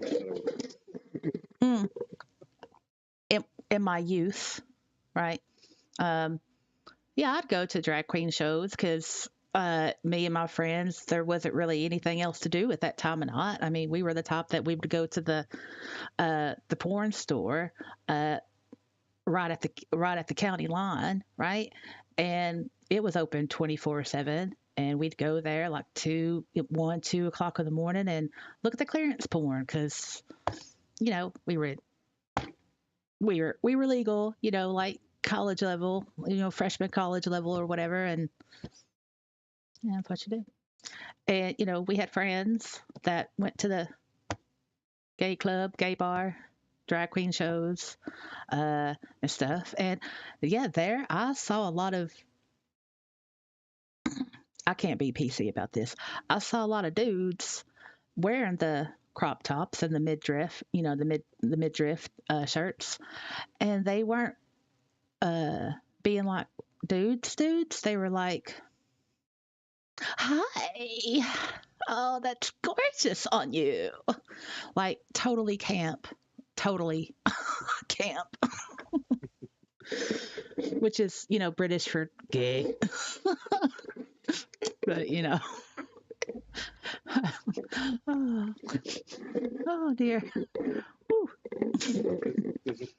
Not that I would. mm, in my youth, right? Um, yeah, I'd go to drag queen shows because me and my friends, there wasn't really anything else to do at that time of night. I mean, we were the type that we would go to the porn store right at the county line, right? And it was open 24/7. And we'd go there like 2 o'clock in the morning and look at the clearance porn because, we were we were legal, like college level, freshman college level or whatever, and yeah, that's what you do. And we had friends that went to the gay club, gay bar, drag queen shows, and stuff. And yeah, there I saw a lot of. I can't be PC about this. I saw a lot of dudes wearing the crop tops and the midriff, the midriff shirts, and they weren't uh, being like dudes. They were like, "Hi, oh, that's gorgeous on you." Like totally camp, totally camp, which is British for gay, but oh, oh dear. Whew.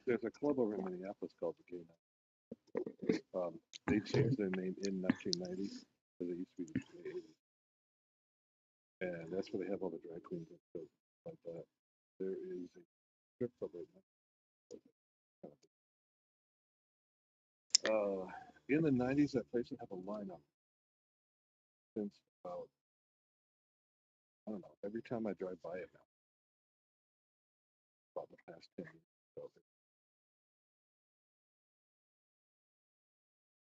There's a club over in Minneapolis called the Gay Night. They changed their name in 1990 because it used to be the Gay 80s, and that's where they have all the drag queens and stuff like that. There is a strip club right now. In the 90s, that place would have a lineup since about, I don't know, every time I drive by it now, about the past 10 years. So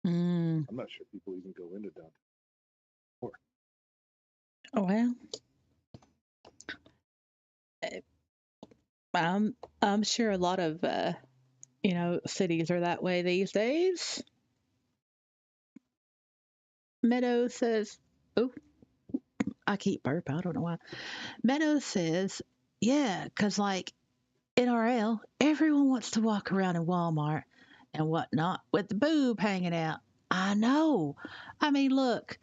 Mm. I'm not sure people even go into downtown. Oh, well, I'm sure a lot of cities are that way these days. Meadow says, "Oh, I keep burp. I don't know why." Meadow says, "Yeah, because like NRL, everyone wants to walk around in Walmart and whatnot with the boob hanging out." I know. I mean, look,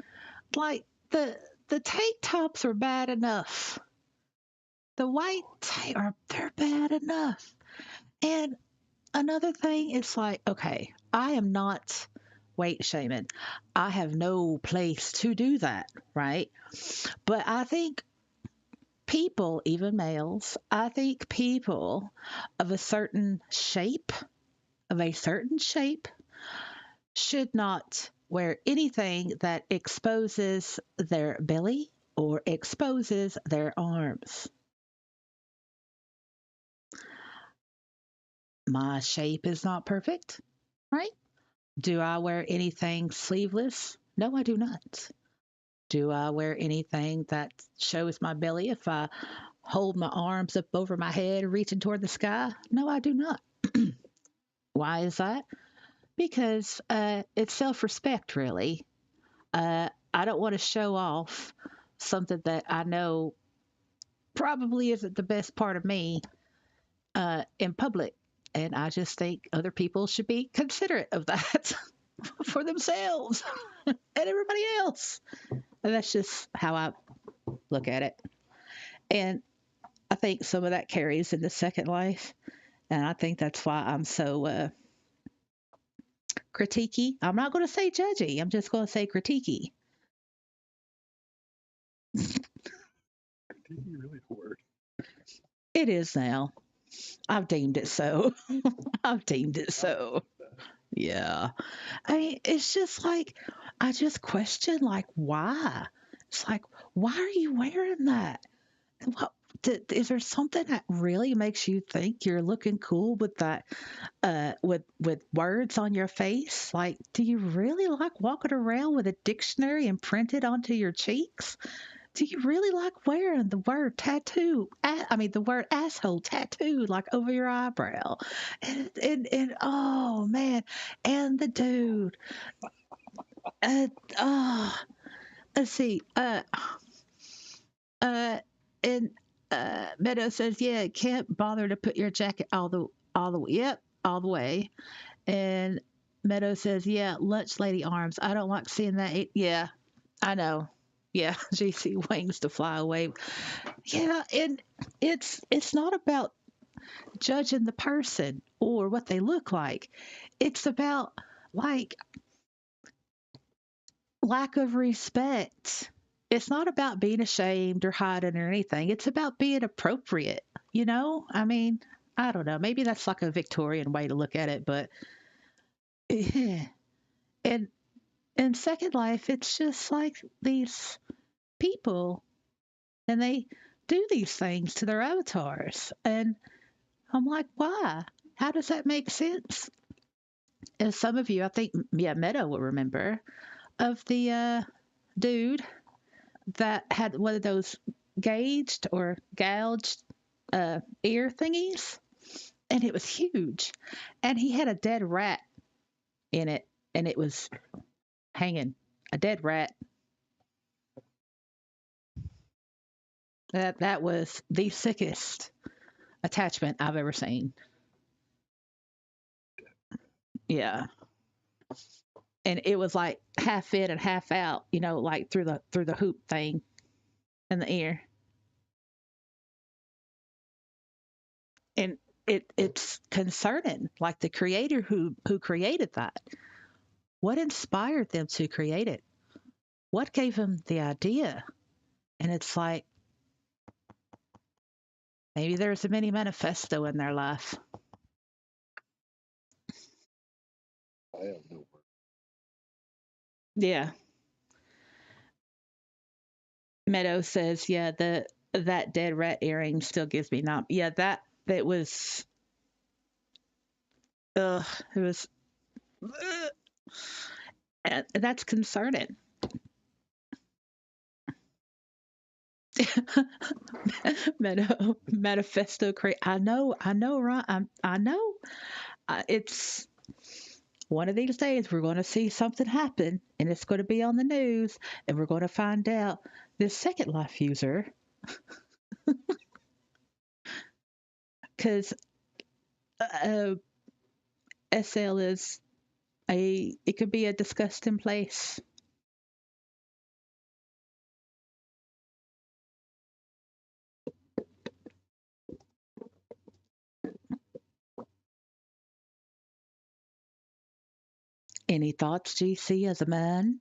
like the tank tops are bad enough. The white are they're bad enough. And another thing is like, okay, I am not weight shaming. I have no place to do that, right? But I think people, even males, I think people of a certain shape, of a certain shape, should not wear anything that exposes their belly or exposes their arms. My shape is not perfect, right? Do I wear anything sleeveless? No, I do not. Do I wear anything that shows my belly if I hold my arms up over my head reaching toward the sky? No, I do not. Why is that? Because it's self respect, really. I don't want to show off something that I know probably isn't the best part of me in public. And I just think other people should be considerate of that for themselves and everybody else. And that's just how I look at it. And I think some of that carries into Second Life. And I think that's why I'm so critiquey. I'm not going to say judgy. I'm just going to say critiquey. Did you really word? It is now. I've deemed it so. I've deemed it so. Yeah. I mean, it's just like, I just question, like, why? It's like, why are you wearing that? What, is there something that really makes you think you're looking cool with that, with words on your face? Like, do you really like walking around with a dictionary imprinted onto your cheeks? Do you really like wearing the word tattoo? I mean, the word asshole tattooed like over your eyebrow, and oh man, and the dude, uh, oh, let's see, uh, and Meadow says, yeah, can't bother to put your jacket all the way, yep, all the way, and Meadow says, yeah, lunch lady arms. I don't like seeing that. Yeah, I know. Yeah, GC wings to fly away. Yeah, and it's not about judging the person or what they look like. It's about like lack of respect. It's not about being ashamed or hiding or anything. It's about being appropriate, I mean, I don't know. Maybe that's like a Victorian way to look at it, but yeah. And in Second Life, it's just like these people, and they do these things to their avatars, and I'm like, why? How does that make sense? And some of you, I think, yeah, Meadow will remember of the dude that had one of those gauged or gouged ear thingies, and it was huge, and he had a dead rat in it, and it was hanging, a dead rat. That was the sickest attachment I've ever seen. Yeah, and it was like half in and half out, like through the hoop thing in the ear, and it's concerning. Like the creator who created that, what inspired them to create it? What gave them the idea? And it's like maybe there's a mini manifesto in their life. I have no word. Yeah. Meadow says, yeah, that dead rat earring still gives me numb. Yeah, that was ugh, it was ugh, and that's concerning. Meadow manifesto create. I know, right? I know. It's one of these days we're going to see something happen, and it's going to be on the news, and we're going to find out this Second Life user, because uh, SL is it could be a disgusting place. Any thoughts, GC, as a man?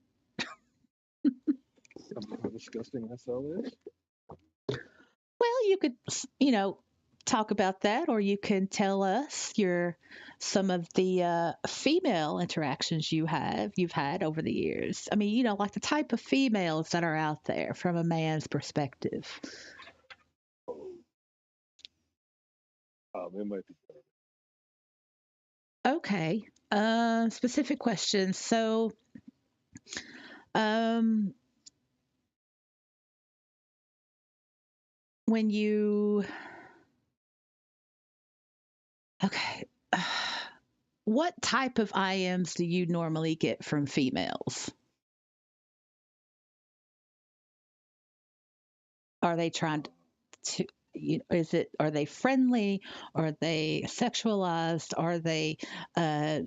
How disgusting SL is? Well, you could, talk about that, or you can tell us your some of the female interactions you've had over the years. I mean, like the type of females that are out there from a man's perspective. It might be better. Okay. Specific questions. So, um, when you, okay, what type of IMs do you normally get from females? Are they trying to, are they friendly? Are they sexualized? Are they uh,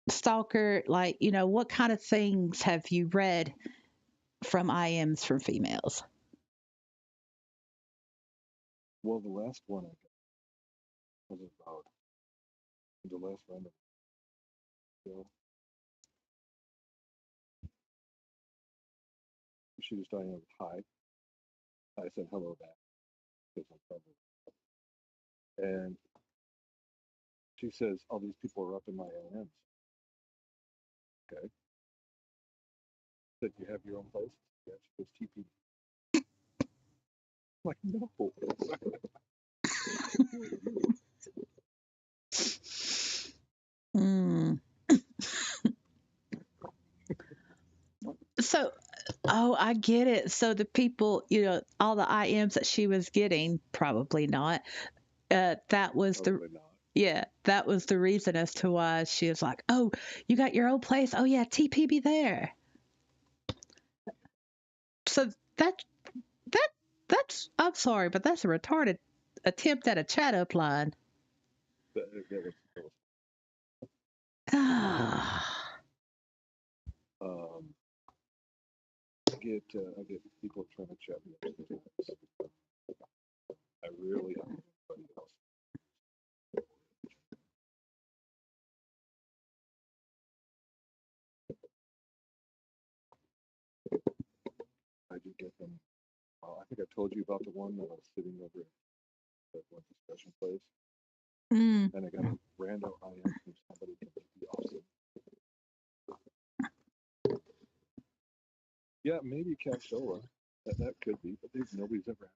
stalker? Like, what kind of things have you read from IMs from females? Well, the last one I got was about the last random. So she just started with hi. I said hello back because I'm probably. And she says all these people are up in my IMs. Okay. Said you have your own place. Yeah, she goes TP. I'm like no. Mm. So, oh, I get it. So the people, all the IMs that she was getting, probably not. That was the Probably not. Yeah, that was the reason as to why she was like, "Oh, you got your old place? Oh yeah, TP be there." So that that that's I'm sorry, but that's a retarded attempt at a chat up line. That was Ah, um, I get people trying to chat me up sometimes. I really have anybody else. I do get them. I think I told you about the one that I was sitting over that one discussion place, Mm. and I got a random IM from somebody that might be awesome. Yeah, maybe cashola. That could be, but nobody's ever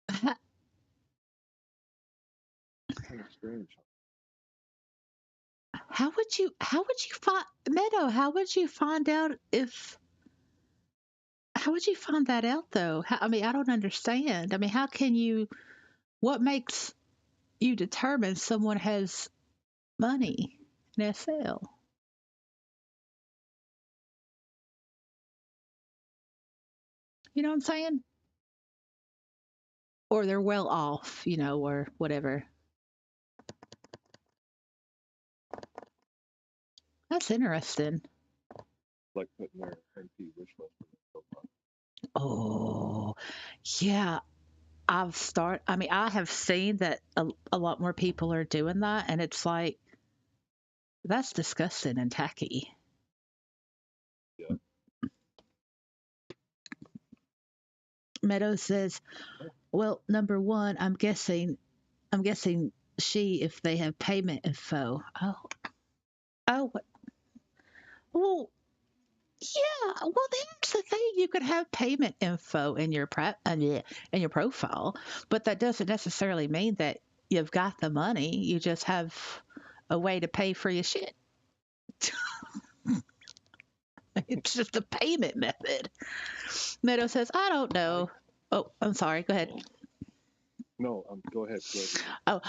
How, kind of strange. how would you find Meadow? How would you find that out though? I mean, I don't understand. I mean, how can you? What makes you determine someone has money in SL? You know what I'm saying? Or they're well off, or whatever. That's interesting. Like putting their MP wish list in their profile. Oh, yeah. I mean, I have seen that a lot more people are doing that, and it's like, that's disgusting and tacky. Yeah. Meadows says, well, number one, I'm guessing if they have payment info. Oh, well, yeah. Well, that's the thing. You could have payment info in your in your profile, but that doesn't necessarily mean that you've got the money. You just have a way to pay for your shit. It's just a payment method. Meadow says, I don't know. Oh, I'm sorry. Go ahead. No, go ahead. Oh,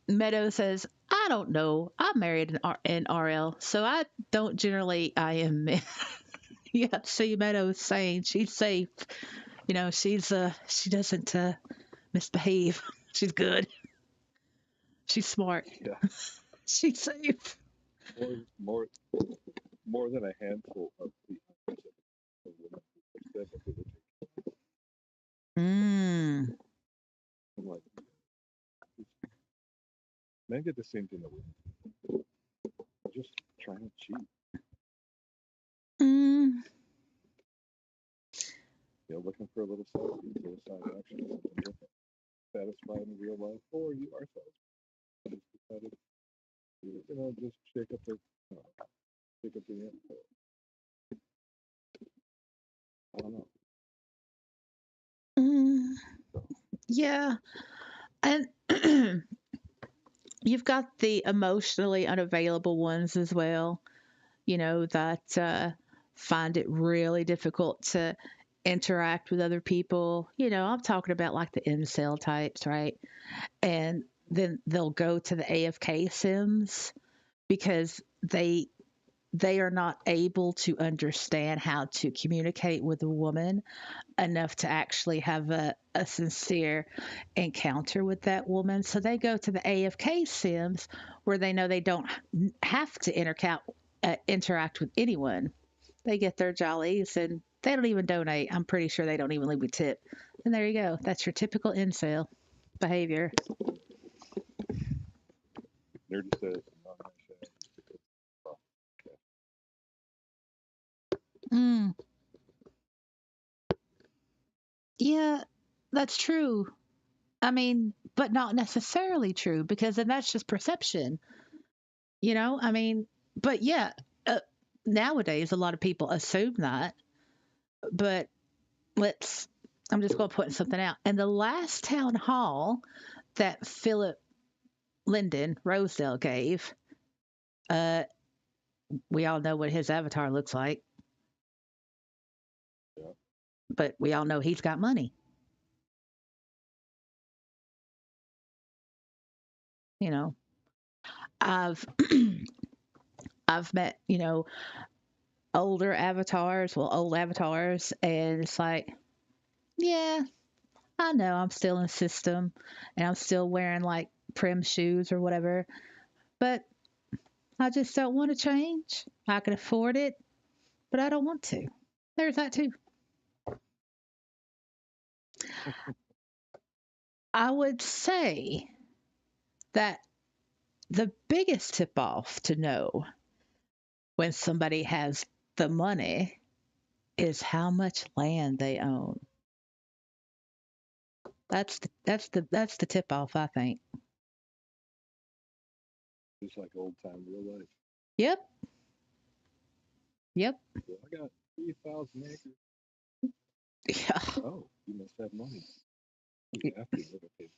Meadow says, I don't know. I'm married in RL, so I don't generally IM. Yeah, see, Meadow's saying she's safe. She doesn't misbehave. She's good. She's smart. Yeah. She's safe. More, more than a handful of the women who said that they would take. Mm. I'm like, men get the same thing that women. Just trying to cheat. Mm. Looking for a little side action, something different, satisfied in real life, or you are satisfied. Just decided, just shake up the info. I don't know. Mm. Yeah, and you've got the emotionally unavailable ones as well. That find it really difficult to interact with other people. I'm talking about like the incel types, right? And then they'll go to the AFK sims because they are not able to understand how to communicate with a woman enough to actually have a sincere encounter with that woman. So they go to the AFK sims where they know they don't have to interact with anyone. They get their jollies and they don't even donate. I'm pretty sure they don't even leave a tip. And there you go. That's your typical incel behavior. Nerdy says, not my share. Mm, yeah, that's true. I mean, but not necessarily true because then that's just perception. I mean, but yeah, uh, nowadays a lot of people assume that. But let's, I'm just going to put something out. And the last town hall that Philip Linden Rosedale gave, uh, we all know what his avatar looks like, Yeah. but we all know he's got money. You know, I've I've met older avatars, well, old avatars, and it's like, yeah, I know I'm still in system, and I'm still wearing like prim shoes or whatever, but I just don't want to change. I can afford it, but I don't want to. There's that too. I would say that the biggest tip off to know when somebody has the money is how much land they own. That's the tip off, I think. Just like old time real life. Yep. Yep. Well, I got 3,000 acres. Yeah. Oh, you must have money. You have to live a pay.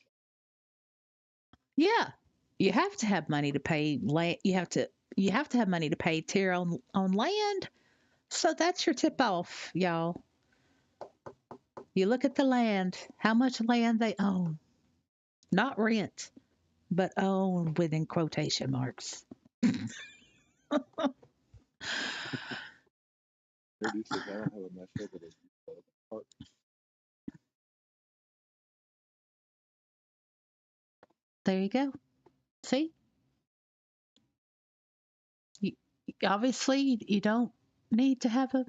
Yeah. You have to have money to pay land. You have to have money to pay tier on land. So that's your tip off, y'all. You look at the land, how much land they own. Not rent, but own within quotation marks. Maybe says I don't have a mesh head, but I use part. There you go. See? You, obviously, you don't need to have a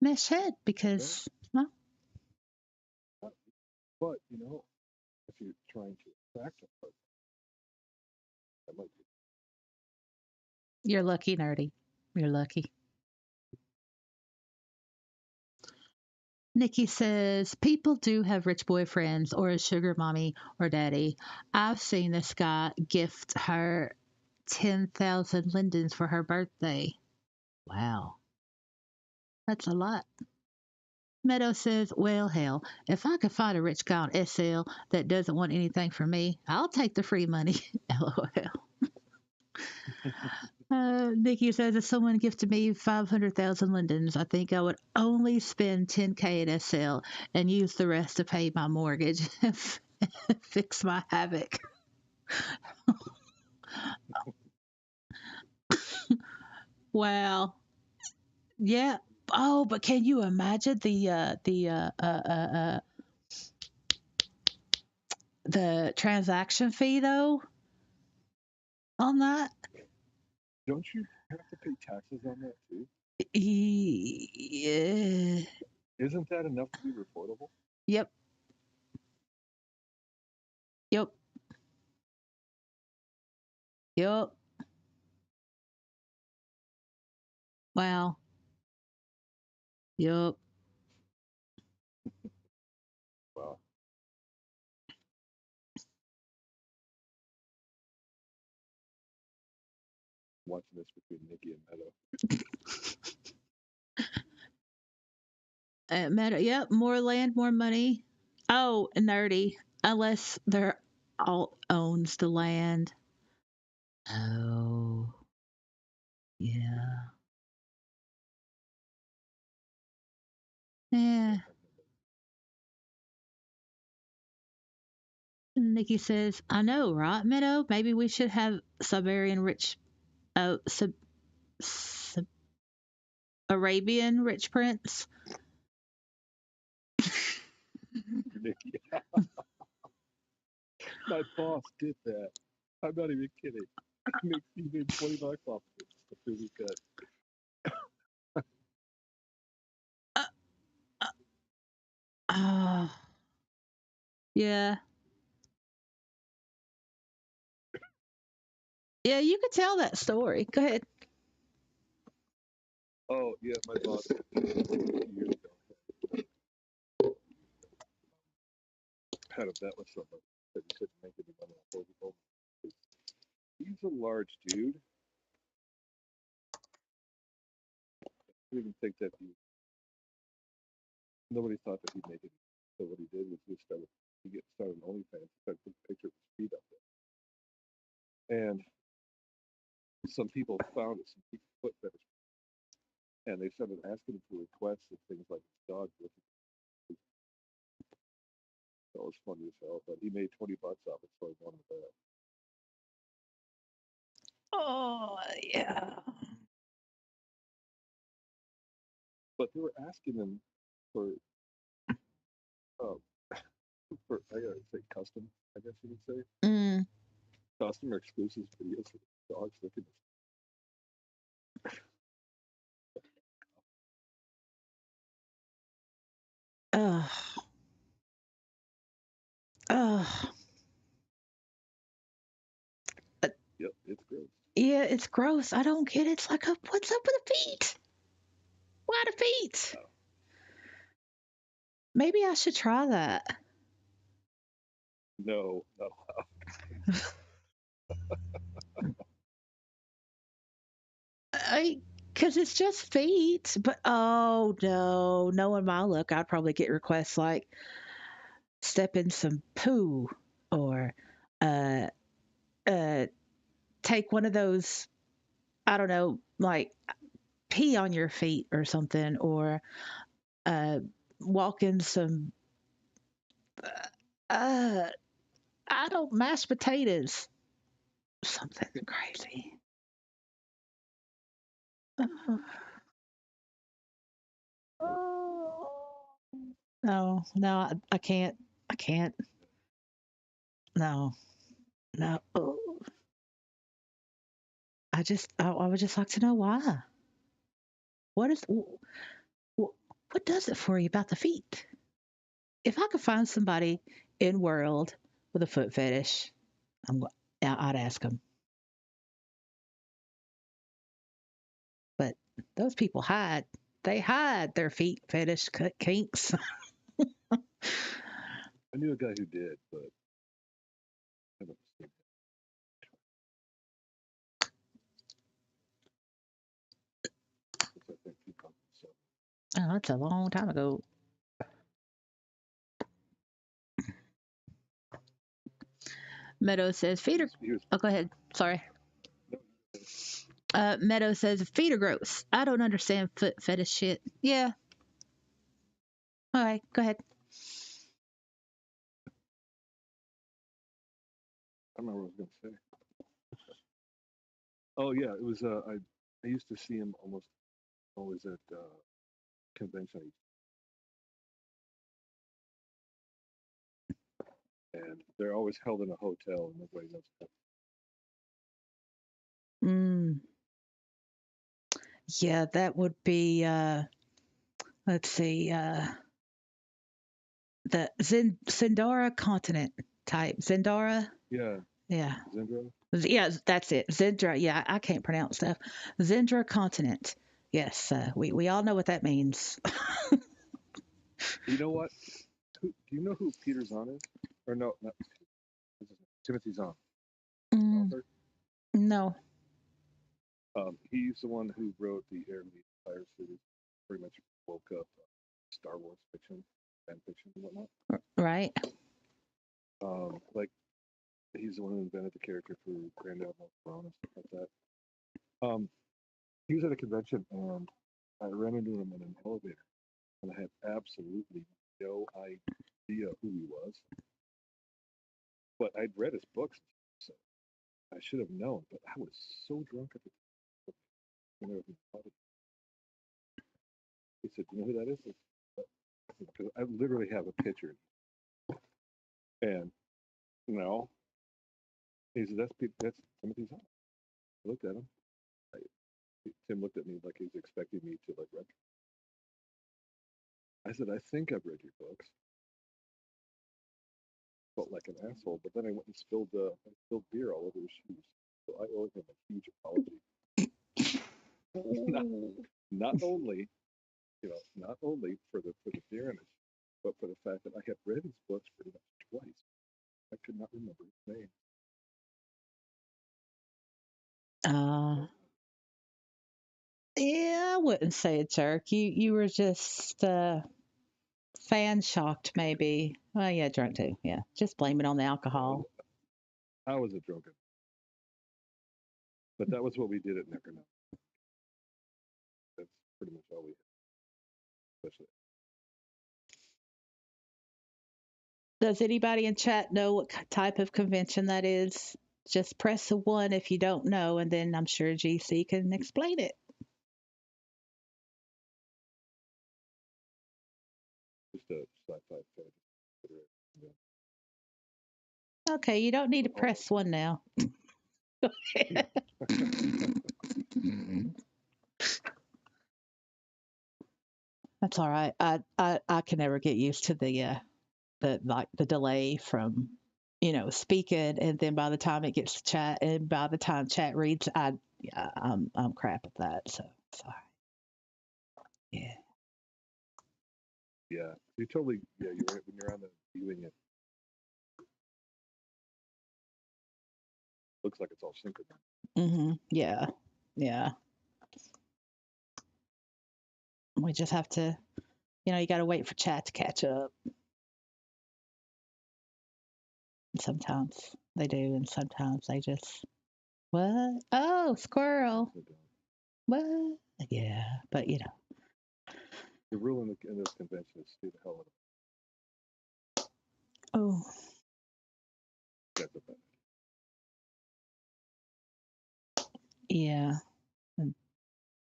mesh head because, well, But if you're trying to attract a partner, that might be. you're lucky, nerdy. You're lucky. Nikki says people do have rich boyfriends or a sugar mommy or daddy. I've seen this guy gift her 10,000 lindens for her birthday. Wow, that's a lot. Meadow says, well, hell, if I could find a rich guy on SL that doesn't want anything from me, I'll take the free money. LOL. Nikki says, if someone gifted me 500,000 lindens, I think I would only spend 10K at SL and use the rest to pay my mortgage and fix my havoc. Wow. Yeah. Oh, but can you imagine the transaction fee though on that? Don't you have to pay taxes on that too? Yeah. Isn't that enough to be reportable? Yep. Yep. Yep. Wow. Yep. Wow. Watching this between Nikki and Meadow. Matter. Yep. More land, more money. Oh, nerdy. Unless they're all owns the land. Oh. Yeah. Yeah. Nikki says, I know, right, Meadow? Maybe we should have Siberian rich, sub Arabian rich prince. Nikki, my boss did that. I'm not even kidding. He made $20 off of it. That's really good. Uh, uh, uh, yeah. Yeah, you could tell that story. Go ahead. Oh yeah, my boss years ago had a bet with somebody that he couldn't make any money off of. He's a large dude. I didn't think that nobody thought that he'd make it. So what he did was he started an OnlyFans, started putting a picture of his feet up there. And some people found it, some people foot fetish, and they started asking him for requests and things like dog with it. That was funny as hell, but he made $20 off it, so he won the bet. Oh, yeah. But they were asking him for uh, I gotta say custom, I guess you would say. Mm. Custom or exclusive videos for dogs looking Ugh. Ugh. yep, it's gross. Yeah, it's gross. I don't get it. It's like, what's up with the feet? Why the feet? Oh, Maybe I should try that. no, no. I Because it's just feet. But oh no, knowing my luck, I'd probably get requests like step in some poo or uh uh take one of those, I don't know, like pee on your feet or something, or uh walk in some uh I don't mashed potatoes, something crazy. Oh, no, no, I can't. I can't. No, no. Oh, I would just like to know why. What is, what does it for you about the feet? If I could find somebody in world with a foot fetish, I'm, I'd ask them. But those people hide. They hide their feet fetish kinks. I knew a guy who did, but I haven't seen it since I think 2007. Oh, that's a long time ago. Meadow says feet are. He was Oh, go ahead. Sorry. no, Meadow says feet are gross. I don't understand foot fetish shit. Yeah. All right. Go ahead. I don't remember what I was going to say. Oh yeah, it was. I used to see him almost always at convention, and they're always held in a hotel, and nobody knows. Mm, yeah, that would be. Let's see. The Zendora continent type. Zendora. Yeah, Yeah. Zindra. Yeah, that's it. Zendra. Yeah, I can't pronounce stuff. Zendra continent. Yes, we all know what that means. You know what? Do you know who Peter Zahn is? Or no, not Timothy Zahn, Mm, author. no. He's the one who wrote the Air the Fire series. Pretty much woke up Star Wars fiction, fan fiction, and whatnot. Right. Like he's the one who invented the character for Grand Admiral Thrawn and stuff like that. He was at a convention and I ran into him in an elevator, and I had absolutely no idea who he was. But I'd read his books, so I should have known. But I was so drunk at the time. I never even thought of it. He said, "You know who that is?" Because I literally have a picture, and no, he said, "That's Timothy Zahn." I looked at him. I, Tim looked at me like he was expecting me to like read. I said, "I think I've read your books." Felt like an asshole, but then I went and spilled beer all over his shoes. So I owe him a huge apology. not, not only, not only for the beer in it, but for the fact that I had read his books pretty much twice. I could not remember his name. Uh, So, yeah, I wouldn't say a jerk. You were just fan shocked, maybe. Well, yeah, drunk too. Yeah, just blame it on the alcohol. I was a drunken, but that was what we did at Neckarnock. That's pretty much all we had, especially. Does anybody in chat know what type of convention that is? Just press a one if you don't know, and then I'm sure GC can explain it. Just a sci-fi fantasy. Yeah. Okay, you don't need to But all, press one now. That's all right. I can never get used to the delay from speaking, and then by the time it gets to chat, and by the time chat reads, I'm crap at that. So sorry. Yeah. Yeah, you totally. Yeah, you're right. When you're on the viewing it, looks like it's all synchronized. Yeah. Yeah. We just have to, you got to wait for chat to catch up. Sometimes they do, and sometimes they just, what? Oh, squirrel. What? Yeah, but The rule in this convention is stay the hell out of Oh, that's about yeah.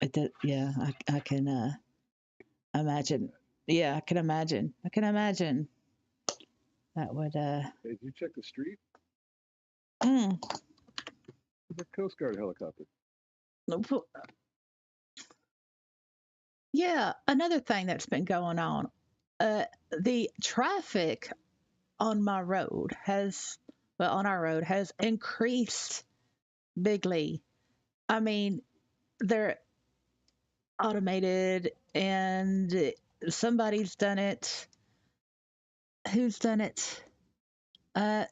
It did, yeah, I can imagine. Yeah, I can imagine. I can imagine. That would Hey, did you check the street? mm, There's a Coast Guard helicopter. yeah, another thing that's been going on. The traffic on my road has on our road has increased bigly. I mean, they're automated and somebody's done it. Who's done it? Uh,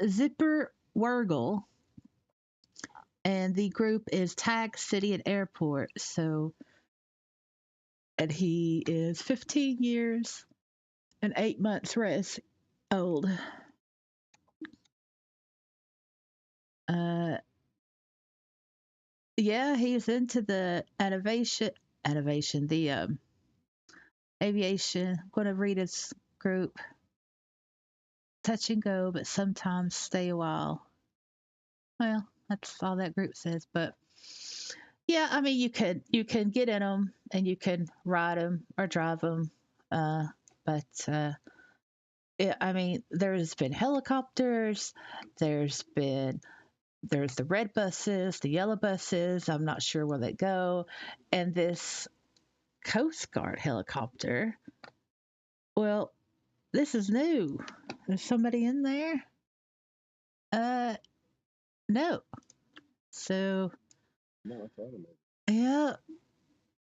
Zipper Wurgle, and the group is Tag City and Airport. So, and he is 15 years and 8 months old. Uh, yeah, he's into the innovation, the aviation. I'm going to read his group. Touch and go, but sometimes stay a while. Well, that's all that group says. But yeah, I mean, you can get in them and you can ride them or drive them. But yeah, I mean, there's been helicopters. There's the red buses, the yellow buses. I'm not sure where they go, and this Coast Guard helicopter. Well, this is new. There's somebody in there. Uh, no. So No, it's automated. yeah,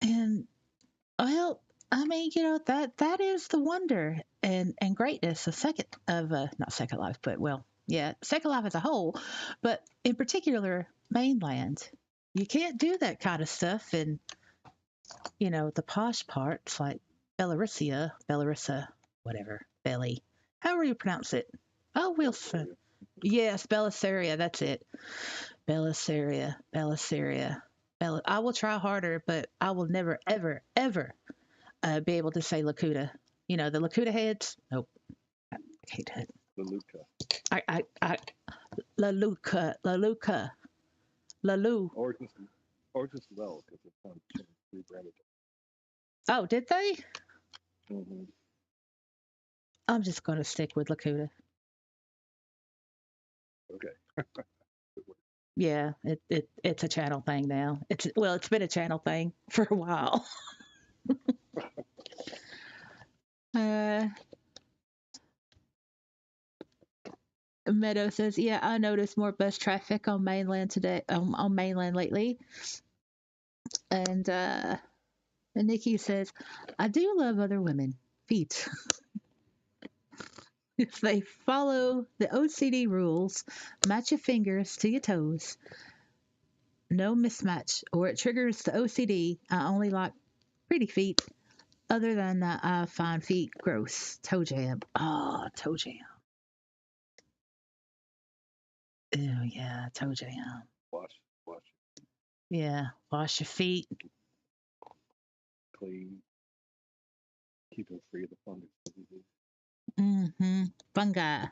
and well, I mean, that is the wonder and greatness of not Second Life, but well, yeah, Second Life as a whole, but in particular mainland. You can't do that kind of stuff in the posh parts like Belarusia, whatever, Belly, however you pronounce it. Oh, Wilson. Yes, Belisaria, that's it. Belisaria. I will try harder, but I will never, ever, ever be able to say Lakuta. The Lakuta heads. Nope, I can't do it. The Luca. I La Lalu. Or just Lel, because it's on rebranded. Oh, did they? Mm-hmm. I'm just going to stick with Lakuta. Okay. Yeah, it's a channel thing now. It's been a channel thing for a while. uh, Meadow says, "Yeah, I noticed more bus traffic on mainland today. On mainland lately." And Nikki says, "I do love other women feet if they follow the OCD rules. Match your fingers to your toes. No mismatch, or it triggers the OCD. I only like pretty feet. Other than that, I find feet gross. Toe jam. Oh, toe jam. Oh yeah, toe jam. Wash, Yeah, wash your feet. clean, keep them free of the fungus. Mm-hmm. Fungi.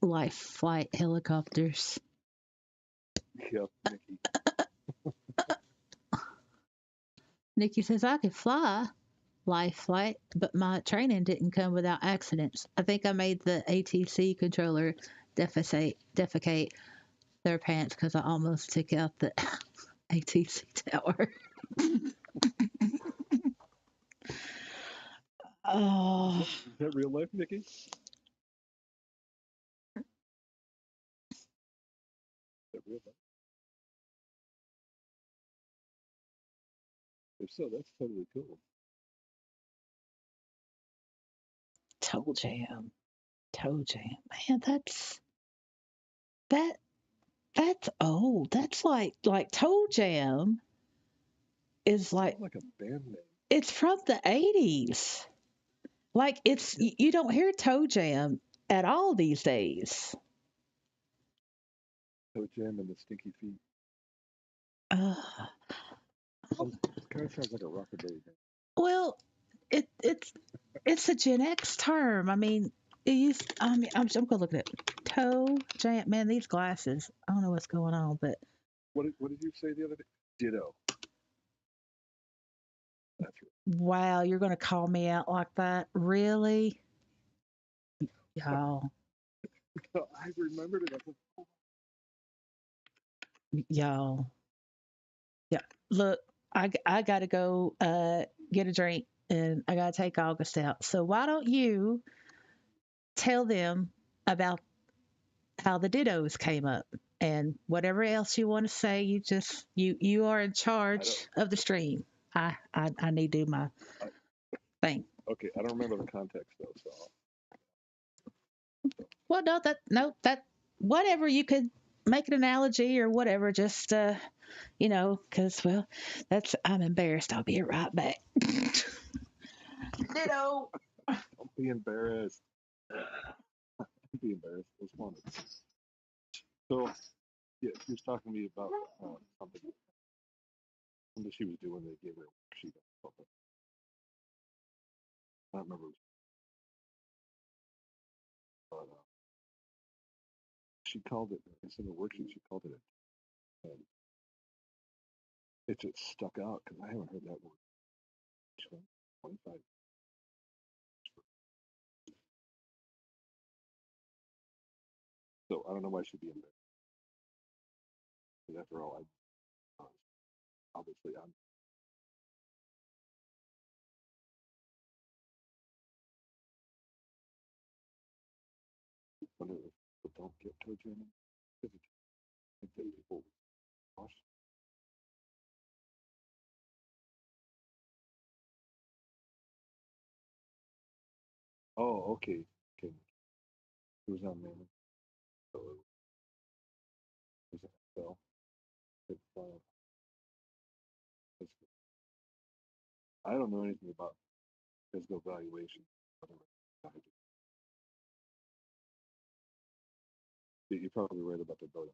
Life flight helicopters." Yep, Nikki. Nikki says, "I could fly life flight, but my training didn't come without accidents. I think I made the ATC controller defecate their pants because I almost took out the ATC tower." Oh, Is that real life, Nikki? Is that real life? If so, that's totally cool. Toe jam. Toe jam. Man, that that's old. That's like toe jam is like Sounds like a band name. it's from the 80s. Like it's you don't hear toe jam at all these days. Toe Jam and the Stinky Feet. Uh, It kind of sounds like a rockabilly band. well, it's a Gen X term. I mean, I'm gonna look at it. Toe jam. Man, these glasses. I don't know what's going on, but What did you say the other day? Ditto. That's wow, you're gonna call me out like that? Really, y'all? right. I remembered it. I thought, Y'all? Yeah. Look, I gotta go get a drink, and I gotta take August out. So why don't you tell them about how the dittos came up and whatever else you want to say? You are in charge of the stream. I need to do my I, thing. okay, I don't remember the context though, so Well, no that whatever you could make an analogy or whatever. Just because well, that's I'm embarrassed. I'll be right back. Ditto. don't be embarrassed. Don't be embarrassed. It's fun. So yeah, she was talking to me about something she was doing. They gave her a worksheet or something. I don't remember, but she called it. Instead of a worksheet, she called it a. And it just stuck out because I haven't heard that word. 25. So I don't know why she'd be embarrassed. Because after all, obviously I'm. Wonder if people don't get toe jamming because I think that people wash. Oh, okay, okay. It was on man. So it was NFL. It's, it's, I don't know anything about physical evaluation. You're probably right about the building.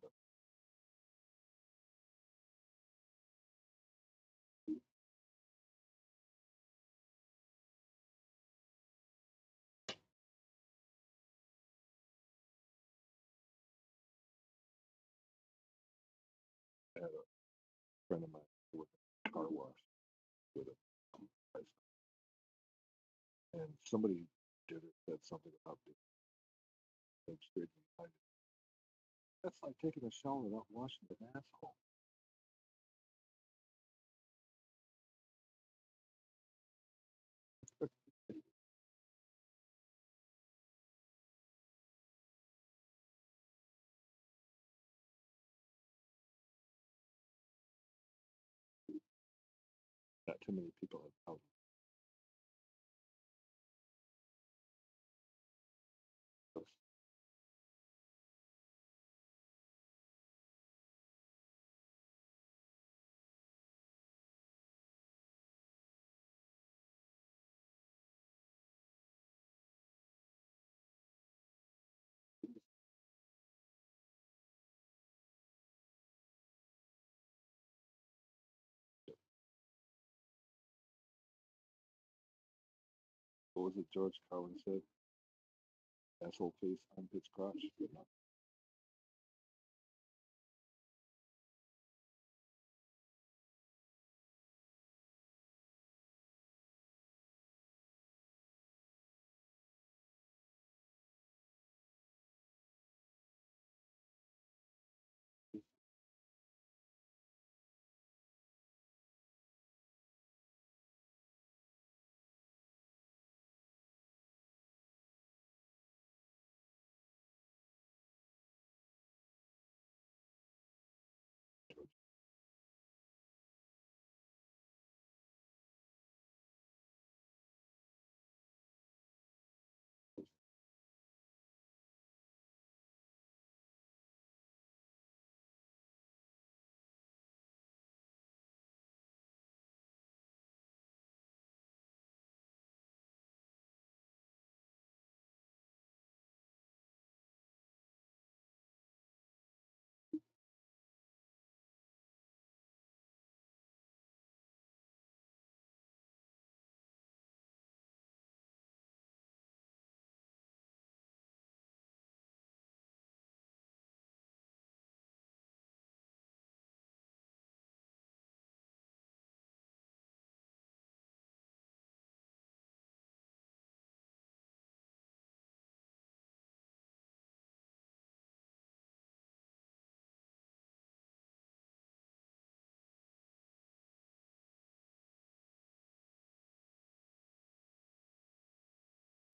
I had a friend of mine who worked at a car wash with a and somebody did it said something about the thing straight behind it. That's like taking a shower without washing an asshole. Not too many people have houses. What was it George Carlin said? Asshole face, armpits crotch.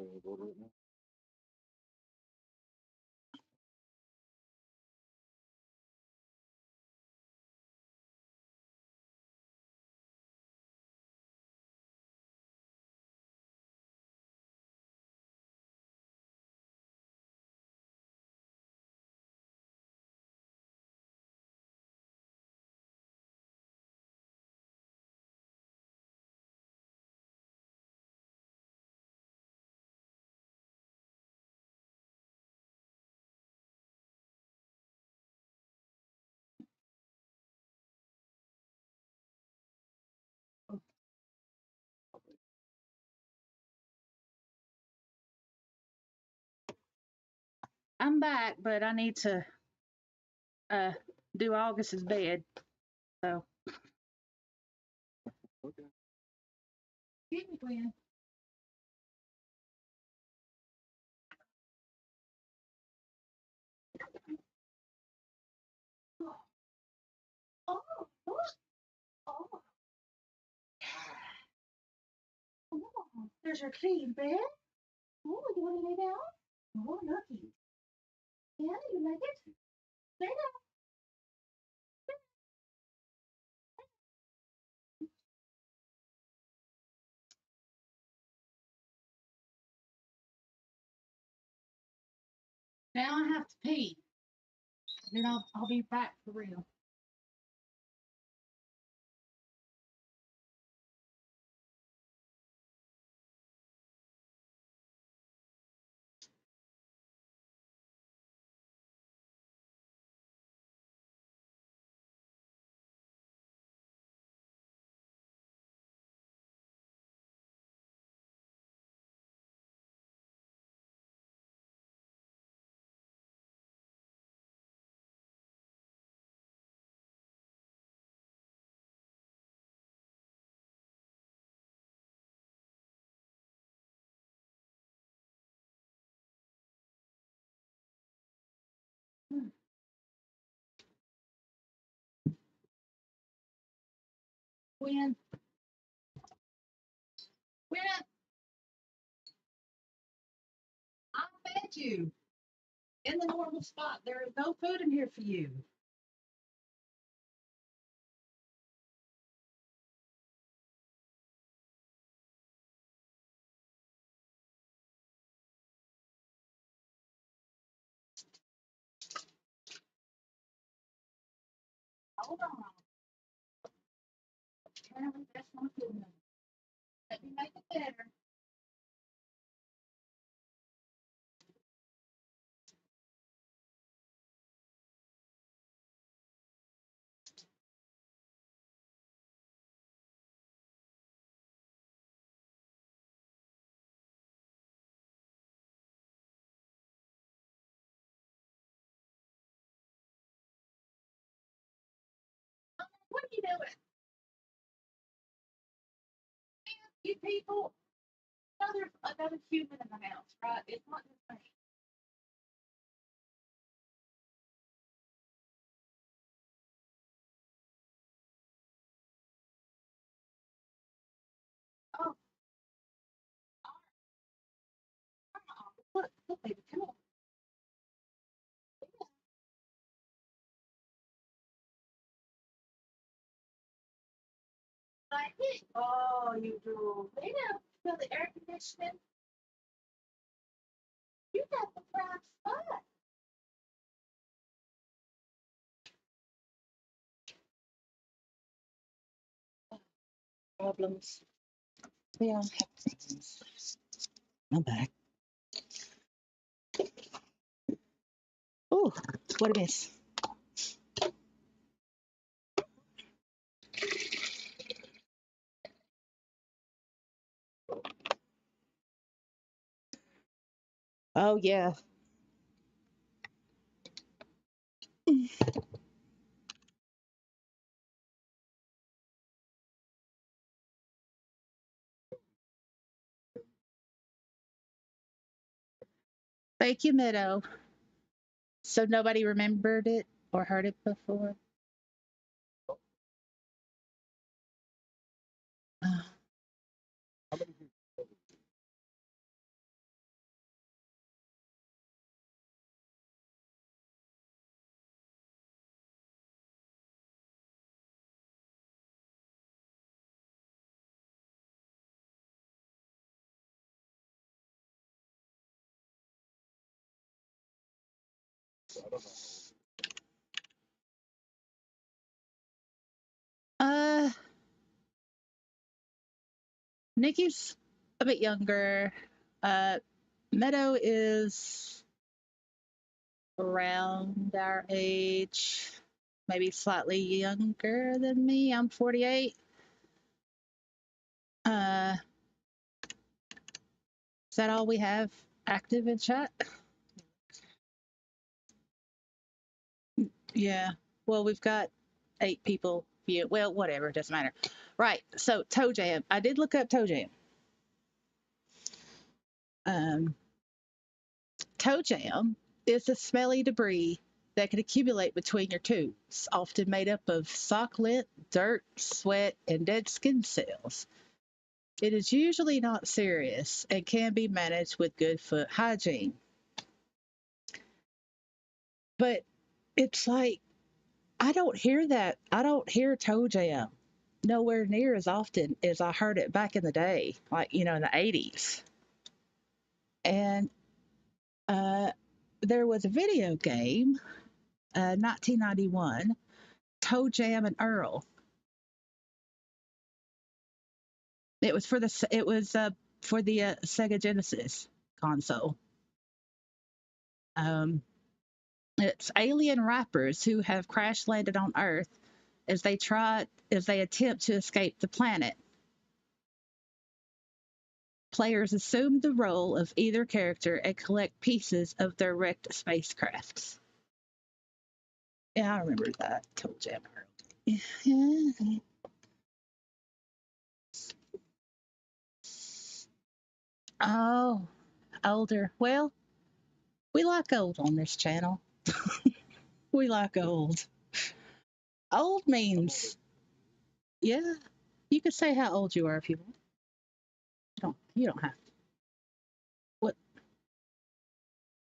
Order it now. I'm back, but I need to do August's bed. So. Okay. Excuse me, Gwen. Oh, oh, oh. Oh, there's your clean bed. Oh, you want to lay down? Oh, lucky. Yeah, you like it? Lay down. Now I have to pee. Then I'll be back for real. When I fed you in the normal spot, there is no food in here for you. Hold on. Apparently that's not good enough. Let me make it better. What are you doing? You people, another human in the house, right? It's not just me. Oh, look, baby, come on. Like it. Oh, you do. They don't feel the air conditioning. You got the prime spot. Problems. We all have problems. I'm back. Oh, what a miss. Oh, yeah. Thank you, Meadow. So nobody remembered it or heard it before? Uh, How many people? I don't know. Nikki's a bit younger. Uh, Meadow is around our age, maybe slightly younger than me. I'm 48. Is that all we have active in chat? Yeah. Well, we've got 8 people view. Well, whatever, doesn't matter. Right. So Toe Jam. I did look up Toe Jam. Um, Toe Jam is a smelly debris that can accumulate between your tubes, often made up of sock lint, dirt, sweat, and dead skin cells. It is usually not serious and can be managed with good foot hygiene. But it's like, I don't hear that. I don't hear toe jam nowhere near as often as I heard it back in the day, like, in the 80s. And there was a video game, 1991, Toe Jam and Earl. It was for the Sega Genesis console. It's alien rappers who have crash landed on Earth as they attempt to escape the planet. Players assume the role of either character and collect pieces of their wrecked spacecrafts. Yeah, I remember that. Toe Jam Earl. Oh, older. Well, we like old on this channel. We like old. Old means, yeah, you could say how old you are if you want. You don't have to. What?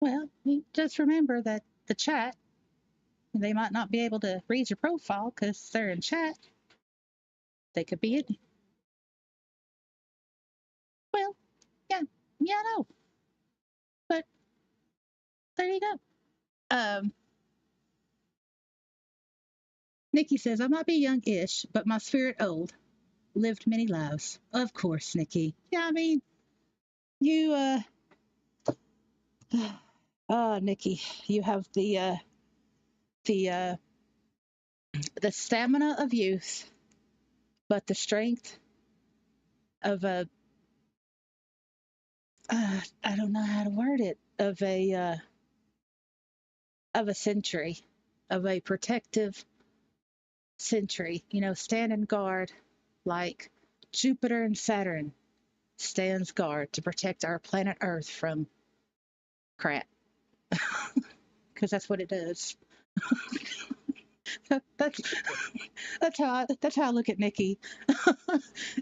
Well, you just remember that the chat, they might not be able to read your profile because they're in chat. They could be in. Well, yeah, yeah, no, but there you go. Um, Nikki says, I might be young-ish, but my spirit old. Lived many lives. Of course, Nikki. Yeah, I mean, you, oh, Nikki, you have the, the stamina of youth, but the strength of I don't know how to word it, of a century, of a protective century, standing guard like Jupiter and Saturn stands guard to protect our planet Earth from crap, because that's what it does. that's that's how I look at Nikki.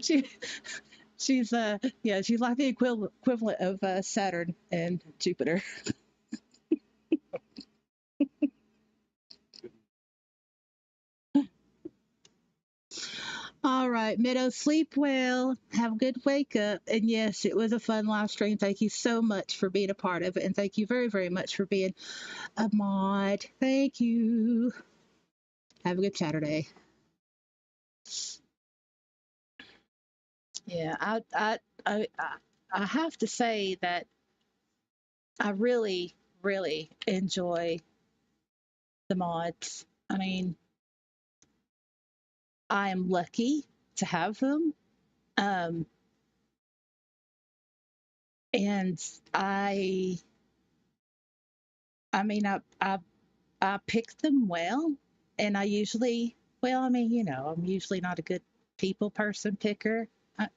she she's yeah, she's like the equivalent of Saturn and Jupiter. All right, Meadow, sleep well. Have a good wake up. And yes, it was a fun live stream. Thank you so much for being a part of it. And thank you very, very much for being a mod. Thank you. Have a good Saturday. Yeah, I have to say that I really, really enjoy the mods. I mean, I am lucky to have them. Um, and I mean, I pick them well, and I usually, well, I mean, I'm usually not a good people person picker. I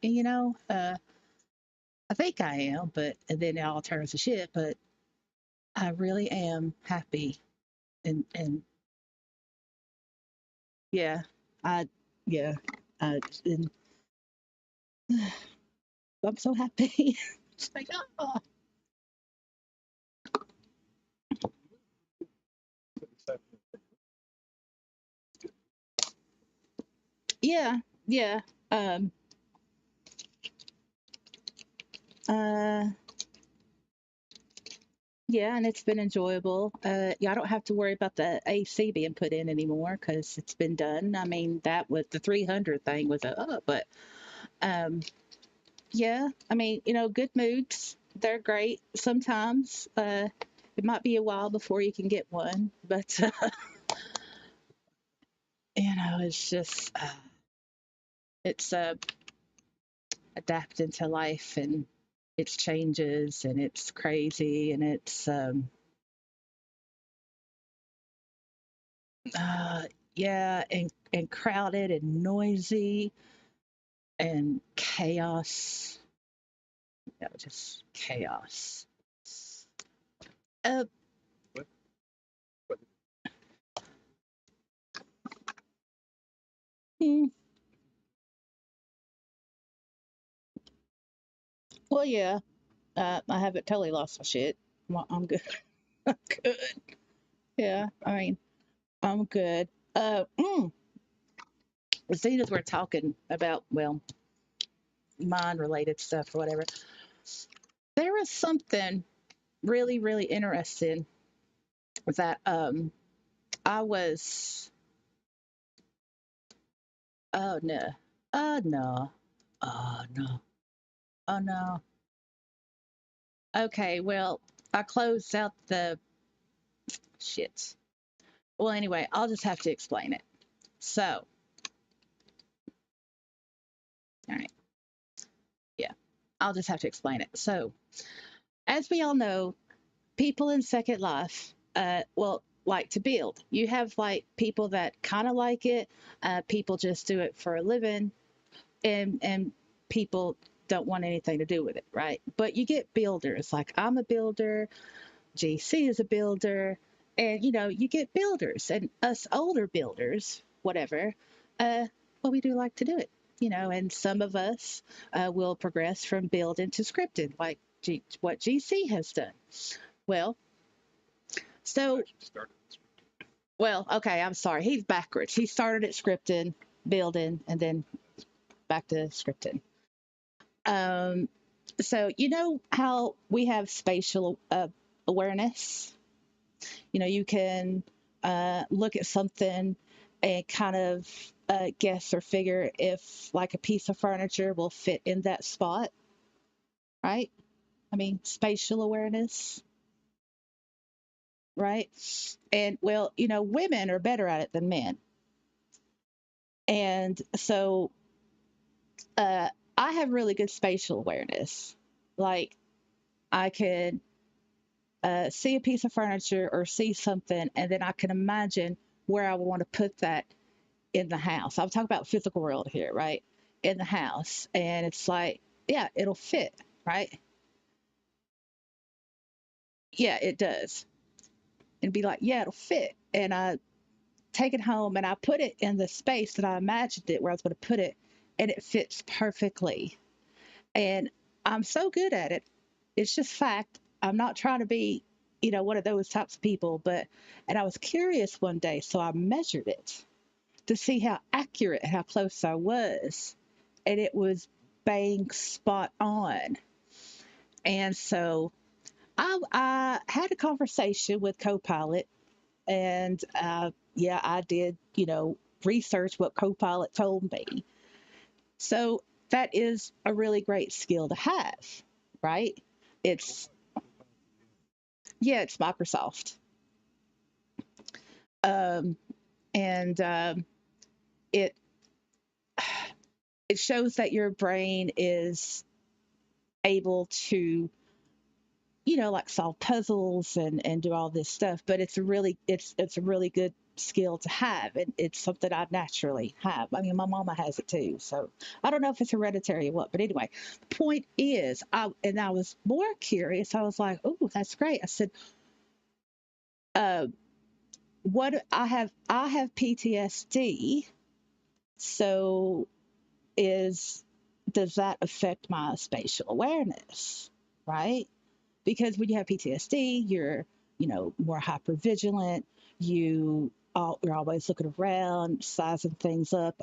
think I am, but and then it all turns to shit. But I really am happy, and yeah, I yeah, and I'm so happy. It's like, oh, yeah, yeah. Um, uh, Yeah, and it's been enjoyable. Yeah, I don't have to worry about the AC being put in anymore because it's been done. I mean, that was the 300 thing was but um, yeah, I mean, good moods. They're great. Sometimes it might be a while before you can get one, but it's just it's adapting to life and its changes, and it's crazy, and it's uh, yeah, and crowded and noisy and chaos. Just chaos. Uh, What? What? hmm, well, yeah, I haven't totally lost my shit. I'm good. I'm good. Yeah, I mean, I'm good. Seeing as we're talking about, well, mind related stuff or whatever, there was something really, really interesting that I was, oh no, oh no, oh no, oh no. Okay, well, I closed out the shit. Well, anyway, I'll just have to explain it. So, all right, yeah, I'll just have to explain it. So, as we all know, people in Second Life, well, like to build. You have like people that kind of like it, people just do it for a living, and people don't want anything to do with it, right? But you get builders. Like I'm a builder, JC is a builder, and you get builders, and us older builders, whatever. Well, we do like to do it, and some of us will progress from building to scripted, like what GC has done. Well, so Actually started. well, okay, I'm sorry. He's backwards. He started at scripting, building, and then back to scripting. Um, so you know how we have spatial awareness. You can look at something and kind of guess or figure if like a piece of furniture will fit in that spot, right? I mean, spatial awareness, right? And well, women are better at it than men. And so uh, I have really good spatial awareness. Like I can see a piece of furniture or see something, and then I can imagine where I would want to put that in the house. I'm talking about physical world here, right? In the house, and it's like, yeah, it'll fit, right? Yeah, it does, and be like, yeah, it'll fit, and I take it home and I put it in the space that I imagined it where I was going to put it, and it fits perfectly. And I'm so good at it. It's just fact. I'm not trying to be, one of those types of people, and I was curious one day, so I measured it to see how accurate, how close I was. And it was bang spot on. And so I had a conversation with Copilot, and yeah, I did, research what Copilot told me. So that is a really great skill to have, right? It's Yeah, it's Microsoft, um, and it it shows that your brain is able to, like solve puzzles and do all this stuff. But it's a really good skill to have, and it's something I naturally have. I mean, my mama has it too, so I don't know if it's hereditary or what. But anyway, the point is, I was more curious. I was like, oh, that's great. I said, uh, what I have PTSD, so is does that affect my spatial awareness, right? Because when you have PTSD, you're, more hyper vigilant. You're always looking around, sizing things up,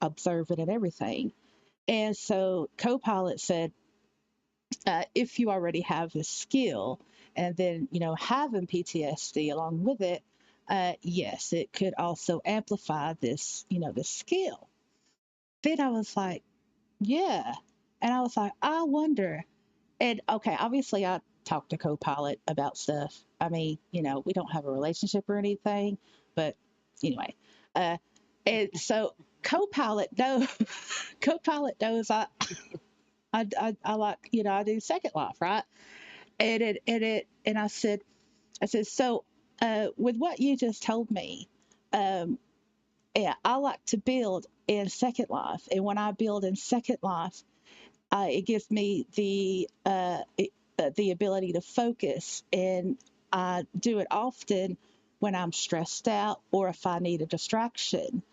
observing and everything. And so Copilot said, if you already have this skill and then, having PTSD along with it, yes, it could also amplify this skill. Then I was like, yeah. And I was like, I wonder. And okay, obviously I talked to Copilot about stuff. I mean, we don't have a relationship or anything, but anyway. Uh, and so Copilot knows, Copilot knows I like, I do Second Life, right? And I said, so with what you just told me, um, yeah, I like to build in Second Life, and when I build in Second Life, it gives me the ability to focus, and I do it often when I'm stressed out or if I need a distraction.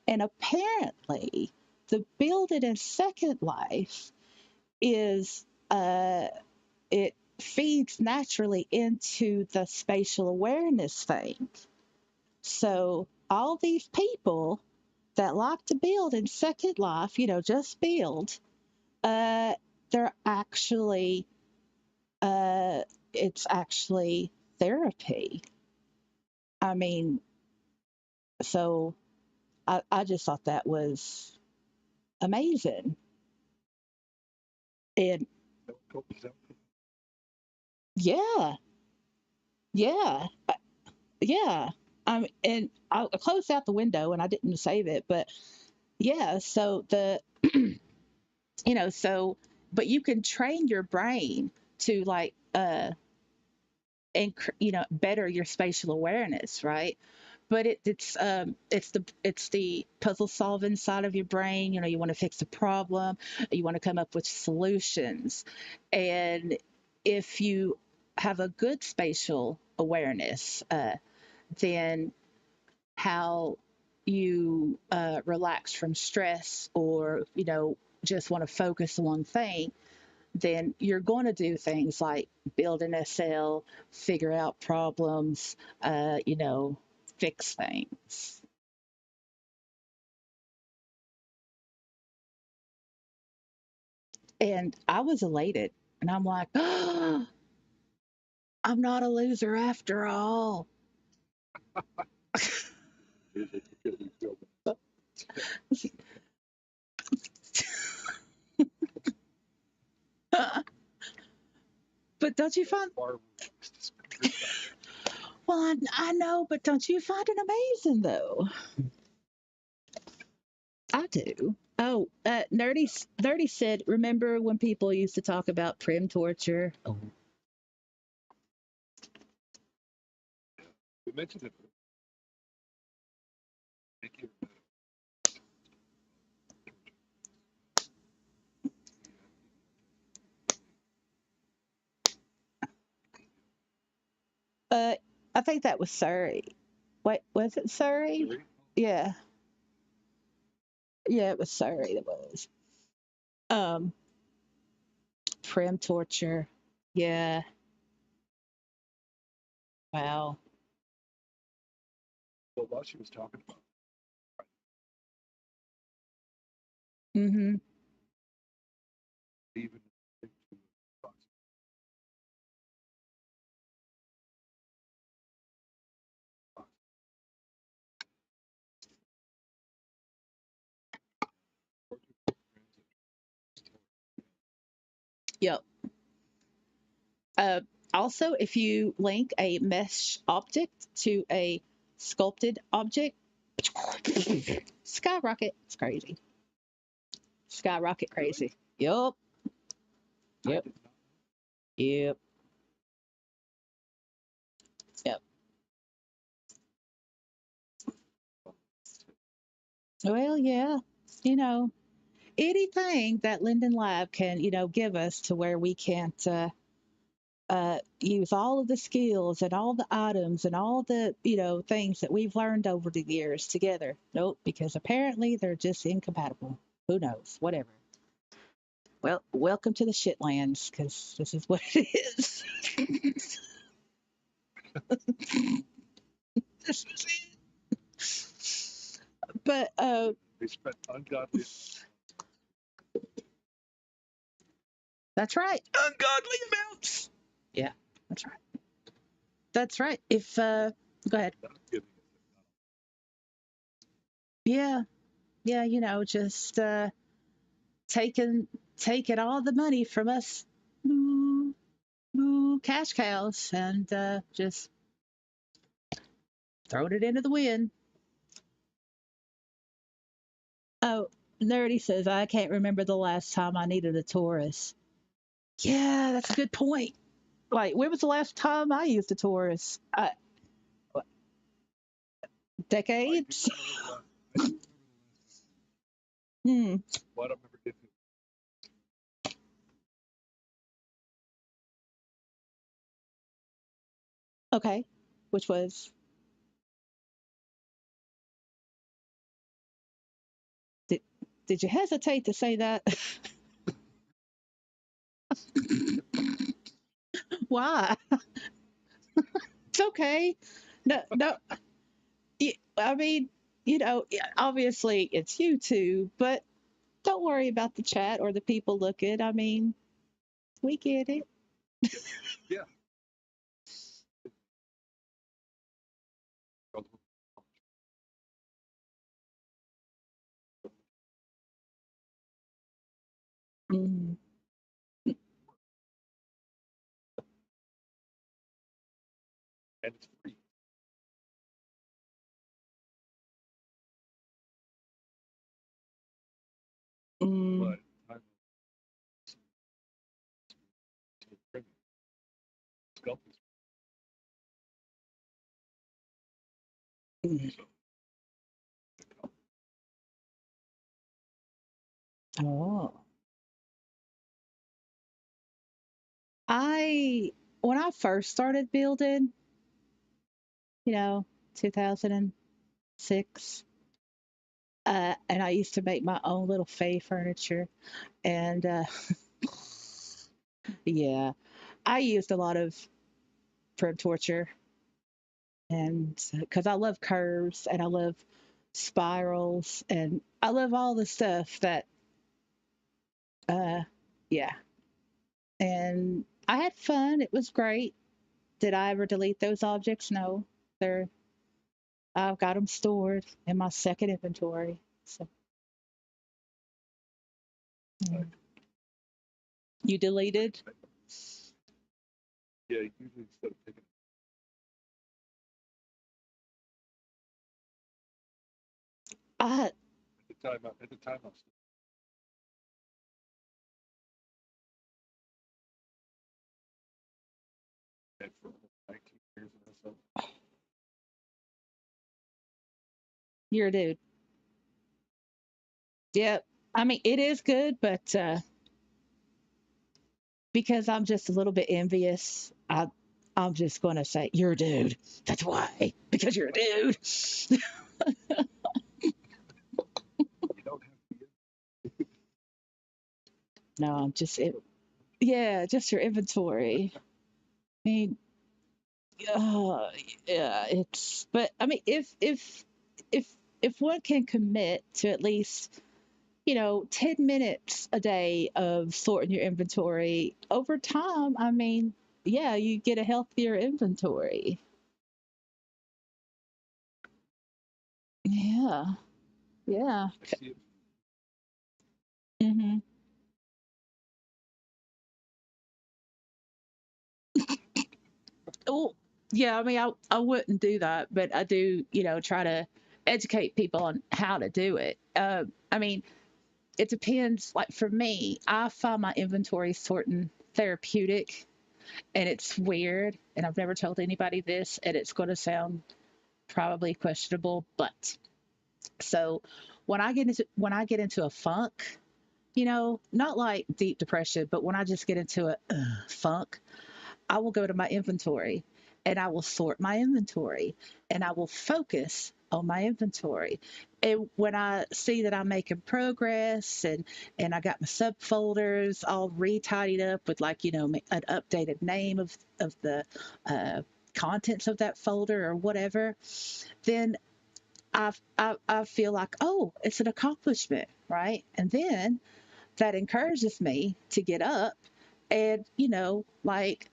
And apparently, the building in Second Life is it feeds naturally into the spatial awareness thing. So all these people that like to build in Second Life, just build, uh, they're actually, uh, it's actually therapy. I mean, so I just thought that was amazing. And yeah, yeah, yeah. And I closed out the window and I didn't save it, but yeah, so so, but you can train your brain to like, and better your spatial awareness, right? But it's the puzzle solving side of your brain. You want to fix a problem, you want to come up with solutions, and if you have a good spatial awareness, then how you relax from stress, or just want to focus on one thing, then you're going to do things like build an SL, figure out problems, fix things. And I was elated. And I'm like, oh, I'm not a loser after all. But don't you find, well, I know, but don't you find it amazing though? I do. Oh, Nerdy said, remember when people used to talk about prim torture? Oh. We mentioned it. Thank you. Uh, I think that was Surrey. Wait, was it Surrey? Surrey? Yeah, yeah, it was Surrey. It was. Um, prim torture. Yeah. Wow. Well, while she was talking about Mm-hmm. even Yep. Uh, Also, if you link a mesh object to a sculpted object, skyrocket. It's crazy. Skyrocket crazy. Yep. Yep. Yep. Yep. Well, yeah. You know, anything that Linden Lab can, give us to where we can't use all of the skills and all the items and all the, things that we've learned over the years together. Nope, because apparently they're just incompatible. Who knows? Whatever. Well, welcome to the shitlands, because this is what it is. This is it. But they spent ungodly. that's right. Ungodly amounts. Yeah, that's right. That's right. If go ahead. Not giving Yeah, yeah, just taking taking all the money from us ooh, cash cows and just throwing it into the wind. Oh, Nerdy says I can't remember the last time I needed a Taurus. Yeah, that's a good point. Like, when was the last time I used a Taurus? I do Decades. remember the last. I do remember the last. Hmm. Well, I don't remember getting it. Okay. Which was did did you hesitate to say that? Why? It's okay. No, no. I mean, yeah, obviously it's you two, but don't worry about the chat or the people looking. I mean, we get it. Yeah. Mm, And it's free. mm, But I'm premium. Scalp is mm. so Oh, I when I first started building, you know, 2006, and I used to make my own little Fey furniture, and yeah, I used a lot of Prim Torture, and because I love curves and I love spirals and I love all the stuff that, uh, yeah, and I had fun. It was great. Did I ever delete those objects? No, they're I've got them stored in my second inventory. So nice. mm. You deleted? Yeah, usually instead of picking I at the time I was dead for 19 years or so. you're a dude. Yep. I mean, it is good, but because I'm just a little bit envious, I'm just gonna say you're a dude. That's why. Because you're a dude. You don't have to No, I'm just it. Yeah, just your inventory. I mean, uh, yeah, it's. But I mean, if if one can commit to at least 10 minutes a day of sorting your inventory over time, I mean, yeah, you get a healthier inventory. Yeah, yeah. I see it. Hmm. Well, yeah, I mean, I wouldn't do that, but I do, try to educate people on how to do it. I mean, it depends. Like for me, I find my inventory sorting therapeutic, and it's weird, and I've never told anybody this, and it's going to sound probably questionable, but so when I get into a funk, not like deep depression, but when I just get into a funk, I will go to my inventory and I will sort my inventory and I will focus on my inventory. And when I see that I'm making progress and I got my subfolders all retidied up with like an updated name of the uh, contents of that folder or whatever, then I feel like, oh, it's an accomplishment, right? And then that encourages me to get up and like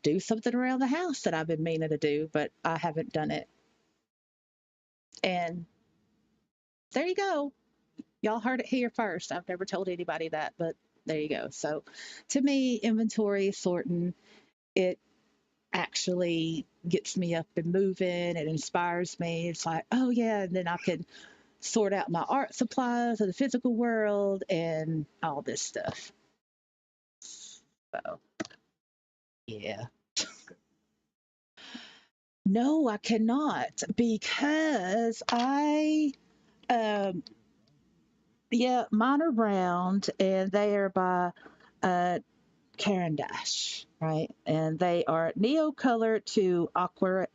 do something around the house that I've been meaning to do, but I haven't done it. And there you go. Y'all heard it here first. I've never told anybody that, but there you go. So to me, inventory sorting, it actually gets me up and moving. It inspires me. It's like, oh yeah, and then I can sort out my art supplies of the physical world and all this stuff. So yeah. No, I cannot because um yeah, mine are round and they are by uh Caran d'Ache, right? And they are neo color to aquarelle,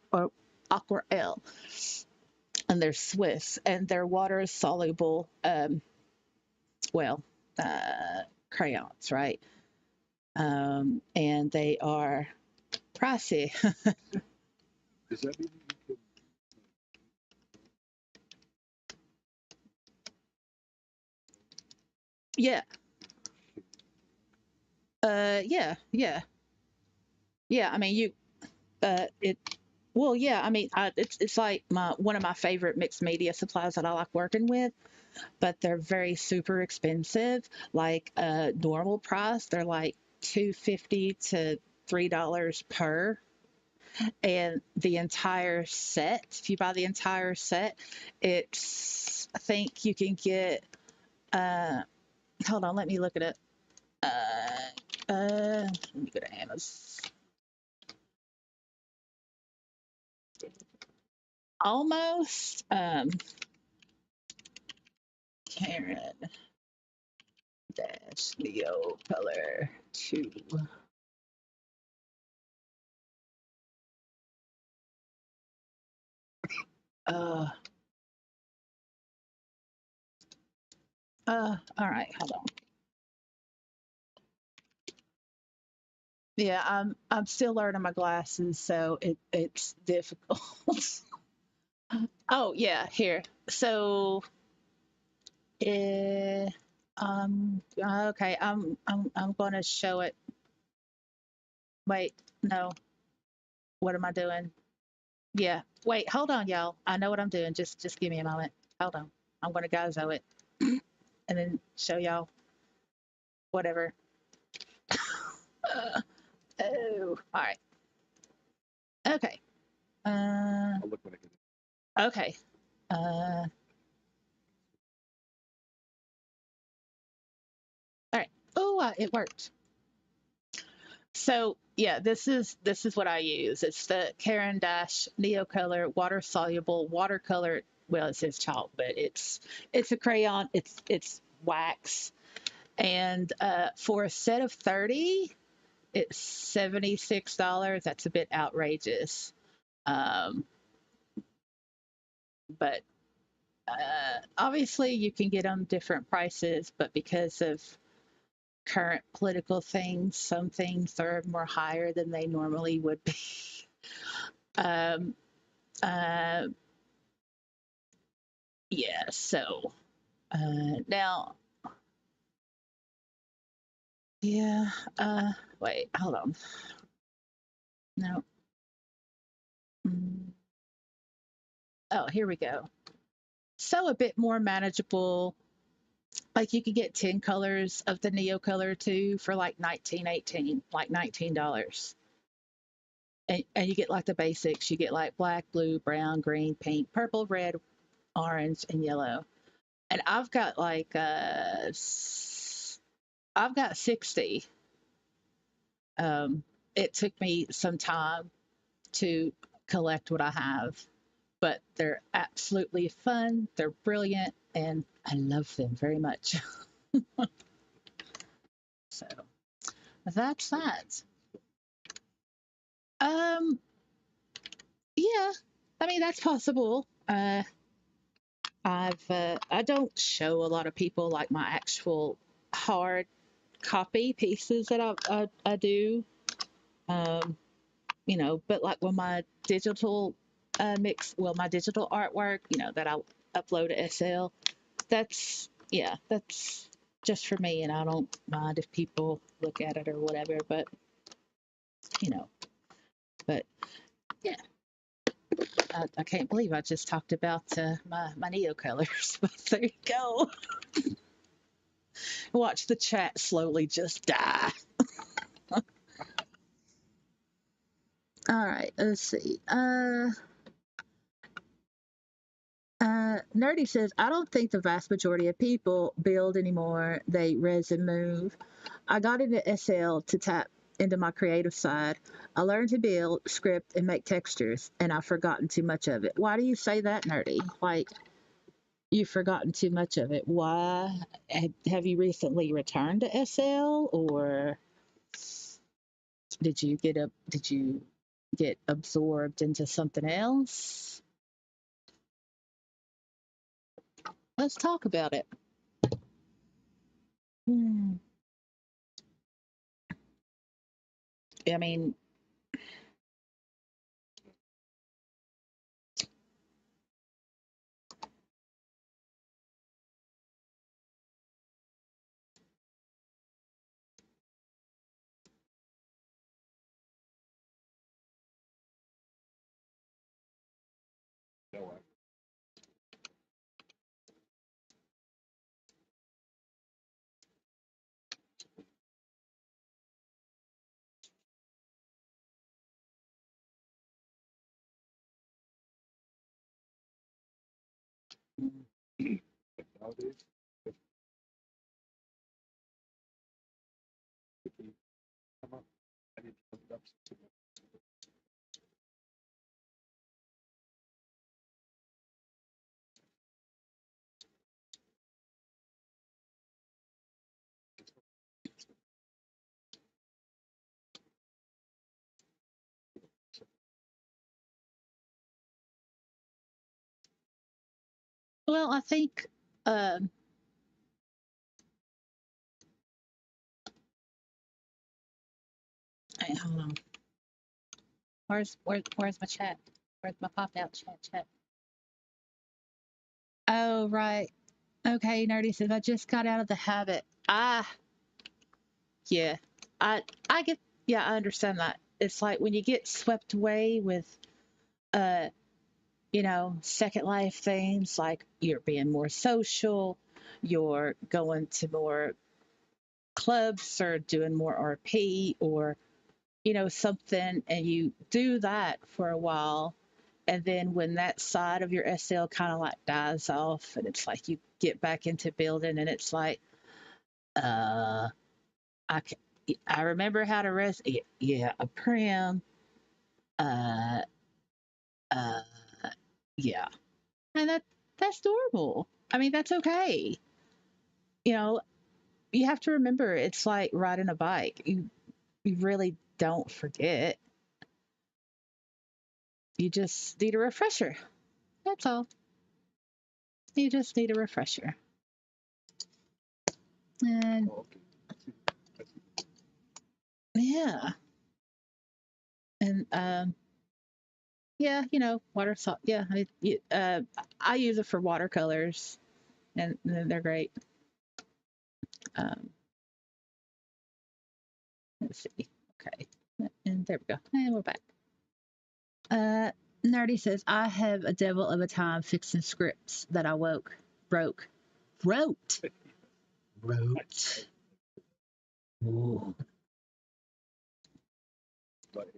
and they're Swiss, and they're water soluble. Well, uh, crayons, right? And they are pricey. Does that mean you Yeah. Yeah. Yeah. Yeah. I mean, it. Well, yeah. I mean, it's like one of my favorite mixed media supplies that I like working with, but they're very super expensive. Like normal price, they're like $2.50 to $3 per, and the entire set. If you buy the entire set, it's I think you can get. Uh, Hold on, let me look at it. Let me go to Amazon. Almost. Karen dash Leo color 2. Uh, all right, hold on. Yeah, I'm still learning my glasses, so it's difficult. Oh yeah, here. So, uh, okay, I'm gonna show it. Wait, no, what am I doing? Yeah, wait, hold on, y'all. I know what I'm doing. Just give me a moment. Hold on. I'm gonna gozo it and then show y'all whatever. Oh, all right. Okay. I'll look when I get it. Okay. Uh, all right. Oh, it worked. So yeah, this is what I use. It's the Caran d'Ache Neo Color water soluble watercolor. Well, it says chalk, but it's a crayon. It's wax, and for a set of 30, it's $76. That's a bit outrageous, um, but obviously you can get them different prices. But because of current political things, some things are more higher than they normally would be. Um, uh, yeah, so now, yeah, wait, hold on. No. Mm. Oh, here we go. So a bit more manageable. Like you could get 10 colors of the Neo Color too for like 19.18, like $19. And you get like the basics. You get like black, blue, brown, green, pink, purple, red, orange, and yellow. And I've got like I've got 60. It took me some time to collect what I have, but they're absolutely fun. They're brilliant, and I love them very much. So that's that. Um, yeah, I mean that's possible. I don't show a lot of people like my actual hard copy pieces that I do. Um, but like when my digital my digital artwork, that I upload to SL, that's just for me, and I don't mind if people look at it or whatever. But you know, But yeah, I can't believe I just talked about my Neo colors. But there you go. Watch the chat slowly just die. All right, let's see. Nerdy says, I don't think the vast majority of people build anymore. They res and move. I got into SL to tap into my creative side. I learned to build, script, and make textures, and I've forgotten too much of it. Why do you say that, Nerdy? Like, you've forgotten too much of it. Why? Have you recently returned to SL, or did you get absorbed into something else? Let's talk about it. Hmm. I mean, No, but nowadays, if you come up, I need to look it up. well, I think, um, hey, hold on. Where's my chat? Where's my pop out chat? Oh, right. Okay, Nerdy says, I just got out of the habit. Yeah. I, I get, yeah, I understand that. It's like when you get swept away with, uh, Second Life things, like you're being more social, you're going to more clubs or doing more RP or, something, and you do that for a while. And then when that side of your SL kind of like dies off, and it's like you get back into building, and it's like, uh, I, I remember how to rest. Yeah, a prim. Uh, uh, yeah, and that's normal. I mean, that's okay. You know, you have to remember it's like riding a bike. You really don't forget. You just need a refresher. That's all. You just need a refresher. And Oh, okay. yeah, and yeah, water salt. Yeah, I use it for watercolors, and they're great. Um, let's see. Okay, and there we go. And we're back. Uh, Nerdy says, I have a devil of a time fixing scripts that I broke, wrote, wrote. Ooh. But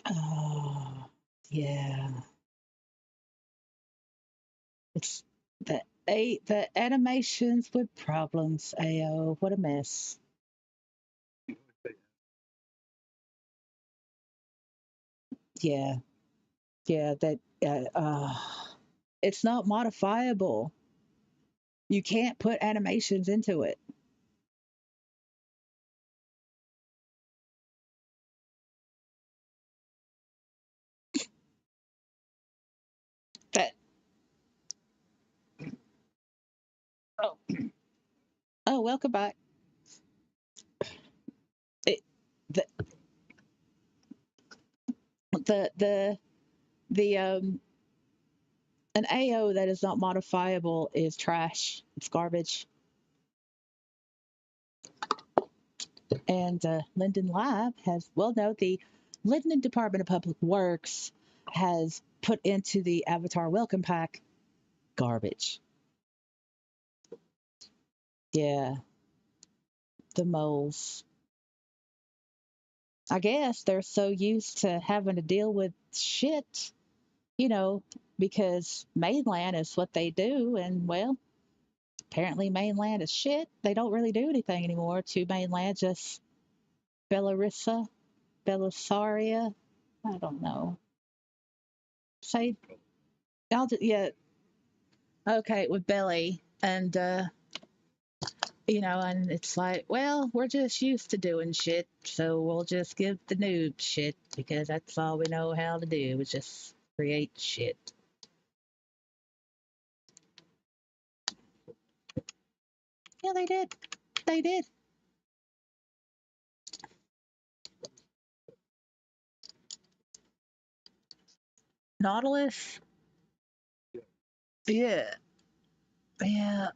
Oh, yeah. It's the animations with problems. Ayo, what a mess. Yeah, yeah. It's not modifiable. You can't put animations into it. That oh oh, welcome back. It, the the The an AO that is not modifiable is trash. It's garbage. And Linden Lab has, well, no, the Linden Department of Public Works has put into the Avatar Welcome Pack garbage. Yeah, the moles. I guess they're so used to having to deal with shit, you know, because mainland is what they do. And, well, apparently mainland is shit. They don't really do anything anymore to mainland, just Belarissa, Belissaria. I don't know. Say, yeah, okay, with Billy. And, and it's like, well, we're just used to doing shit, so we'll just give the noob shit because that's all we know how to do is just create shit. Yeah, they did. They did. Nautilus? Yeah. Yeah.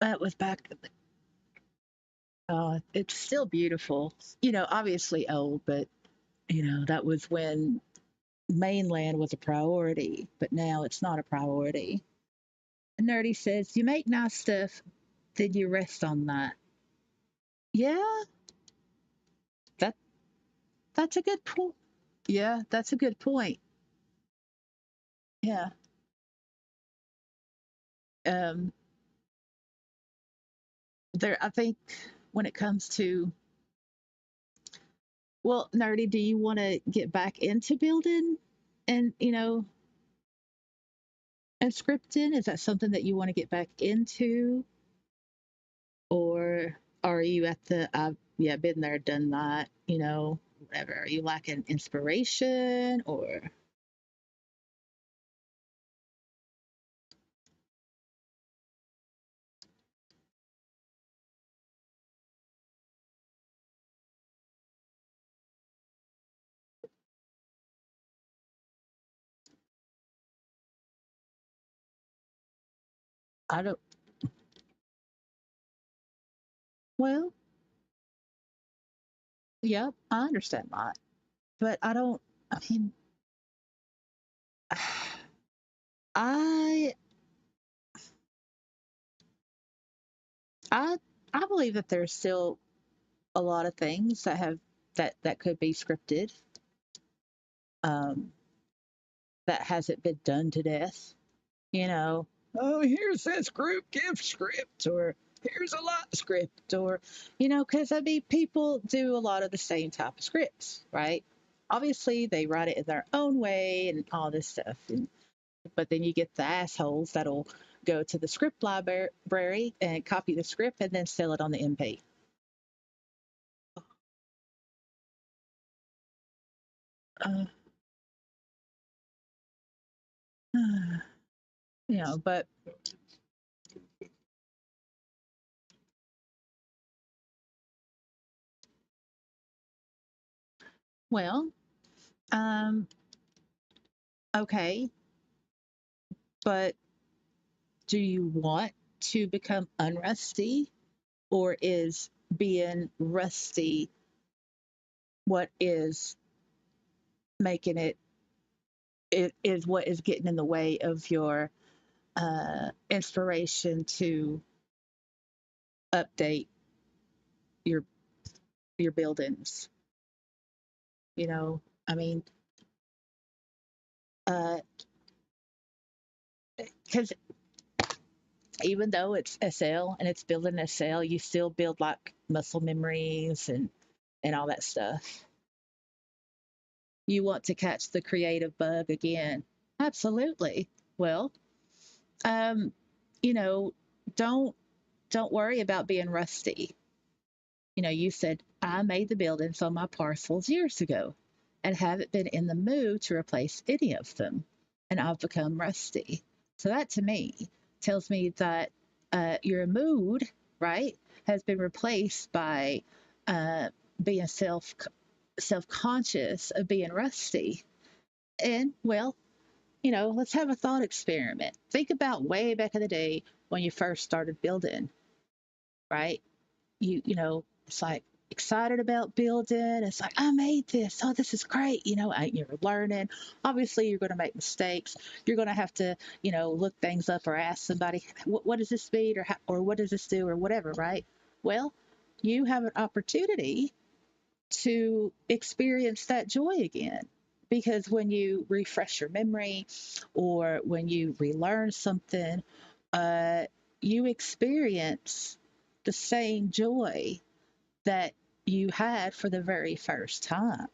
That was back. It's still beautiful. Obviously old, but, that was when mainland was a priority, but now it's not a priority. Nerdy says, you make nice stuff, then you rest on that. Yeah, that that's a good point. Yeah, that's a good point. Yeah. Um, I think when it comes to, well, Nerdy, do you want to get back into building and, and scripting? Is that something that you want to get back into? Or are you at yeah, been there, done that, whatever? Are you lacking inspiration or? I don't, well, yeah, I understand that. But I don't, I mean, I, I, I believe that there's still a lot of things that could be scripted, um, that hasn't been done to death. You know, oh, here's this group gift script, or here's a lot script, or because I mean, people do a lot of the same type of scripts, right? Obviously, they write it in their own way and all this stuff, but then you get the assholes that'll go to the script library and copy the script and then sell it on the MP. Uh, but well, um, okay, but do you want to become unrusty, or is being rusty what is making it is what is getting in the way of your inspiration to update your your buildings? I mean, because even though it's SL and it's building SL, you still build like muscle memories and all that stuff. You want to catch the creative bug again. Absolutely. Well, um, you know, don't don't worry about being rusty. You said I made the buildings on my parcels years ago and haven't been in the mood to replace any of them, and I've become rusty. So that to me tells me that your mood, right, has been replaced by being self conscious of being rusty. And well, let's have a thought experiment. Think about way back in the day when you first started building, right? It's like excited about building. It's like, I made this. Oh, this is great. You're learning. Obviously, you're going to make mistakes. You're going to have to, look things up or ask somebody, what does this mean, or what does this do, or whatever, right? Well, you have an opportunity to experience that joy again. Because when you refresh your memory or when you relearn something, uh, you experience the same joy that you had for the very first time.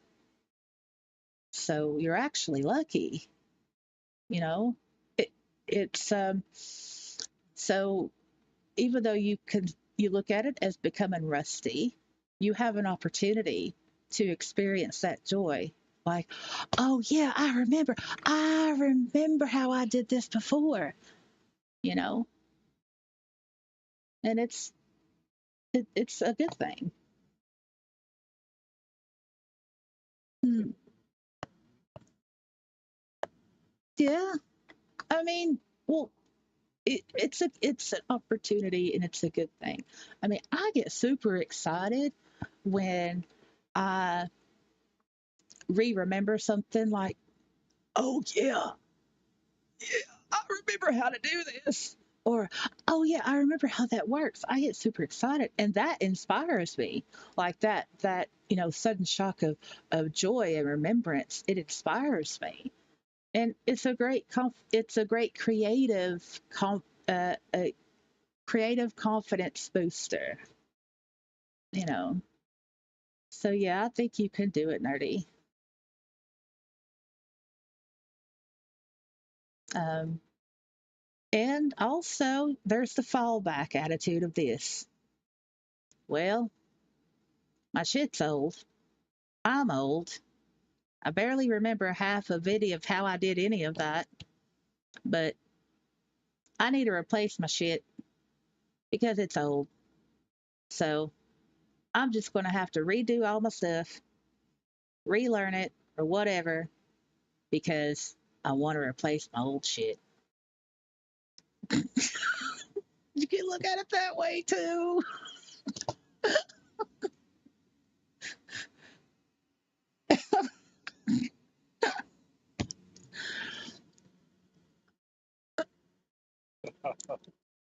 So you're actually lucky, you know. It, it's so even though you look at it as becoming rusty, you have an opportunity to experience that joy. Like, oh yeah, I remember how I did this before, you know, and it's a good thing. Mm, yeah, I mean, well, it's an opportunity and it's a good thing. I mean, I get super excited when I remember something like, oh yeah, I remember how to do this. Or, oh yeah, I remember how that works. I get super excited, and that inspires me. Like that sudden shock of joy and remembrance. It inspires me, and it's a great a creative confidence booster. You know. So yeah, I think you can do it, nerdy. Um, and also, there's the fallback attitude of this. Well, my shit's old. I'm old. I barely remember half a video of how I did any of that, but I need to replace my shit because it's old. So I'm just going to have to redo all my stuff, relearn it, or whatever because I want to replace my old shit. You can look at it that way too.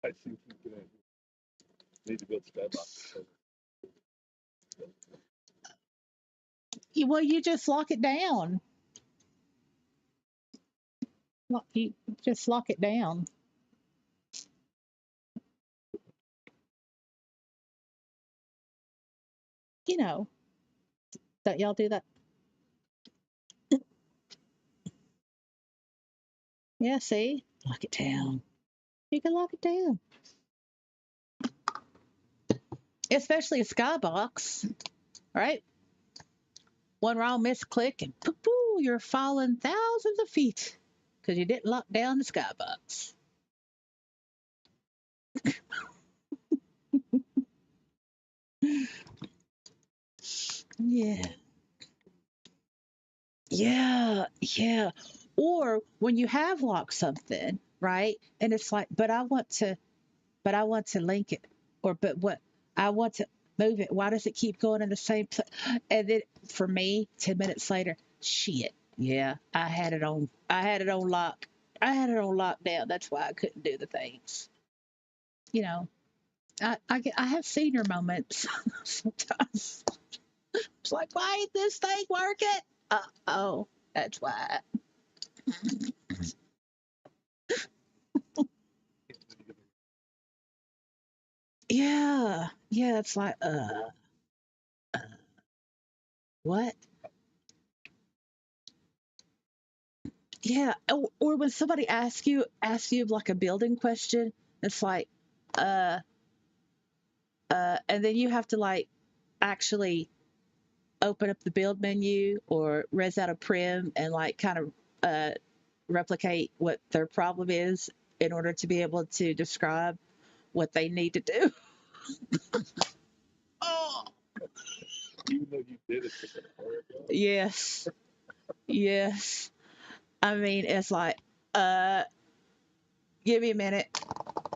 I see what you're gonna need to build skyboxes. Well, you just lock it down. You just lock it down. You know, that y'all do that. Yeah, see? Lock it down. You can lock it down. Especially a skybox, right? One wrong misclick and poo poo, you're falling thousands of feet because you didn't lock down the skybox. Yeah. Yeah. Yeah. Or when you have locked something, right? And it's like, but I want to link it. Or, but what? I want to move it. Why does it keep going in the same place? And then for me, 10 minutes later, shit. Yeah, I had it on lock. I had it on lockdown. That's why I couldn't do the things. You know, I have senior moments sometimes. It's like, why ain't this thing working? Oh, that's why. Yeah, yeah. It's like, what? Yeah, or when somebody asks you like a building question, it's like, uh, and then you have to like actually open up the build menu or res out a prim and like kind of replicate what their problem is in order to be able to describe what they need to do. Oh, Even though you did it such a while ago. yes, yes. I mean, it's like, uh, give me a minute.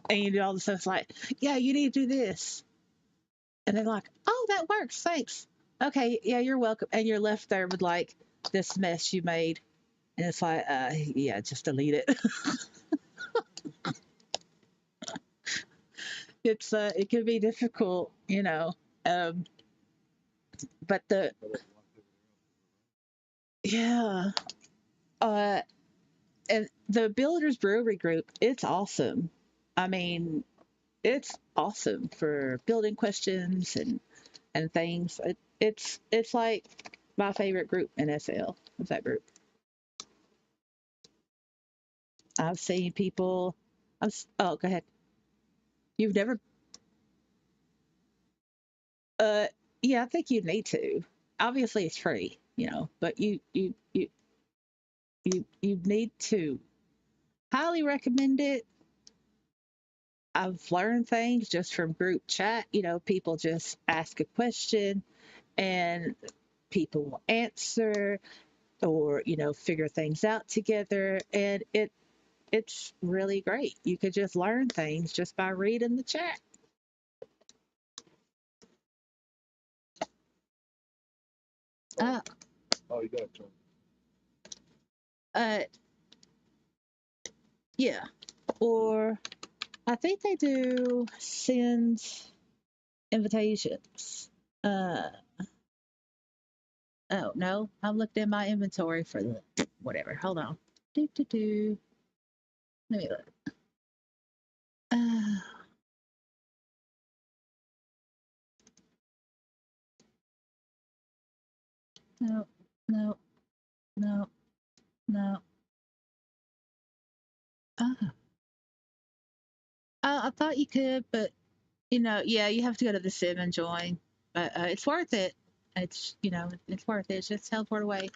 And you do all the stuff. It's like, yeah, you need to do this. And they're like, oh, that works. Thanks. Okay. Yeah, you're welcome. And you're left there with like this mess you made. And it's like, yeah, just delete it. It can be difficult, you know. Um, but yeah, uh, and the Builders Brewery Group, it's awesome. I mean, it's awesome for building questions and things. It's like my favorite group in SL. Is that group? I've seen people. Oh, go ahead. You've never. Uh, yeah, I think you need to. Obviously, it's free, you know, but you need to. Highly recommend it. I've learned things just from group chat. You know, people just ask a question and people will answer or figure things out together, and it's really great. You could just learn things just by reading the chat. Uh, Oh, you got to turn. uh, yeah. Or I think they do send invitations. Uh, oh no, I looked in my inventory for the whatever. Hold on. Do do do. Let me look. Uh, no, no, no, no. Uh, I thought you could, but yeah, you have to go to the sim and join. But it's worth it. It's worth it. It's just teleport away.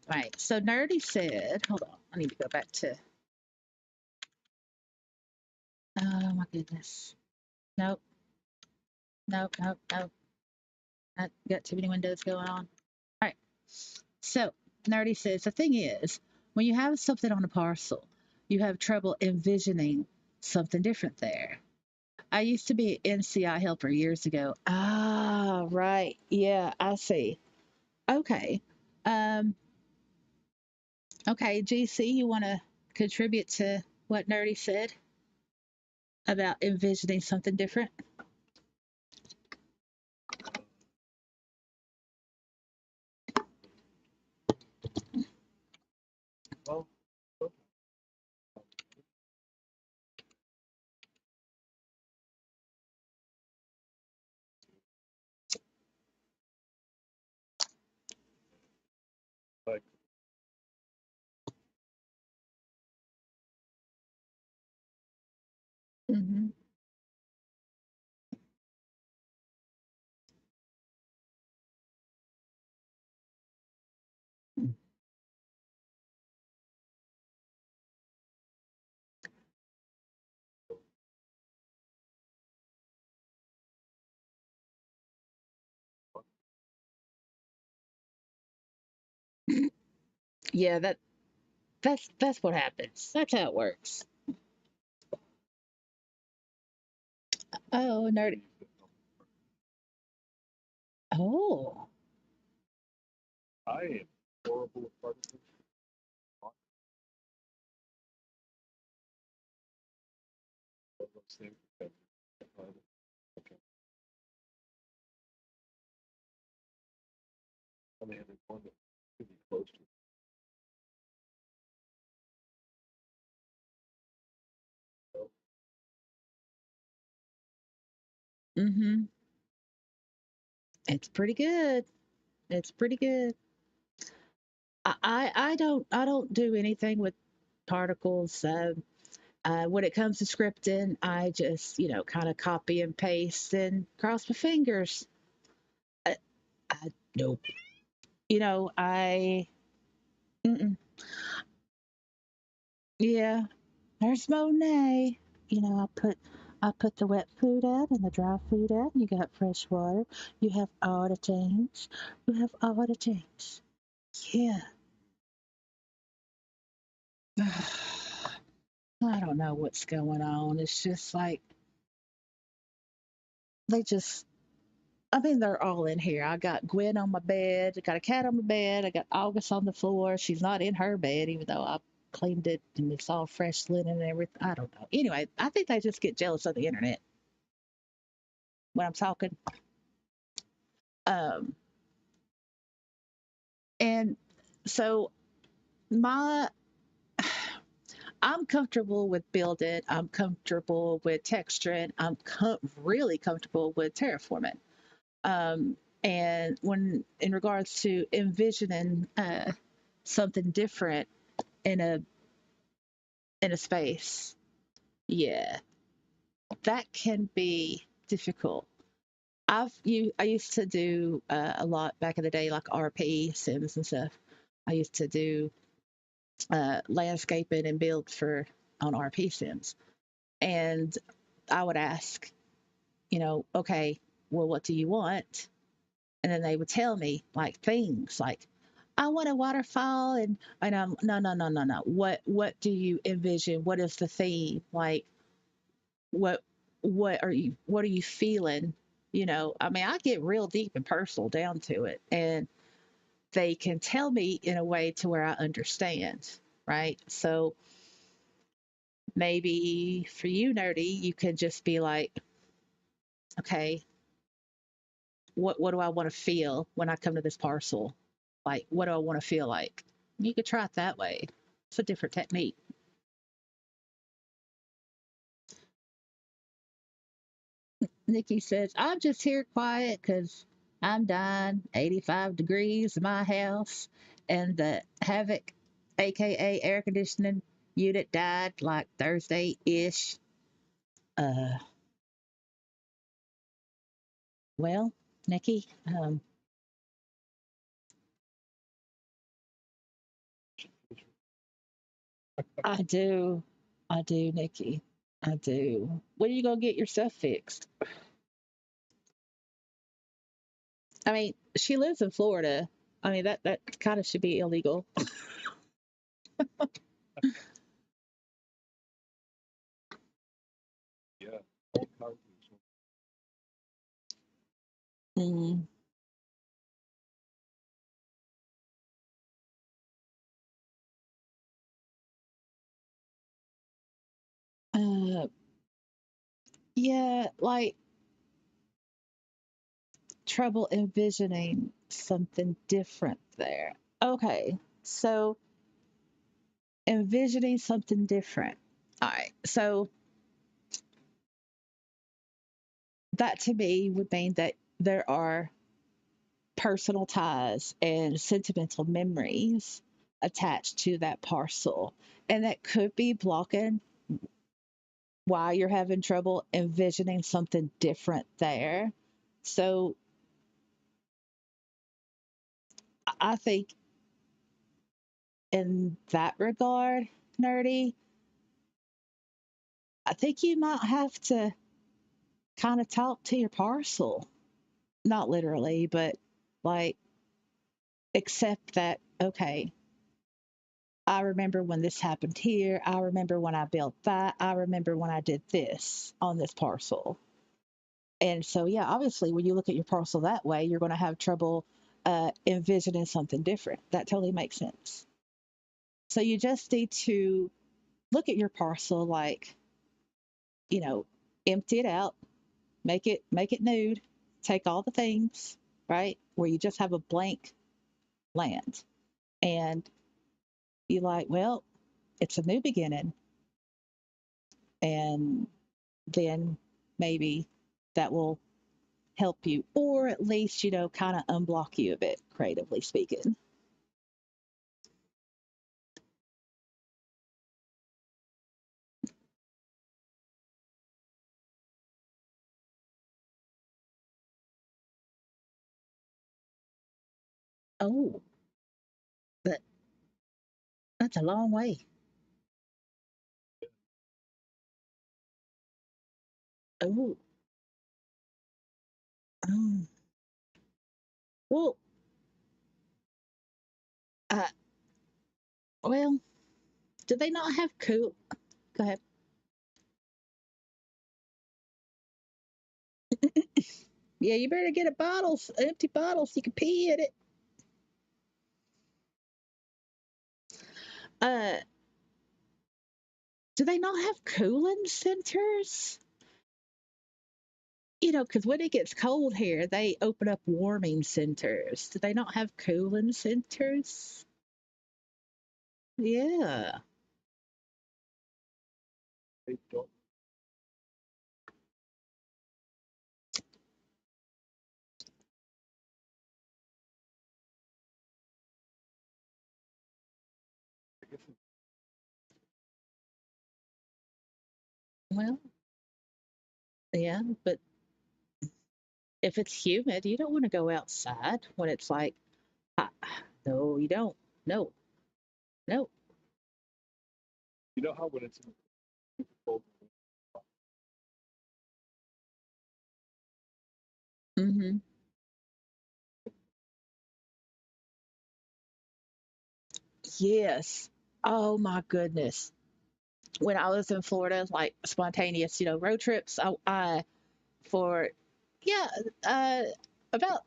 Right. So Nerdy said, hold on, I need to go back to. Oh my goodness. Nope. Nope. Nope. Nope. I got too many windows going on. All right. So Nerdy says the thing is, when you have something on a parcel, you have trouble envisioning something different there. I used to be an NCI helper years ago. Ah, right. Yeah, I see. Okay. Um, okay, GC, you want to contribute to what Nerdy said about envisioning something different? Well, like, Hmm. Yeah, that's what happens. That's how it works. Oh, Nerdy. Oh. I am horrible at particles. Those things. Okay. I mean, there's one that could be close to. So, Mm-hmm. It's pretty good. It's pretty good. I don't do anything with particles. When it comes to scripting, I just kind of copy and paste and cross my fingers. I, I nope. I mm-mm. Yeah. There's Monet. I put the wet food out and the dry food out. And you got fresh water. You have all the things. You have all the things. Yeah. I don't know what's going on. It's just like they just, I mean, they're all in here. I got Gwen on my bed. I got a cat on my bed. I got August on the floor. She's not in her bed, even though I cleaned it and it's all fresh linen and everything. I don't know. Anyway, I think they just get jealous of the internet when I'm talking. Um, and so my, I'm comfortable with building. I'm comfortable with texturing. Really comfortable with terraforming. Um, and when in regards to envisioning something different in a space, yeah, that can be difficult. I used to do a lot back in the day, like RP sims and stuff. I used to do landscaping and build for on RP sims, and I would ask, okay, well, what do you want? And then they would tell me like things like, I want a waterfall, and no, no, no, no, no. What do you envision? What is the theme? Like what what are you feeling? I mean, I get real deep and personal down to it, and they can tell me in a way to where I understand, right? So maybe for you, nerdy, you can just be like, okay, what do I want to feel when I come to this parcel? Like, what do I want to feel like? You could try it that way. It's a different technique. Nikki says, I'm just here quiet because I'm dying 85 degrees in my house, and the Havoc, aka air conditioning unit, died like Thursday ish. Uh, well, Nikki, I do. I do, Nikki. I do. When are you going to get yourself fixed? I mean, she lives in Florida. I mean, that kind of should be illegal. Yeah, all cartons. Mm, uh, yeah, like trouble envisioning something different there. Okay, so envisioning something different. All right, so that to me would mean that there are personal ties and sentimental memories attached to that parcel. And that could be blocking why you're having trouble envisioning something different there. So I think in that regard, nerdy, I think you might have to kind of talk to your parcel. Not literally, but like accept that, okay, I remember when this happened here. I remember when I built that. I remember when I did this on this parcel. And so, yeah, obviously, when you look at your parcel that way, you're going to have trouble envisioning something different. That totally makes sense. So you just need to look at your parcel like, you know, empty it out, make it nude, take all the things, right? Where you just have a blank land. And you like, well, it's a new beginning. And then maybe that will help you, or at least, kind of unblock you a bit, creatively speaking. Oh, but that's a long way. Oh, um, well, uh, well, Do they not have cool? Go ahead. Yeah, you better get a bottle, empty bottle, so you can pee in it. Uh, do they not have cooling centers? You know, because when it gets cold here, they open up warming centers. Do they not have cooling centers? Yeah. They don't. I guess Well, yeah, but if it's humid, you don't want to go outside when it's like, ah, no, you don't. No, no. you know how when it's super cold, Hmm. Yes. Oh my goodness. When I was in Florida, like spontaneous, road trips, I for yeah, uh, about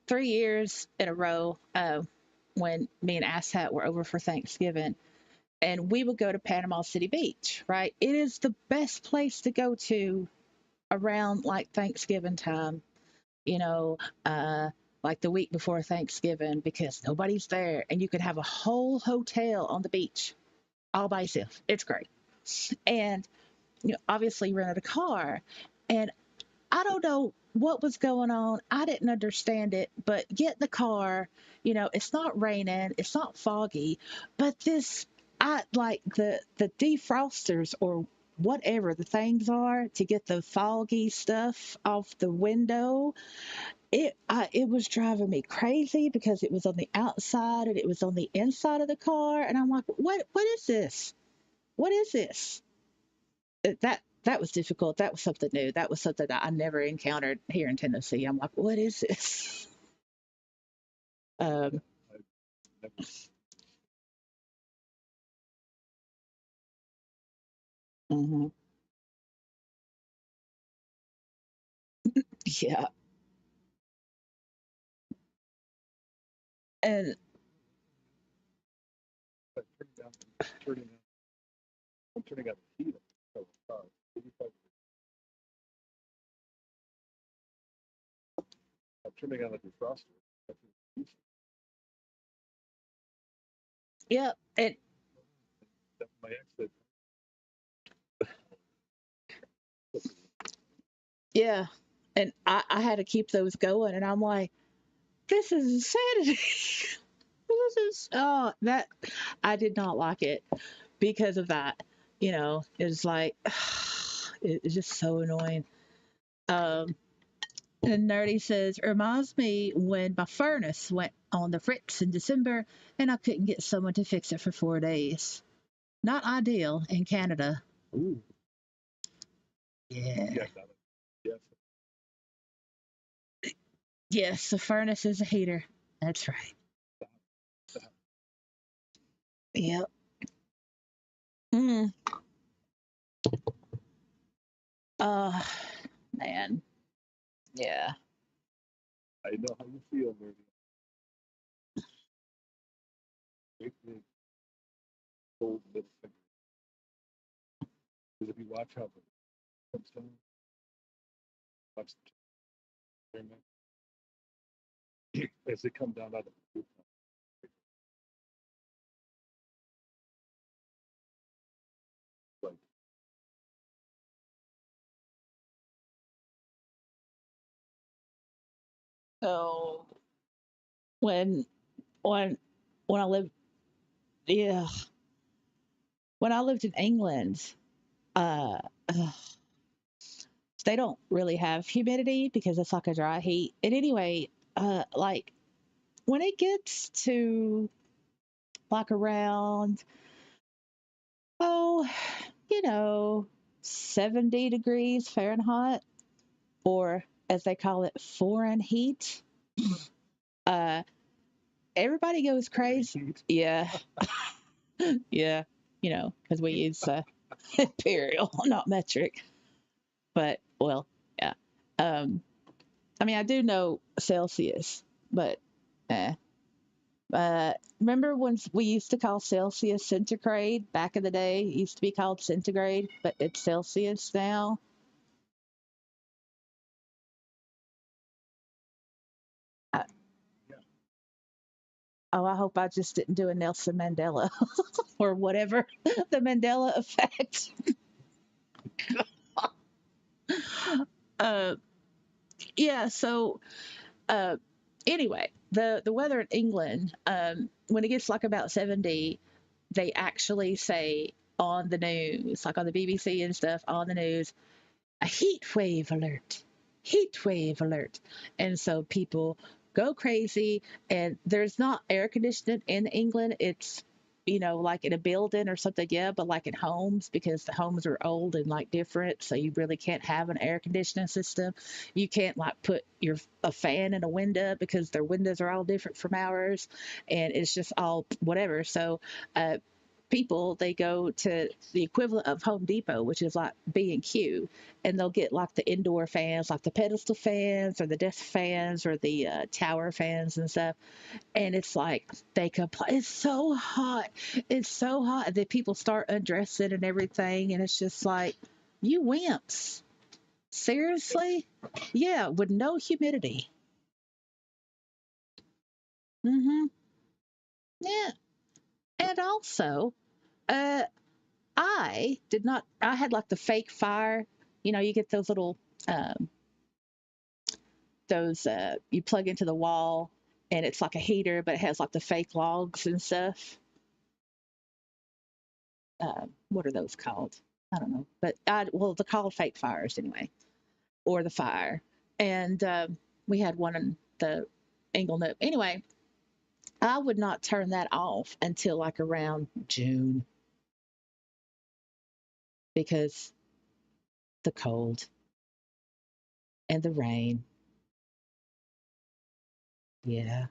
3 years in a row, when me and Asshat were over for Thanksgiving, and we would go to Panama City Beach. Right, it is the best place to go to around like Thanksgiving time. You know, uh, like the week before Thanksgiving because nobody's there, and you can have a whole hotel on the beach all by yourself. It's great. And obviously rented a car, and I don't know what was going on. I didn't understand it, but get in the car, it's not raining, it's not foggy, but I like the defrosters or whatever the things are to get the foggy stuff off the window. It was driving me crazy because it was on the outside and it was on the inside of the car, and I'm like, what is this? What is this? That was difficult. That was something new. That was something that I never encountered here in Tennessee. I'm like, what is this? yeah, Um, I've never. mhm. Yeah, and But turning on, I'm turning on the heat of the car. 85. I'm turning on the defroster. That's yeah, and my ex said, yeah, and I had to keep those going, and I'm like, this is insanity. This is that I did not like it because of that. It's like it's just so annoying. Um, And Nerdy says, reminds me when my furnace went on the fritz in December and I couldn't get someone to fix it for 4 days. Not ideal in Canada. ooh, Yeah. yeah, not a, yes, Yes, the furnace is a heater. That's right. stop, stop. Yep. Mm. Uh, man. Yeah. I know how you feel, Mary. Great big cold middle finger. Because if you watch how it comes down, watch the as they come down out of the roof, like, So when when when I lived yeah when I lived in England, uh, uh they don't really have humidity because it's like a dry heat. And anyway, like when it gets to like around, oh, you know, 70 degrees Fahrenheit, or as they call it, foreign heat, uh, everybody goes crazy. heat. Yeah, yeah. because we use imperial, not metric. But well, yeah. Um, I mean, I do know Celsius, but eh. Remember when we used to call Celsius centigrade back in the day? It used to be called centigrade, but it's Celsius now. I, oh, I hope I just didn't do a Nelson Mandela or whatever the Mandela effect. uh, yeah. So uh, anyway, the weather in England, when it gets like about 70, they actually say on the news, like on the BBC and stuff, on the news, a heat wave alert, heat wave alert. And so people go crazy, and there's not air conditioning in England. It's, like in a building or something, yeah, but like in homes, because the homes are old and like different. So you really can't have an air conditioning system. You can't like put a fan in a window because their windows are all different from ours. And it's just all whatever. So, people, they go to the equivalent of Home Depot, which is like B&Q, and they'll get like the indoor fans, like the pedestal fans or the desk fans or the tower fans and stuff. And it's like they complain, it's so hot that people start undressing and everything, and it's just like, you wimps, seriously? Yeah, with no humidity. Mm-hmm. Yeah. And also, uh I had like the fake fire. You get those little, um, you plug into the wall, and it's like a heater, but it has like the fake logs and stuff. What are those called? I don't know. But well, they're called fake fires anyway, or the fire. And we had one in the Nook. Anyway, I would not turn that off until like around June because the cold and the rain. Yeah.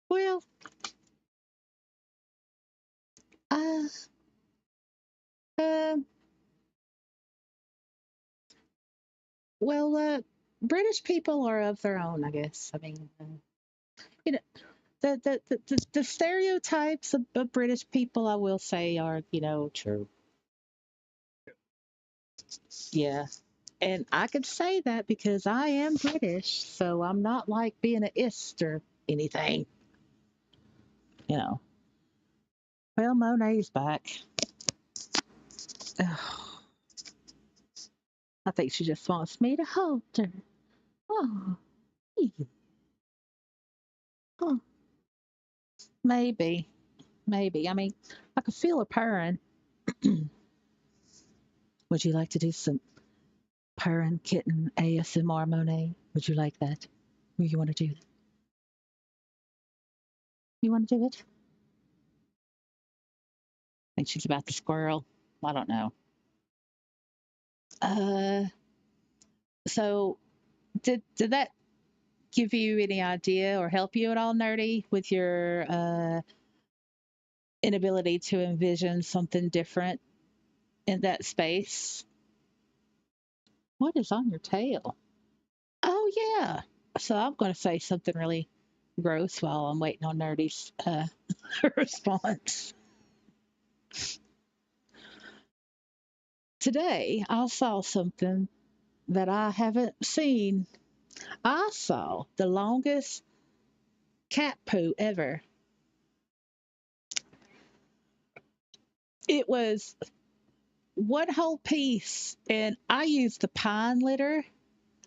Well, uh, um, well, British people are of their own, I guess. I mean, you know, the stereotypes of British people, I will say, are true. Yeah, and I could say that because I am British, so I'm not like being an ist or anything. You know. Well, Monet's back. Ugh, I think she just wants me to hold her. Oh, oh, maybe, maybe. I mean, I could feel her purring. Would you like to do some purring kitten ASMR, Monet? Would you like that? Or you want to do that? You want to do it? I think she's about the squirrel. I don't know. Uh, so did that give you any idea or help you at all, Nerdy, with your inability to envision something different in that space? What is on your tail? Oh yeah. So I'm going to say something really gross while I'm waiting on Nerdy's response. Today, I saw something that I haven't seen. I saw the longest cat poo ever. It was one whole piece, and I used the pine litter.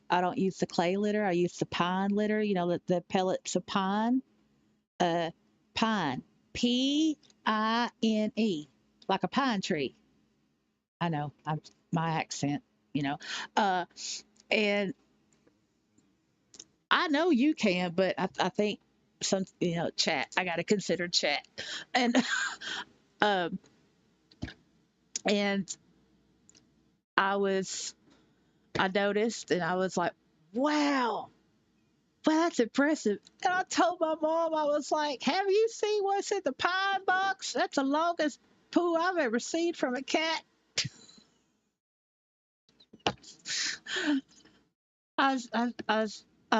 I don't use the clay litter. I use the pine litter. The pellets of pine. Uh, Pine, Pine, like a pine tree. I know, my accent. You know, uh, and I know you can, but I think chat. I got to consider chat, and um, and I was I noticed, and I was like, wow, Well, that's impressive. And I told my mom, I was like, have you seen what's in the pine box? That's the longest poo I've ever seen from a cat. I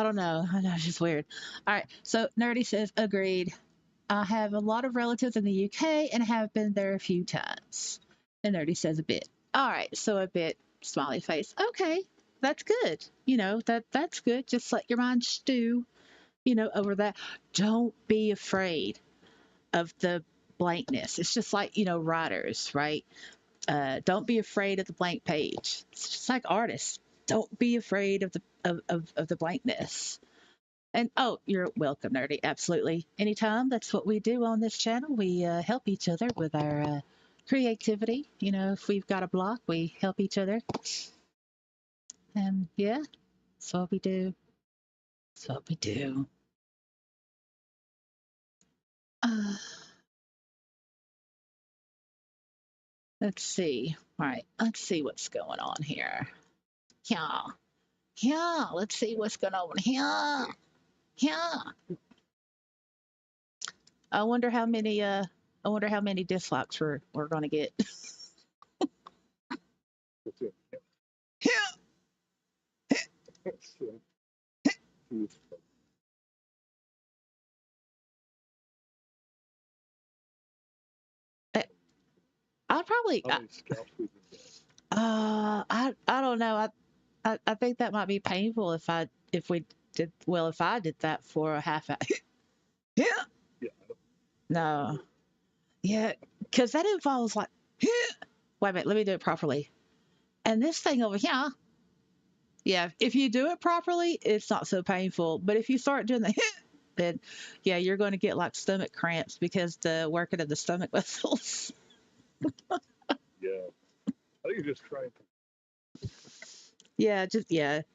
don't know. I know it's just weird. All right. So Nerdy says, agreed. I have a lot of relatives in the UK and have been there a few times. And Nerdy says a bit. All right. So a bit, smiley face. Okay. That's good. That's good. Just let your mind stew, over that. Don't be afraid of the blankness. It's just like, writers, right? Don't be afraid of the blank page. It's just like artists. Don't be afraid of the blankness. And oh, you're welcome, Nerdy. Absolutely. Anytime. That's what we do on this channel. We help each other with our creativity. If we've got a block, we help each other. And yeah, that's what we do. That's what we do. Uh, let's see. All right. Let's see what's going on here. Yeah. Yeah. Let's see what's going on here. Yeah. I wonder how many dislikes we're gonna get. That's it. So, I- I'll probably how many scalps we can get? I don't know. I think that might be painful if I did that for a half hour. Yeah. Yeah. No. Yeah, because that involves like wait a minute, let me do it properly. And this thing over here, yeah, if you do it properly, it's not so painful. But if you start doing the then yeah, you're going to get like stomach cramps because the working of the stomach muscles. Yeah. I think you're just trying to. Yeah,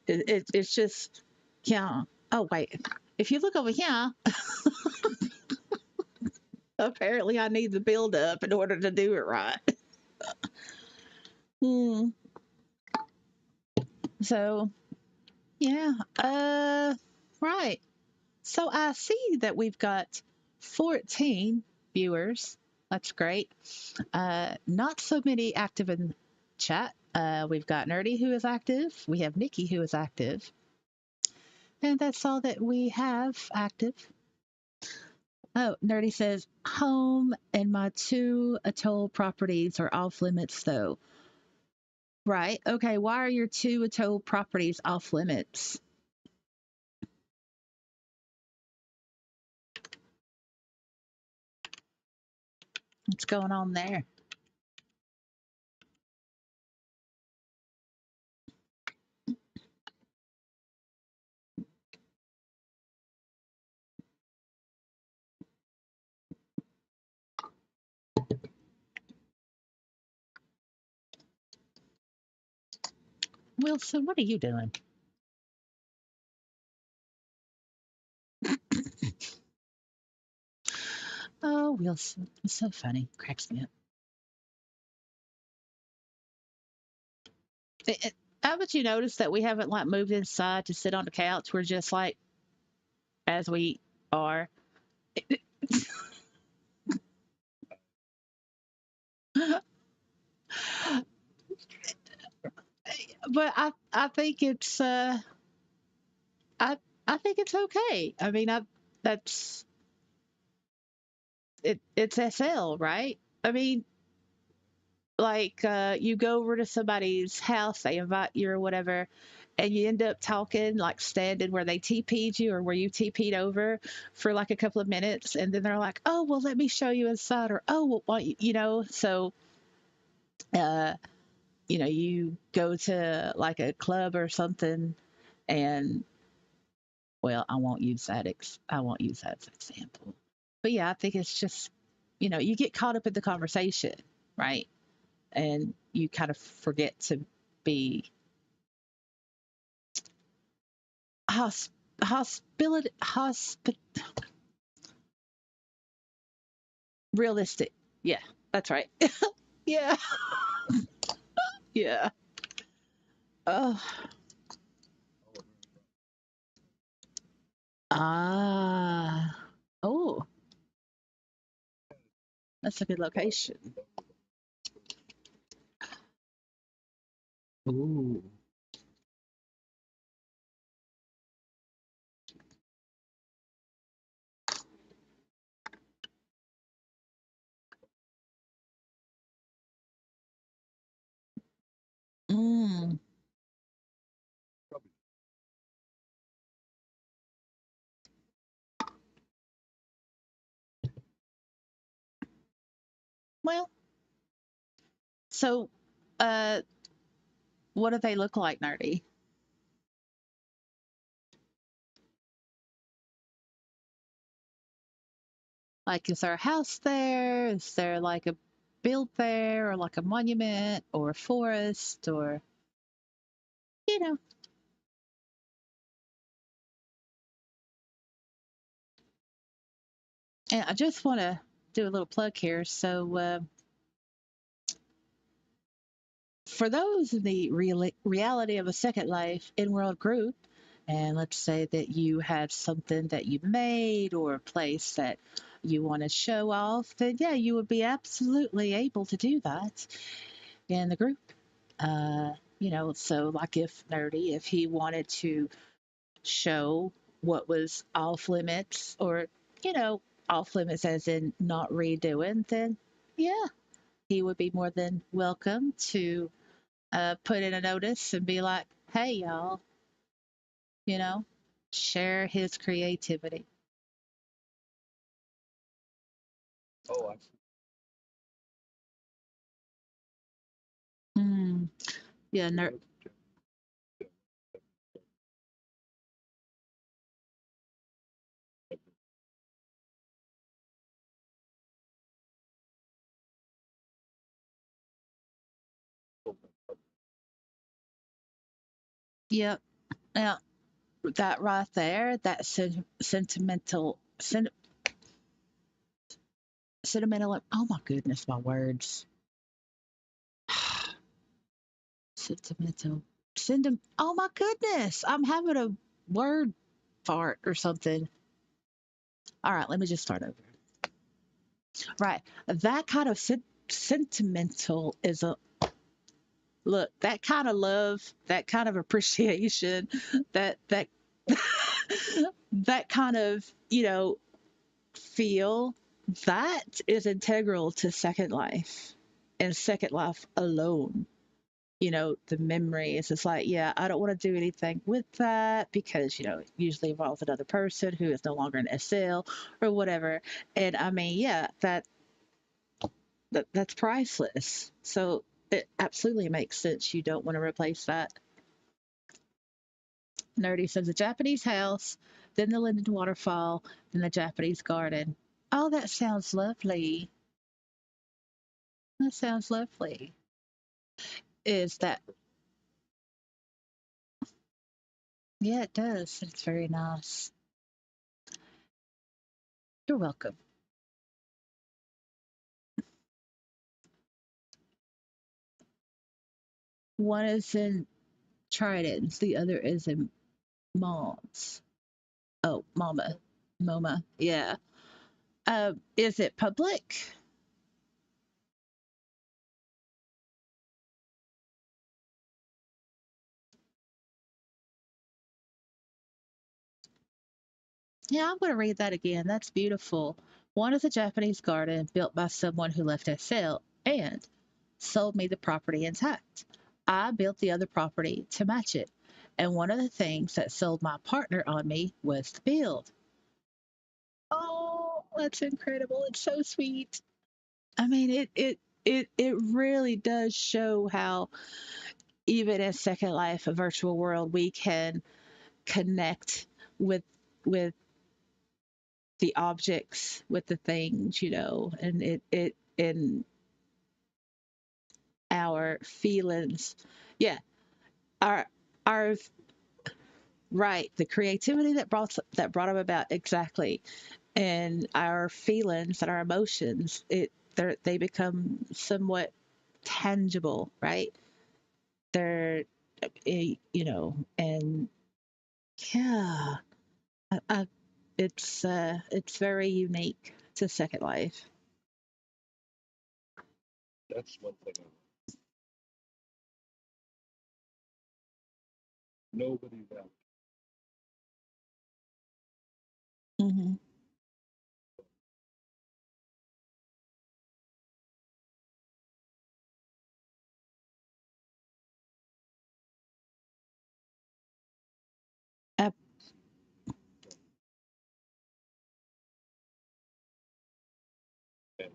it's just yeah. Oh wait, if you look over here, apparently I need the build up in order to do it right. Hmm. So yeah, right. So I see that we've got 14 viewers. That's great. Not so many active in chat. We've got Nerdy who is active. We have Nikki who is active. And that's all that we have active. Oh, Nerdy says, home and my two atoll properties are off limits though. Right. Okay. Why are your two atoll properties off limits? What's going on there? Wilson, what are you doing? Oh, Wilson. It's so funny. Cracks me up. Haven't you noticed that we haven't like moved inside to sit on the couch? We're just like as we are. But I think I I think it's okay. I mean, that's it's SL, right? I mean, like you go over to somebody's house, they invite you or whatever, and you end up talking like standing where they TP'd you or where you TP'd over for like a couple of minutes, and then they're like, "Oh, well, let me show you inside," or "Oh, well, so uh, you go to like a club or something, and well, I won't use that as an example, but yeah, I think it's just you get caught up in the conversation, right? And you kind of forget to be hosp- hospitality, realistic. Yeah, that's right. Yeah, yeah. Oh, Ah. Oh, that's a good location. Ooh. Mm. Probably. Well, so, uh, what do they look like, Nerdy? Like, is there a house there? Is there like a build there, or like a monument, or a forest, or you know? And I just want to do a little plug here. So, for those in the reality of a Second Life in-world group, and let's say that you have something that you made or a place that you want to show off, then yeah, you would be absolutely able to do that in the group. Uh, so like if Nerdy, if he wanted to show what was off limits or, you know, off limits as in not redoing, then yeah, he would be more than welcome to put in a notice and be like, hey, y'all, you know, share his creativity. Oh, I see. Mm, yeah, yep, yeah, that right there, that sentimental, oh my goodness, my words. Sentimental, oh my goodness, I'm having a word fart or something. All right, let me just start over. Right, that kind of sentimental is a look, that kind of love, that kind of appreciation, that that kind of, feel, that is integral to Second Life and Second Life alone. The memories. It's like, yeah, I don't want to do anything with that because, it usually involves another person who is no longer an SL or whatever. And I mean, yeah, that's priceless. So it absolutely makes sense. You don't want to replace that. Nerdy says a Japanese house, then the Linden waterfall, then the Japanese garden. Oh, that sounds lovely. That sounds lovely. Is that? Yeah, it does. It's very nice. You're welcome. One is in Tridents, the other is in Moms. Oh, Mama. MoMA. Yeah. Is it public? Yeah, I'm going to read that again. That's beautiful. One is a Japanese garden built by someone who left a sale and sold me the property intact. I built the other property to match it. And one of the things that sold my partner on me was the build. Oh, that's incredible. It's so sweet. I mean, it really does show how even in Second Life, a virtual world, we can connect with with the objects, with the things, and it in our feelings. Yeah, our our right, the creativity that brought them about exactly, and our feelings and our emotions. They become somewhat tangible, right? They're and yeah, I It's very unique to Second Life. That's one thing. Nobody else. Hmm. Ab- And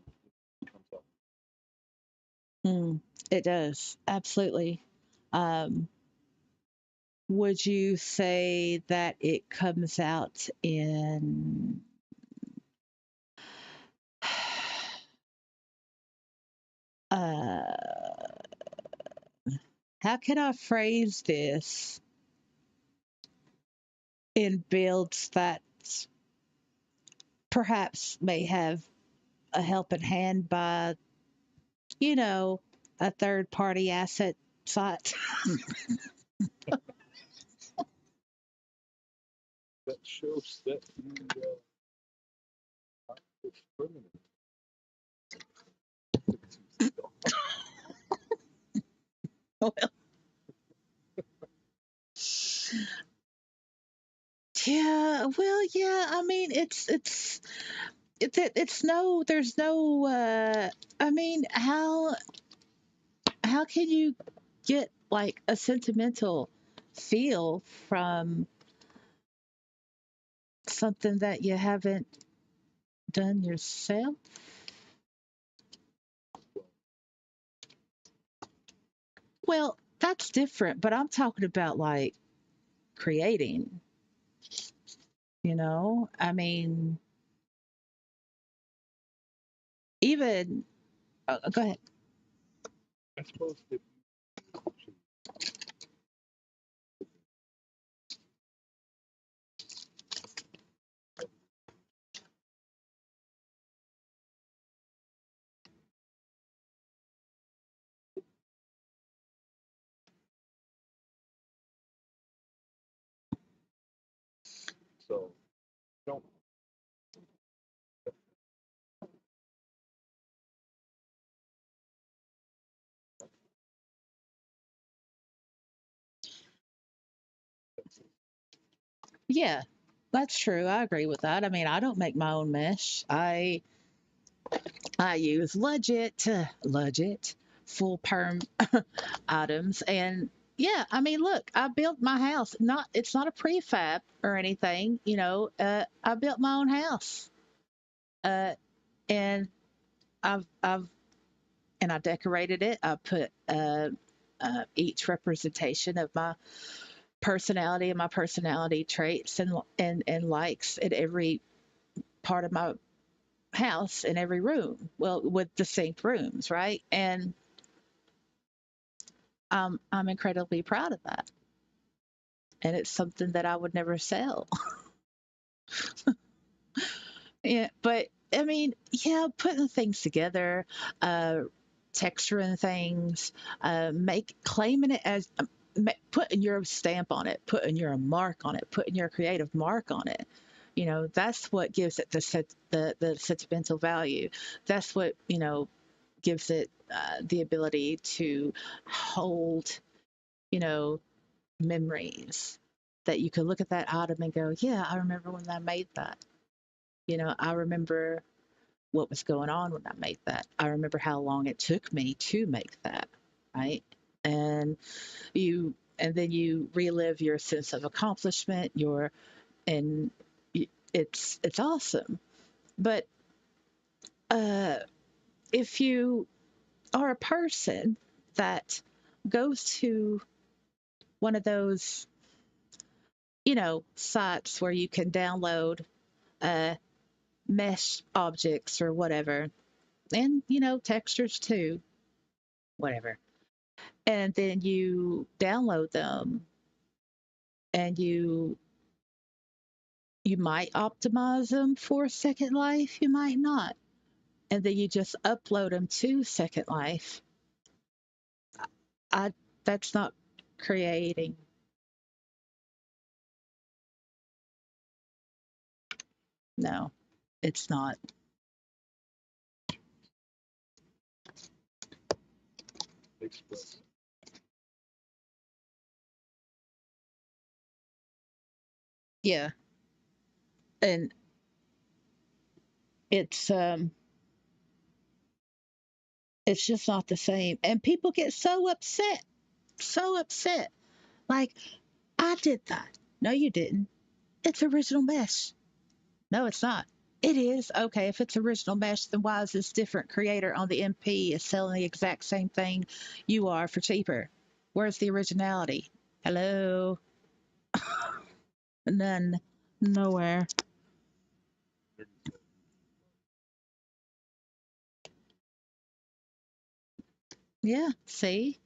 it comes up. it does absolutely. Um, would you say that it comes out in uh, how can I phrase this in builds that perhaps may have a helping hand by, you know, a third party asset site? That shows that you it's permanent. Well, yeah, well, yeah. I mean, it's no, there's no. I mean, how can you get like a sentimental feel from something that you haven't done yourself? Well, that's different, but I'm talking about like creating, I mean, even, go ahead. I suppose that so don't Yeah, that's true. I agree with that. I mean, I don't make my own mesh. I use legit full perm items. And yeah, I mean, look, I built my house. Not It's not a prefab or anything. I built my own house, uh, and I've and I decorated it. I put each representation of my personality and my personality traits and likes in every part of my house in every room. Well, with distinct rooms, right? And I'm incredibly proud of that. And it's something that I would never sell. Yeah, but I mean, yeah, putting things together, uh, texturing things, claiming it as putting your stamp on it, putting your mark on it, putting your creative mark on it. That's what gives it the sentimental value. That's what gives it the ability to hold, you know, memories that you could look at that item and go, yeah, I remember when I made that. I remember what was going on when I made that. I remember how long it took me to make that, right? And and then you relive your sense of accomplishment, and it's awesome. But uh, if you are a person that goes to one of those, sites where you can download uh, mesh objects or whatever, and textures too, whatever, and then you download them, and you might optimize them for Second Life, you might not, and then you just upload them to Second Life. I That's not creating. No, it's not. Express. Yeah, and it's um it's just not the same. And people get so upset, so upset. Like, I did that. No, you didn't. It's original mesh. No, it's not. It is. Okay, if it's original mesh, then why is this different creator on the MP is selling the exact same thing you are for cheaper? Where's the originality? Hello? None. Nowhere. Yeah, see?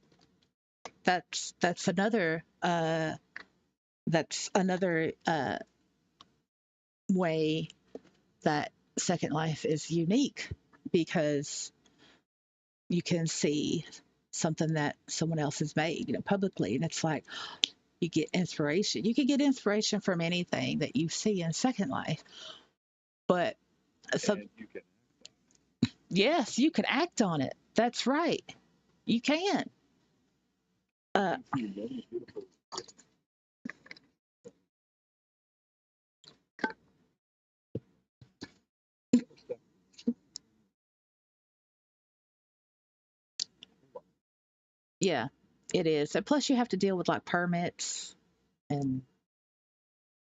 That's another way that Second Life is unique because you can see something that someone else has made, publicly, and it's like you get inspiration. You can get inspiration from anything that you see in Second Life, but so And you can yes, you can act on it. That's right. You can. Uh, see many beautiful stuff. yeah, it is. And plus, you have to deal with like permits and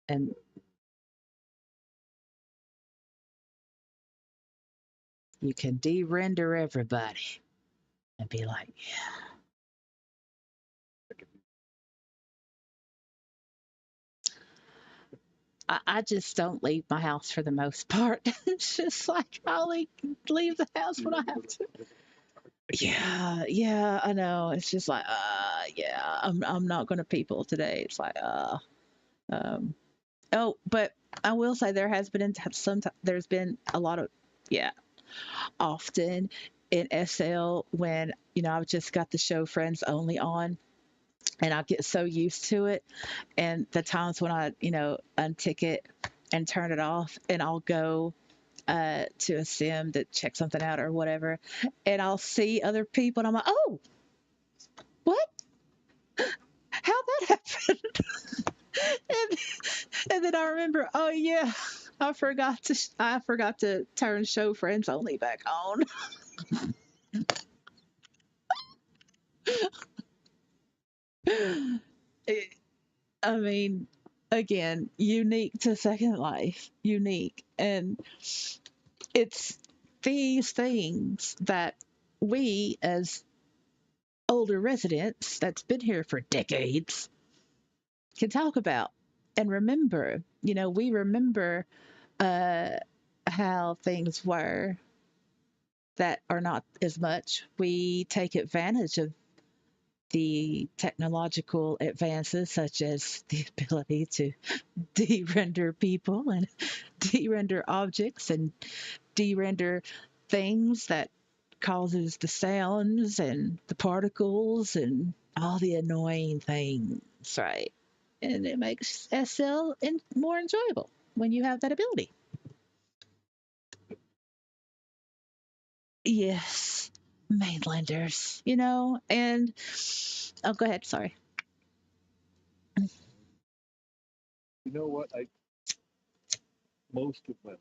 and you can de-render everybody and be like, I just don't leave my house for the most part. It's just like I only leave the house when I have to. Yeah, yeah, I know. It's just like, yeah, I'm not gonna people today. It's like, um, oh, but I will say there has been there's been a lot of, yeah, often in SL when I've just got the show Friends Only on, and I get so used to it, and the times when I untick it and turn it off, and I'll go to a sim to check something out or whatever, and I'll see other people, and I'm like, oh, what? How that happened? and, and then I remember, oh yeah, I forgot to turn show Friends Only back on. It- I mean, again, unique to Second Life, unique, and it's these things that we as older residents that's been here for decades can talk about and remember. We remember uh, how things were that are not as much. We take advantage of the technological advances, such as the ability to de-render people and de-render objects and de-render things that causes the sounds and the particles and all the annoying things, right? And it makes more enjoyable when you have that ability. Yes, mainlanders, and oh, go ahead. Sorry. You know what? I most of my life,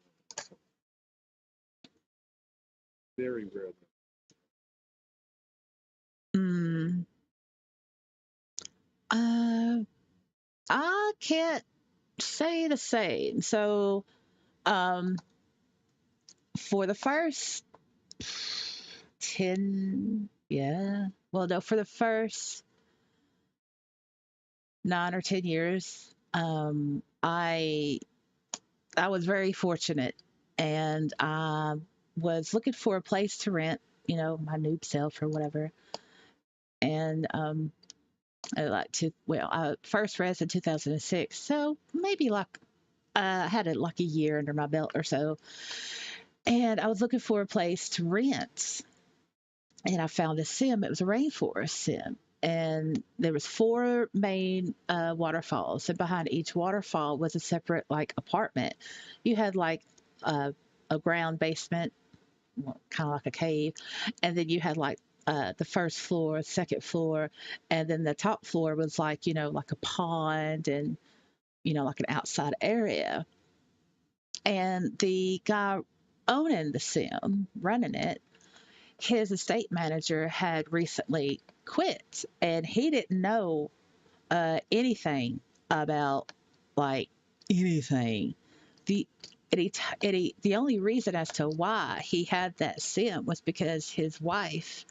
very rarely. Mm, uh, I can't say the same. So, um, for the first 10, well, no, for the first 9 or 10 years, I was very fortunate, and I was looking for a place to rent, my noob self or whatever, and I like to well, I first read in 2006, so maybe like I had it like a year under my belt or so, and I was looking for a place to rent, and I found a sim. It was a rainforest sim, and there was four main waterfalls, and behind each waterfall was a separate like apartment. You had like uh, a ground basement, kind of like a cave, and then you had like the first floor, second floor, and then the top floor was like, like a pond and, like an outside area. And the guy owning the sim, running it, his estate manager had recently quit, and he didn't know anything about like anything. The the only reason as to why he had that sim was because his wife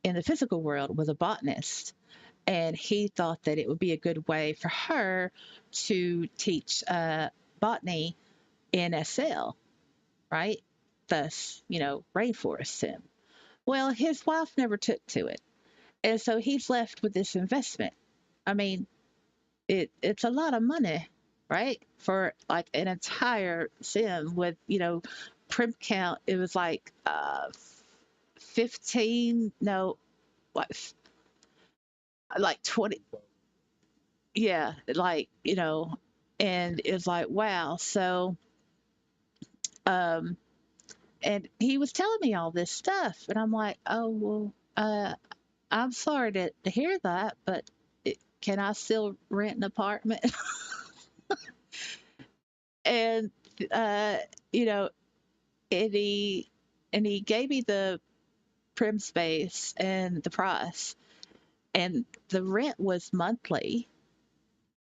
in the physical world was a botanist, and he thought that it would be a good way for her to teach botany in SL, right? Thus, rainforest sim. Well, his wife never took to it, and so he's left with this investment. I mean, it's a lot of money, right? For like an entire sim with, prim count. It was like 15, no, what, like 20. Yeah, like, and it's like, wow. So, um, and he was telling me all this stuff, and I'm like, oh, well, I'm sorry to hear that, but can I still rent an apartment? And, uh, you know, and he gave me the prim space and the price, and the rent was monthly,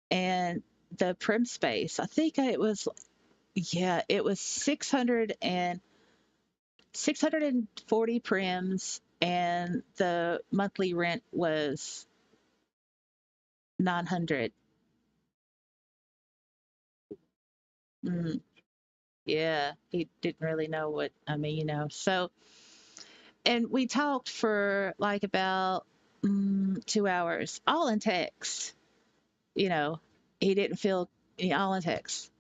and the prim space, I think it was, yeah, it was 640 prims, and the monthly rent was 900. Mm, yeah, he didn't really know what I mean, so, and we talked for like about 2 hours, all in text. you know, he didn't feel all in text.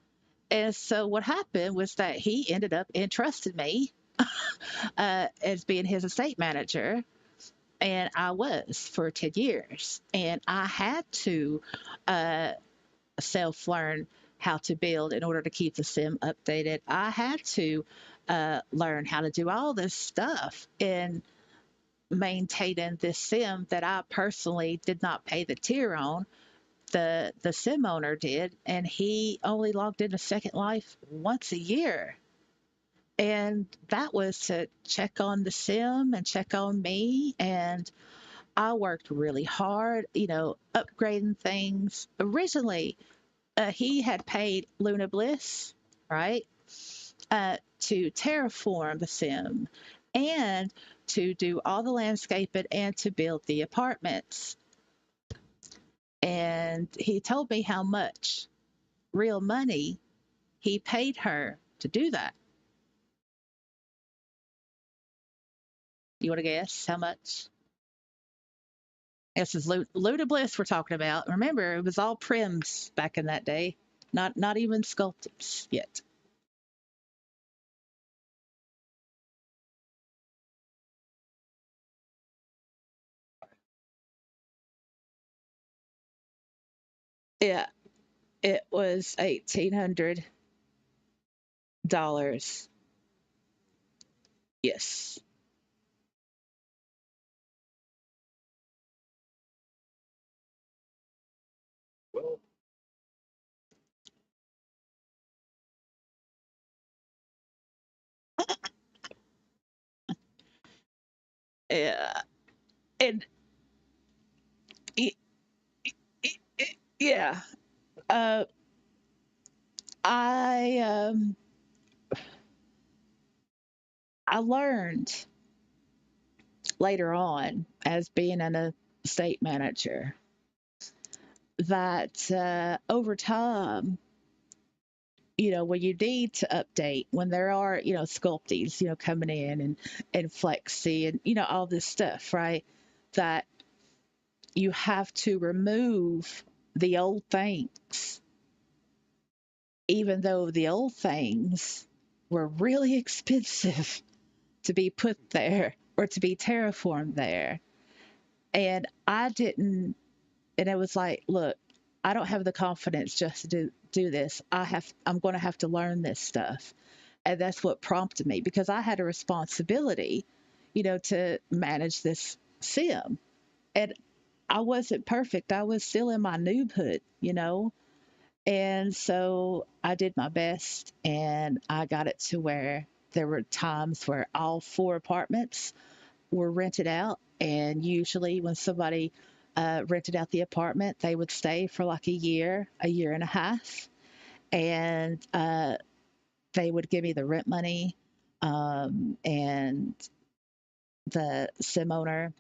And so what happened was that he ended up entrusting me as being his estate manager, and I was for 10 years. And I had to uh, self learn how to build in order to keep the sim updated. I had to learn how to do all this stuff in maintaining this sim that I personally did not pay the tier on. The sim owner did, and he only logged into Second Life once a year. And that was to check on the sim and check on me. And I worked really hard, upgrading things. Originally, he had paid Luna Bliss, right, to terraform the sim and to do all the landscaping and to build the apartments. And he told me how much real money he paid her to do that. You want to guess how much? This is Luda Bliss we're talking about. Remember, it was all prims back in that day, not even sculpteds yet. Yeah, it was $1,800. Yes. Well, Yeah, and y- yeah, uh, I I learned later on as being an estate manager that over time, when you need to update, when there are, sculpties, coming in and flexi and, all this stuff, right? That you have to remove the old things, even though the old things were really expensive to be put there or to be terraformed there. And I didn't, and it was like, look, I don't have the confidence just to do this. I'm going to have to learn this stuff. And that's what prompted me because I had a responsibility, to manage this sim. And I wasn't perfect. I was still in my noobhood. And so I did my best and I got it to where there were times where all four apartments were rented out. And usually, when somebody rented out the apartment, they would stay for like a year and a half. And they would give me the rent money. And the sim owner,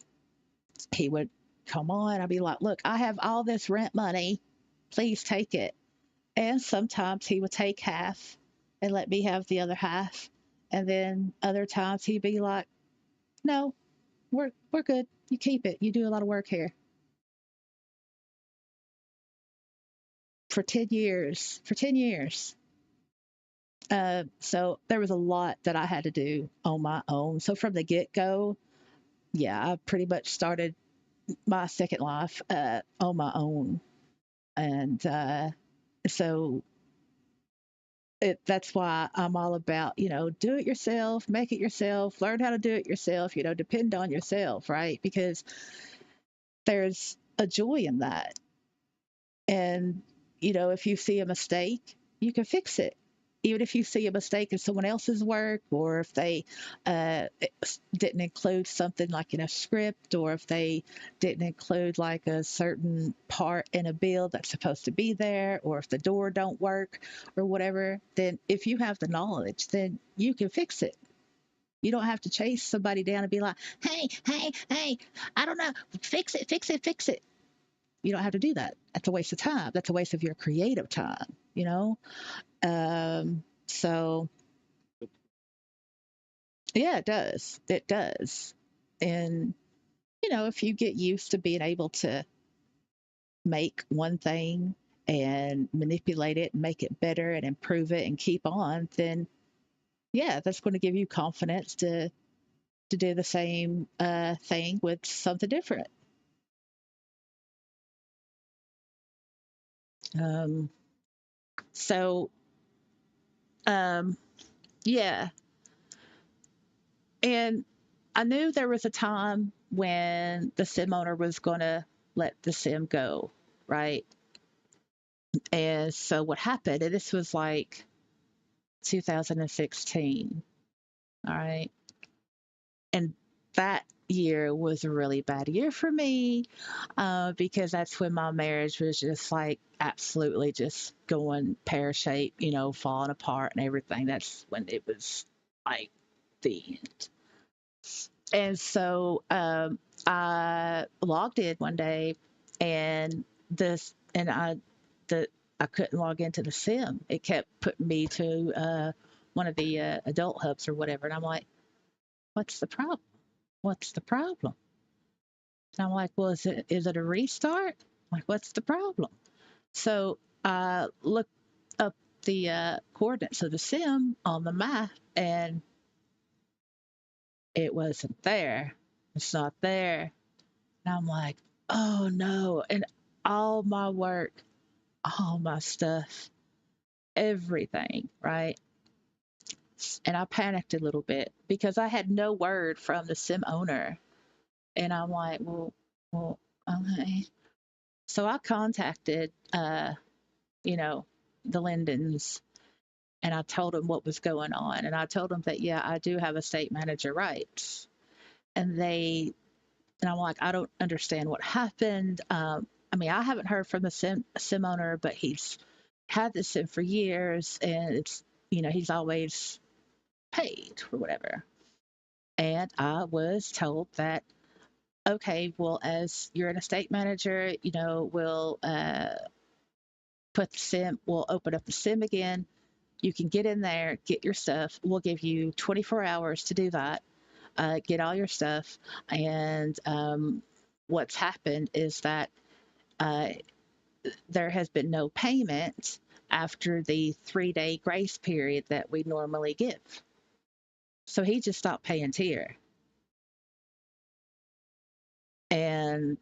he would come on. I'd be like, look, I have all this rent money. Please take it. And sometimes he would take half and let me have the other half. And then other times he'd be like, no, we're good. You keep it. You do a lot of work here. For 10 years. For 10 years. So there was a lot that I had to do on my own. So from the get go, yeah, I pretty much started my second life on my own. And so that's why I'm all about, do it yourself, make it yourself, learn how to do it yourself, depend on yourself, right? Because there's a joy in that. And, if you see a mistake, you can fix it. Even if you see a mistake in someone else's work, or if they uh, didn't include something like in a script, or if they didn't include like a certain part in a build that's supposed to be there, or if the door don't work or whatever, then if you have the knowledge, then you can fix it. You don't have to chase somebody down and be like, hey, hey, hey, I don't know, fix it, fix it, fix it. You don't have to do that. That's a waste of time. That's a waste of your creative time. So yeah, it does. It does. And, if you get used to being able to make one thing and manipulate it and make it better and improve it and keep on, then yeah, that's going to give you confidence to do the same thing with something different. Um, so um, yeah, and I knew there was a time when the sim owner was going to let the sim go, right? And so what happened, and this was like 2016, all right? And that year was a really bad year for me because that's when my marriage was just like absolutely just going pear shaped, falling apart and everything. That's when it was like the end. And so I logged in one day, and this, and the I couldn't log into the sim. It kept putting me to one of the adult hubs or whatever, and I'm like, "What's the problem? What's the problem?" And I'm like, "Well, is it a restart? Like, what's the problem?" So I looked up the coordinates of the sim on the map, and it wasn't there. It's not there. And I'm like, oh no. And all my work, all my stuff, everything, right? And I panicked a little bit because I had no word from the sim owner. And I'm like, well, okay. So I contacted, you know, the Lindens, and I told them what was going on. And I told them that, yeah, I do have estate manager rights. And and I'm like, I don't understand what happened. I mean, I haven't heard from the sim owner, but he's had this sim for years, and he's always paid or whatever. And I was told that, okay, well, as you're an estate manager, we'll we'll open up the sim again. You can get in there, get your stuff. We'll give you 24 hours to do that. Get all your stuff. And what's happened is that uh, there has been no payment after the 3-day grace period that we normally give. So he just stopped paying tier. And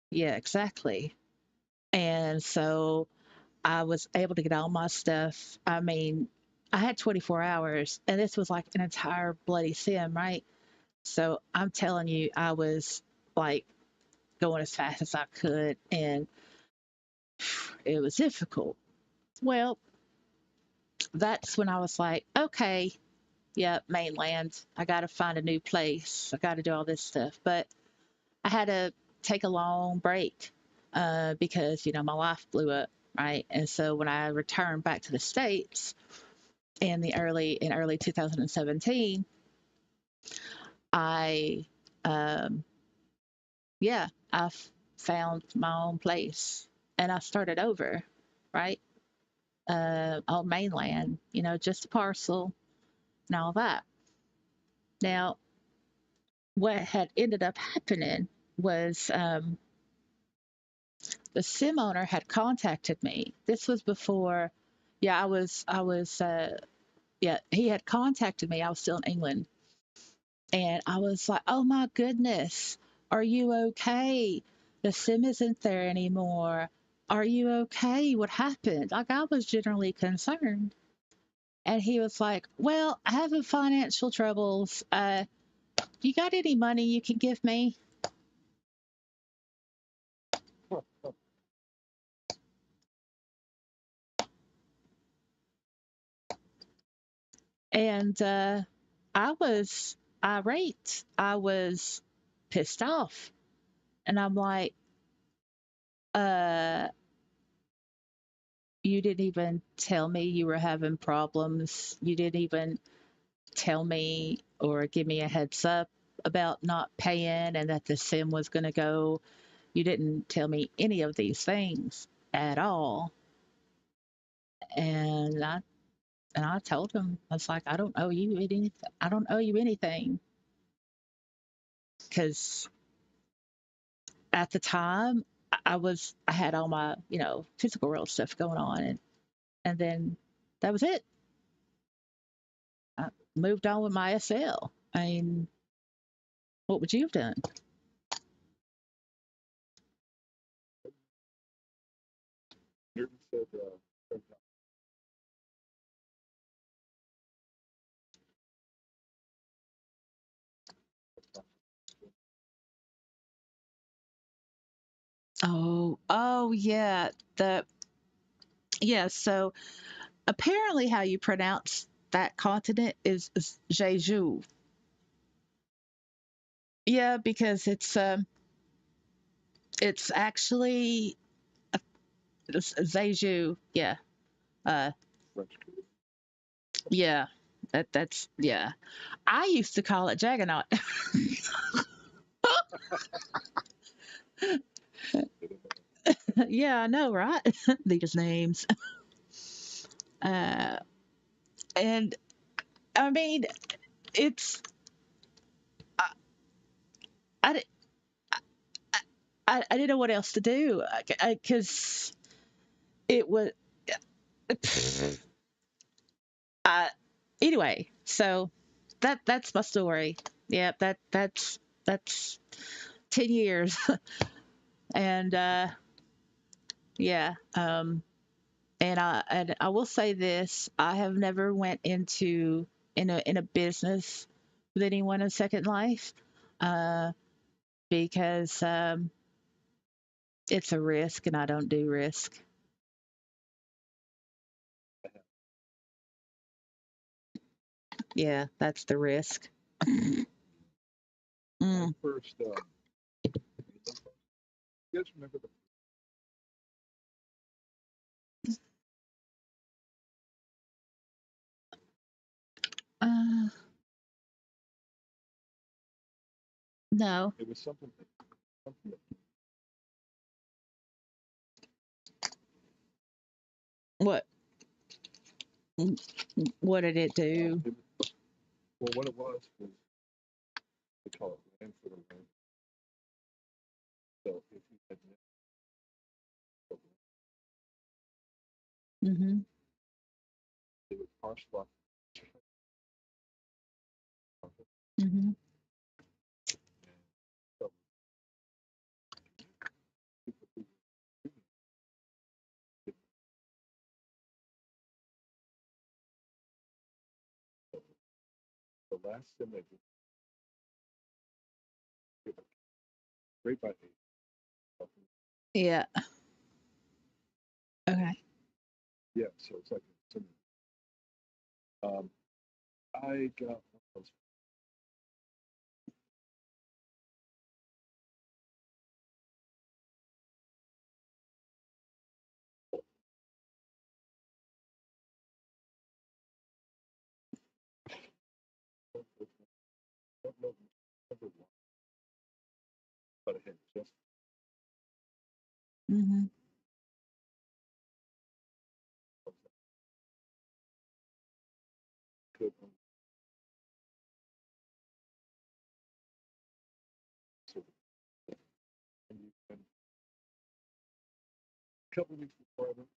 yeah, exactly. And so I was able to get all my stuff. I mean, I had 24 hours, and this was like an entire bloody sim, right? So I'm telling you, I was like going as fast as I could, and it was difficult. Well, that's when I was like, okay, yeah, mainland. I got to find a new place. I got to do all this stuff. But I had to take a long break because, my life blew up, right? And so when I returned back to the States in early 2017, I, um, yeah, found my own place and I started over, right? On mainland, just a parcel and all that. Now, what had ended up happening was the sim owner had contacted me. This was before, yeah, yeah, he had contacted me. I was still in England. And I was like, oh my goodness, are you okay? The sim isn't there anymore. Are you okay? What happened? Like, I was generally concerned. And he was like, well, I have financial troubles. You got any money you can give me? And I was irate. I was pissed off. And I'm like, uh, you didn't even tell me you were having problems. You didn't even tell me or give me a heads up about not paying and that the sim was going to go. You didn't tell me any of these things at all. And I told him, I was like, I don't owe you anything. I don't owe you anything because at the time I had all my physical world stuff going on, and then that was it. I moved on with my SL. I mean, what would you have done? Newton said, Oh yeah, the yeah. So apparently, how you pronounce that continent is Jeju. Yeah, because it's actually it's Jeju. Yeah. Uh, French. yeah. That's yeah. I used to call it Juggernaut. Yeah, I know, right? These names. Uh, and I mean, it's I, I, di- I didn't know what else to do because it was. Uh, anyway, so that's my story. Yeah, that's 10 years, and yeah, and I will say this: I have never went into in a business with anyone in Second Life, uh, because it's a risk, and I don't do risk. Yeah, that's the risk. Mm. First, you guys remember the Uh, no. it was something What what did it do? it, well, what it was they call it land for the land. So if you had Hmm. they would parcel off Hmm. last sim I did, right by eight. Yeah. Okay. Yeah, so it's like a sim. I got one of those. Don't know number one, but it had just Mm-hmm. could. So, and you can, a couple weeks before I went,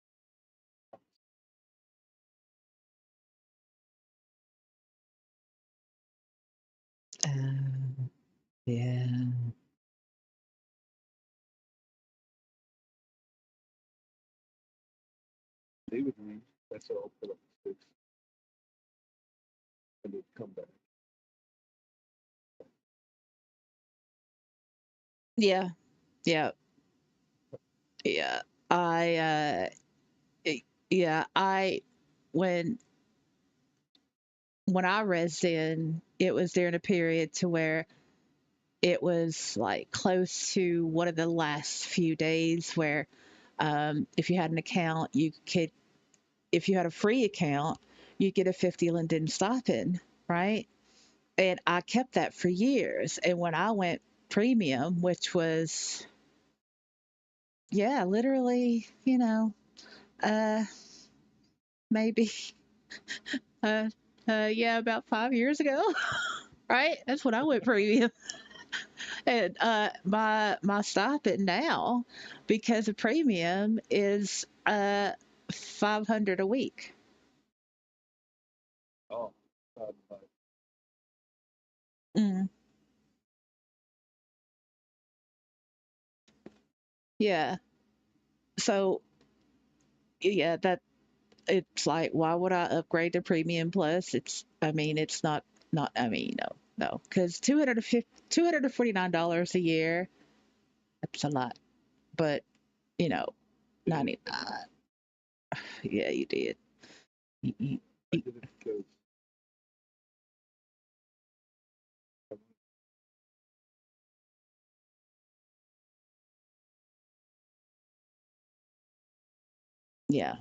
Yeah. they would leave. That's how I'll put up the sticks, and they'd come back. Yeah. Yeah. Yeah. I yeah, I when when I rezzed in, it was during a period to where it was like close to one of the last few days where if you had an account, you could, if you had a free account, you get a 50 Linden stipend, right? And I kept that for years. And when I went premium, which was, yeah, literally, uh, maybe, uh, yeah, about 5 years ago, right? That's when I went premium. And my stipend now, because of premium, is 500 a week. Oh, Mm, yeah. So yeah, that it's like, why would I upgrade to premium plus? It's, I mean, it's not. I mean, no, because $249 a year. That's a lot, but you know, did it? 99. Yeah, you did. You, you, I you, did it because I wanted yeah,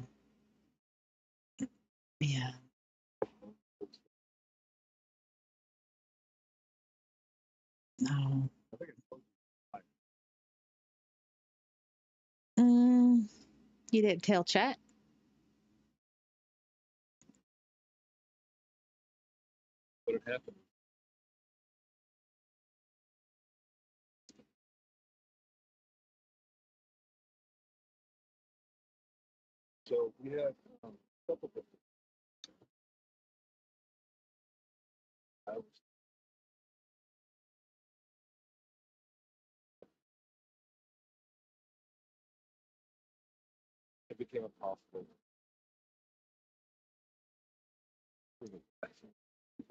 yeah. to. No. I think I told you, Mm, you didn't tell chat. what had happened. So we had a couple of. I was. It became impossible. Even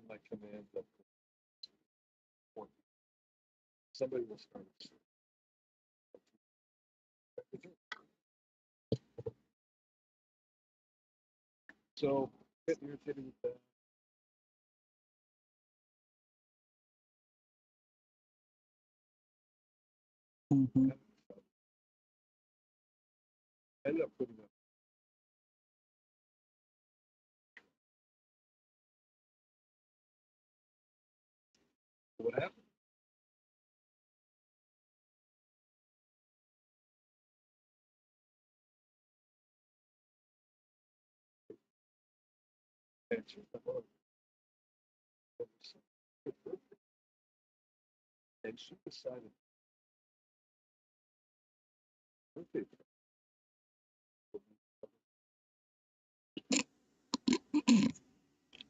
my commands up to 20. Somebody will start. So getting irritated with that. Hmm. I ended up putting up. What happened? And she and she decided, okay,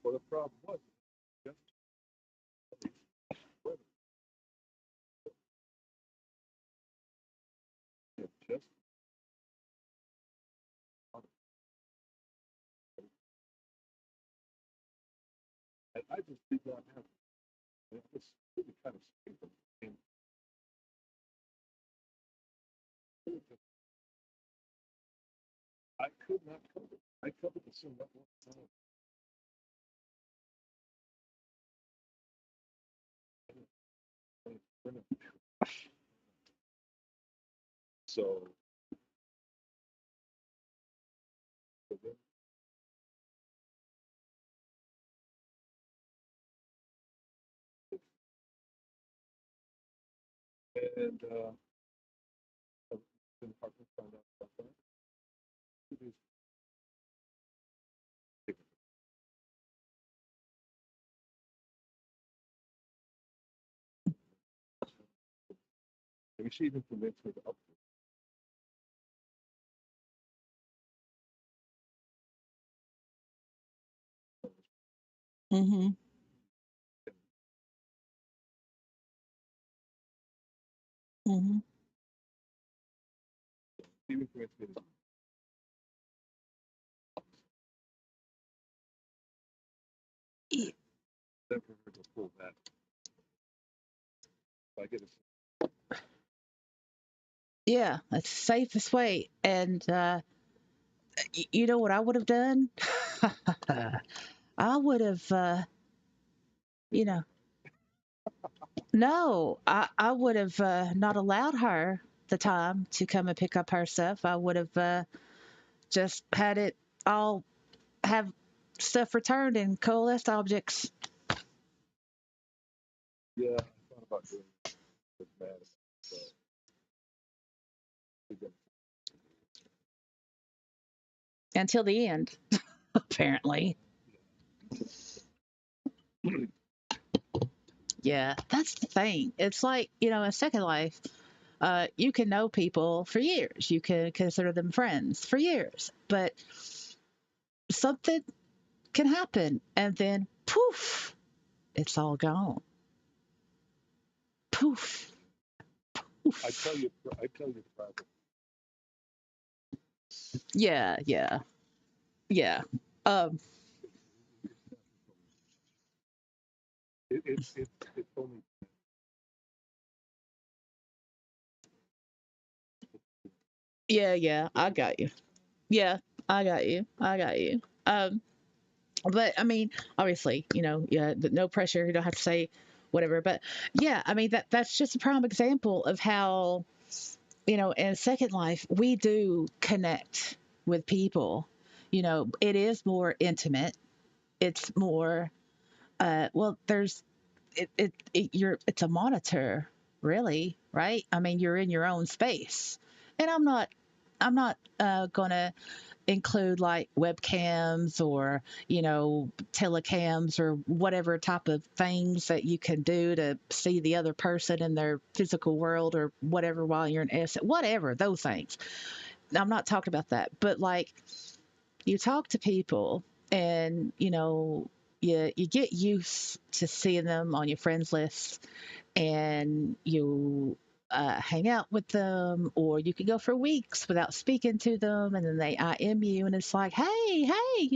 well, the problem was just just and I just did not have It was really kind of stupid. And I could not cover it. I covered the sim that one time. So, and then partner found out about that. Maybe she even convinced me to up Mm-hmm. Mm-hmm. She even convinced me to never heard of pull that. If I get a Yeah, that's the safest way. And you know what I would have done? I would have, you know, no, I would have not allowed her the time to come and pick up her stuff. I would have just had it all have stuff returned in coalesced objects. yeah, I thought about doing it with mad, but Until the end, apparently. Yeah, that's the thing. It's like, in Second Life, you can know people for years. You can consider them friends for years. But something can happen and then poof, it's all gone. Poof, poof. I tell you the problem. Yeah, yeah, yeah. Um, It's only yeah, yeah, I got you. Yeah, I got you. I got you. But I mean, obviously, yeah, no pressure. You don't have to say whatever. But yeah, I mean that's just a prime example of how, in Second Life we do connect with people. It is more intimate. It's more. Well, there's it's a monitor, really, right? I mean, you're in your own space, and I'm not gonna include like webcams or telecams or whatever type of things that you can do to see the other person in their physical world or whatever while you're in asset, whatever those things. I'm not talking about that, but like you talk to people and you get used to seeing them on your friends list and you hang out with them, or you could go for weeks without speaking to them, and then they IM you, and it's like, hey, hey,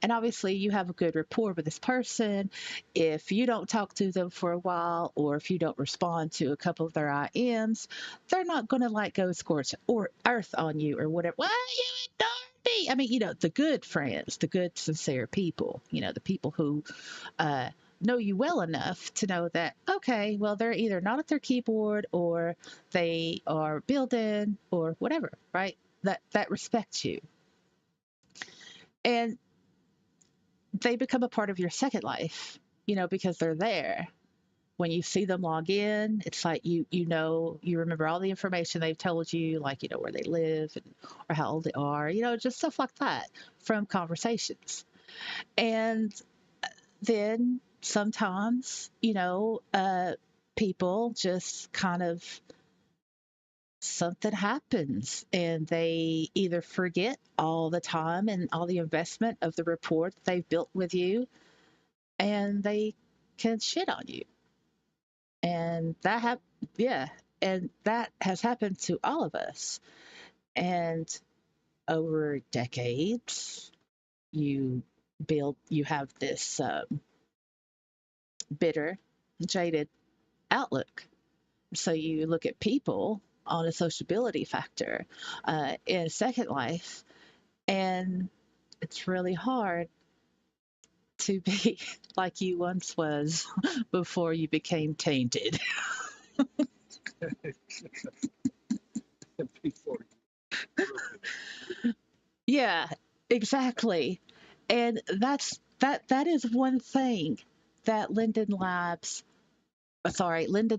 and obviously you have a good rapport with this person. If you don't talk to them for a while, or if you don't respond to a couple of their IMs, they're not going to like go scorch or earth on you or whatever. Why you ignored me? I mean, the good friends, the good, sincere people, the people who uh, know you well enough to know that, okay, well, they're either not at their keyboard or they are building or whatever, right? That respects you, and they become a part of your Second Life, because they're there. When you see them log in, it's like you remember all the information they've told you, like where they live or how old they are, just stuff like that from conversations. And then sometimes, people just kind of something happens and they either forget all the time and all the investment of the rapport that they've built with you, and they can shit on you. And yeah, and that has happened to all of us. And over decades, you you have this bitter. jaded outlook. So you look at people on a sociability factor in Second Life, and it's really hard to be like you once was before you became tainted. Before Yeah, exactly. And that is one thing that Linden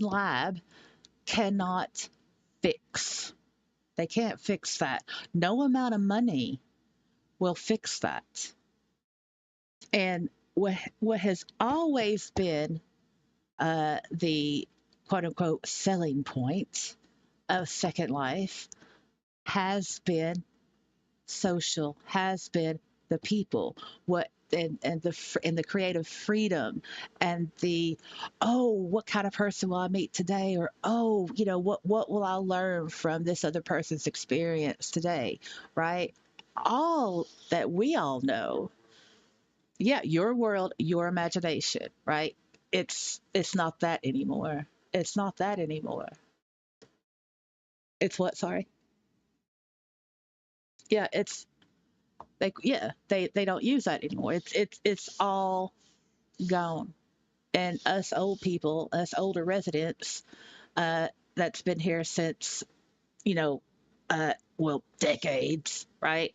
Lab cannot fix. They can't fix that. No amount of money will fix that. And what has always been the quote unquote selling point of Second Life has been social, has been the people, what and the creative freedom and the, oh, what kind of person will I meet today, or oh, what will I learn from this other person's experience today, right? All that we all know. Yeah, your world, your imagination, right? It's not that anymore. It's not that anymore. It's what? Sorry. Yeah, it's like, yeah, they don't use that anymore. It's all gone. And us old people, us older residents, that's been here since, you know, well, decades, right?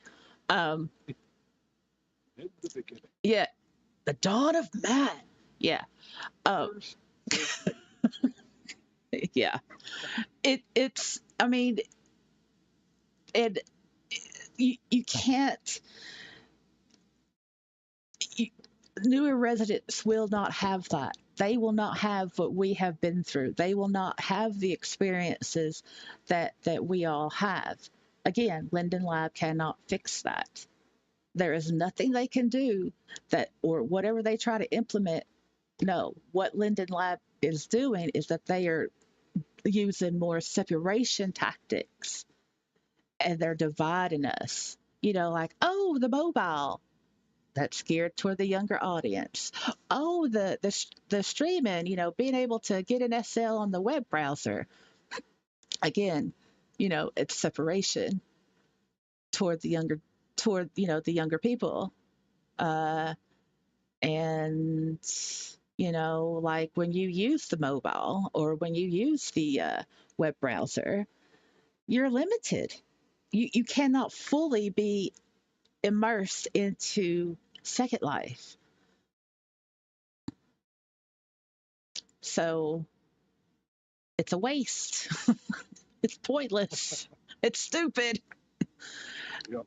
Um, in the beginning. yeah, the dawn of man. Yeah. Um, First, yeah. It's. I mean, and you can't. You, newer residents will not have that. They will not have what we have been through. They will not have the experiences that we all have. Again, Linden Lab cannot fix that. There is nothing they can do that, or whatever they try to implement. No, what Linden Lab is doing is that they are using more separation tactics, and they're dividing us. Like, oh, the mobile, that's geared toward the younger audience. Oh, the streaming, being able to get an SL on the web browser. Again, it's separation toward the younger people. Uh, and like when you use the mobile or when you use the web browser, you're limited. You cannot fully be immersed into Second Life. So it's a waste. It's pointless. It's stupid. yeah.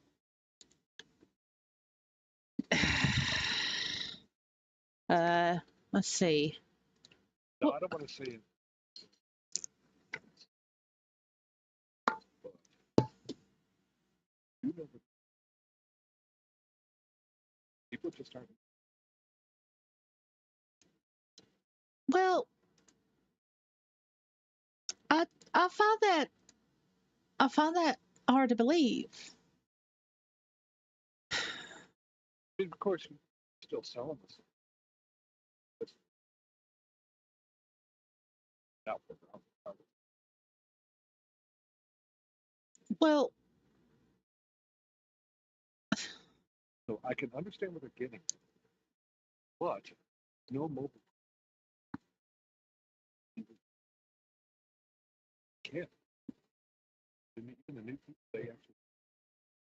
Uh, let's see. No, I don't want to say it. But you know, the people just aren't. Well, I I find that I find that hard to believe. I mean, of course, you're still selling this. It's not for them. Well, So I can understand what they're getting, but no mobile can't. Even the new people, they actually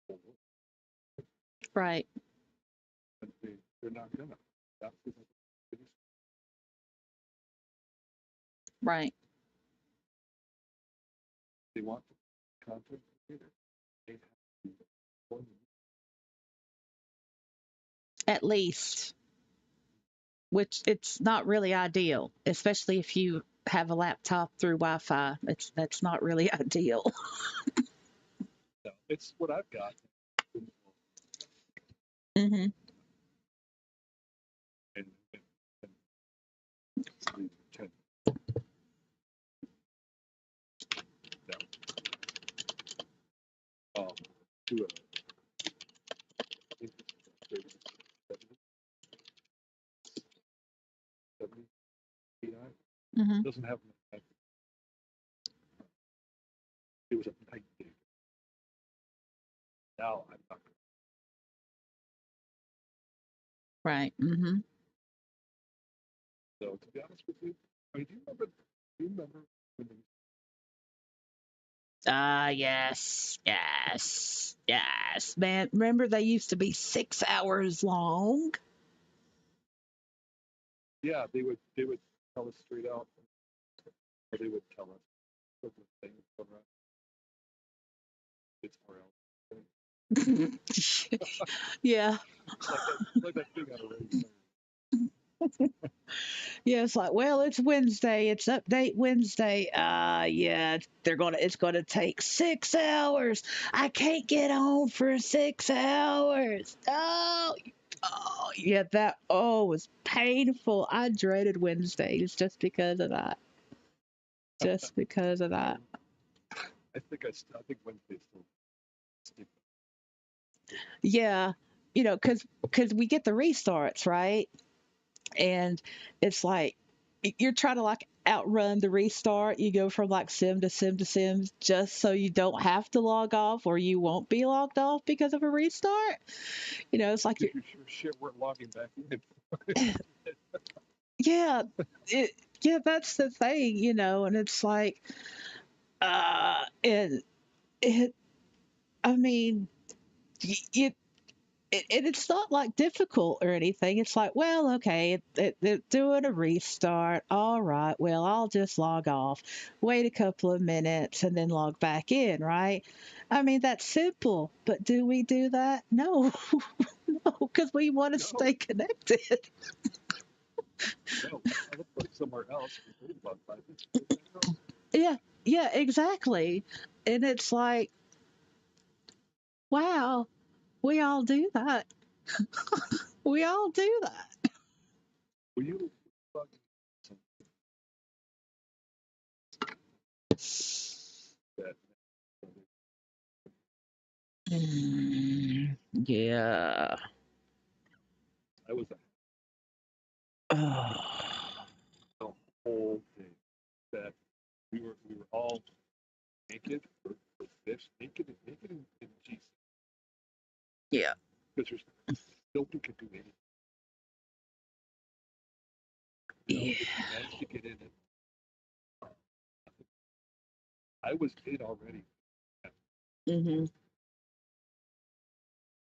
won't work, right, but they're not gonna. That's because right. they want the content creator. They have to perform At least, which it's not really ideal, especially if you have a laptop through Wi-Fi. That's not really ideal. no, it's what I've got. Hmm. And leave it 10 down. To a, I think it's 30, 70, 70 PI. Hmm. Doesn't have it was a night game. Now I'm not. Right. Hmm. So to be honest with you, I mean, do you remember when they, Ah, yes, yes, yes. Man, remember they used to be 6 hours long? yeah, they would tell us straight out, or they would tell us what the thing was going on. It's 4 hours. Yeah. Like that thing on a radio. Yeah, it's like, well, it's Wednesday. It's update Wednesday. Yeah, it's gonna take 6 hours. I can't get on for 6 hours. Yeah, that was painful. I dreaded Wednesdays just because of that. Just because of that. I think Wednesday still stick. Yeah, because we get the restarts, right? And it's like you're trying to like outrun the restart. You go from like sim to sim to sim just so you don't have to log off or you won't be logged off because of a restart. It's like Because you sure shit weren't logging back in. yeah, it, yeah, that's the thing, and it's like, and it, I mean, it, and it's not like difficult or anything. It's like, well, okay, they're doing a restart. All right, well, I'll just log off, wait a couple of minutes, and then log back in, right? I mean, that's simple, but do we do that? No, no, because we want to No, stay connected. no. I look like somewhere else. Wait about 5 minutes. Yeah, yeah, exactly. And it's like, wow, we all do that. We all do that. Will you log some that? Yeah. I was Oh. the whole thing that we were all naked or fish naked in Jesus Yeah. because there's nobody could do anything. Yeah. If you managed to get in it, I was in already. Hmm.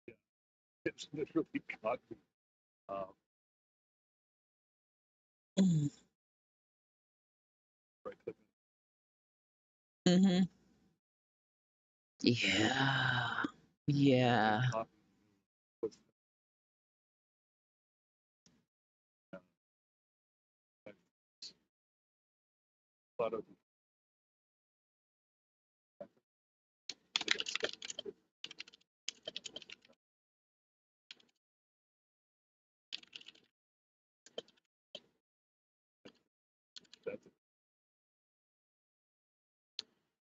Yeah, it's literally caught me. Um, right, Hmm. Yeah. Yeah. caught me was uh, I thought of that.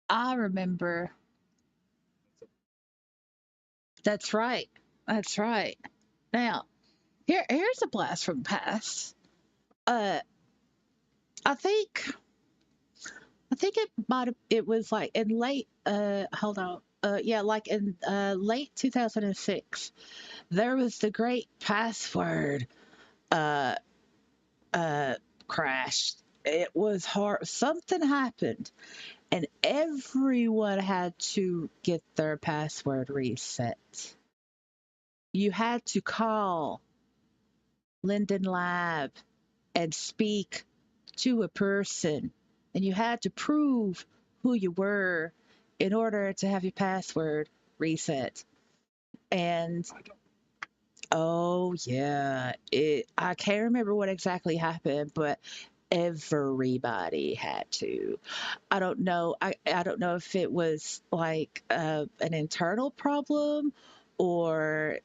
I remember. That's right. That's right. Now, here's a blast from the past. Uh, I think it was like in late hold on. Yeah, like in late 2006, there was the great password uh uh crash. It was hard. Something happened and everyone had to get their password reset. You had to call Linden Lab and speak to a person, and you had to prove who you were in order to have your password reset. And oh yeah, it I can't remember what exactly happened, but everybody had to. I don't know if it was like an internal problem or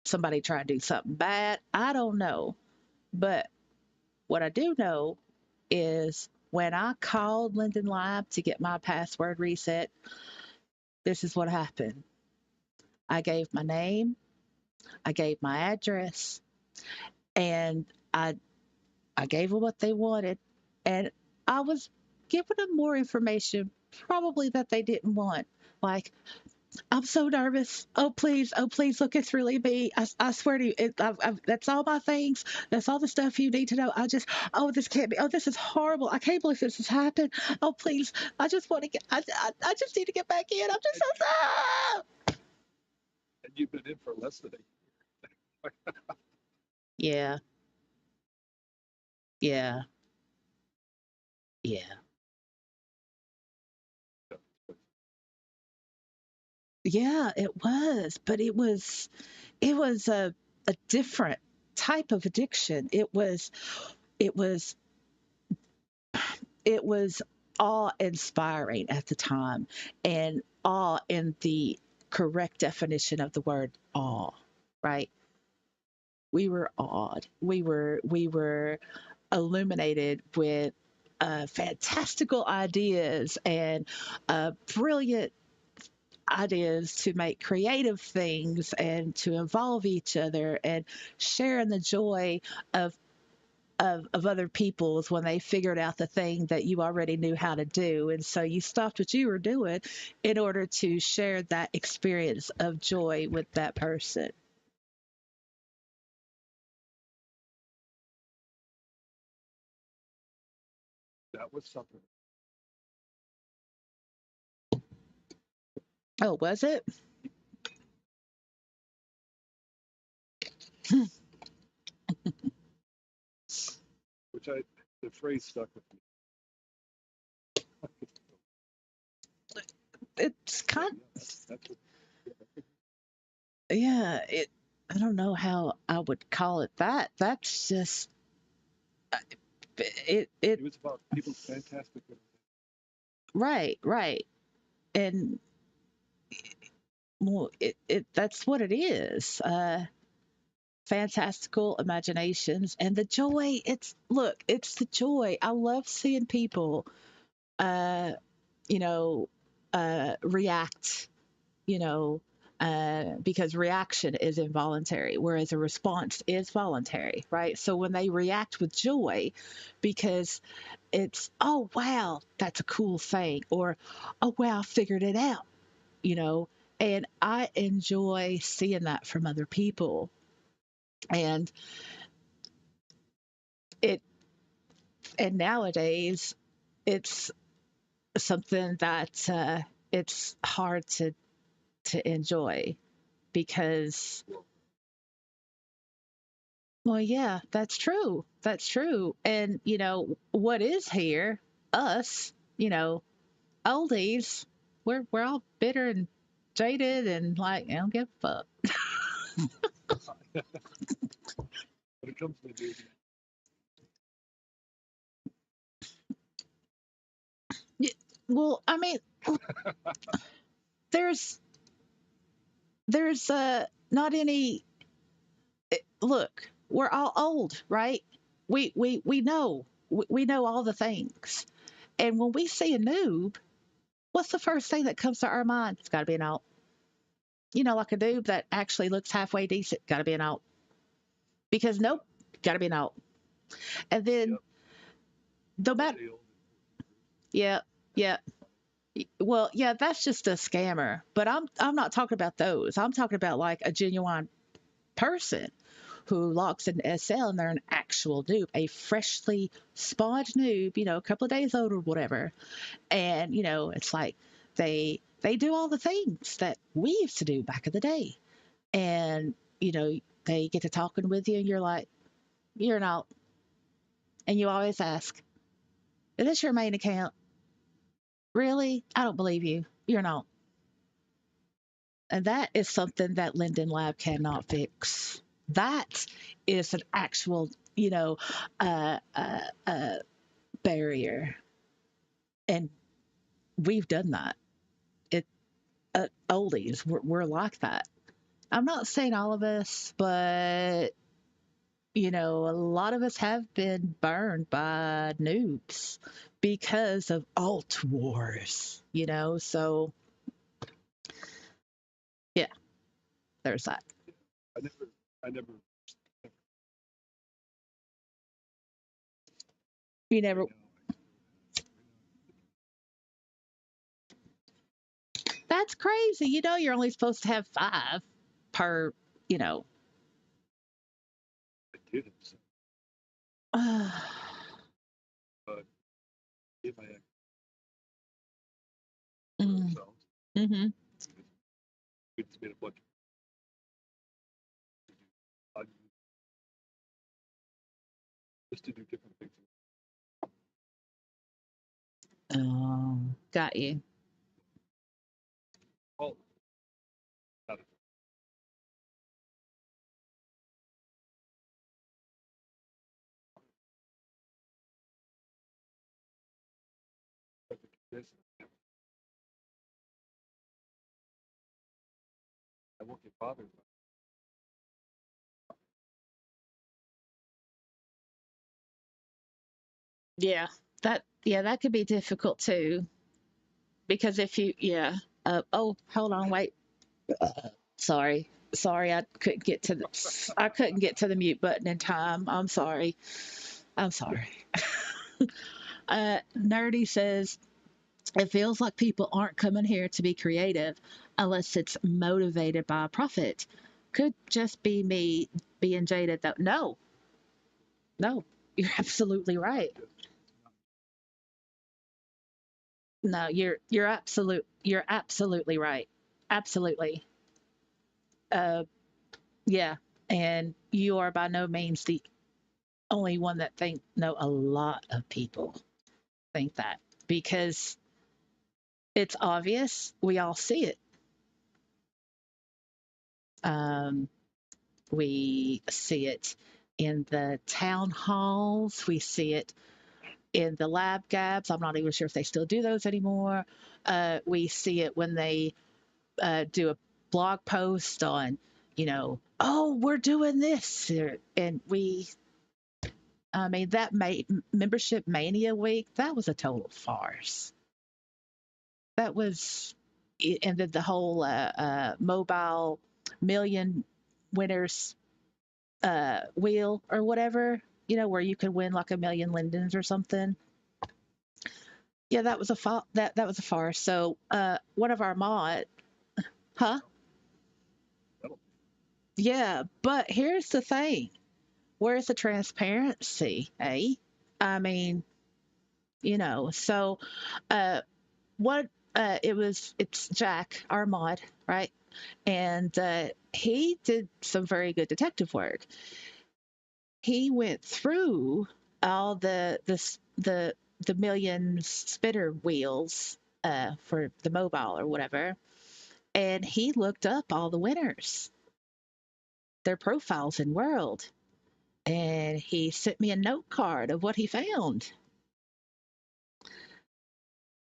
somebody trying to do something bad. I don't know. But what I do know is when I called Linden Lab to get my password reset, this is what happened. I gave my name, I gave my address, and I gave them what they wanted, and I was giving them more information, probably that they didn't want. Like, I'm so nervous. Oh please, look, it's really me. I swear to you, that's all my things. That's all the stuff you need to know. Oh, this can't be. Oh, this is horrible. I can't believe this has happened. Oh, please, I just want to get. I just need to get back in. I'm just so sad. And you've been in for less than Yeah, yeah, yeah, yeah. It was, but it was a different type of addiction. It was it was awe inspiring at the time, and awe in the correct definition of the word awe, right? We were awed. We were illuminated with fantastical ideas and brilliant ideas to make creative things and to involve each other and share in the joy of of other people's when they figured out the thing that you already knew how to do. And so you stopped what you were doing in order to share that experience of joy with that person. that was something. Oh, was it? Which the phrase stuck with me. It's But kind yeah, that's what, yeah, I don't know how I would call it that. That's just it it was about people's fantastic. right, right. And well, it that's what it is. Fantastical imaginations and the joy. It's the joy. I love seeing people uh you know react, you know because reaction is involuntary, whereas a response is voluntary, right? So when they react with joy, because it's, oh wow, that's a cool thing, or oh wow, I figured it out, you know and I enjoy seeing that from other people. And it and nowadays it's something that it's hard to enjoy, because, well, yeah, that's true. And what is here, us, oldies, we're all bitter and jaded and like, I don't give a fuck. When it comes to the music, Y- well, I mean, there's not any. Look, we're all old, right? We know, we know all the things. And when we see a noob, what's the first thing that comes to our mind? It's got to be an alt. Like a noob that actually looks halfway decent, got to be an alt. Because yeah, nope, got to be an alt. And then yep, no or matter, the old. yeah, yeah. Well, yeah, that's just a scammer. But I'm not talking about those. I'm talking about like a genuine person who logs in SL and they're an actual noob, a freshly spawned noob, a couple of days old or whatever. And it's like they do all the things that we used to do back in the day. And they get to talking with you and you're like, you're not. And you always ask, is this your main account? Really? I don't believe you. You're not. And that is something that Linden Lab cannot fix. That is an actual, uh, uh, uh, barrier. And we've done that. It Oldies, we're like that. I'm not saying all of us, but a lot of us have been burned by noobs because of alt wars. So yeah, there's that. I never You Right never. now, That's crazy. You're only supposed to have 5 per. You know. I did have some, but if I had for mm, ourselves, hmm we just made a bunch of just to do different things. Oh, got you. Well, not a this. I won't get bothered by Yeah, that could be difficult too because if you yeah. Oh, hold on, wait. Sorry, I couldn't get to the mute button in time. I'm sorry. I'm sorry. Nerdy says it feels like people aren't coming here to be creative unless it's motivated by a profit. Could just be me being jaded though. No, no, you're absolutely right. No, you're absolutely right. Absolutely. Uh, yeah, and you are by no means the only one that think. No, a lot of people think that because it's obvious. We all see it. Um, we see it in the town halls. We see it in the lab gabs. I'm not even sure if they still do those anymore. We see it when they do a blog post on, oh, we're doing this, and I mean, membership mania week, that was a total farce. That was, and then the whole mobile million winners wheel or whatever, where you could win like a million Lindens or something. Yeah, that was a farce. So one of our mod, huh? that'll Yeah, but here's the thing. Where's the transparency, eh? I mean, so uh what it's Jack, our mod, right? And he did some very good detective work. He went through all the million spinner wheels for the mobile or whatever, and he looked up all the winners, their profiles in world, and he sent me a note card of what he found.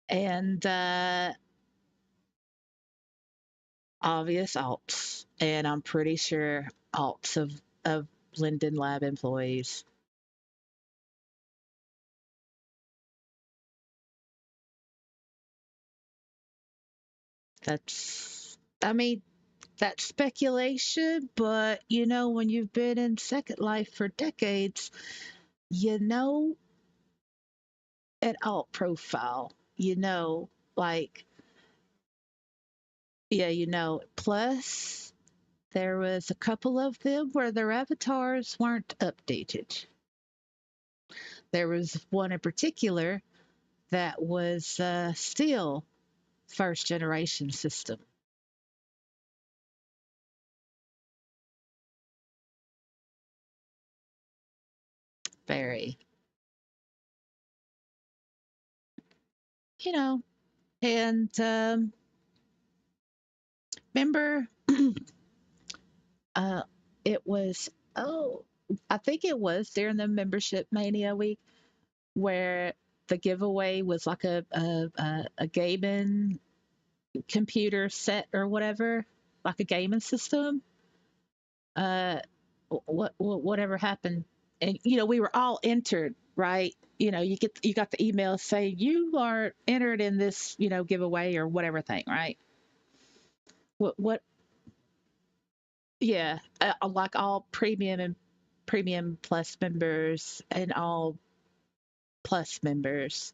And obvious alts, and I'm pretty sure alts of Linden Lab employees. I mean, that's speculation, but when you've been in Second Life for decades, you know an alt profile, like, yeah, plus there was a couple of them where their avatars weren't updated. There was one in particular that was still first generation system. Very, you know, and remember, uh, it was, oh, I think it was during the membership mania week where the giveaway was like a gaming computer set or whatever, like a gaming system. Uh, whatever happened, and we were all entered, right? You got the email saying you are entered in this giveaway or whatever thing, right? What Yeah, like all premium and premium plus members and all Plus members.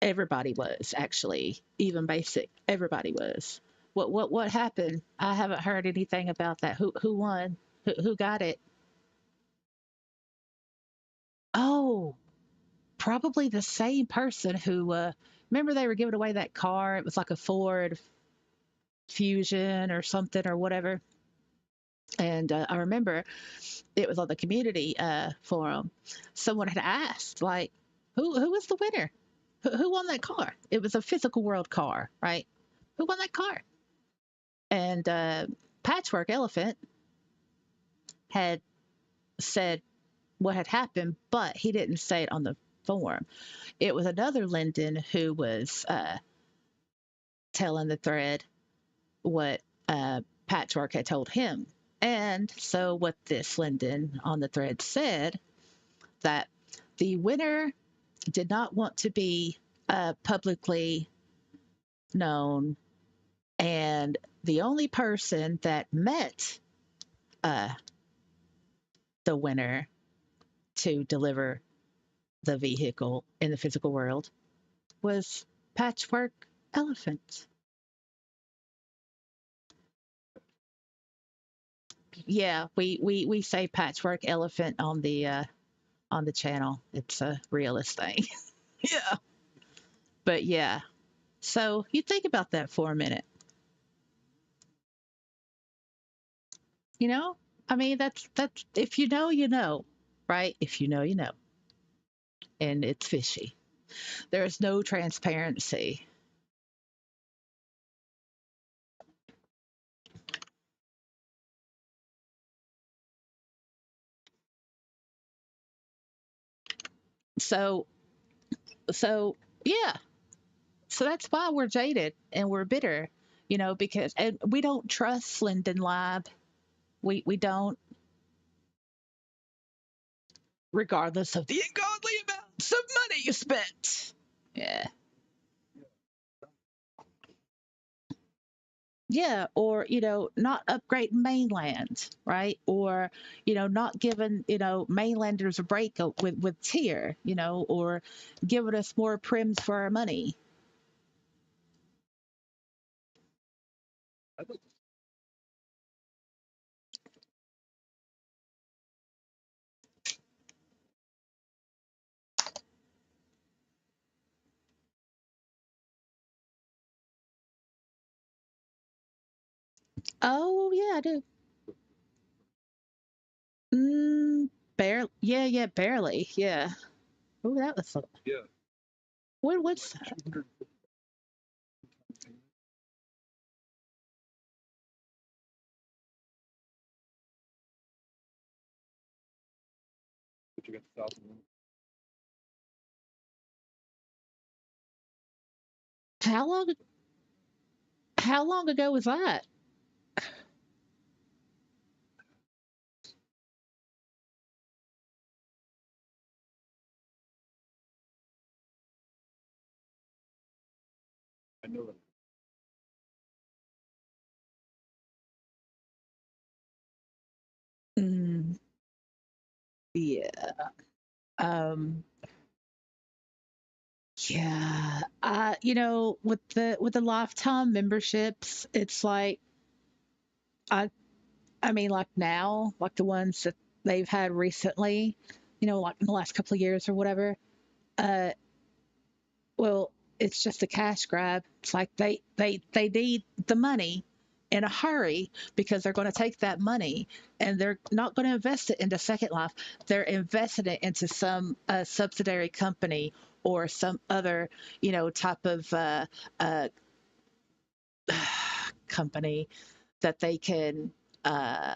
Everybody was actually, even basic. Everybody was. What happened? I haven't heard anything about that. Who won? Who got it? Oh, probably the same person who remember they were giving away that car. It was like a Ford Fusion or something or whatever. And I remember it was on the community forum. Someone had asked, like, who was the winner? Who won that car? It was a physical world car, right? Who won that car? And Patchwork Elephant had said what had happened, but he didn't say it on the forum. It was another Linden who was telling the thread what Patchwork had told him. And so, what this Linden on the thread said that the winner did not want to be publicly known, and the only person that met uh, the winner to deliver the vehicle in the physical world was Patchwork Elephant. Yeah, we say Patchwork Elephant on the channel. It's a realist thing. Yeah. But yeah. So you think about that for a minute. You know? I mean that's if you know, you know, right? If you know, you know. And it's fishy. There's no transparency. So so yeah. So that's why we're jaded and we're bitter, because and we don't trust Linden Lab. We don't, regardless of the ungodly amounts of money you spent. Yeah. Yeah, or not upgrade mainland, right? Or not giving mainlanders a break with tier, or giving us more prims for our money. I'd like to, Oh yeah, I do. Barely. Yeah, yeah, barely. Yeah. Oh, that was yeah, what's like that? 200. But you got the 1,000. How long? How long ago was that? I know that. Mm, yeah. Um. Yeah. With the lifetime memberships, it's like I I mean, like now, like the ones that they've had recently, like in the last couple of years or whatever. Uh, well, it's just a cash grab. It's like they need the money in a hurry because they're going to take that money and they're not going to invest it into Second Life. They're investing it into some subsidiary company or some other, type of uh, company that they can uh,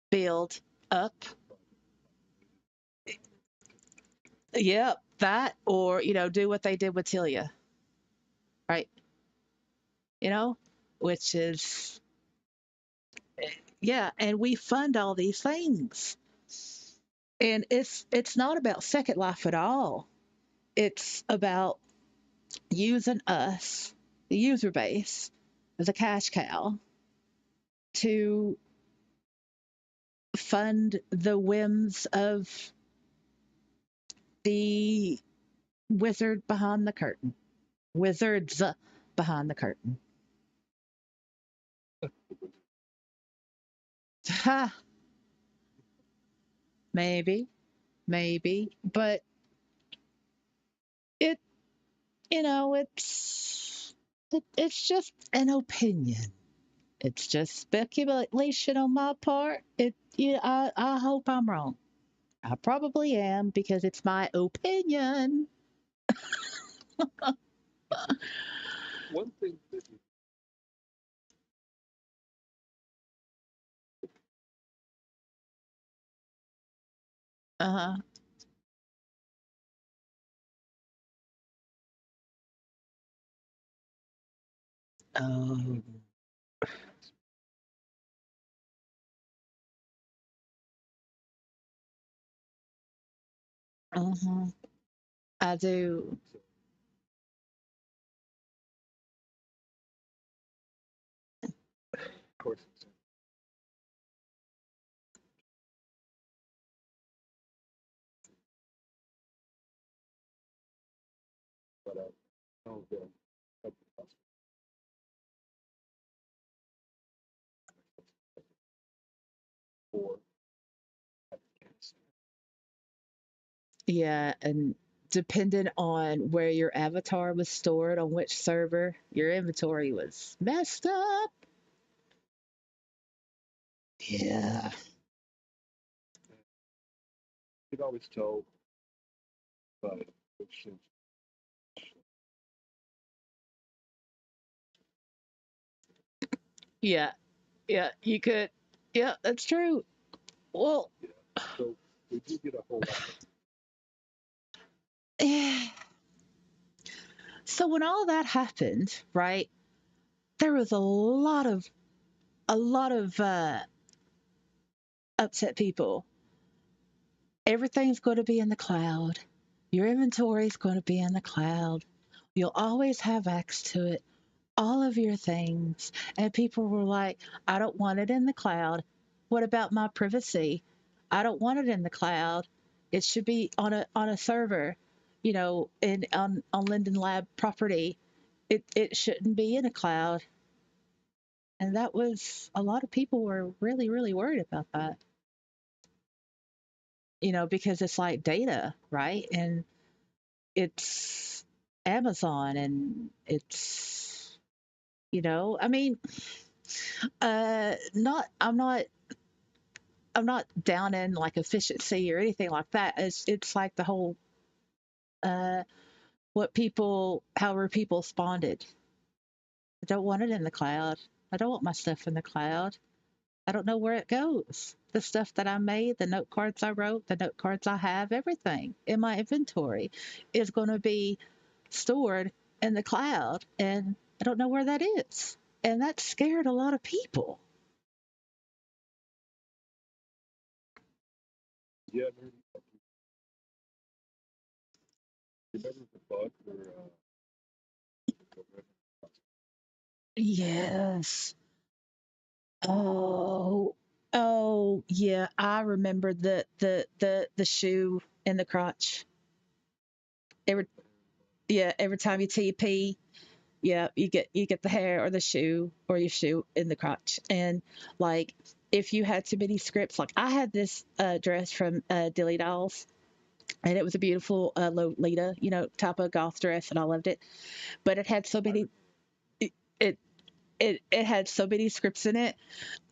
build up. Yep, that or do what they did with Tilia, right? You know, which is yeah, and we fund all these things, and it's not about Second Life at all. It's about using us, the user base, as a cash cow to fund the whims of the wizard behind the curtain. Wizards behind the curtain. Ha, maybe, maybe, but it, it's just an opinion. It's just speculation on my part. I hope I'm wrong. I probably am because it's my opinion. One thing that you, Uh-huh. Oh. Uh-huh. I do. so, of course, it's, but know the of the hospital for cancer. Yeah, and depending on where your avatar was stored on which server, your inventory was messed up. Yeah. You can always tell by which Yeah. Yeah. You could. Yeah, that's true. Well, yeah. So we do get a whole lot of so when all that happened, right, there was a lot of upset people. Everything's going to be in the cloud. Your inventory is going to be in the cloud. You'll always have access to it, all of your things. And people were like, I don't want it in the cloud. What about my privacy? I don't want it in the cloud. It should be on a server, in on Linden Lab property. It shouldn't be in a cloud. And that was a lot of people were really, really worried about that, because it's like data, right? And it's Amazon and it's, I mean, not, I'm not down in like efficiency or anything like that. It's like the whole, uh, however people responded. I don't want it in the cloud. I don't want my stuff in the cloud. I don't know where it goes. The stuff that I made, the note cards I wrote, the note cards I have, everything in my inventory is going to be stored in the cloud. And I don't know where that is. And that scared a lot of people. yeah. Remember the bug where Yes. Oh, oh, yeah. I remember the shoe in the crotch. Every Yeah, every time you TP, yeah, you get the hair or the shoe or your shoe in the crotch. And like if you had too many scripts, like I had this dress from Dilly Dolls, and it was a beautiful Lolita, type of goth dress, and I loved it. But it had so I many, it it it had so many scripts in it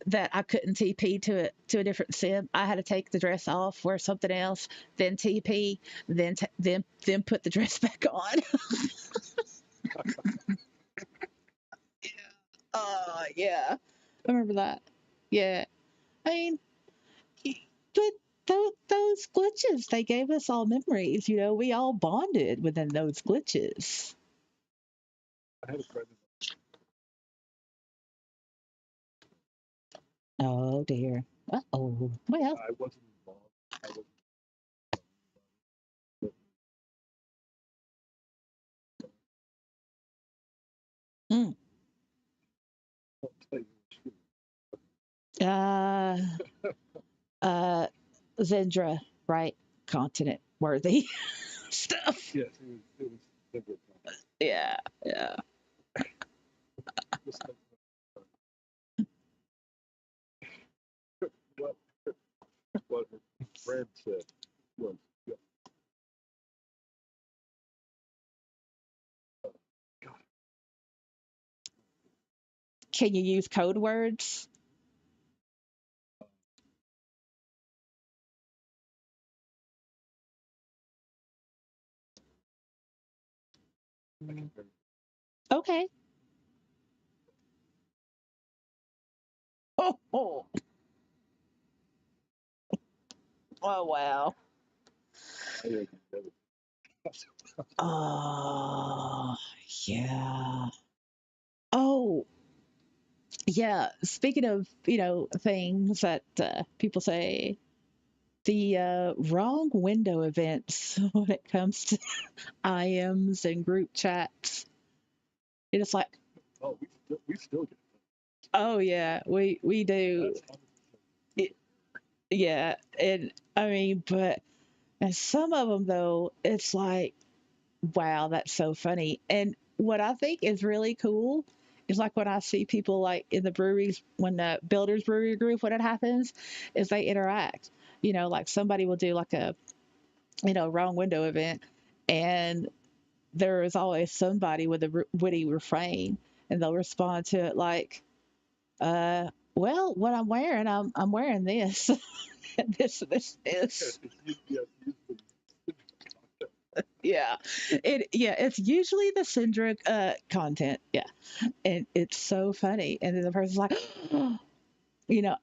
that I couldn't TP to a different sim. I had to take the dress off, wear something else, then TP, then put the dress back on. Yeah, I remember that. Yeah, I mean, but those glitches, they gave us all memories. We all bonded within those glitches. had a friend. Oh dear. Uh-oh. Well. I wasn't involved. I was Mm, I'll tell you. uh, uh, Zendra, right? Continent. worthy stuff. Yes, it was simple. Yeah, yeah. Just like, what what her friend said was, yeah, God, Can you use code words? I can remember. Okay. Oh, oh, oh wow. I had never. Oh, yeah. Oh, yeah. Speaking of, things that people say, the wrong window events when it comes to IMs and group chats. It's like, Oh, we still get oh yeah, we do. that's 100%. It, yeah, and I mean, but and some of them though, it's like, wow, that's so funny. And what I think is really cool is like when I see people like in the breweries when the builders brewery group when it happens, is they interact. Like somebody will do like a wrong window event, and there is always somebody with a witty refrain, and they'll respond to it like, well, what I'm wearing, I'm wearing this, this. Yeah, it's usually the Syndra content. Yeah, and it's so funny. And then the person's like,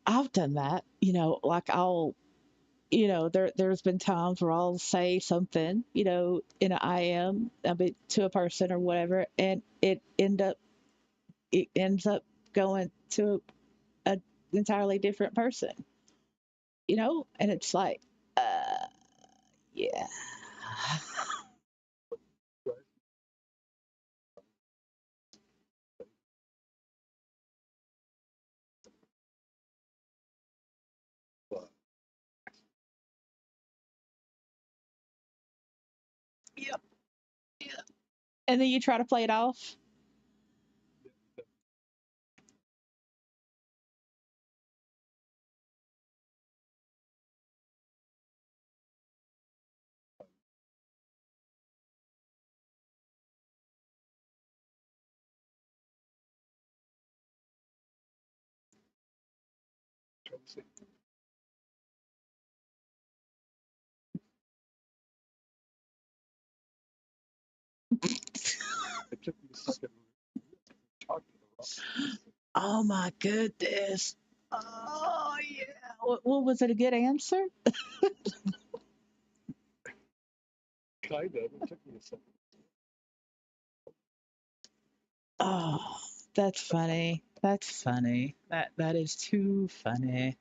I've done that. Like there's been times where I'll say something, in an IM, mean, to a person or whatever, and it ends up going to an entirely different person, and it's like, uh, yeah. Yep. Yeah. And then you try to play it off. It took me a second to talk to the Oh my goodness. Oh yeah. What was it? A good answer? kind of. It took me a second. Oh, that's funny. That's funny. That is too funny.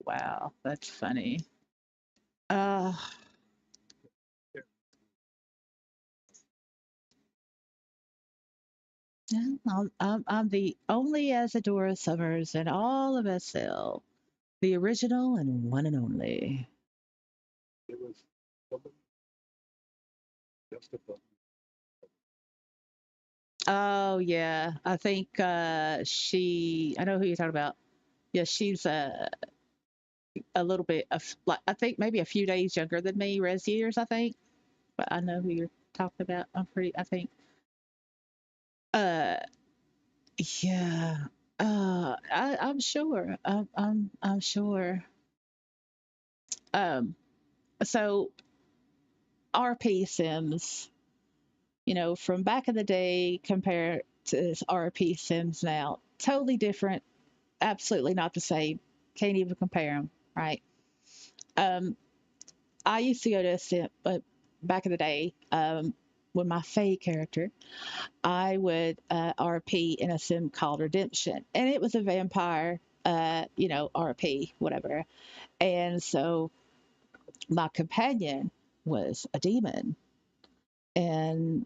Wow, that's funny. Uh, yeah, I'm the only Asadora Summers in all of SL, the original and one and only. It was somebody just above Oh yeah, I think I know who you're talking about. Yeah, she's a little bit of like I think maybe a few days younger than me, res years I think, but I know who you're talking about. I think. Uh, yeah. I'm sure. I'm sure. Um, so RP Sims, from back in the day compared to RP Sims now, totally different. Absolutely not the same. Can't even compare them. Right. Um, I used to go to a sim, but back in the day, with my Faye character, I would RP in a sim called Redemption, and it was a vampire, RP, whatever. And so my companion was a demon, and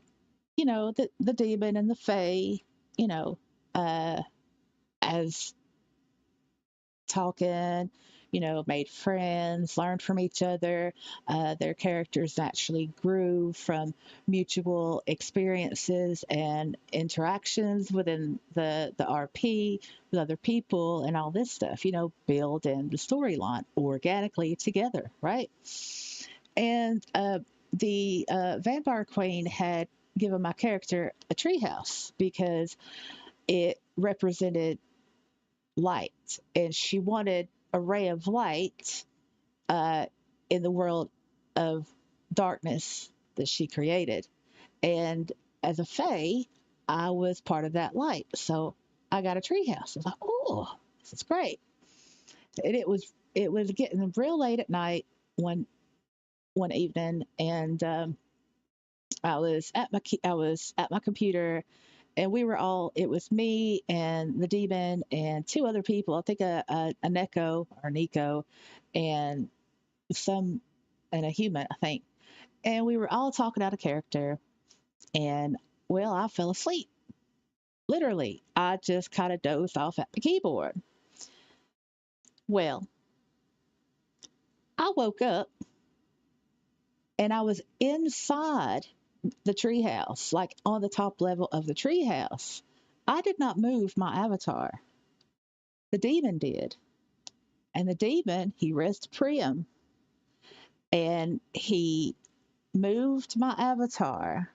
the demon and the Fae, you know, uh, as talking, made friends, learned from each other. Their characters actually grew from mutual experiences and interactions within the RP with other people and all this stuff, building the storyline organically together, right? And the Vampire Queen had given my character a treehouse because it represented light, and she wanted a ray of light uh, in the world of darkness that she created. And as a fae, I was part of that light, so I got a treehouse. I was like, oh, this is great. And it was getting real late at night one evening, and I was at my computer, and we were all, it was me and the demon and two other people, I think a Neko or Nico and some and a human, I think. And we were all talking out of character, and well, I fell asleep. Literally, I just kind of dozed off at the keyboard. Well, I woke up and I was inside the treehouse, like on the top level of the treehouse. I did not move my avatar. The demon did. And the demon, he rests prim, and he moved my avatar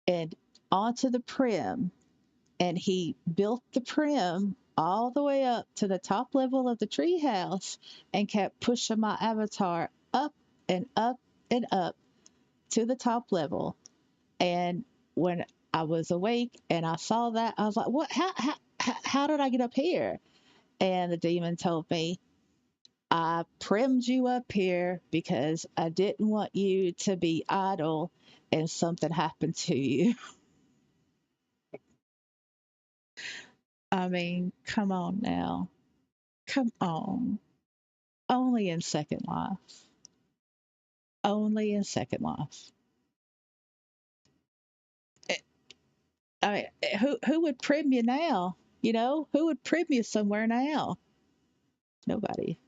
and onto the prim, and he built the prim all the way up to the top level of the treehouse and kept pushing my avatar up and up and up to the top level. And when I was awake and I saw that, I was like, what? How did I get up here? And the demon told me, I primmed you up here because I didn't want you to be idle and something happened to you. I mean, come on now. Come on. Only in Second Life. Only in Second Life. Eh, I mean, who would prim you now? Who would prim you somewhere now? Nobody.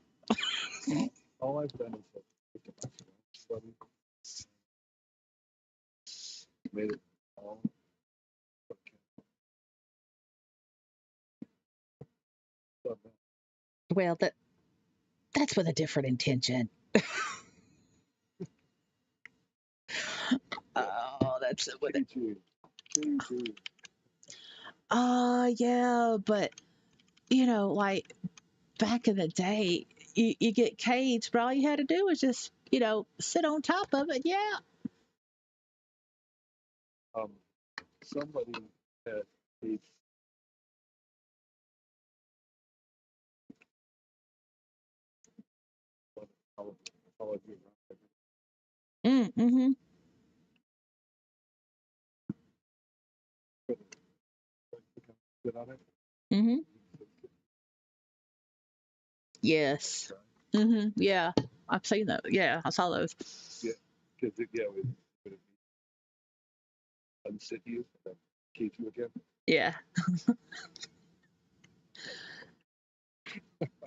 All I've done is look at my study, made it all. Well, that's with a different intention. Oh, that's with it. Yeah, but like back in the day, you get caged, but all you had to do was just, sit on top of it. Yeah. Somebody had a followed me around. Mm-hmm. Sit on it. Mm-hmm. Yes. Mm-hmm. Yeah. I've seen those. Yeah, I saw those. Yeah, because it would unsit you and then keep you again. Yeah.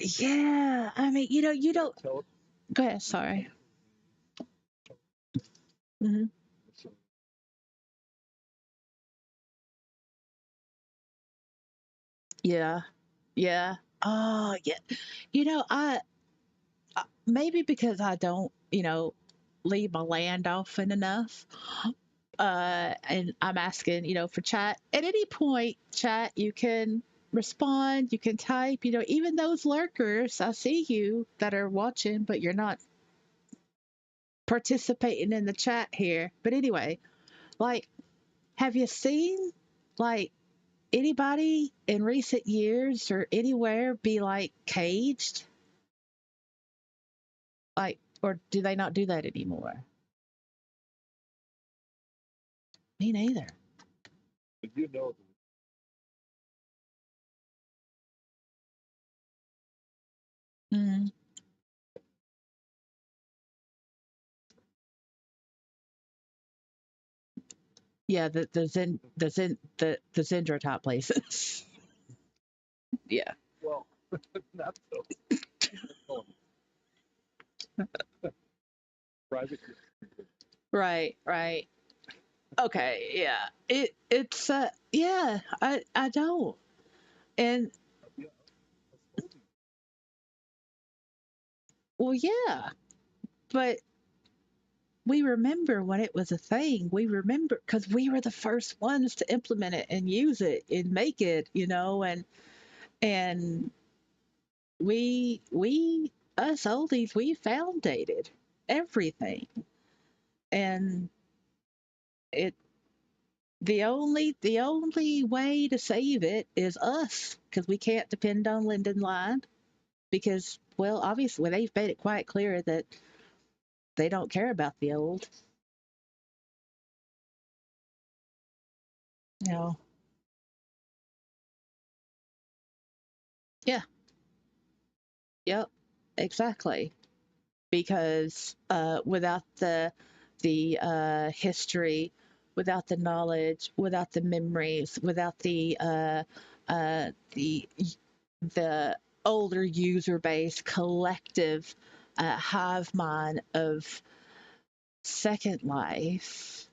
Yeah. I mean, you don't. Tell, Go ahead. Sorry. Mm-hmm. so, Yeah. Yeah. Oh, yeah. Maybe because I don't, leave my land often enough. And I'm asking, for chat. At any point, chat, you can respond, you can type, even those lurkers, I see you that are watching, but you're not participating in the chat here. But anyway, like, have you seen, like, anybody in recent years or anywhere be like caged? Like, or do they not do that anymore? Me neither. but you know, Mm-hmm. Yeah, the Zendra top places. Yeah. well, not so. Oh, private. Right, right. Okay, yeah. It's yeah, I don't. And Yeah, that's holding. well, yeah, but we remember when it was a thing. We remember because we were the first ones to implement it and use it and make it, and we us oldies we foundated everything, and it the only way to save it is us because we can't depend on Linden Line because well obviously they've made it quite clear that they don't care about the old, you know. Yeah, yep, exactly. Because without the history, without the knowledge, without the memories, without the the older user base collective hive mind of Second Life,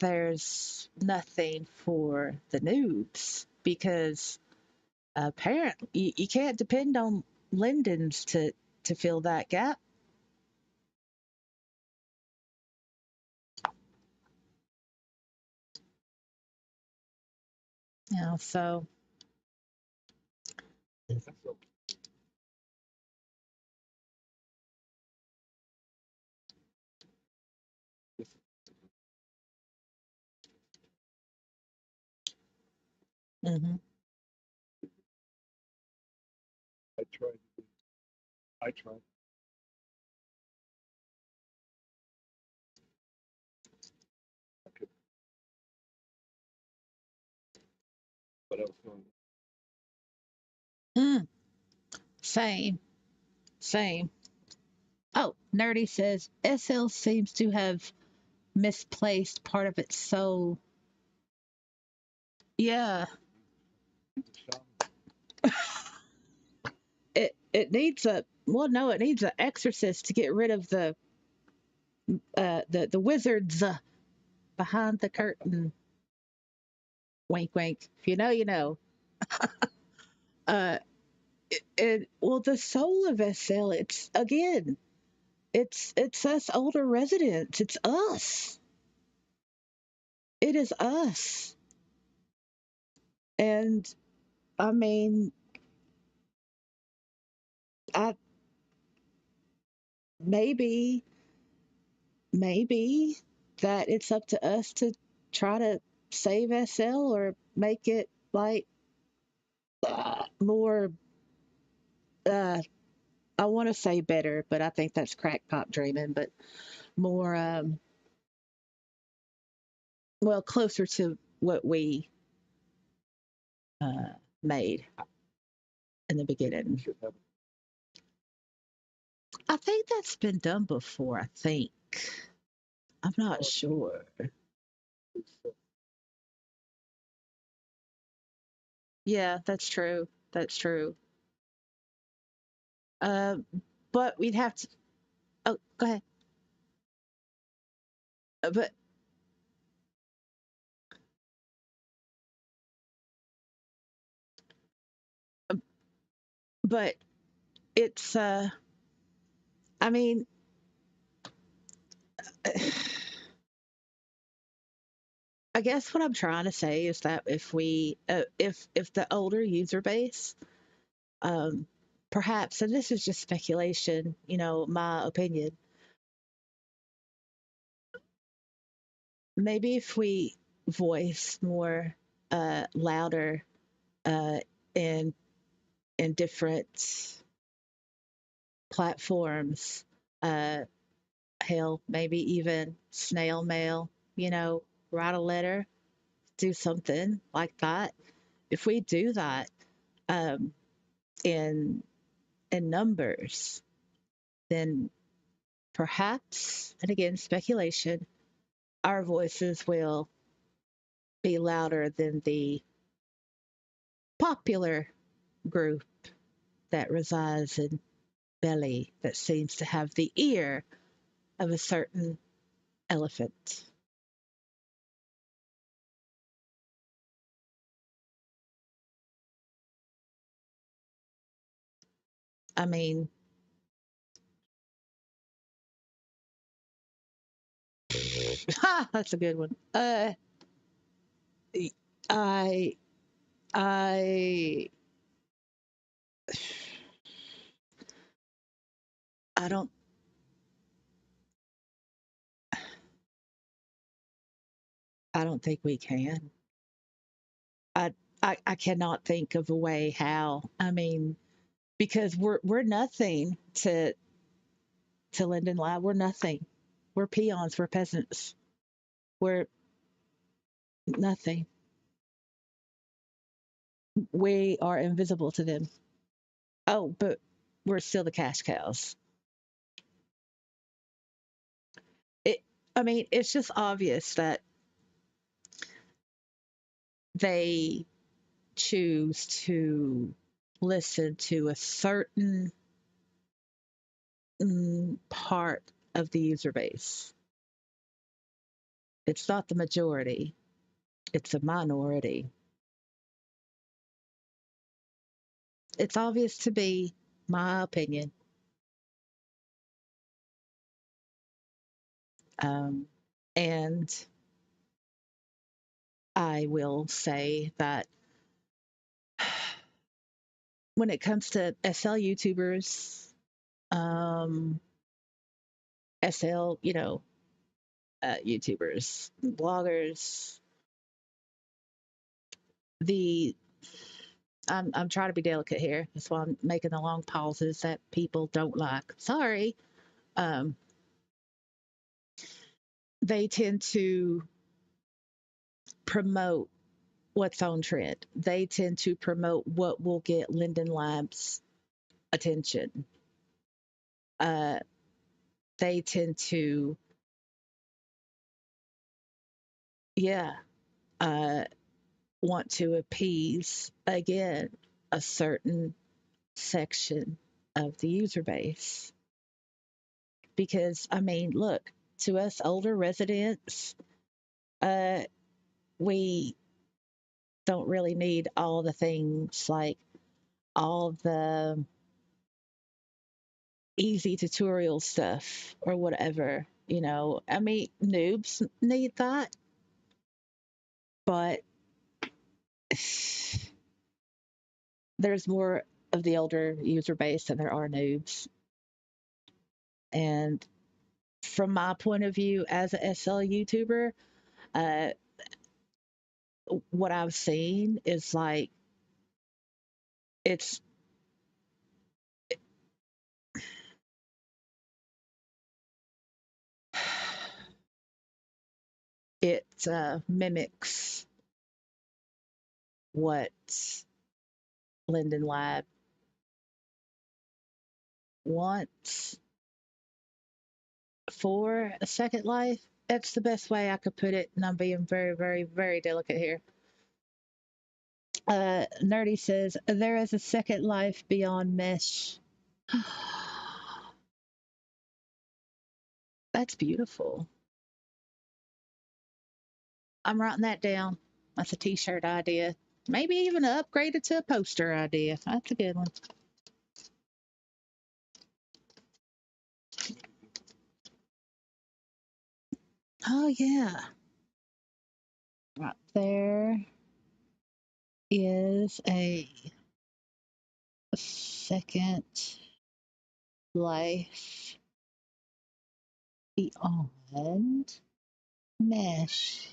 there's nothing for the noobs because apparently you can't depend on Lindens to fill that gap. So So this, mhm. I tried. I tried. I could, but I was going. Mm, same, same. Oh, Nerdy says SL seems to have misplaced part of its soul. Yeah, it needs a well, no, it needs an exorcist to get rid of the wizards behind the curtain. Wink, wink. If you know, you know. Uh, well, the soul of SL. It's again, it's us older residents. It's us. It is us. And I mean, I maybe maybe that it's up to us to try to save SL or make it like more uh I want to say better, but I think that's crackpot dreaming, but more well closer to what we uh made in the We beginning. should have. I think that's been done before, I think. I'm not Oh, sure. it's, Yeah, that's true. That's true. Um but we'd have to oh go ahead. But but it's I mean I guess what I'm trying to say is that if the older user base, um, perhaps, and this is just speculation, my opinion, maybe if we voice more louder uh, in in different platforms, uh, hell, maybe even snail mail, write a letter, do something like that. If we do that um, in in numbers, then perhaps, and again, speculation, our voices will be louder than the popular group that resides in belly that seems to have the ear of a certain elephant. I mean, that's a good one. I, I, I don't, I don't think we can. I, I cannot think of a way how. I mean, because we're nothing to Linden Lab. We're nothing. We're peons. We're peasants. We're nothing. We are invisible to them. Oh, but we're still the cash cows. It. I mean, it's just obvious that they choose to listen to a certain part of the user base. It's not the majority. It's a minority. It's obvious to be my opinion. Um, and I will say that when it comes to SL YouTubers, um, SL, YouTubers, bloggers, the I'm trying to be delicate here. That's why I'm making the long pauses that people don't like. Sorry. Um, they tend to promote what's on trend. They tend to promote what will get Linden Labs attention. Uh, they tend to, yeah, uh, want to appease again a certain section of the user base. Because I mean, look, to us older residents, uh, we don't really need all the things like all the easy tutorial stuff or whatever. I mean, noobs need that, but there's more of the older user base than there are noobs. And from my point of view as a SL YouTuber, uh, what I've seen is like it's it mimics what Linden Lab wants for a second life. That's the best way I could put it, and I'm being very, very, very delicate here. Nerdy says there is a second life beyond mesh. That's beautiful. I'm writing that down. That's a T-shirt idea. Maybe even upgrade it to a poster idea. That's a good one. Oh yeah, right there is a second life beyond mesh.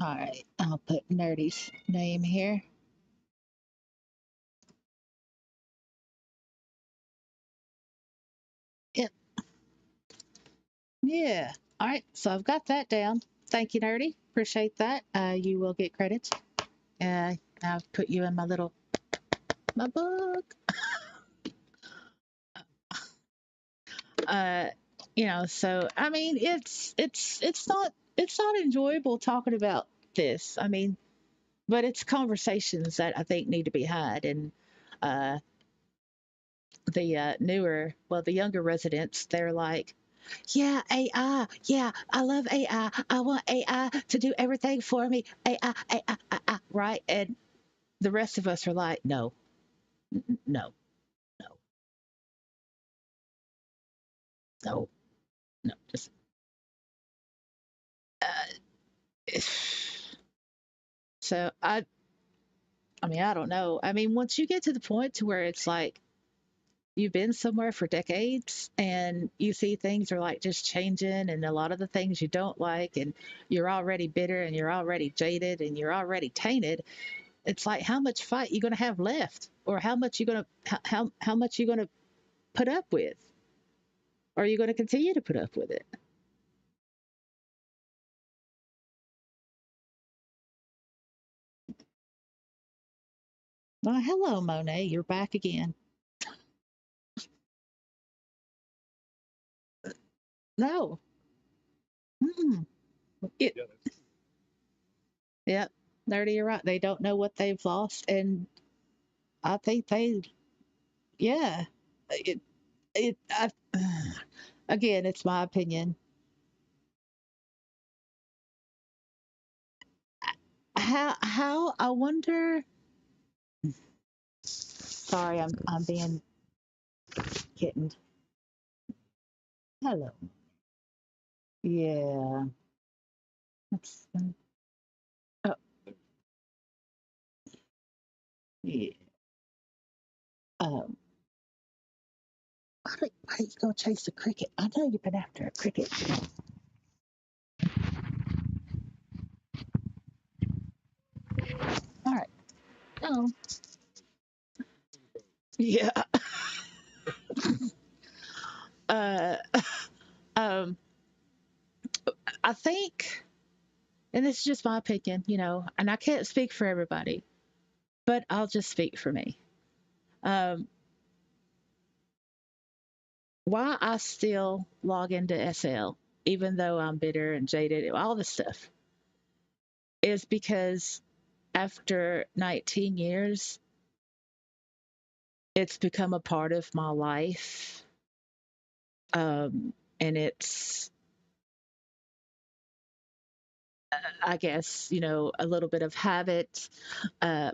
All right, I'll put Nerdy's name here. Yep. Yeah. All right. So I've got that down. Thank you, Nerdy. Appreciate that. You will get credits. I've put you in my book. Uh, so I mean, it's not enjoyable talking about this. I mean, but it's conversations that I think need to be had, and uh, the newer, well, the younger residents, they're like, yeah, AI. Yeah, I love AI. I want AI to do everything for me. AI, AI, AI, right? And the rest of us are like, no, no, no, no, no. Just, uh, so I mean, I don't know. I mean, once you get to the point to where it's like you've been somewhere for decades and you see things are like just changing and a lot of the things you don't like and you're already bitter and you're already jaded and you're already tainted, it's like how much fight you going to have left or how much you going to how much you going to put up with, or are you going to continue to put up with it? Well, hello Monet, you're back again. No. Mm-mm. It, Yeah, yeah, Nerdy, you're right, they don't know what they've lost, and I think they, yeah, it I, again, it's my opinion. How I wonder. Sorry, I'm being kittened. Hello. Yeah. That's, oh, yeah. Um, why are you gonna chase the cricket? I know you've been after a cricket. All right. Oh. Yeah. Uh. Um. I think, and this is just my opinion, and I can't speak for everybody, but I'll just speak for me. Um. Why I still log into SL, even though I'm bitter and jaded, all this stuff, is because after 19 years, it's become a part of my life. And it's, I guess, a little bit of habit,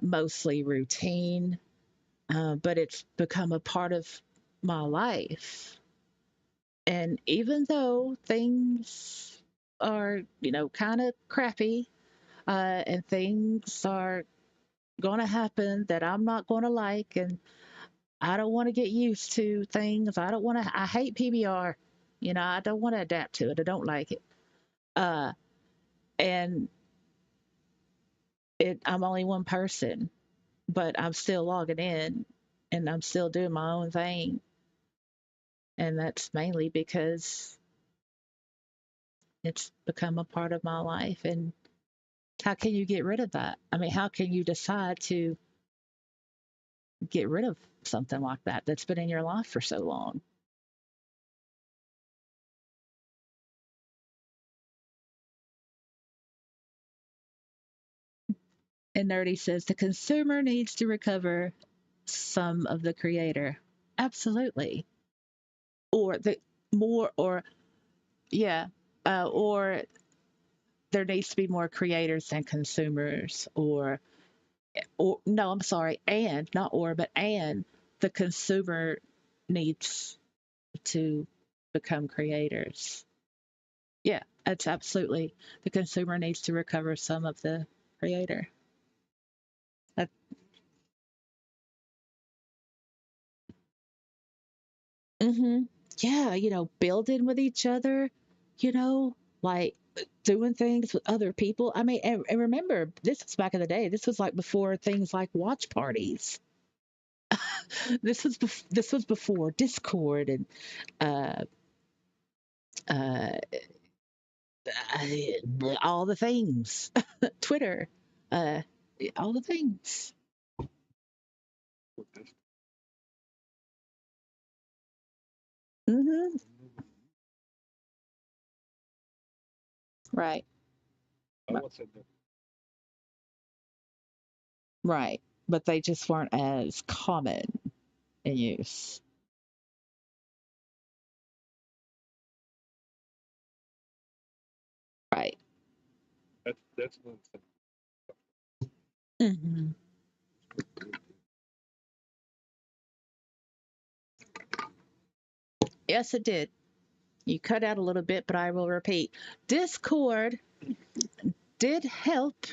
mostly routine, but it's become a part of my life. And even though things are, kind of crappy, and things are going to happen that I'm not going to like, and I don't want to get used to things. I don't want to, I hate PBR. I don't want to adapt to it. I don't like it. Uh, and I'm only one person, but I'm still logging in and I'm still doing my own thing. And that's mainly because it's become a part of my life. And how can you get rid of that? I mean, how can you decide to get rid of something like that that's been in your life for so long? And Nerdy says the consumer needs to recover some of the creator. Absolutely. Or the more, or yeah, or there needs to be more creators than consumers, or no, I'm sorry, and not or, but and the consumer needs to become creators. Yeah, it's absolutely the consumer needs to recover some of the creator. That, mm-hmm. Yeah, building with each other, like doing things with other people. I mean, and remember, this was back in the day. This was like before things like watch parties. This was before Discord and uh, uh, all the things, Twitter, uh, all the things. Hmm. Right, I once said that. right, but they just weren't as common in use. That's one thing. Hmm. Yes, it did. You cut out a little bit, but I will repeat. Discord did help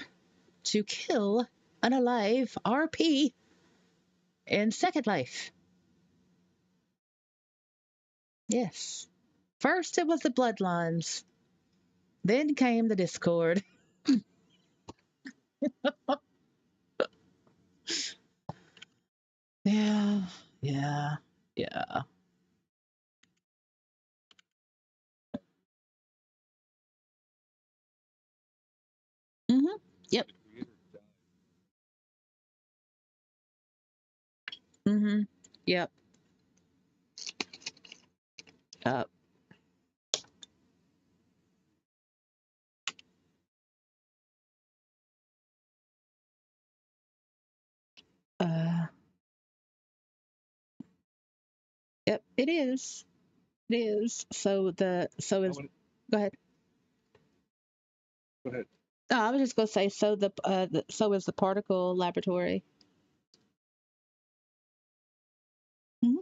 to kill unalive RP in Second Life. Yes. First it was the Bloodlines, then came the Discord. Yeah, yeah, yeah. Hmm. Yep. Hmm. Yep. Uh, uh, yep. It is. It is. So is. Go ahead. Go ahead. No, I was just gonna say so is the particle laboratory. Hmm.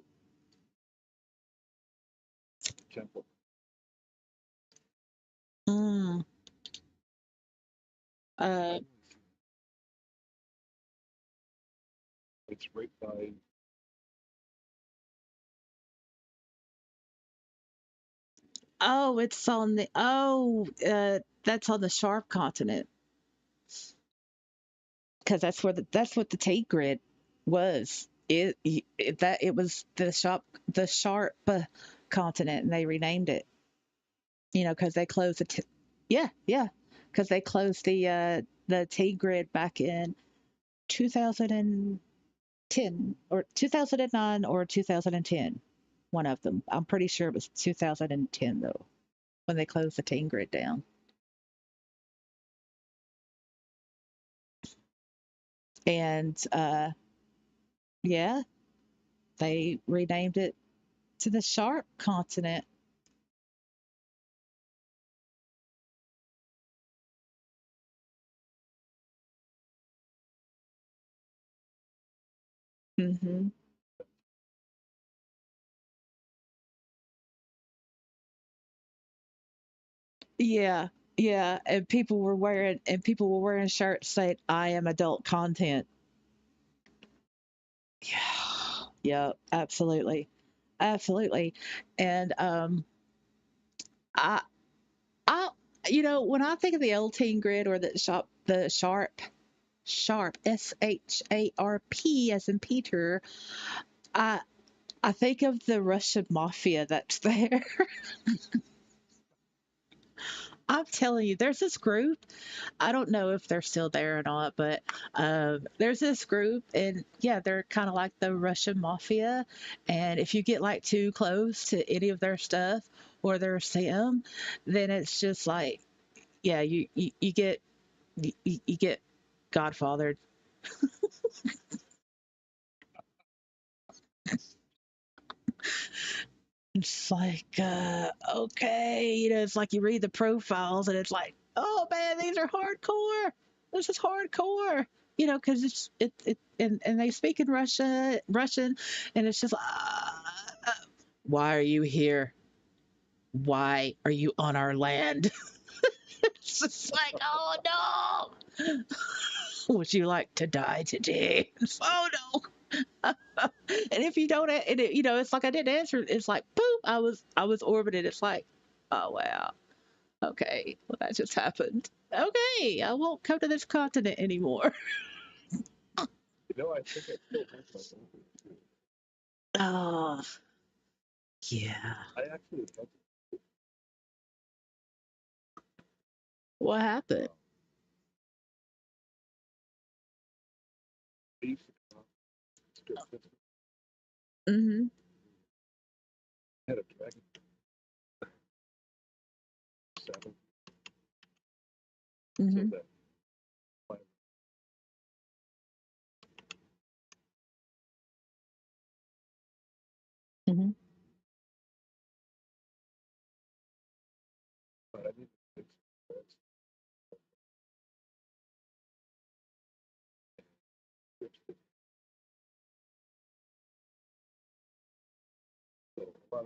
Temple. Mm. Uh. It's right by. Oh, it's on the. Oh, that's on the Sharp continent because that's what the Tate grid was. It was the Sharp continent, and they renamed it. Because they closed yeah, yeah, because they closed the Tate grid back in 2010 or 2009 or 2010. One of them. I'm pretty sure it was 2010 though when they closed the Tate grid down. And yeah, they renamed it to the Sharp continent. Hmm. Yeah, yeah, and people were wearing shirts saying "I am adult content." Yeah, yeah, absolutely, absolutely. And I, I, when I think of the old teen grid or the sharp SHARP as in Peter, I I think of the Russian mafia that's there. I'm telling you, there's this group. I don't know if they're still there or not, but there's this group, and yeah, they're kind of like the Russian mafia. And if you get like too close to any of their stuff or their sim, then it's just like, yeah, you get godfathered. It's like, okay, it's like you read the profiles, and it's like, oh man, these are hardcore. This is hardcore. Because and they speak in Russian, and it's just, why are you here? Why are you on our land? It's just like, oh no. Would you like to die today? Oh no. And if you don't, it's like I didn't answer. It's like, boop, I was orbited. It's like, oh wow, okay, well that just happened. Okay, I won't come to this continent anymore. I think I still have my phone. Oh yeah, I actually have. what happened? I used to come strip this. Mm-hmm. Had a dragon 7, so Mm-hmm. that my, Mm-hmm. but I need to fix that. The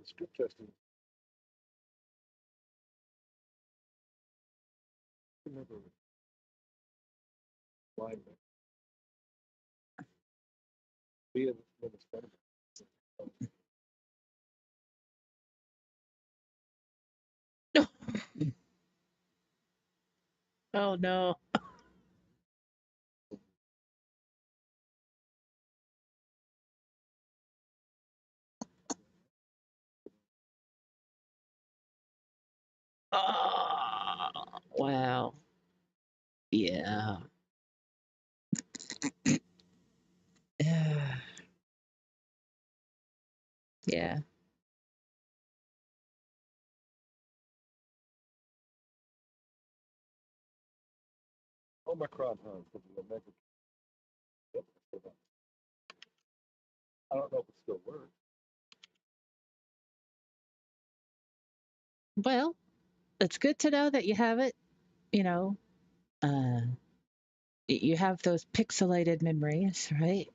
script testing, I remember line being when it's better. Oh no. Oh, wow. Yeah. Yeah. Omicron, huh? I don't know if it still works. Well, it's good to know that you have it, you know. Uh, you have those pixelated memories, right?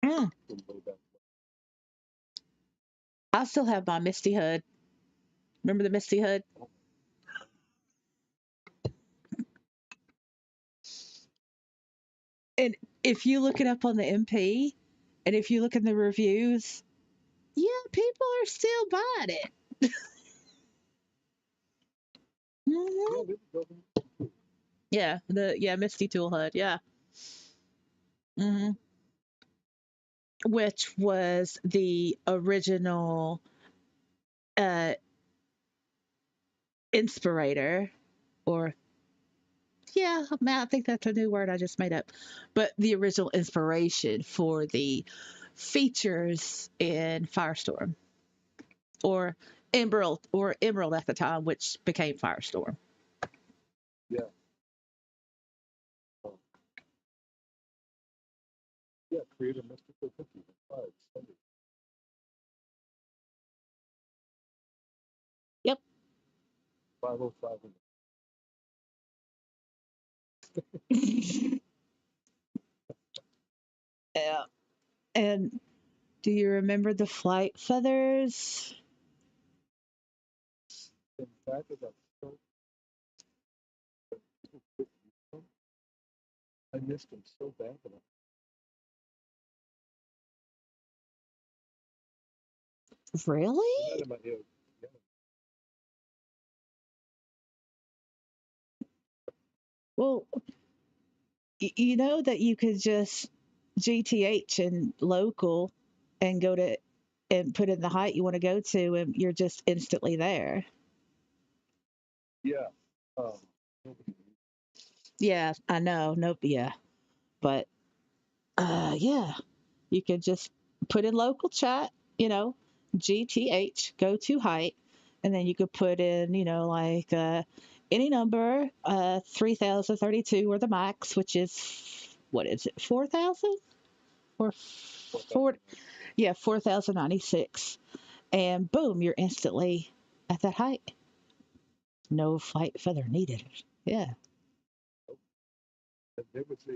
Mm, I still have my Misty Hood. Remember the Misty Hood? And if you look it up on the MP, and if you look in the reviews, yeah, people are still buying it. Hmm. Yeah, the Misty Tool Hood, yeah. Hmm. Which was the original uh inspirator, or yeah, man, I think that's a new word I just made up. But the original inspiration for the features in Firestorm, or Emerald at the time, which became Firestorm. Yeah. Um, yeah, create a mystical cookie. Send it. Yep. 505. Yeah. And do you remember the flight feathers? In fact, I got so I missed them so bad that Really? in my head. Yeah. Well, you know that you could just GTH and local and go to and put in the height you want to go to, and you're just instantly there. Yeah. Nobody Yeah, I know. Nope. Yeah. But yeah, you could just put in local chat, you know, GTH, go to height, and then you could put in, like any number, 3032 or the max, which is, what is it, 4,000? Or four, yeah, 4,096. And boom, you're instantly at that height. No flight feather needed. Yeah. there was a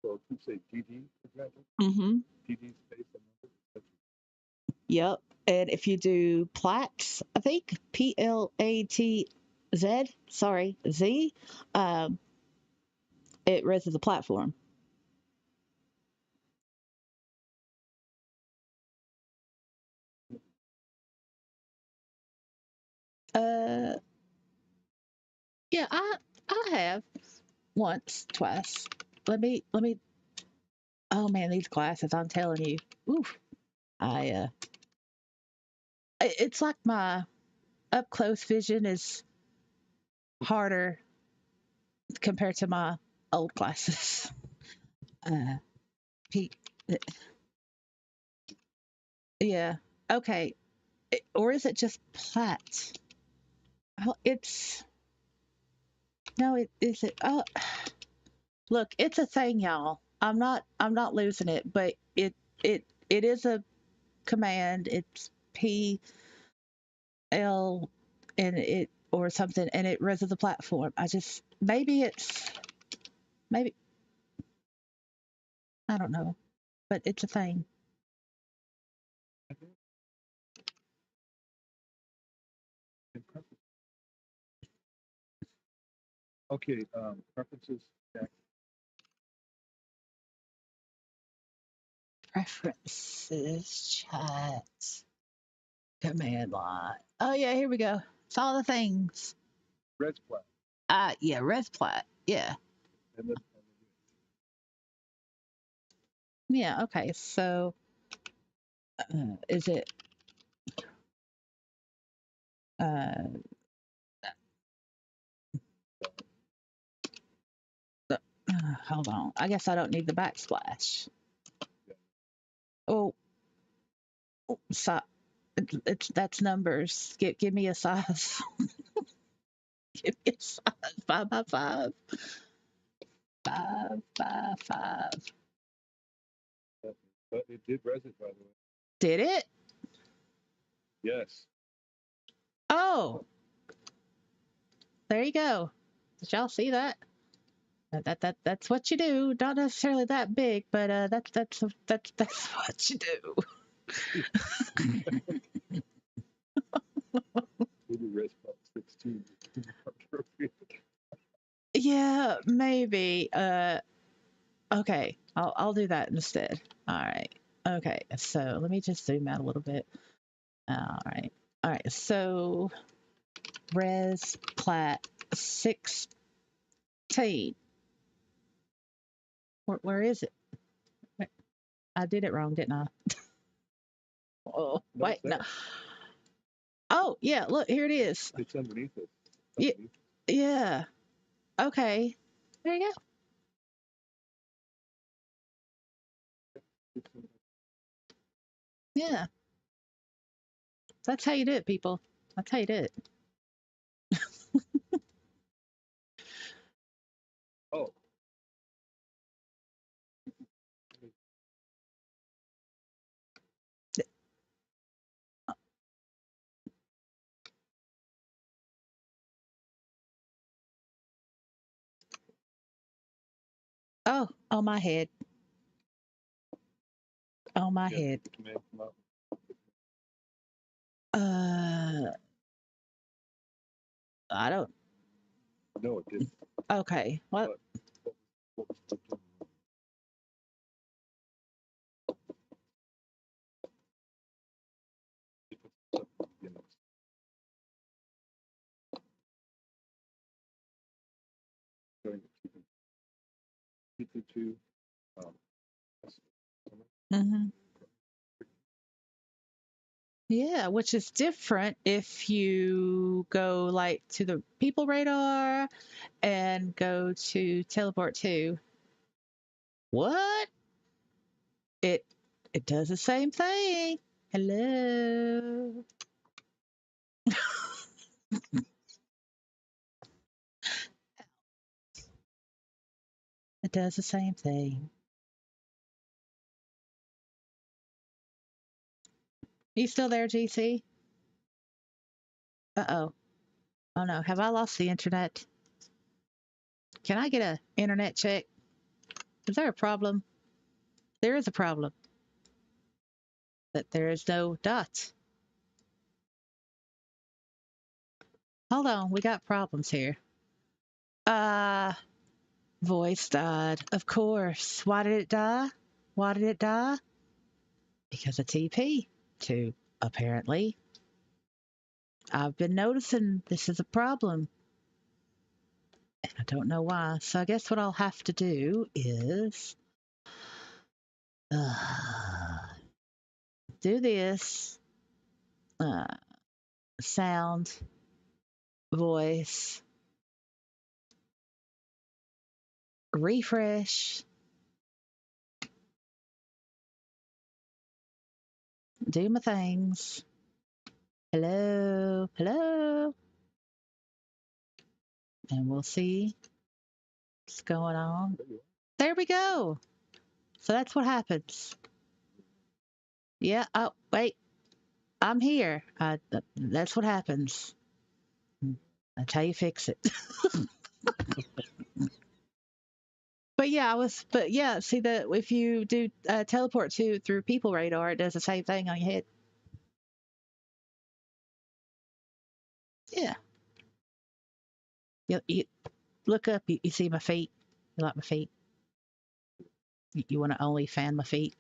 so if you say DD, for example, Mm-hmm. DD space and number. Yep. And if you do Platz, I think PLATZ, sorry, Z, um, it raises the platform. Uh, yeah, I have once, twice. Let me. Oh man, these glasses! I'm telling you, oof. It's like my up close vision is harder compared to my old glasses. Uh, Pete, yeah, okay. Or is it just Platt? Oh, it's No, it is it. Oh, look, it's a thing, y'all. I'm not losing it, but it is a command. It's PL and it or something, and it reses the platform. I just maybe I don't know, but it's a thing. Okay, preferences. Jack. Preferences, chat, command line. Oh yeah, here we go. It's all the things. Res plat. Yeah, res plat. Yeah, And then yeah. Okay, so is it? Uh, hold on. I guess I don't need the backsplash. Oh, so it's that's numbers. Give me a size. Give me a size. 5 by 5. 5 by 5. but it did res it, by the way. Did it? Yes. Oh, there you go. Did y'all see that? That's what you do. Not necessarily that big, but that's what you do. Maybe res plat 16. Yeah, maybe. Okay, I'll do that instead. All right. Okay, so let me just zoom out a little bit. All right. All right. So res plat 16. Where is it? I did it wrong, didn't I? Oh, No, wait, it's no. there. Oh, yeah, look, here it is. It's underneath it. Yeah, Underneath. yeah. Okay. There you go. Yeah. That's how you do it, people. That's how you do it. Oh, Oh, on my head. On my yeah. head. Command come out. Uh, I don't. No, it didn't. Okay. What? But what was typed in? It puts stuff in the beginning. Going to keep it to um, Hmm. Yeah, which is different if you go like to the people radar and go to teleport to. What? It it does the same thing. Hello. It does the same thing. You still there, GC? Uh-oh. Oh no, have I lost the internet? Can I get a internet check? Is there a problem? There is a problem. That there is no dot. Hold on, we got problems here. Uh, voice died. Of course. Why did it die? Why did it die? Because of TP. Two, apparently. I've been noticing this is a problem. And I don't know why. So I guess what I'll have to do is uh, do this. Uh, sound, voice, refresh, do my things. Hello, hello. and we'll see what's going on. There we go. So that's what happens. Yeah. Oh, wait. I'm here. That's what happens. That's how you fix it. But yeah, but yeah, see that if you do teleport to through people radar, it does the same thing on your head. Yeah. You look up, you see my feet. You like my feet? You want to only fan my feet?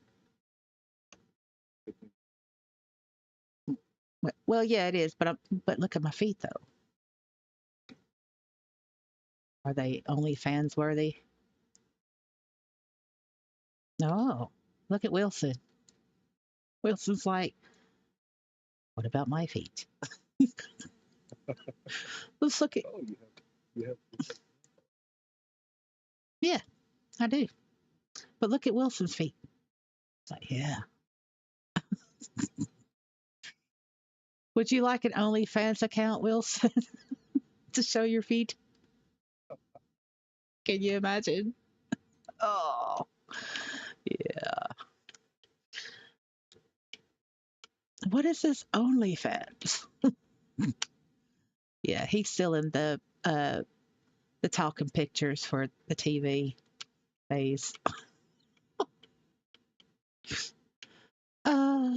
Well, yeah, it is, but look at my feet though. Are they only fans worthy? No. Look at Wilson. Wilson's like, what about my feet? Let's look at. Oh, you have. Yeah, I do. But look at Wilson's feet. It's like, yeah. Would you like an OnlyFans account, Wilson, to show your feet? Can you imagine? Oh, yeah. What is this OnlyFans? Yeah, he's still in the talking pictures for the TV phase. Uh,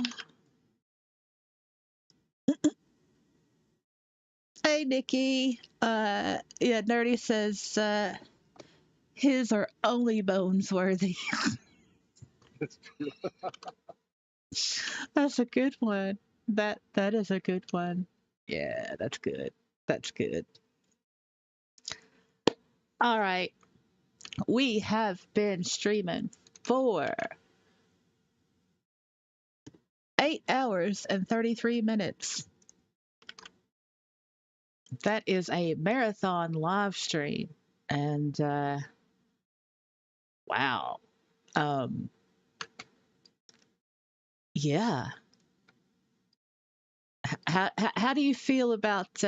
hey, Nikki. Yeah, Nerdy says his are only bones worthy. That's true. That's a good one. That is a good one. Yeah, that's good. That's good. All right. We have been streaming for 8 hours and 33 minutes. That is a marathon live stream. And wow. Um, yeah. How do you feel about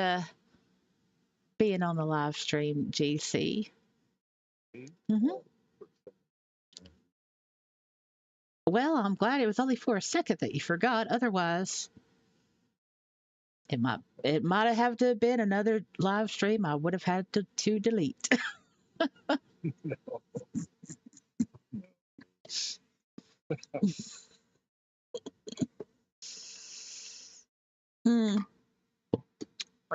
being on the live stream, GC? Hmm. Well, I'm glad it was only for a second that you forgot. Otherwise, it might have to have been another live stream I would have had to delete. No. Hmm.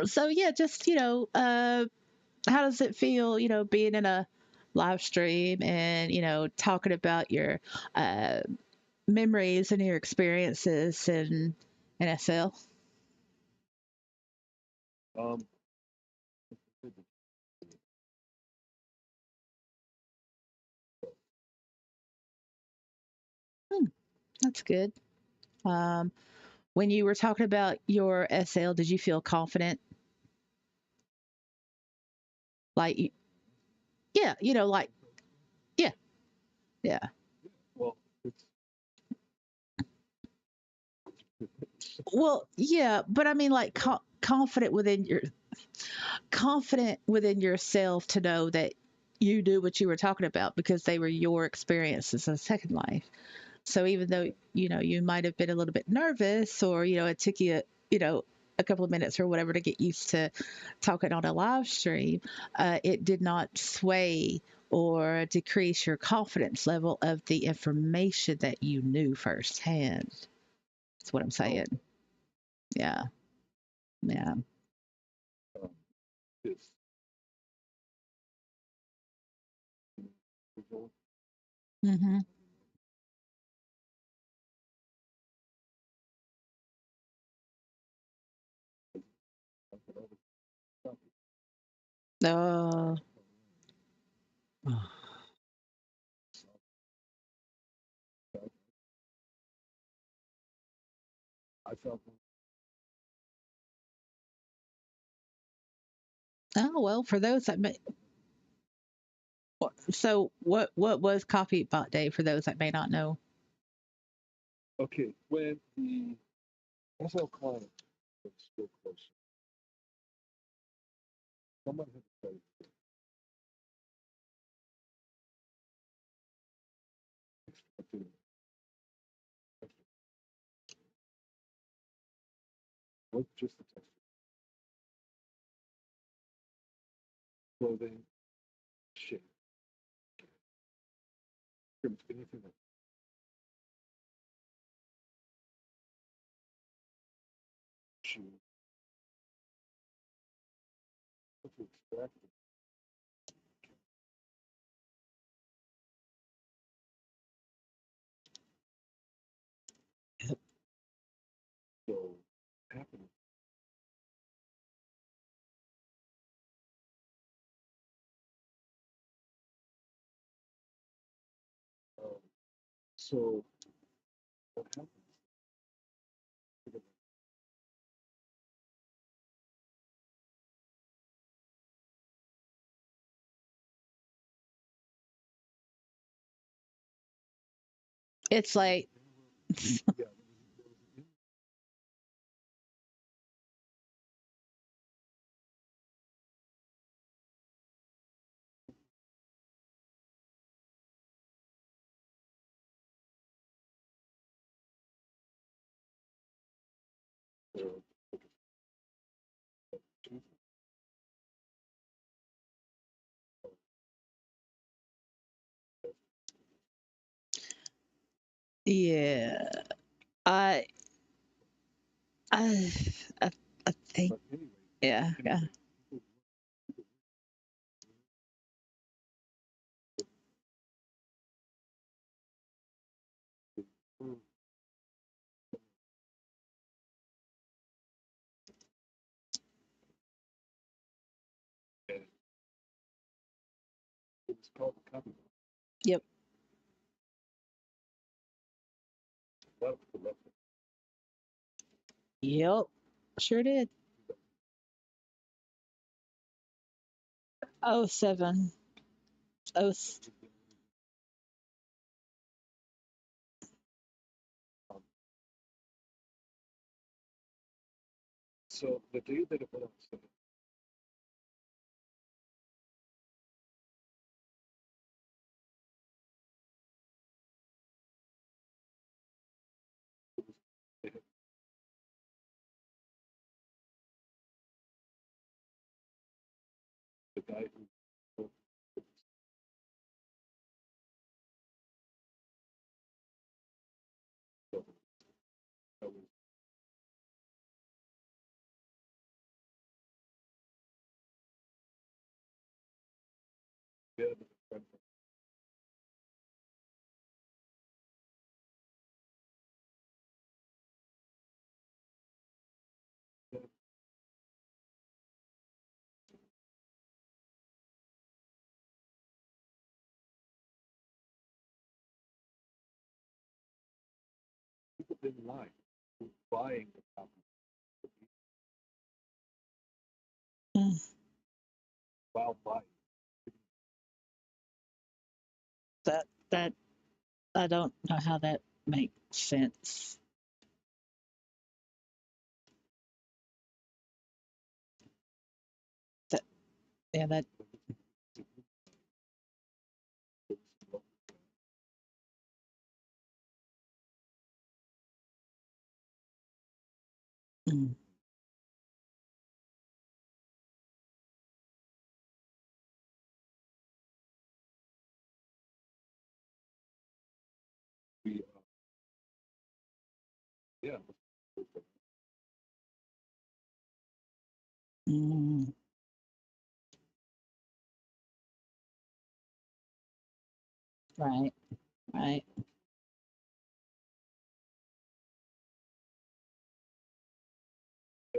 So yeah, just how does it feel, being in a live stream and talking about your uh, memories and your experiences in NFL? Um, Hmm, that's good. Um, when you were talking about your SL, did you feel confident? Like, yeah, like, yeah, yeah. well, it's Well, yeah, but I mean, like, confident within yourself to know that you knew what you were talking about because they were your experiences in Second Life. So even though you might have been a little bit nervous, or it took you a couple of minutes or whatever to get used to talking on a live stream, it did not sway or decrease your confidence level of the information that you knew firsthand. That's what I'm oh, saying. Yeah, yeah. um, it's Hmm. Oh. I felt Oh well, for those that may. So what was Coffee Bot Day for those that may not know? okay when the SL client was still close. Someone had What's just the texture? Clothing, shape. Pretty much anything that shoe. What to extract. So happening. So what happens? It's like, Yeah, yeah, I, I, I, I think, but anyway, yeah, yeah. people, and it's called the copy. Yep. A lot of people love it. Yep. Sure did. Oh, 07. Oh, Um, so the day that it went on sale, they had the guy who wrote the that was dead and friend from dead. People didn't lie. Were buying the copy mm, while buying. that, I don't know how that makes sense. That, yeah, that, mm, We, yeah, mm, right, right.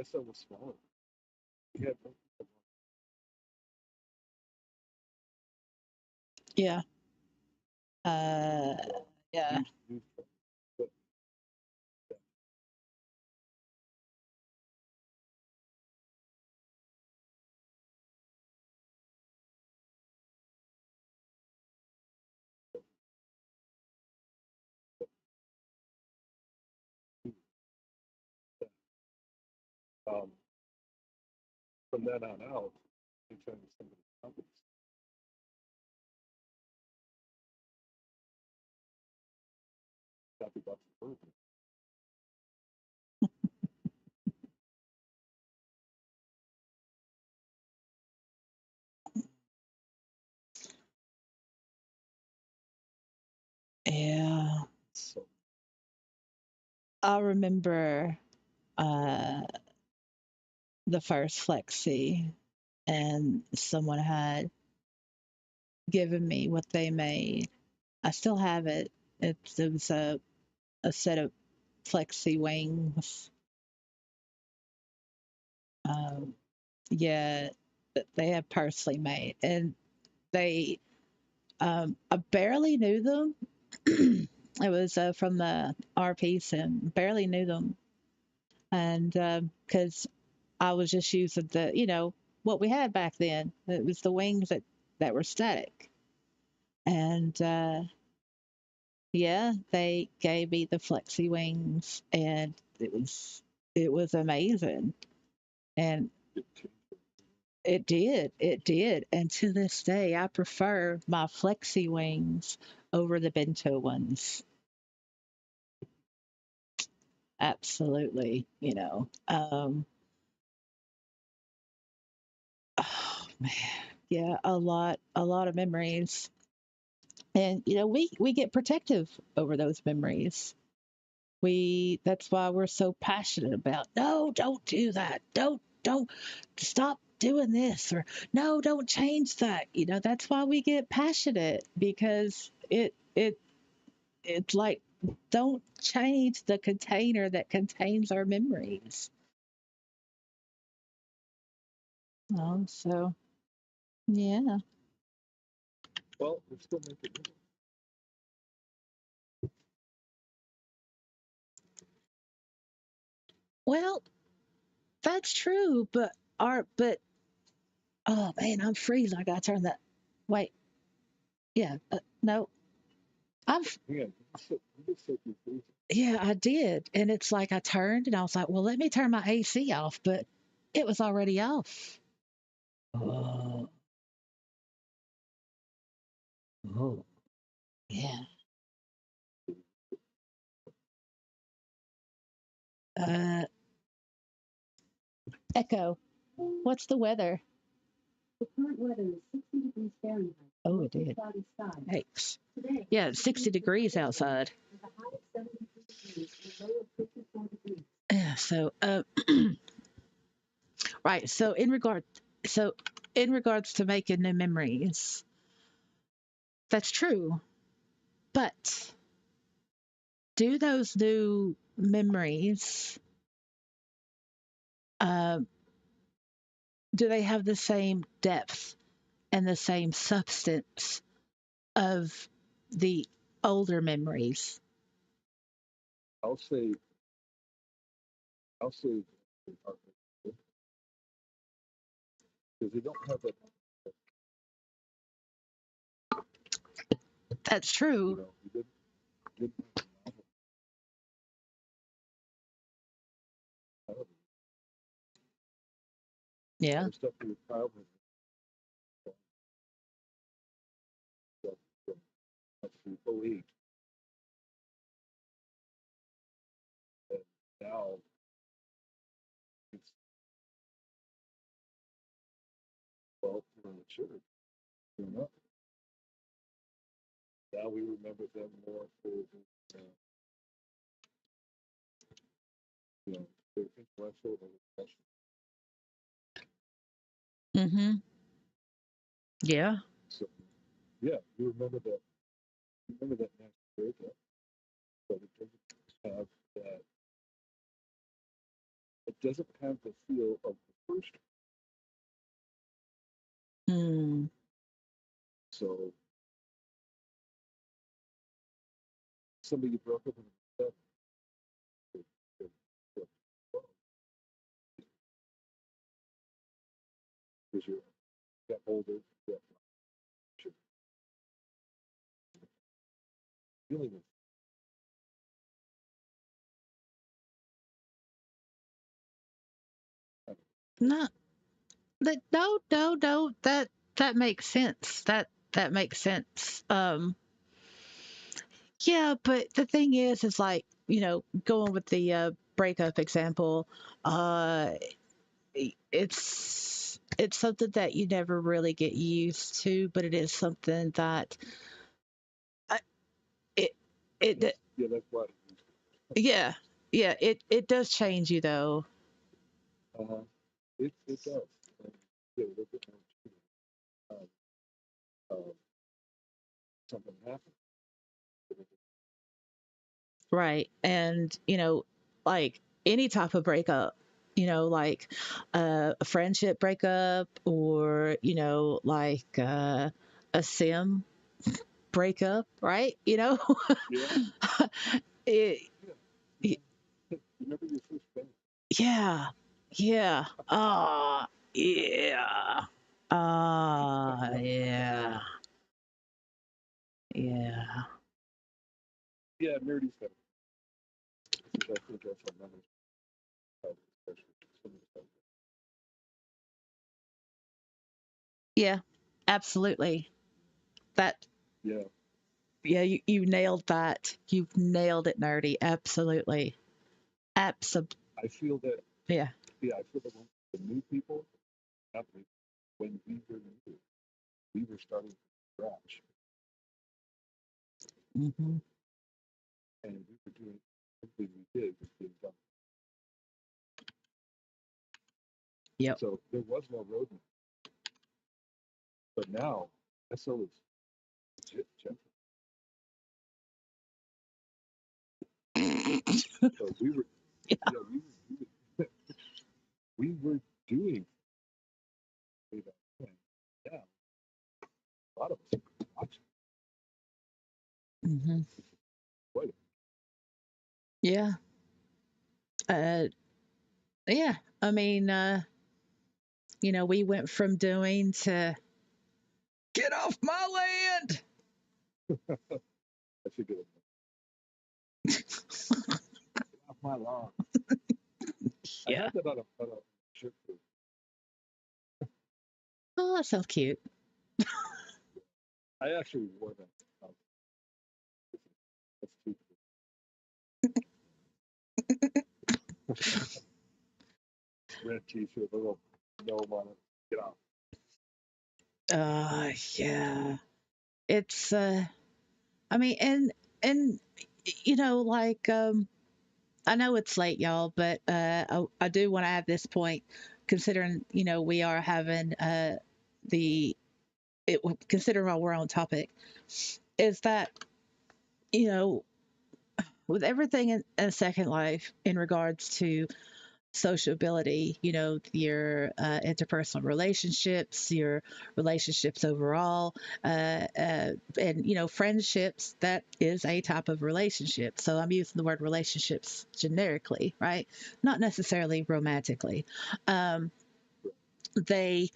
SL was smaller. We had no Yeah. Uh, yeah. news, but um, from then on out, Anytime somebody companies, copy box of bird. Yeah. So I remember uh, the first flexi, and someone had given me what they made. I still have it. It was a set of flexi wings. Um, yeah, that they had personally made, and they I barely knew them. It was from the RPs, and barely knew them, and because I was just using what we had back then. It was the wings that were static, and yeah, they gave me the flexi wings, and it was amazing, and it did, and to this day, I prefer my flexi wings over the bento ones. Absolutely, oh man, yeah, a lot of memories, and we get protective over those memories. That's why we're so passionate about, no, don't do that, don't stop doing this, or no, don't change that. That's why we get passionate, because it's like, don't change the container that contains our memories. So yeah. well, we're still making it. Well, that's true, but oh man, I'm freezing. I gotta turn that. Wait, yeah, no, I'm Yeah, you just said you're freezing. yeah, I did, and it's like I turned and I was like, well, let me turn my AC off, but it was already off. Oh, oh, yeah. Uh, Echo, what's the weather? The current weather is 60 degrees Fahrenheit. Oh, it did. Cloudy sky. Yikes. Yeah, it's 60 degrees outside. Yeah, so right. So in regards to making new memories, that's true. But do those new memories, uh, do they have the same depth and the same substance of the older memories? I'll say, I'll say, because they don't have a, That's true. you didn't have a novel. Yeah. The stuff from your childhood, stuff from up through '08, and now it's, well, we're mature. Grown up. Now we remember them more for you know, their intellectual and professional. Mm-hmm. Yeah. So yeah, you remember that. You remember that next breakup, but it doesn't have that. It doesn't have the feel of the first. Mm. So somebody you broke up with because you got older, you got feeling of Not. No, no, no. That makes sense. That makes sense. Yeah, but the thing is like, going with the breakup example, uh, it's something that you never really get used to, but it is something that I, it That's, it yeah, that's why. yeah, yeah, it does change you though. Uh-huh. It does. And, yeah, look at how um, something happened. Right. And, like any type of breakup, like a friendship breakup or, like a sim breakup, right? Yeah, it, yeah, yeah. y- Remember your first band? yeah. Yeah. Yeah. Yeah. Yeah. Yeah, nerdy stuff. Because I think that's another part of the discussion. Some of the stuff. Yeah. Absolutely. That, Yeah, yeah, you nailed that. You've nailed it, nerdy. Absolutely. Absolutely. I feel that. Yeah. Yeah, I feel that when the new people, not me, when we were new, we were starting from scratch, Hmm. and we were doing everything we did was being done. Yep. So there was no roadmap. But now, SO is legit, Jeff. So we were, yeah, we were doing way back then. Yeah, a lot of us are watching. Hmm. Quite a Yeah. Uh, yeah. I mean, we went from doing to get off my land. I figured off my lawn. I Yeah. had that on a shirt. Oh, that sounds cute. I actually wore that. Um, that's too red t-shirt, a little gnome on it. Get off. Yeah. It's, I mean, and, like, I know it's late, y'all, but I do want to add this point, considering, we are having the, considering while we're on topic, is that, you know, with everything in Second Life in regards to sociability, your interpersonal relationships, your relationships overall, and, friendships, that is a type of relationship. So I'm using the word relationships generically, right? Not necessarily romantically. Um, they,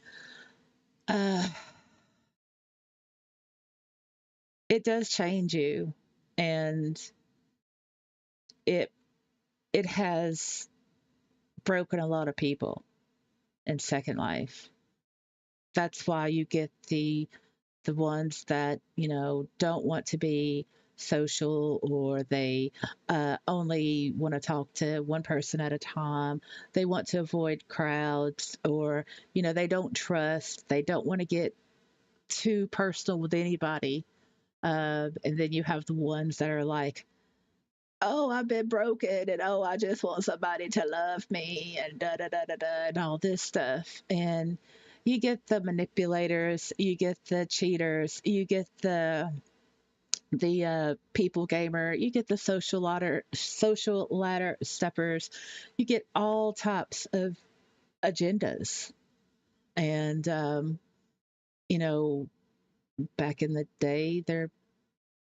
uh, it does change you, and it, it has broken a lot of people in Second Life. That's why you get the ones that don't want to be social, or they only want to talk to one person at a time. They want to avoid crowds, or they don't trust, they don't want to get too personal with anybody. And then you have the ones that are like, oh, I've been broken, and oh, I just want somebody to love me, and da da da da da, and all this stuff. And you get the manipulators, you get the cheaters, you get the people gamer, you get the social ladder steppers, you get all types of agendas. And you know, back in the day, there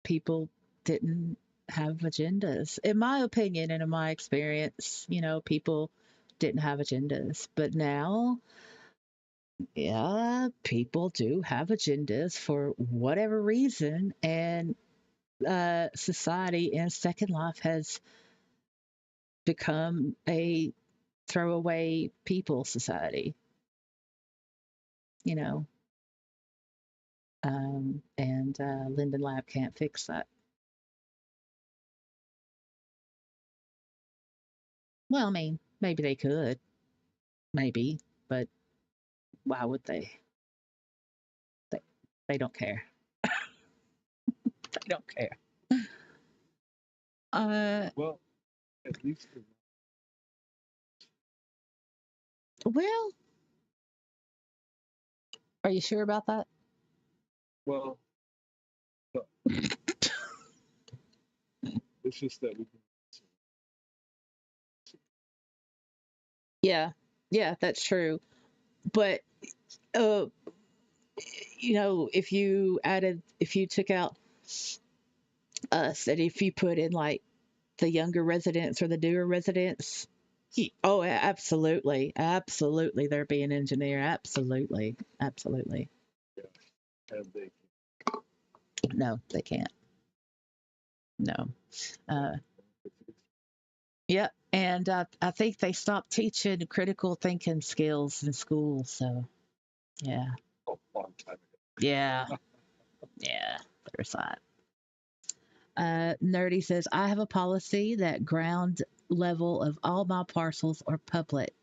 people didn't have agendas. In my opinion and in my experience, people didn't have agendas. But now, yeah, people do have agendas for whatever reason. And society in Second Life has become a throwaway people society. you know, and Linden Lab can't fix that. Well, I mean, maybe they could, maybe, but why would they? They, they don't care. They don't care. Uh, Well, at least, well, are you sure about that? well, it's just that we can. Yeah, yeah, that's true. But uh, if you took out us, and if you put in like the younger residents or the newer residents, oh, absolutely, absolutely, they're being engineered. Absolutely, absolutely. Yeah, and they No, they can't. No. Uh, yeah, and I think they stopped teaching critical thinking skills in school. So yeah, a long time ago. yeah, yeah. There's that. Nerdy says, I have a policy that ground level of all my parcels are public.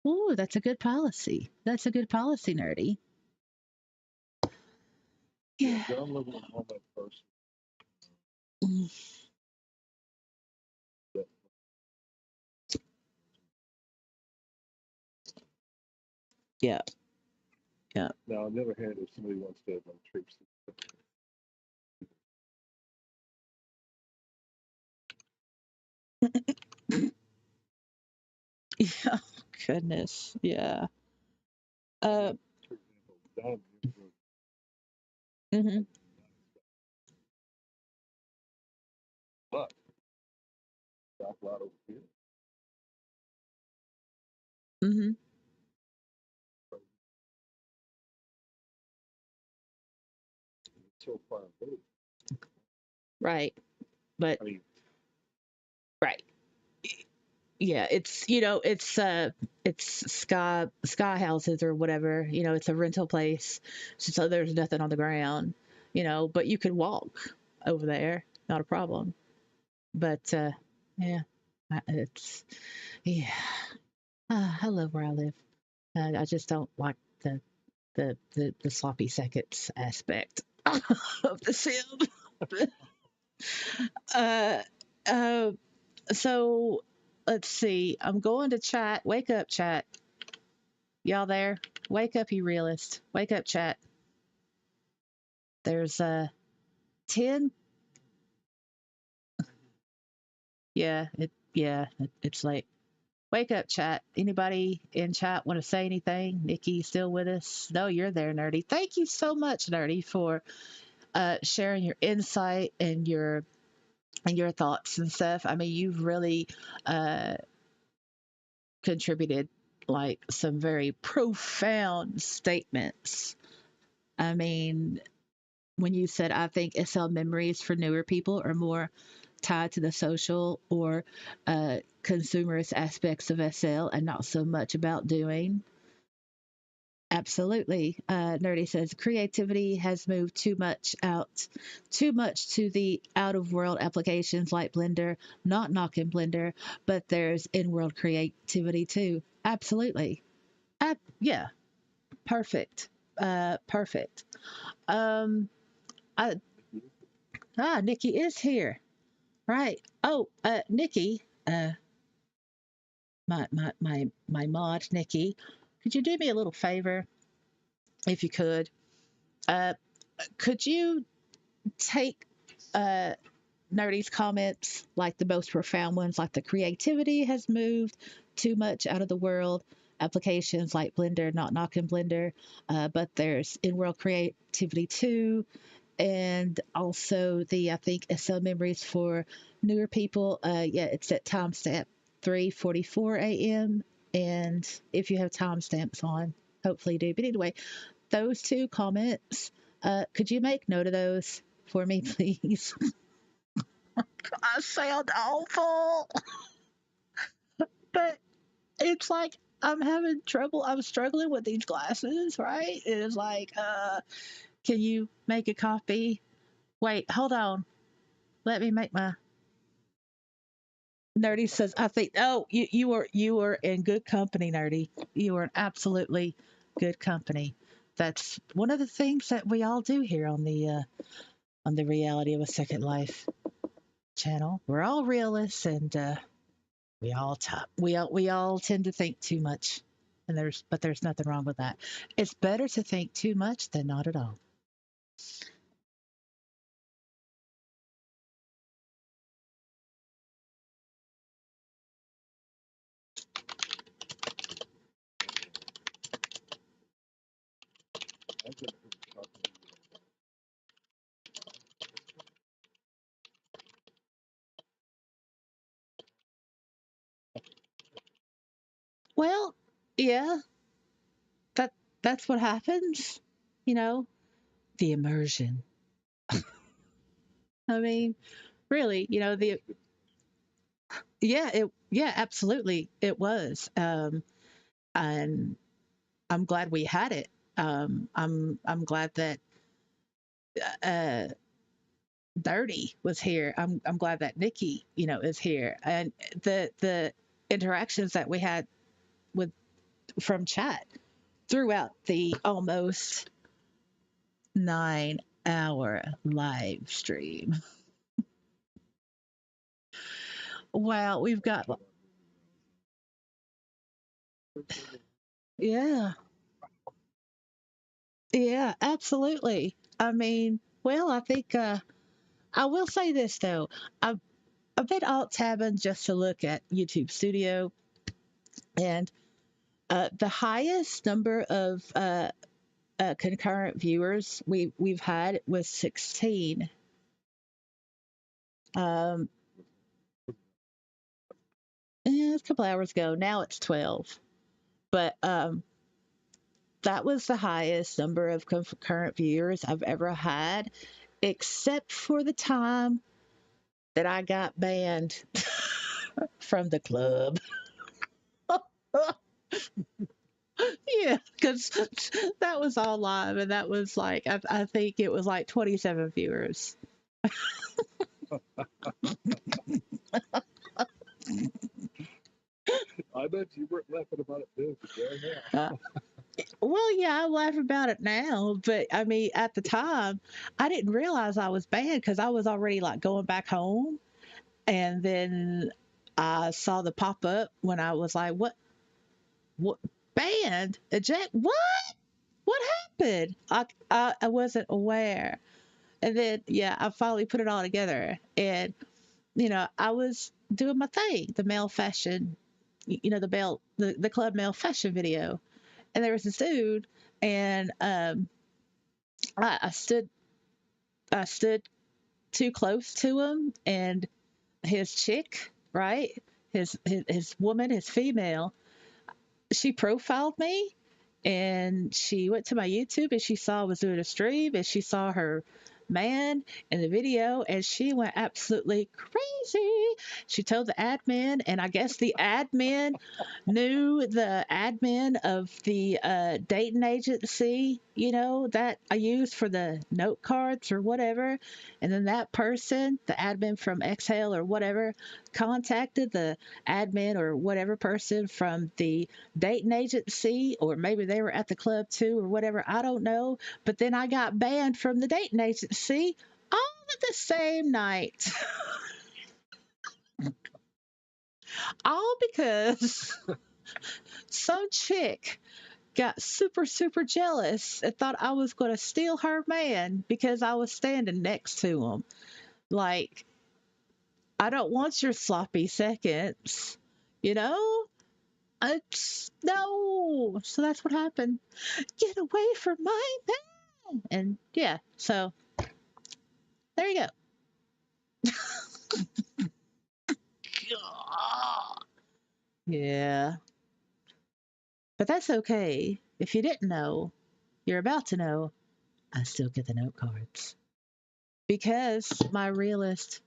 Ooh, that's a good policy. That's a good policy, Nerdy. Yeah, Yeah. ground level of all that person. Mm, Yeah. yeah. Yeah. Now, on the other hand, if somebody wants to traipse, Yeah. Goodness. Yeah. Uh, for example, down in the road, hmm but back lot over here, hmm so far away. Right. But I mean, right. Yeah, it's sky houses or whatever, it's a rental place, so there's nothing on the ground, but you could walk over there, not a problem. But yeah, it's yeah. I love where I live. I just don't like the sloppy seconds aspect of the sim. uh, uh, so let's see. I'm going to chat. Wake up, chat. Y'all there? Wake up, you realist. Wake up, chat. There's 10. It's late. Wake up, chat. Anybody in chat want to say anything? Nikki, still with us? No, you're there, Nerdy. Thank you so much, Nerdy, for sharing your insight and your thoughts and stuff. I mean, you've really uh, contributed like some very profound statements. I mean, when you said, I think SL memories for newer people are more tied to the social or consumerist aspects of SL and not so much about doing. Absolutely. Nerdy says creativity has moved too much to the out of world applications like Blender, not knocking Blender, but there's in world creativity too. Absolutely. Yeah. Perfect. Perfect. Um, I, Nikki is here. Right. Oh, Nikki, my mod, Nikki, could you do me a little favor if you could? Uh, could you take uh, Nerdy's comments, like the most profound ones, like the creativity has moved too much out of the world. Applications like Blender, not knocking Blender, but there's in world creativity too. And also I think SL memories for newer people. Yeah, it's at timestamp 3:44 a.m. And if you have timestamps on, hopefully you do. But anyway, those two comments, could you make note of those for me, please? I sound awful, but it's like I'm having trouble. I'm struggling with these glasses, right? It is like, can you make a copy? Wait, hold on. Let me make my Nerdy says, I think, oh, you were in good company, Nerdy. You were in absolutely good company. That's one of the things that we all do here on the Reality of a Second Life channel. We're all realists, and we all tend to think too much, and there's nothing wrong with that. It's better to think too much than not at all. I've been talking to Well, yeah, that that's what happens. You know, the immersion. I mean, really, the yeah, absolutely, it was. And I'm glad we had it. I'm glad that uh, Dirty was here. I'm glad that Nikki, is here, and the interactions that we had with from chat throughout the almost 9 hour live stream. Wow, we've got yeah, yeah, absolutely. I mean, well, I think I will say this though. I've been alt tabbing just to look at YouTube Studio, and the highest number of concurrent viewers we've had was 16. Um, a couple hours ago. Now it's 12, but that was the highest number of concurrent viewers I've ever had, except for the time that I got banned from the club. Yeah, because that was all live, and that was like I think it was like 27 viewers. I bet you weren't laughing about it too, 'cause you are Uh, well, yeah, I laugh about it now, but I mean, at the time, I didn't realize I was banned because I was already like going back home, and then I saw the pop up when I was like, what banned? Eject? What? What happened? I wasn't aware, and then yeah, I finally put it all together, and I was doing my thing, the male fashion, the club male fashion video, and there was this dude, and I stood too close to him, and his chick, right, his woman, his female, she profiled me, and she went to my YouTube, and she saw I was doing a stream, and she saw her man in the video, and she went absolutely crazy. She told the admin, and I guess the admin knew the admin of the dating agency, that I used for the note cards or whatever. And then that person, the admin from Exhale or whatever, contacted the admin or whatever person from the dating agency, or maybe they were at the club too or whatever. I don't know. But then I got banned from the dating agency all at the same night. All because some chick got super, super jealous and thought I was going to steal her man because I was standing next to him. Like, I don't want your sloppy seconds, you know? No. So that's what happened. Get away from my man. And yeah, so there you go. Yeah. But that's okay. If you didn't know, you're about to know. I still get the note cards because my realist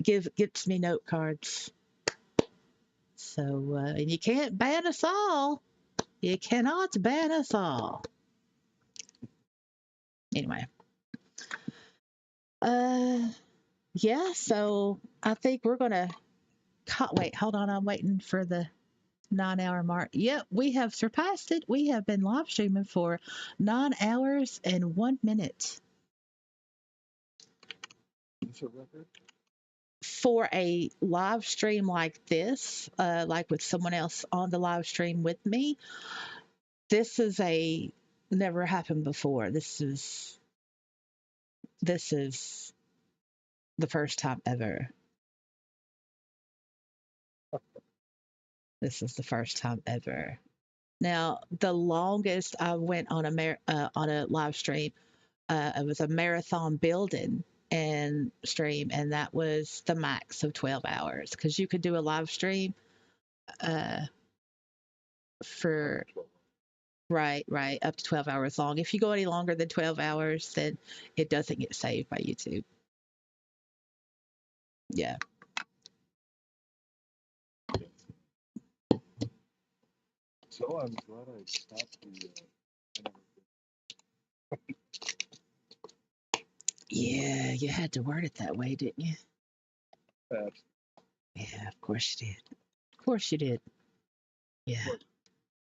gets me note cards. So, and you can't ban us all. You cannot ban us all. Anyway, uh, yeah. So I think we're gonna. Wait, hold on. I'm waiting for the 9 hour mark. Yep, we have surpassed it. We have been live streaming for 9 hours and 1 minute. It's a record. For a live stream like this, like with someone else on the live stream with me, this is a never happened before. This is the first time ever. This is the first time ever. Now, the longest I went on on a live stream, it was a marathon building and stream, and that was the max of 12 hours because you could do a live stream uh, for right up to 12 hours long. If you go any longer than 12 hours, then it doesn't get saved by YouTube. Yeah. So I'm glad I stopped the. Yeah, you had to word it that way, didn't you? Fast. Yeah, of course you did. Of course you did. Yeah.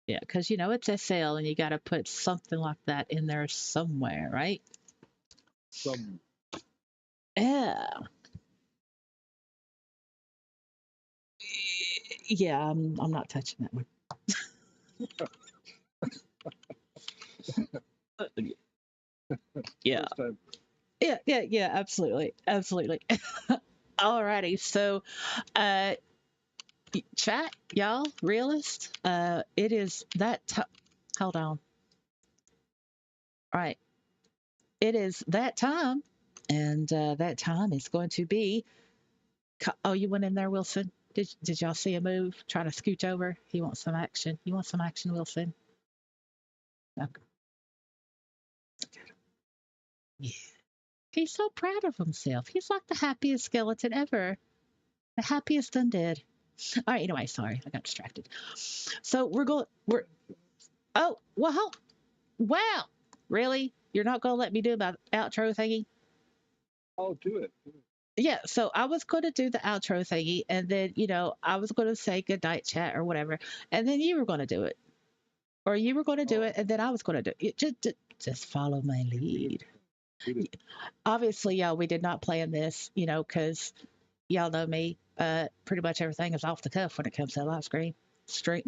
Yeah, because you know it's SL and you got to put something like that in there somewhere, right? Some. Yeah. Yeah, I'm not touching that one. Yeah. Yeah, absolutely. Alrighty, so uh chat, y'all, realist, it is that hold on. All right. It is that time, and that time is going to be oh, you went in there, Wilson. Did y'all see a move? Trying to scooch over. He wants some action. You want some action, Wilson? Okay. Yeah. He's so proud of himself. He's like the happiest skeleton ever. The happiest undead. All right, anyway, sorry, I got distracted. So we're oh well, wow, really? You're not gonna let me do my outro thingy? Oh, do it. Yeah, so I was going to do the outro thingy, and then I was going to say good night, chat, or whatever, and then you were going to do it, or you were going to do it, and then I was going to do it. Just follow my lead. Obviously, y'all, we did not plan this, because y'all know me. Pretty much everything is off the cuff when it comes to a live stream.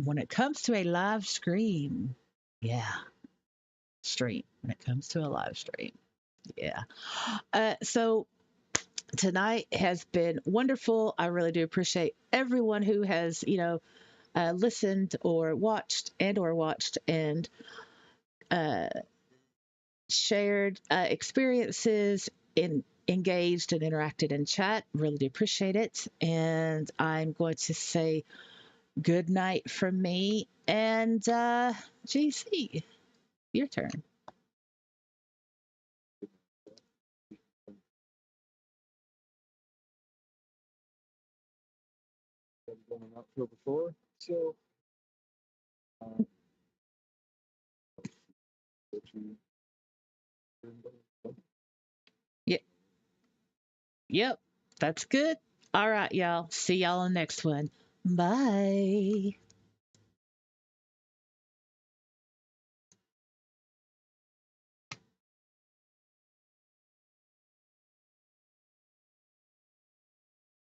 When it comes to a live stream, yeah, stream. When it comes to a live stream, yeah. So tonight has been wonderful. I really do appreciate everyone who has, listened or watched and uh, shared experiences in engaged and interacted in chat. Really do appreciate it. And I'm going to say good night from me. And GC, your turn. I've done an outro before, so. Yep. Yep. That's good. All right, y'all. See y'all on the next one. Bye.